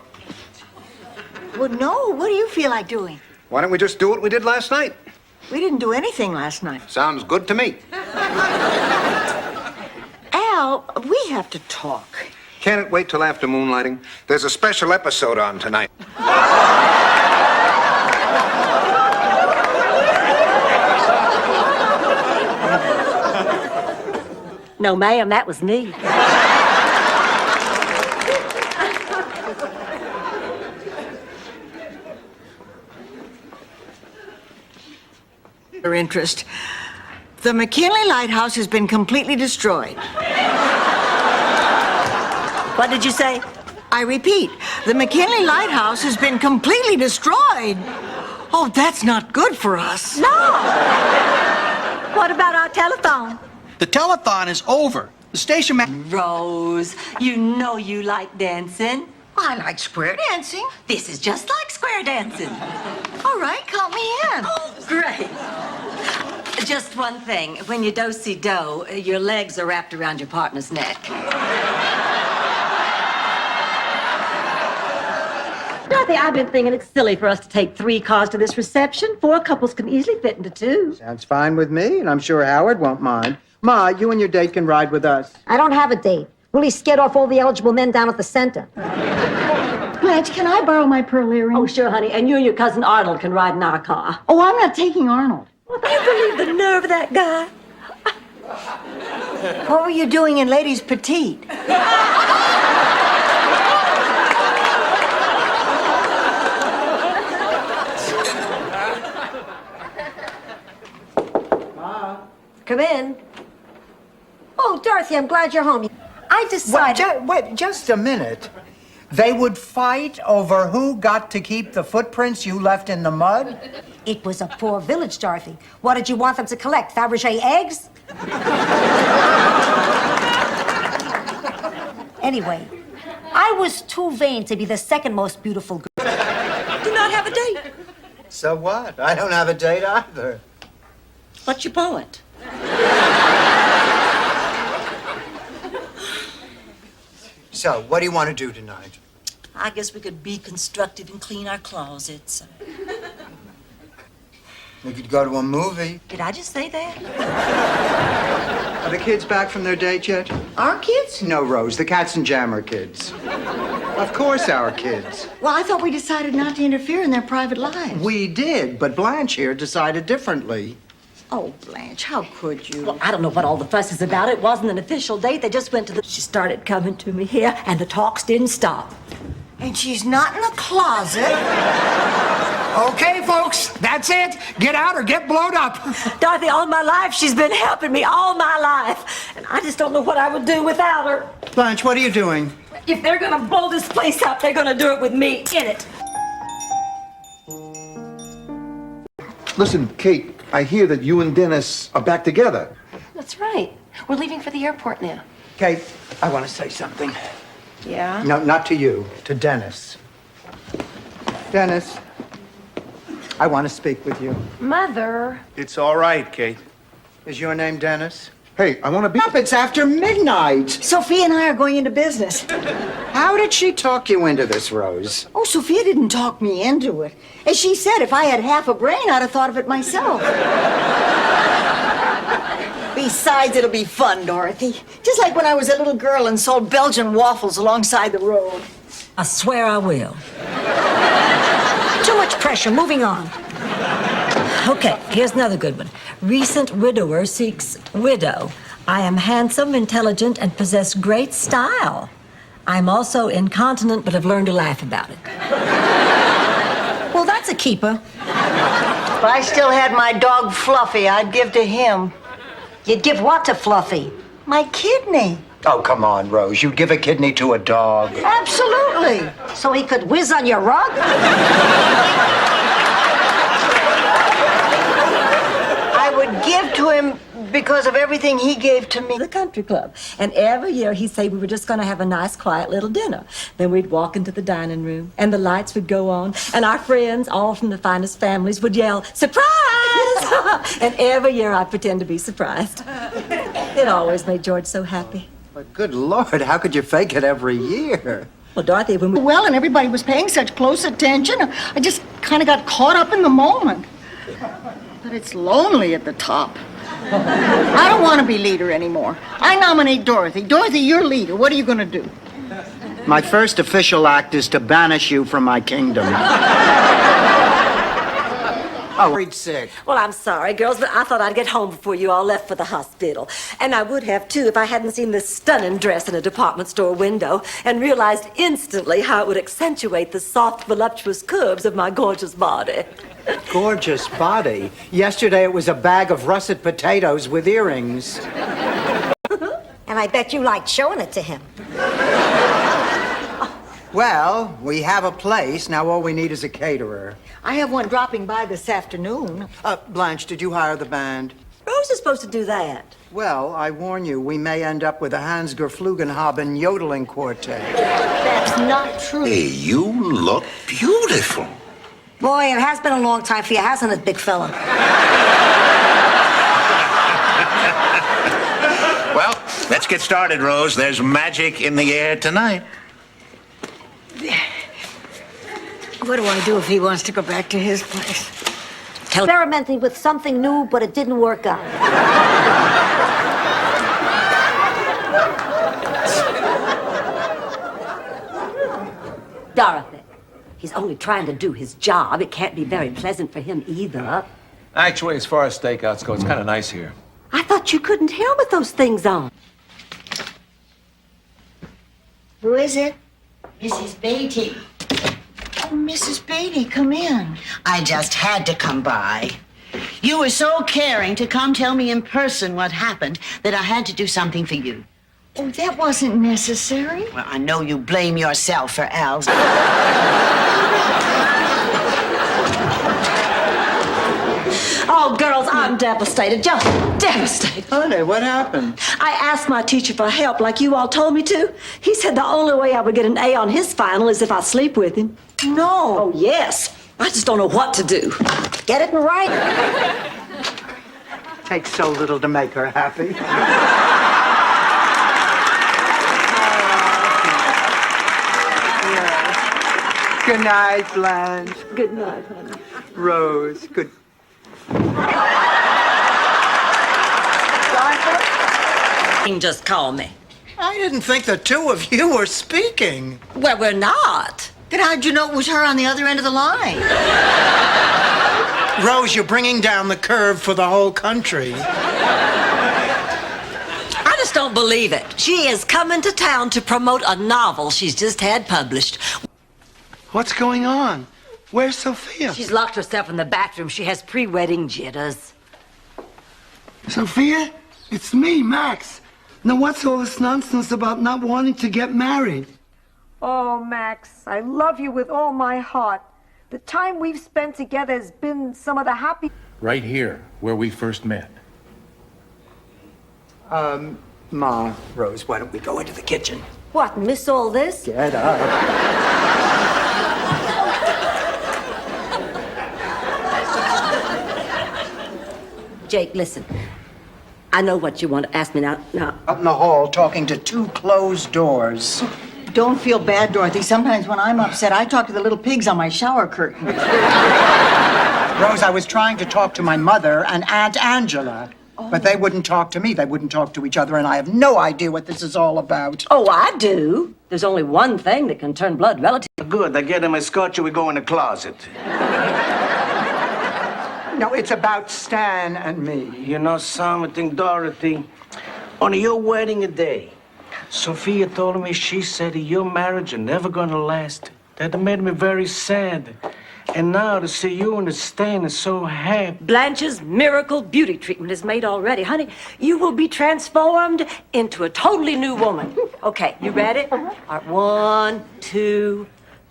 Well, no. What do you feel like doing? Why don't we just do what we did last night? We didn't do anything last night. Sounds good to me. Al, we have to talk. Can't it wait till after moonlighting? There's a special episode on tonight. No, ma'am, that was me. Your interest. The McKinley Lighthouse has been completely destroyed. What did you say? I repeat, the McKinley Lighthouse has been completely destroyed. Oh, that's not good for us. No! What about our telethon? The telethon is over. The station Rose, you know you like dancing. I like square dancing. This is just like square dancing. All right, count me in. Oh, great. Just one thing. When you do-si-do, your legs are wrapped around your partner's neck. Dorothy, I've been thinking it's silly for us to take 3 cars to this reception. 4 couples can easily fit into 2. Sounds fine with me, and I'm sure Howard won't mind. Ma, you and your date can ride with us. I don't have a date. Willie scared off all the eligible men down at the center. Blanche, can I borrow my pearl earring? Oh, sure, honey. And you and your cousin Arnold can ride in our car. Oh, I'm not taking Arnold. Well, do you believe the nerve of that guy? What were you doing in Ladies Petite? Come in. Oh, Dorothy, I'm glad you're home. I decided... Wait, just a minute. They would fight over who got to keep the footprints you left in the mud? It was a poor village, Dorothy. What did you want them to collect? Fabergé eggs? Anyway, I was too vain to be the second most beautiful girl. Do not have a date. So what? I don't have a date either. What's your point? So, what do you want to do tonight? I guess we could be constructive and clean our closets. We could go to a movie. Did I just say that? Are the kids back from their date yet? Our kids? No, Rose, the Katzenjammer kids. Of course, our kids. Well, I thought we decided not to interfere in their private lives. We did, but Blanche here decided differently. Oh, Blanche, how could you? Well, I don't know what all the fuss is about. It wasn't an official date. They just went to the... She started coming to me here, and the talks didn't stop. And she's not in the closet. Okay, folks, that's it. Get out or get blown up. Dorothy, all my life, she's been helping me all my life. And I just don't know what I would do without her. Blanche, what are you doing? If they're gonna blow this place up, they're gonna do it with me in it. Listen, Kate, I hear that you and Dennis are back together. That's right. We're leaving for the airport now. Kate, I want to say something. Yeah? No, not to you, to Dennis. Dennis, I want to speak with you. Mother. It's all right, Kate. Is your name Dennis? Hey, I want to be... Stop, it's after midnight. Sophia and I are going into business. How did she talk you into this, Rose? Oh, Sophia didn't talk me into it. As she said, if I had half a brain, I'd have thought of it myself. Besides, it'll be fun, Dorothy. Just like when I was a little girl and sold Belgian waffles alongside the road. I swear I will. Too much pressure. Moving on. Okay, here's another good one. Recent widower seeks widow. I am handsome, intelligent, and possess great style. I'm also incontinent, but have learned to laugh about it. Well, that's a keeper. If I still had my dog Fluffy, I'd give to him. You'd give what to Fluffy? My kidney. Oh, come on, Rose. You'd give a kidney to a dog. Absolutely. So he could whiz on your rug? I would give to him because of everything he gave to me. The country club. And every year he'd say we were just going to have a nice, quiet little dinner. Then we'd walk into the dining room, and the lights would go on, and our friends, all from the finest families, would yell, "Surprise!" And every year I'd pretend to be surprised. It always made George so happy. But good Lord, how could you fake it every year? Well, Dorothy, when we... Well, and everybody was paying such close attention, I just kind of got caught up in the moment. But it's lonely at the top. I don't want to be leader anymore. I nominate Dorothy. Dorothy, you're leader. What are you going to do? My first official act is to banish you from my kingdom. Oh, worried sick. Well, I'm sorry, girls, but I thought I'd get home before you all left for the hospital. And I would have, too, if I hadn't seen this stunning dress in a department store window and realized instantly how it would accentuate the soft, voluptuous curves of my gorgeous body. Gorgeous body. Yesterday it was a bag of russet potatoes with earrings. And I bet you liked showing it to him. Well, we have a place. Now all we need is a caterer. I have one dropping by this afternoon. Blanche, did you hire the band? Rose is supposed to do that. Well, I warn you, we may end up with a Hans Geflugenhaben yodeling quartet. That's not true. Hey, you look beautiful. Boy, it has been a long time for you, hasn't it, big fella? Well, let's get started, Rose. There's magic in the air tonight. What do I do if he wants to go back to his place? Experimenting with something new, but it didn't work out. Dorothy, he's only trying to do his job. It can't be very pleasant for him either. Actually, as far as stakeouts go, it's kind of nice here. I thought you couldn't hear with those things on. Who is it? Mrs. Beatty. Oh, Mrs. Beatty, come in. I just had to come by. You were so caring to come tell me in person what happened that I had to do something for you. Oh, that wasn't necessary. Well, I know you blame yourself for Al's. Oh, girls, I'm devastated, just devastated. Honey, what happened? I asked my teacher for help like you all told me to. He said the only way I would get an A on his final is if I sleep with him. No. Oh, yes. I just don't know what to do. Get it right. Takes so little to make her happy. Good night, Blanche. Good night, honey. Rose, good. You can just call me. I didn't think the two of you were speaking. Well, we're not. Then how'd you know it was her on the other end of the line? Rose, you're bringing down the curve for the whole country. I just don't believe it. She is coming to town to promote a novel she's just had published. What's going on? Where's Sophia? She's locked herself in the bathroom. She has pre-wedding jitters. Sophia? It's me, Max. Now, what's all this nonsense about not wanting to get married? Oh, Max, I love you with all my heart. The time we've spent together has been some of the happy... Right here, where we first met. Ma, Rose, why don't we go into the kitchen? What, miss all this? Get up. Jake, listen. I know what you want to ask me now. Out in the hall, talking to two closed doors. Don't feel bad, Dorothy. Sometimes when I'm upset, I talk to the little pigs on my shower curtain. Rose, I was trying to talk to my mother and Aunt Angela, but they wouldn't talk to me. They wouldn't talk to each other, and I have no idea what this is all about. Oh, I do. There's only one thing that can turn blood relative. Good. I get him a scotch and we go in the closet. No, it's about Stan and me. You know something, Dorothy? On your wedding day, Sophia told me she said your marriage is never gonna last. That made me very sad. And now to see you and Stan is so happy. Blanche's miracle beauty treatment is made already. Honey, you will be transformed into a totally new woman. Okay, you ready? All right, 1, 2,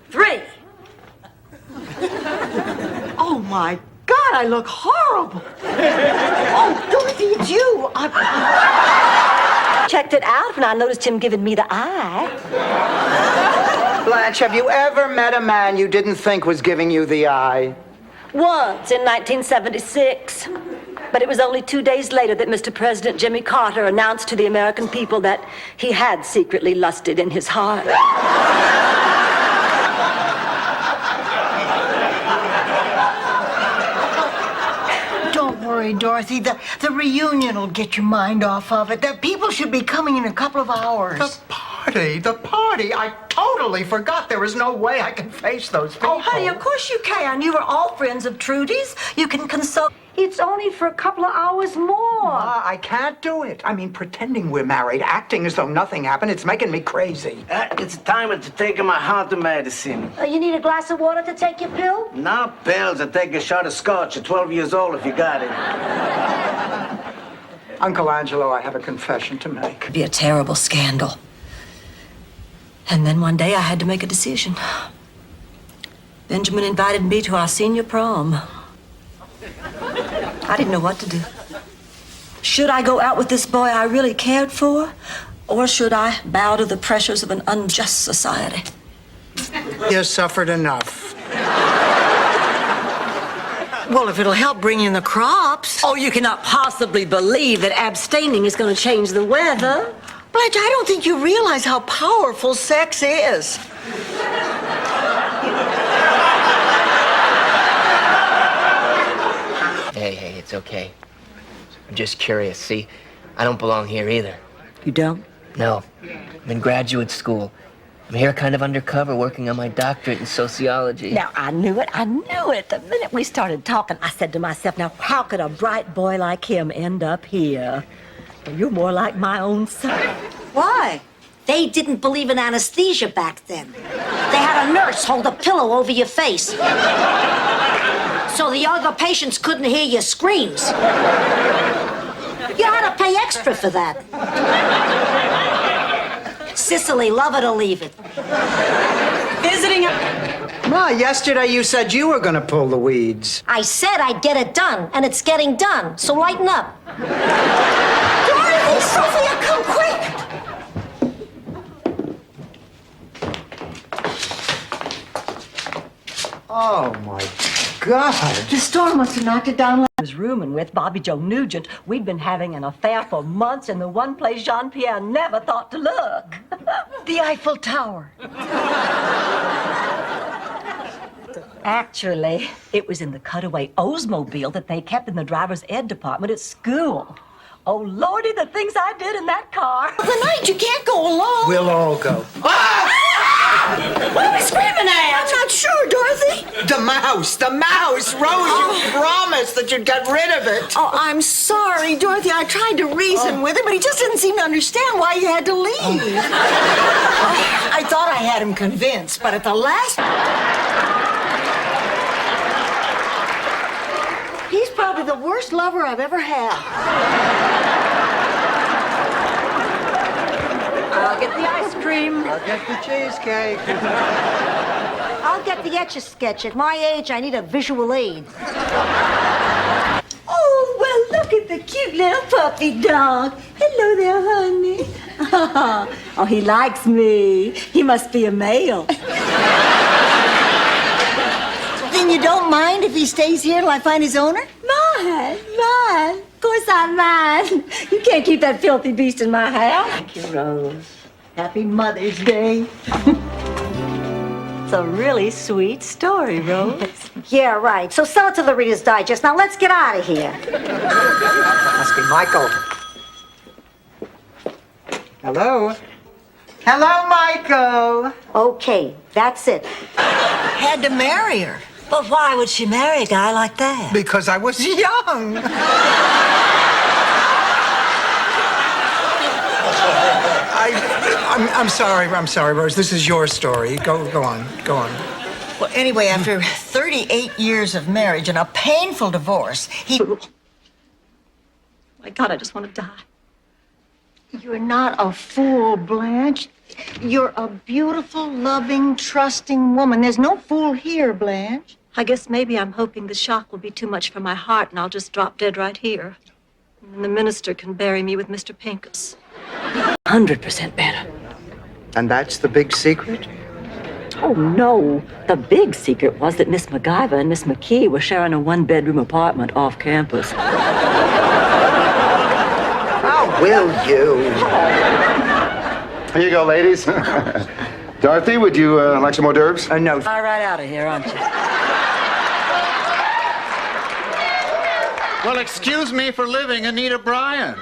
3. Oh, my God, I look horrible. Oh, Dorothy, it's you. Checked it out when I noticed him giving me the eye. Blanche, have you ever met a man you didn't think was giving you the eye? Once in 1976. But it was only 2 days later that Mr. President Jimmy Carter announced to the American people that he had secretly lusted in his heart. Don't worry, Dorothy. The reunion will get your mind off of it. The people should be coming in a couple of hours. The party. I totally forgot. There is no way I can face those people. Oh, honey, of course you can. You were all friends of Trudy's. You can consult. It's only for a couple of hours more. Ma, I can't do it. I mean, pretending we're married, acting as though nothing happened, it's making me crazy. It's time to take my heart medicine. You need a glass of water to take your pill? No pills. I take a shot of scotch at 12 years old if you got it. Uncle Angelo, I have a confession to make. It'd be a terrible scandal. And then one day I had to make a decision. Benjamin invited me to our senior prom. I didn't know what to do. Should I go out with this boy I really cared for? Or should I bow to the pressures of an unjust society? He has suffered enough. Well, if it'll help bring in the crops. Oh, you cannot possibly believe that abstaining is going to change the weather. Blanche, I don't think you realize how powerful sex is. Hey, it's okay. I'm just curious. See, I don't belong here either. You don't? No. I'm in graduate school. I'm here kind of undercover working on my doctorate in sociology. Now, I knew it. The minute we started talking, I said to myself, now, how could a bright boy like him end up here? Well, you're more like my own son. Why? They didn't believe in anesthesia back then. They had a nurse hold a pillow over your face, so the other patients couldn't hear your screams. You had to pay extra for that. Sicily, love it or leave it. Visiting Ma, yesterday you said you were gonna pull the weeds. I said I'd get it done, and it's getting done, so lighten up. Dorothy, Sophia, come quick! Oh, my God. The storm must have knocked it down. I was rooming with Bobby Joe Nugent. We'd been having an affair for months in the one place Jean-Pierre never thought to look. The Eiffel Tower. Actually, it was in the cutaway Oldsmobile that they kept in the driver's ed department at school. Oh, Lordy, the things I did in that car. The night, you can't go alone. We'll all go. What are we screaming at? I'm not sure, Dorothy. The mouse! Rose, you promised that you'd get rid of it. Oh, I'm sorry, Dorothy. I tried to reason with him, but he just didn't seem to understand why you had to leave. I thought I had him convinced, but at the last... He's probably the worst lover I've ever had. I'll get the ice cream. I'll get the cheesecake. I'll get the Etch-a-Sketch. At my age, I need a visual aid. Oh, well, look at the cute little puppy dog. Hello there, honey. Oh, he likes me. He must be a male. Then you don't mind if he stays here till I find his owner? Mine. Of course I'm mine. You can't keep that filthy beast in my house. Thank you, Rose. Happy Mother's Day. It's a really sweet story, Rose. Yeah, right. So sell it to the Reader's Digest. Now let's get out of here. Must be Michael. Hello? Hello, Michael. Okay, that's it. Had to marry her. But why would she marry a guy like that? Because I was young. I'm sorry, Rose. This is your story. Go on. Well, anyway, after 38 years of marriage and a painful divorce, he... My God, I just want to die. You're not a fool, Blanche. You're a beautiful, loving, trusting woman. There's no fool here, Blanche. I guess maybe I'm hoping the shock will be too much for my heart and I'll just drop dead right here. And then the minister can bury me with Mr. Pincus. 100% better. And that's the big secret? Oh, no. The big secret was that Miss MacGyver and Miss McKee were sharing a one-bedroom apartment off campus. How will you? Here you go, ladies. Dorothy, would you like some hors d'oeuvres? No. All right out of here, aren't you? Well, excuse me for living Anita Bryant.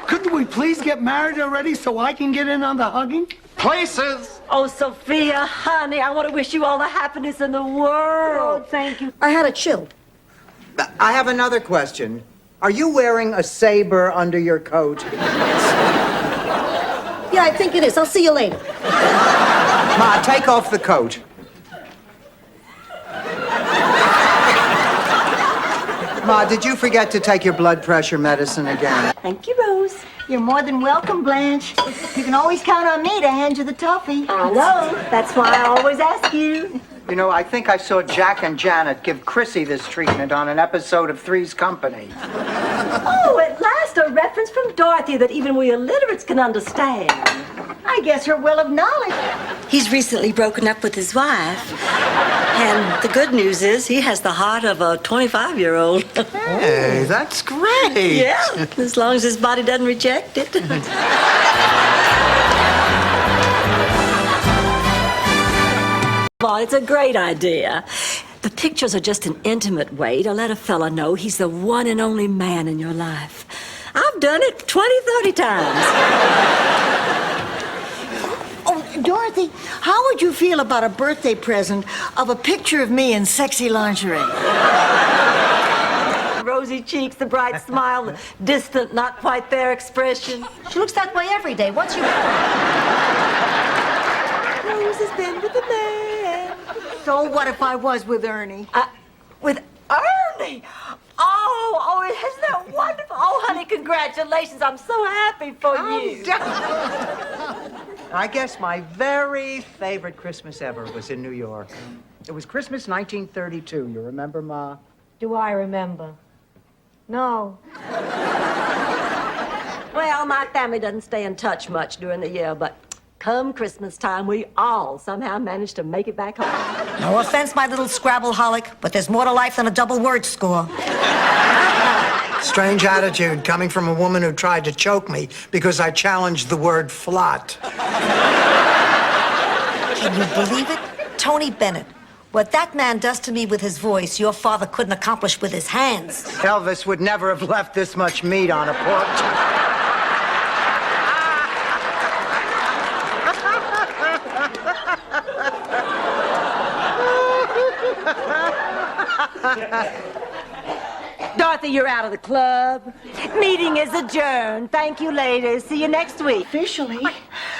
Couldn't we please get married already so I can get in on the hugging? Places. Oh, Sophia, honey, I want to wish you all the happiness in the world. Oh, thank you. I had a chill. I have another question. Are you wearing a saber under your coat? Yeah, I think it is. I'll see you later. Ma, take off the coat. Ma, did you forget to take your blood pressure medicine again? Thank you, Rose. You're more than welcome, Blanche. You can always count on me to hand you the toffee. I know. That's why I always ask you. You know, I think I saw Jack and Janet give Chrissy this treatment on an episode of Three's Company. Oh, at last a reference from Dorothy that even we illiterates can understand. I guess her well of knowledge. He's recently broken up with his wife. And the good news is he has the heart of a 25-year-old. Hey, that's great. Yeah, as long as his body doesn't reject it. Well, it's a great idea. The pictures are just an intimate way to let a fella know he's the one and only man in your life. I've done it 20, 30 times. Oh, Dorothy, how would you feel about a birthday present of a picture of me in sexy lingerie? Rosy cheeks, the bright smile, the distant, not quite there expression. She looks that way every day. What's your... Rose has been with a man. So what if I was with Ernie? With Ernie? Oh, isn't that wonderful? Oh, honey, Congratulations. I'm so happy for you. I guess my very favorite Christmas ever was in New York. It was Christmas 1932. You remember, Ma? Do I remember? No. Well, my family doesn't stay in touch much during the year, but come Christmas time, we all somehow manage to make it back home. No offense, my little Scrabble-holic, but there's more to life than a double word score. Strange attitude coming from a woman who tried to choke me because I challenged the word flot. Can you believe it? Tony Bennett. What that man does to me with his voice, your father couldn't accomplish with his hands. Elvis would never have left this much meat on a pork chop. Dorothy, you're out of the club. Meeting is adjourned. Thank you, ladies. See you next week. Officially,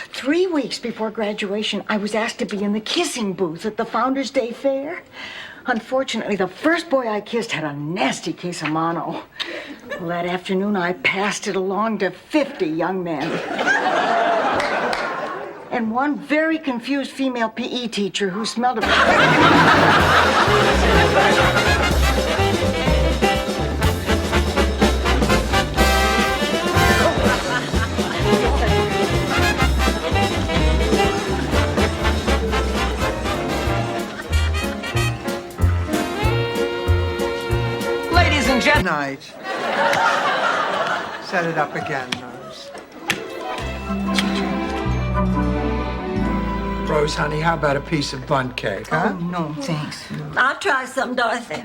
3 weeks before graduation, I was asked to be in the kissing booth at the Founders Day Fair. Unfortunately, the first boy I kissed had a nasty case of mono. Well, that afternoon, I passed it along to 50 young men. And one very confused female PE teacher who smelled of... Ladies and gentlemen. Night. Set it up again, Rose. Rose, honey, how about a piece of bundt cake, huh? Oh, no, thanks. I'll try some, Dorothy.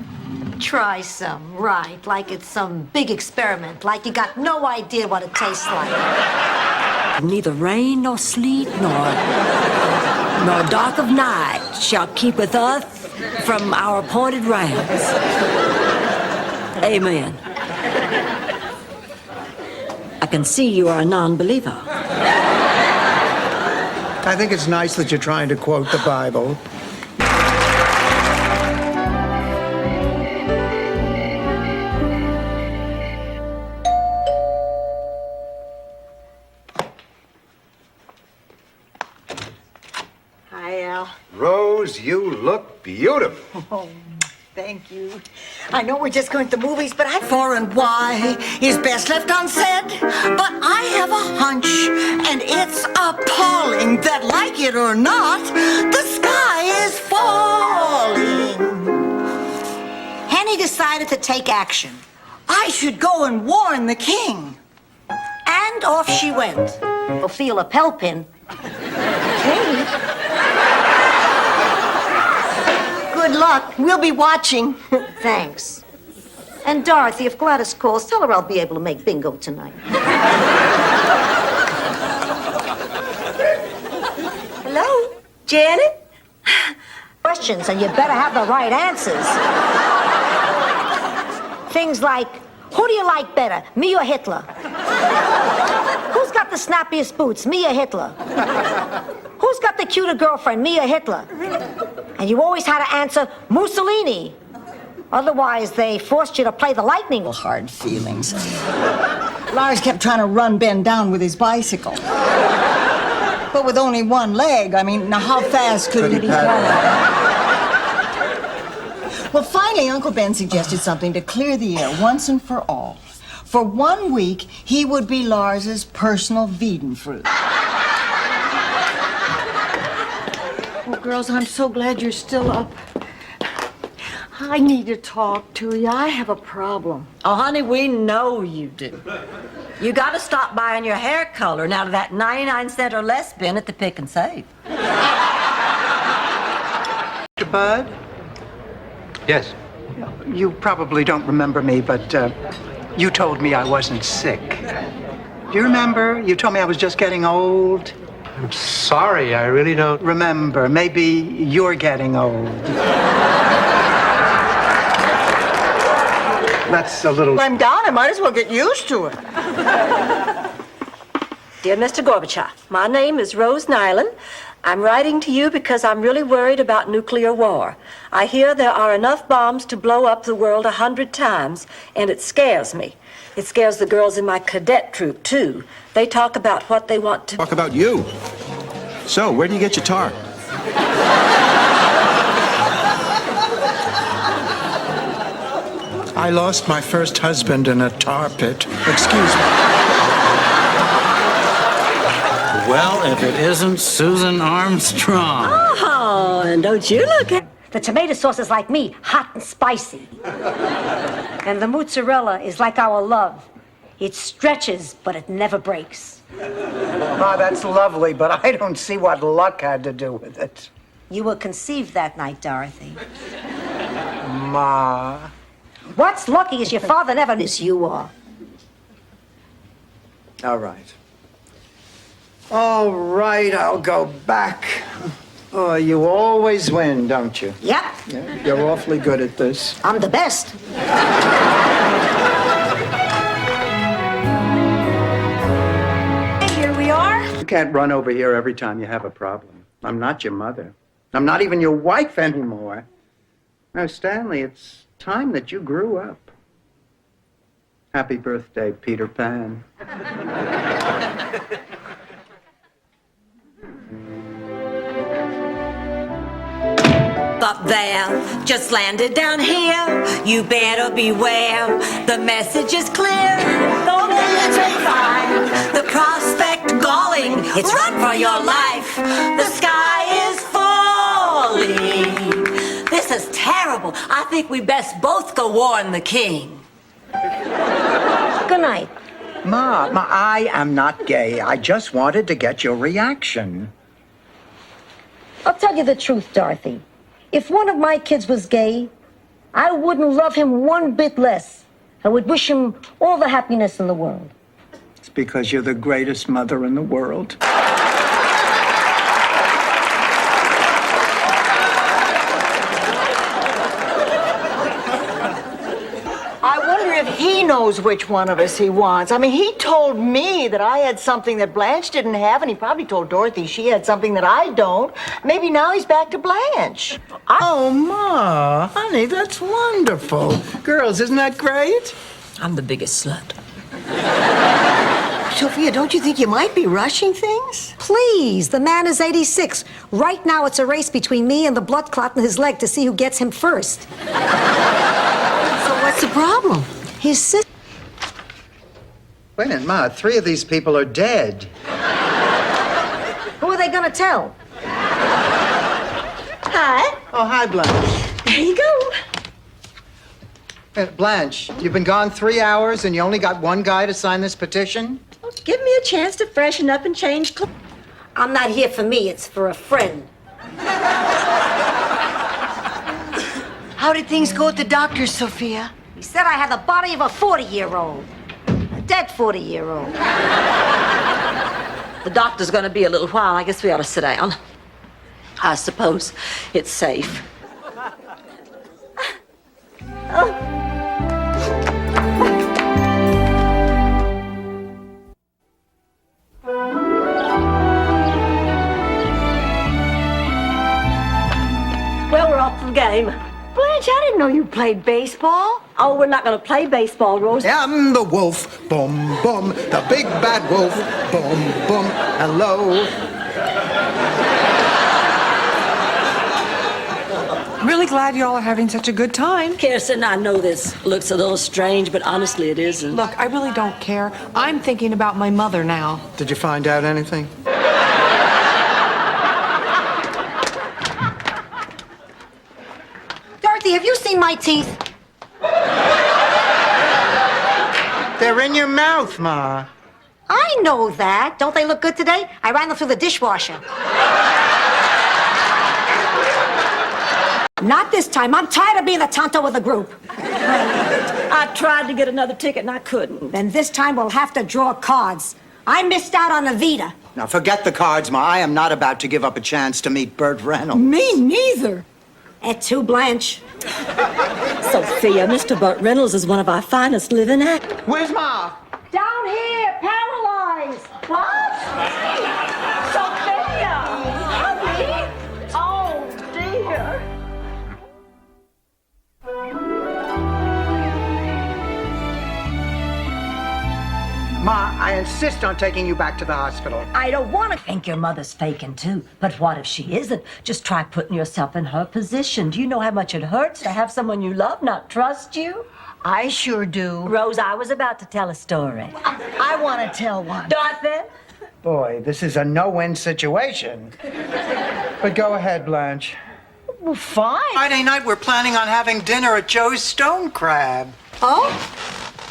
Try some, right, like it's some big experiment, like you got no idea what it tastes like. Neither rain nor sleet nor dark of night shall keepeth us from our appointed rounds. Amen. I can see you are a non-believer. I think it's nice that you're trying to quote the Bible. Hi, Al. Rose, you look beautiful. Oh, thank you. I know we're just going to the movies, but for and why is best left unsaid. But I have a hunch, and it's appalling that, like it or not, the sky is falling. Henny decided to take action. I should go and warn the king. And off she went. Ophelia Pelpin. Hey. Good luck. We'll be watching. Thanks. And Dorothy, if Gladys calls, tell her I'll be able to make bingo tonight. Hello, Janet? Questions, and you better have the right answers. Things like, who do you like better, me or Hitler? Who's got the snappiest boots, me or Hitler? Who's got the cuter girlfriend, me or Hitler? And you always had to answer Mussolini. Otherwise, they forced you to play the lightning. Hard feelings. Lars kept trying to run Ben down with his bicycle. But with only one leg, I mean, now how fast could he go? Well, finally, Uncle Ben suggested something to clear the air once and for all. For 1 week, he would be Lars's personal Wiedenfruit. Oh, girls, I'm so glad you're still up. I need to talk to you. I have a problem. Oh, honey, we know you do. You got to stop buying your hair color now to that 99-cent or less bin at the Pick and Save. Mr. Bud? Yes. You probably don't remember me, but you told me I wasn't sick. Do you remember? You told me I was just getting old. I'm sorry, I really don't. Remember, maybe you're getting old. That's a little... I'm down. I might as well get used to it. Dear Mr. Gorbachev, my name is Rose Nyland. I'm writing to you because I'm really worried about nuclear war. I hear there are enough bombs to blow up the world 100 times, and it scares me. It scares the girls in my cadet troop, too. They talk about what they want to... Talk about you. So, where do you get your tar? I lost my first husband in a tar pit. Excuse me. Well, if it isn't Susan Armstrong. Oh, and don't you look at... The tomato sauce is like me, hot and spicy. And the mozzarella is like our love. It stretches, but it never breaks. Ma, that's lovely, but I don't see what luck had to do with it. You were conceived that night, Dorothy. Ma. What's lucky is your father never as you are. All right. All right, I'll go back. Oh, you always win, don't you? Yep. Yeah, you're awfully good at this. I'm the best. Here we are. You can't run over here every time you have a problem. I'm not your mother. I'm not even your wife anymore. Now, Stanley, it's time that you grew up. Happy birthday, Peter Pan. Up there, just landed down here. You better beware. The message is clear. The military fire, the prospect galling. It's run for your life. The sky is falling. This is terrible. I think we best both go warn the king. Good night. Ma, I am not gay. I just wanted to get your reaction. I'll tell you the truth, Dorothy. If one of my kids was gay, I wouldn't love him one bit less. I would wish him all the happiness in the world. It's because you're the greatest mother in the world. I wonder if he knows which one of us he wants. I mean, he told me that I had something that Blanche didn't have, and he probably told Dorothy she had something that I don't. Maybe now he's back to Blanche. Oh, Ma, honey, that's wonderful. Girls, isn't that great? I'm the biggest slut. Sophia, don't you think you might be rushing things? Please, the man is 86. Right now, it's a race between me and the blood clot in his leg to see who gets him first. So what's the problem? His sister. Wait a minute, Ma, 3 of these people are dead. Who are they gonna tell? Hi. Oh, hi, Blanche. There you go. Blanche, you've been gone 3 hours and you only got one guy to sign this petition? Well, give me a chance to freshen up and change clothes. I'm not here for me, it's for a friend. How did things go at the doctor's, Sophia? He said I had the body of a 40-year-old. A dead 40-year-old. The doctor's going to be a little while. I guess we ought to sit down. I suppose it's safe. Well, we're off to the game. Blanche, I didn't know you played baseball. Oh, we're not going to play baseball, Rose. I'm the wolf, boom, boom, the big bad wolf, boom, boom, hello. Really glad you all are having such a good time. Kirsten, I know this looks a little strange, but honestly it isn't. Look, I really don't care. I'm thinking about my mother now. Did you find out anything? Dorothy, have you seen my teeth? They're in your mouth, Ma. I know that. Don't they look good today? I ran them through the dishwasher. Not this time. I'm tired of being the tonto of the group. I tried to get another ticket and I couldn't. Then this time we'll have to draw cards. I missed out on Evita. Now, forget the cards, Ma. I am not about to give up a chance to meet Burt Reynolds. Me neither. Et tu, Blanche. Sophia, Mr. Burt Reynolds is one of our finest living actors. Where's Ma? Down here, paralyzed. What? Sophia! Honey? Oh, dear. Ma, I insist on taking you back to the hospital. I don't want to think your mother's faking, too. But what if she isn't? Just try putting yourself in her position. Do you know how much it hurts to have someone you love not trust you? I sure do. Rose, I was about to tell a story. I want to tell one. Dorothy? Boy, this is a no-win situation. But go ahead, Blanche. Well, fine. Friday night, we're planning on having dinner at Joe's Stone Crab. Oh?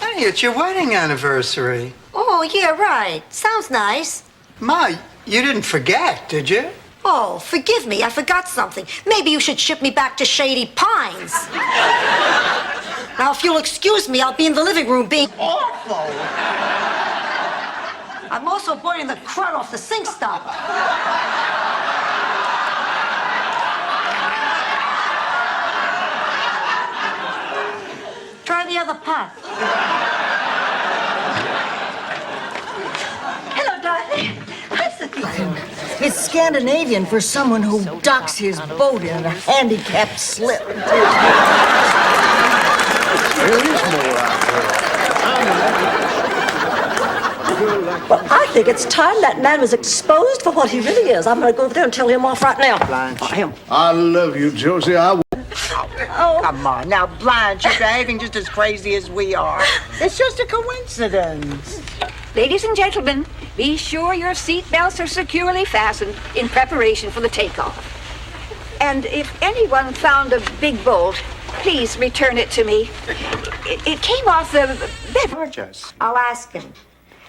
Hey, it's your wedding anniversary. Oh, yeah, right. Sounds nice. Ma, you didn't forget, did you? Oh, forgive me. I forgot something. Maybe you should ship me back to Shady Pines. Now, if you'll excuse me, I'll be in the living room being awful. I'm also burning the crud off the sink stop. Try the other pot. Hello, Dorothy. It's Scandinavian for someone who docks his boat in a handicapped slip. There is more out Well, I think it's time that man was exposed for what he really is. I'm going to go over there and tell him off right now. Blanche. I love you, Josie. Oh, come on. Now, Blanche, you're behaving just as crazy as we are. It's just a coincidence. Ladies and gentlemen, be sure your seat belts are securely fastened in preparation for the takeoff. And if anyone found a big bolt, please return it to me. It came off the bed. I'll ask him.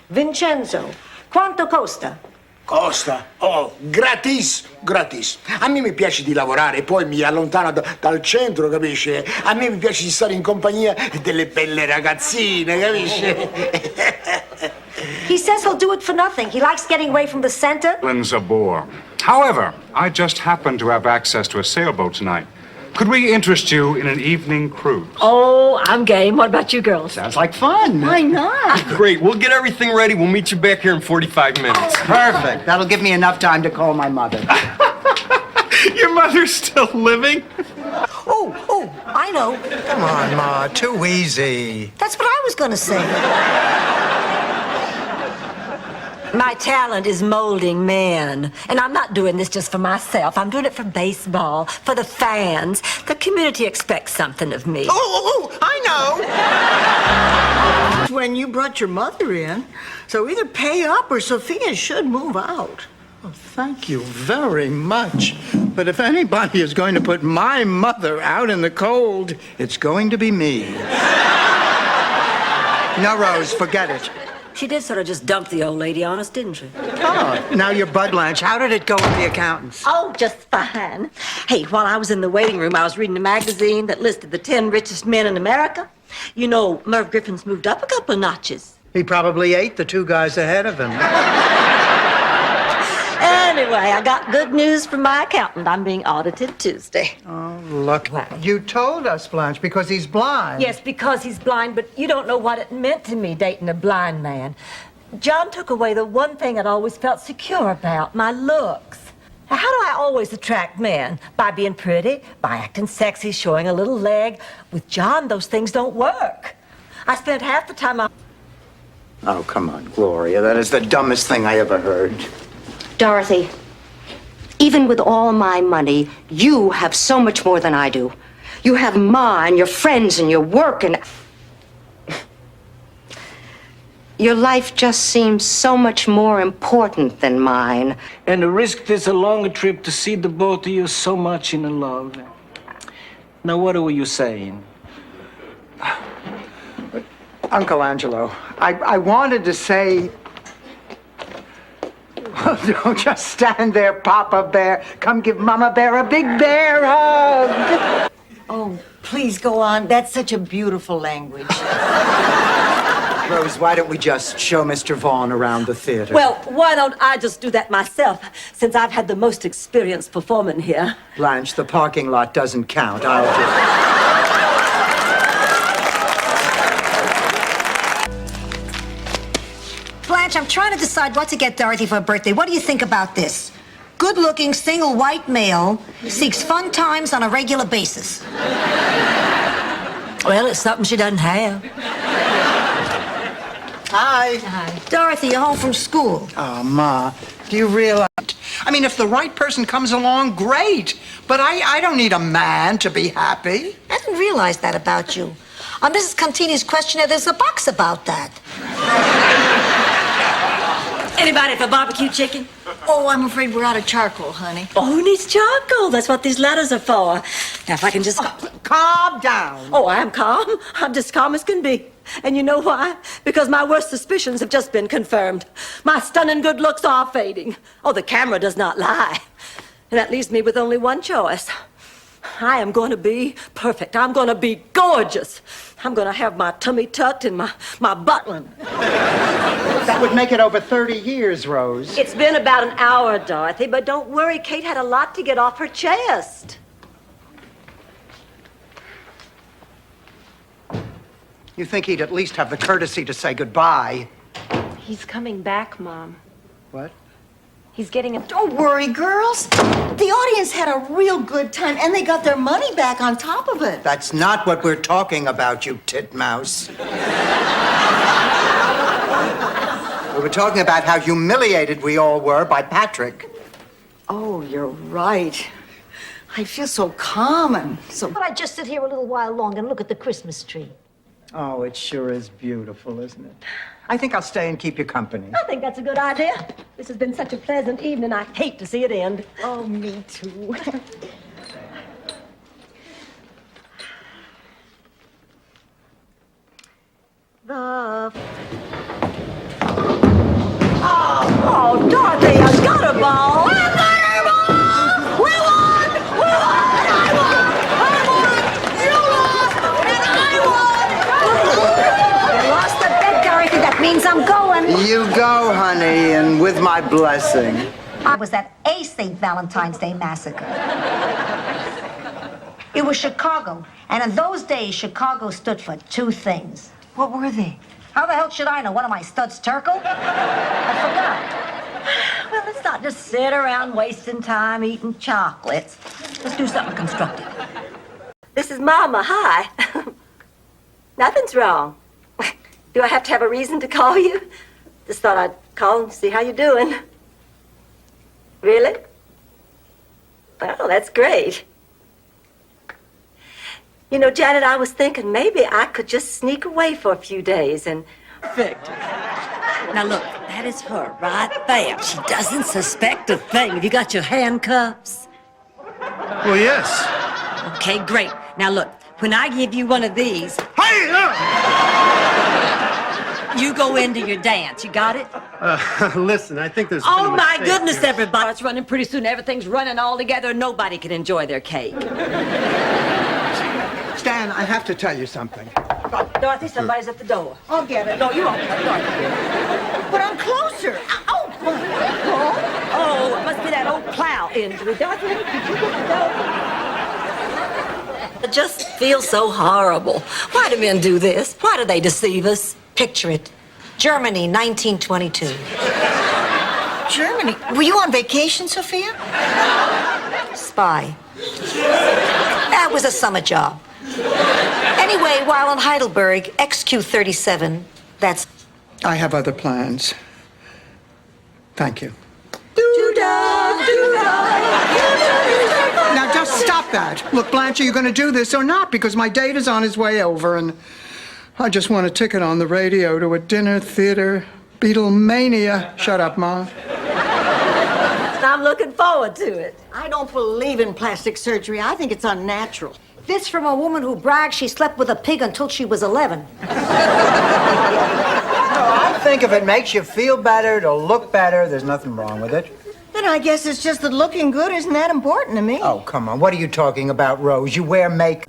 Vincenzo, quanto costa? Costa? Oh, gratis, gratis. A me mi piace di lavorare, poi mi allontano dal centro, capisci? A me mi piace di stare in compagnia delle belle ragazzine, capisci? He says he'll do it for nothing. He likes getting away from the center. England's a bore. However, I just happen to have access to a sailboat tonight. Could we interest you in an evening cruise? Oh, I'm game. What about you girls? Sounds like fun. Why not? Great. We'll get everything ready. We'll meet you back here in 45 minutes. Perfect. That'll give me enough time to call my mother. Your mother's still living? Oh, I know. Come on, Ma, too easy. That's what I was going to say. My talent is molding men. And I'm not doing this just for myself. I'm doing it for baseball, for the fans. The community expects something of me. Oh, I know. When you brought your mother in, so either pay up or Sophia should move out. Well, thank you very much. But if anybody is going to put my mother out in the cold, it's going to be me. No, Rose, forget it. She did sort of just dump the old lady on us, didn't she? Oh, now you're Bud Blanche. How did it go with the accountants? Oh, just fine. Hey, while I was in the waiting room, I was reading a magazine that listed the 10 richest men in America. You know, Merv Griffin's moved up a couple of notches. He probably ate the two guys ahead of him. Anyway, I got good news from my accountant. I'm being audited Tuesday. Oh, look. You told us, Blanche, because he's blind. Yes, because he's blind, but you don't know what it meant to me dating a blind man. John took away the one thing I'd always felt secure about, my looks. How do I always attract men? By being pretty, by acting sexy, showing a little leg. With John, those things don't work. I spent half the time I... Oh, come on, Gloria. That is the dumbest thing I ever heard. Dorothy, even with all my money, you have so much more than I do. You have Ma and your friends and your work and... Your life just seems so much more important than mine. And the risk this a longer trip to see the both of you so much in love. Now, what were you saying? Uncle Angelo, I wanted to say... Don't just stand there, Papa Bear. Come give Mama Bear a big bear hug. Oh, please go on. That's such a beautiful language. Rose, why don't we just show Mr. Vaughn around the theater? Well, why don't I just do that myself, since I've had the most experience performing here? Blanche, the parking lot doesn't count. I'll just... Blanche, I'm trying to decide what to get Dorothy for her birthday. What do you think about this? Good-looking, single white male seeks fun times on a regular basis. Well, it's something she doesn't have. Hi. Hi. Dorothy, you're home from school. Oh, Ma, do you realize? I mean, if the right person comes along, great. But I don't need a man to be happy. I didn't realize that about you. On Mrs. Contini's questionnaire, there's a box about that. Anybody for barbecue chicken? Oh, I'm afraid we're out of charcoal, honey. Oh, who needs charcoal? That's what these letters are for. Now, if I can just... Calm down. Oh, I'm calm. I'm just calm as can be. And you know why? Because my worst suspicions have just been confirmed. My stunning good looks are fading. Oh, the camera does not lie. And that leaves me with only one choice. I am going to be perfect. I'm going to be gorgeous. I'm going to have my tummy tucked and my buttling. That would make it over 30 years, Rose. It's been about an hour, Dorothy, but don't worry. Kate had a lot to get off her chest. You think he'd at least have the courtesy to say goodbye? He's coming back, Mom. What? He's getting a... Don't worry, girls. The audience had a real good time, and they got their money back on top of it. That's not what we're talking about, you titmouse. We were talking about how humiliated we all were by Patrick. Oh, you're right. I feel so calm and so... But I just sit here a little while longer and look at the Christmas tree. Oh, it sure is beautiful, isn't it? I think I'll stay and keep you company. I think that's a good idea. This has been such a pleasant evening. I hate to see it end. Oh, me too. Oh, Dorothy, I got a ball. I got a ball. We won. We won. I won. You lost, and I won. You lost the bet, Dorothy. That means I'm going. You go, honey, and with my blessing. I was at a St. Valentine's Day massacre. It was Chicago, and in those days, Chicago stood for two things. What were they? How the hell should I know? One of my studs, Turkle? I forgot. Well, let's not just sit around wasting time eating chocolates. Let's do something constructive. This is Mama. Hi. Nothing's wrong. Do I have to have a reason to call you? Just thought I'd call and see how you're doing. Really? Oh, that's great. You know, Janet, I was thinking maybe I could just sneak away for a few days and... Perfect. Now, look, that is her right there. She doesn't suspect a thing. Have you got your handcuffs? Well, yes. Okay, great. Now, look, when I give you one of these... Hey! You go into your dance. You got it? Listen, I think there's Oh, been a my mistake goodness, here. everybody. It's running pretty soon. Everything's running all together. Nobody can enjoy their cake. Stan, I have to tell you something. Dorothy, somebody's at the door. I'll get it. No, you won't. Dorothy. But I'm closer. Oh, Oh, it must be that old plow injury. Dorothy, did you get the door? It just feels so horrible. Why do men do this? Why do they deceive us? Picture it. Germany, 1922. Germany. Were you on vacation, Sophia? Spy. That was a summer job. Anyway, while in Heidelberg, XQ-37, that's... I have other plans. Thank you. Now, just stop that. Look, Blanche, are you going to do this or not? Because my date is on his way over, and I just want a ticket on the radio to a dinner theater. Beatlemania. Shut up, Ma. I'm looking forward to it. I don't believe in plastic surgery. I think it's unnatural. This from a woman who bragged she slept with a pig until she was 11. I think if it makes you feel better, to look better, there's nothing wrong with it. Then I guess it's just that looking good isn't that important to me. Oh, come on. What are you talking about, Rose? You wear makeup.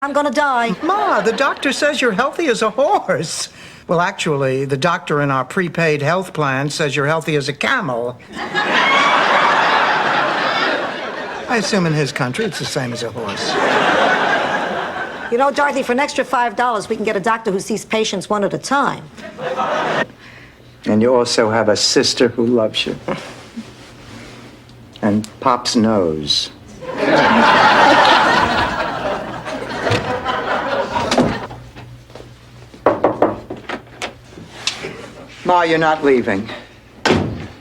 I'm gonna die. Ma, the doctor says you're healthy as a horse. Well, actually, the doctor in our prepaid health plan says you're healthy as a camel. I assume in his country it's the same as a horse. You know, Dorothy, for an extra $5, we can get a doctor who sees patients one at a time. And you also have a sister who loves you. And Pop's nose. Ma, you're not leaving.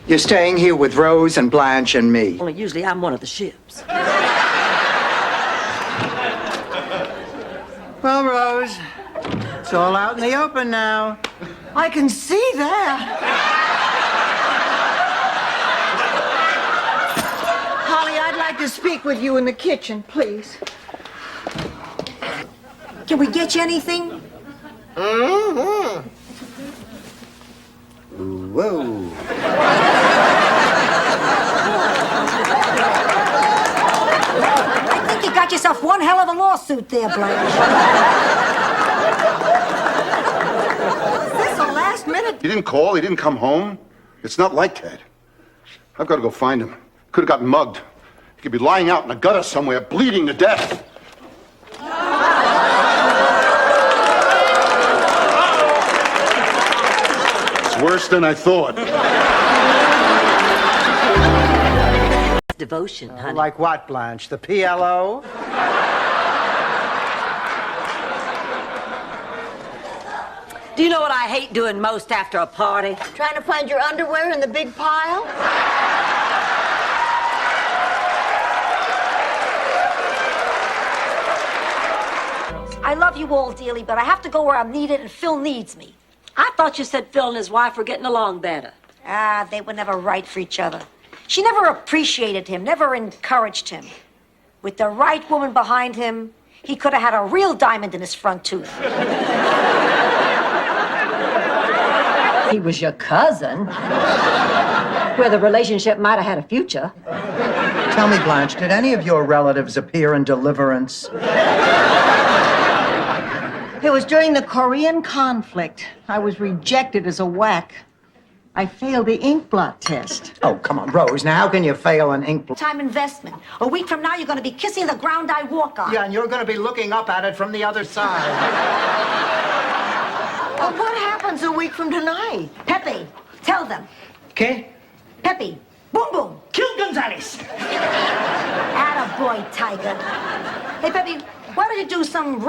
You're staying here with Rose and Blanche and me. Only usually I'm one of the ships. Well, Rose, it's all out in the open now. I can see that. Holly, I'd like to speak with you in the kitchen, please. Can we get you anything? Mm-hmm. Whoa. I think you got yourself one hell of a lawsuit there, Blanche. Is this a last minute? He didn't call, he didn't come home. It's not like Ted. I've got to go find him. Could have gotten mugged. He could be lying out in a gutter somewhere, bleeding to death. It's worse than I thought. Devotion, honey. Like what, Blanche? The PLO? Do you know what I hate doing most after a party? Trying to find your underwear in the big pile? I love you all dearly, but I have to go where I'm needed and Phil needs me. I thought you said Phil and his wife were getting along better. Ah, they were never right for each other. She never appreciated him, never encouraged him. With the right woman behind him, he could have had a real diamond in his front tooth. He was your cousin. Where the relationship might have had a future. Tell me, Blanche, did any of your relatives appear in Deliverance? It was during the Korean conflict. I was rejected as a whack. I failed the ink blot test. Oh, come on, Rose. Now, how can you fail an ink blot? Time investment. A week from now, you're going to be kissing the ground I walk on. Yeah, and you're going to be looking up at it from the other side. Well, what happens a week from tonight? Pepe, tell them. Okay? Pepe, boom, boom. Kill Gonzalez. Attaboy, Tiger. Hey, Pepe, why don't you do some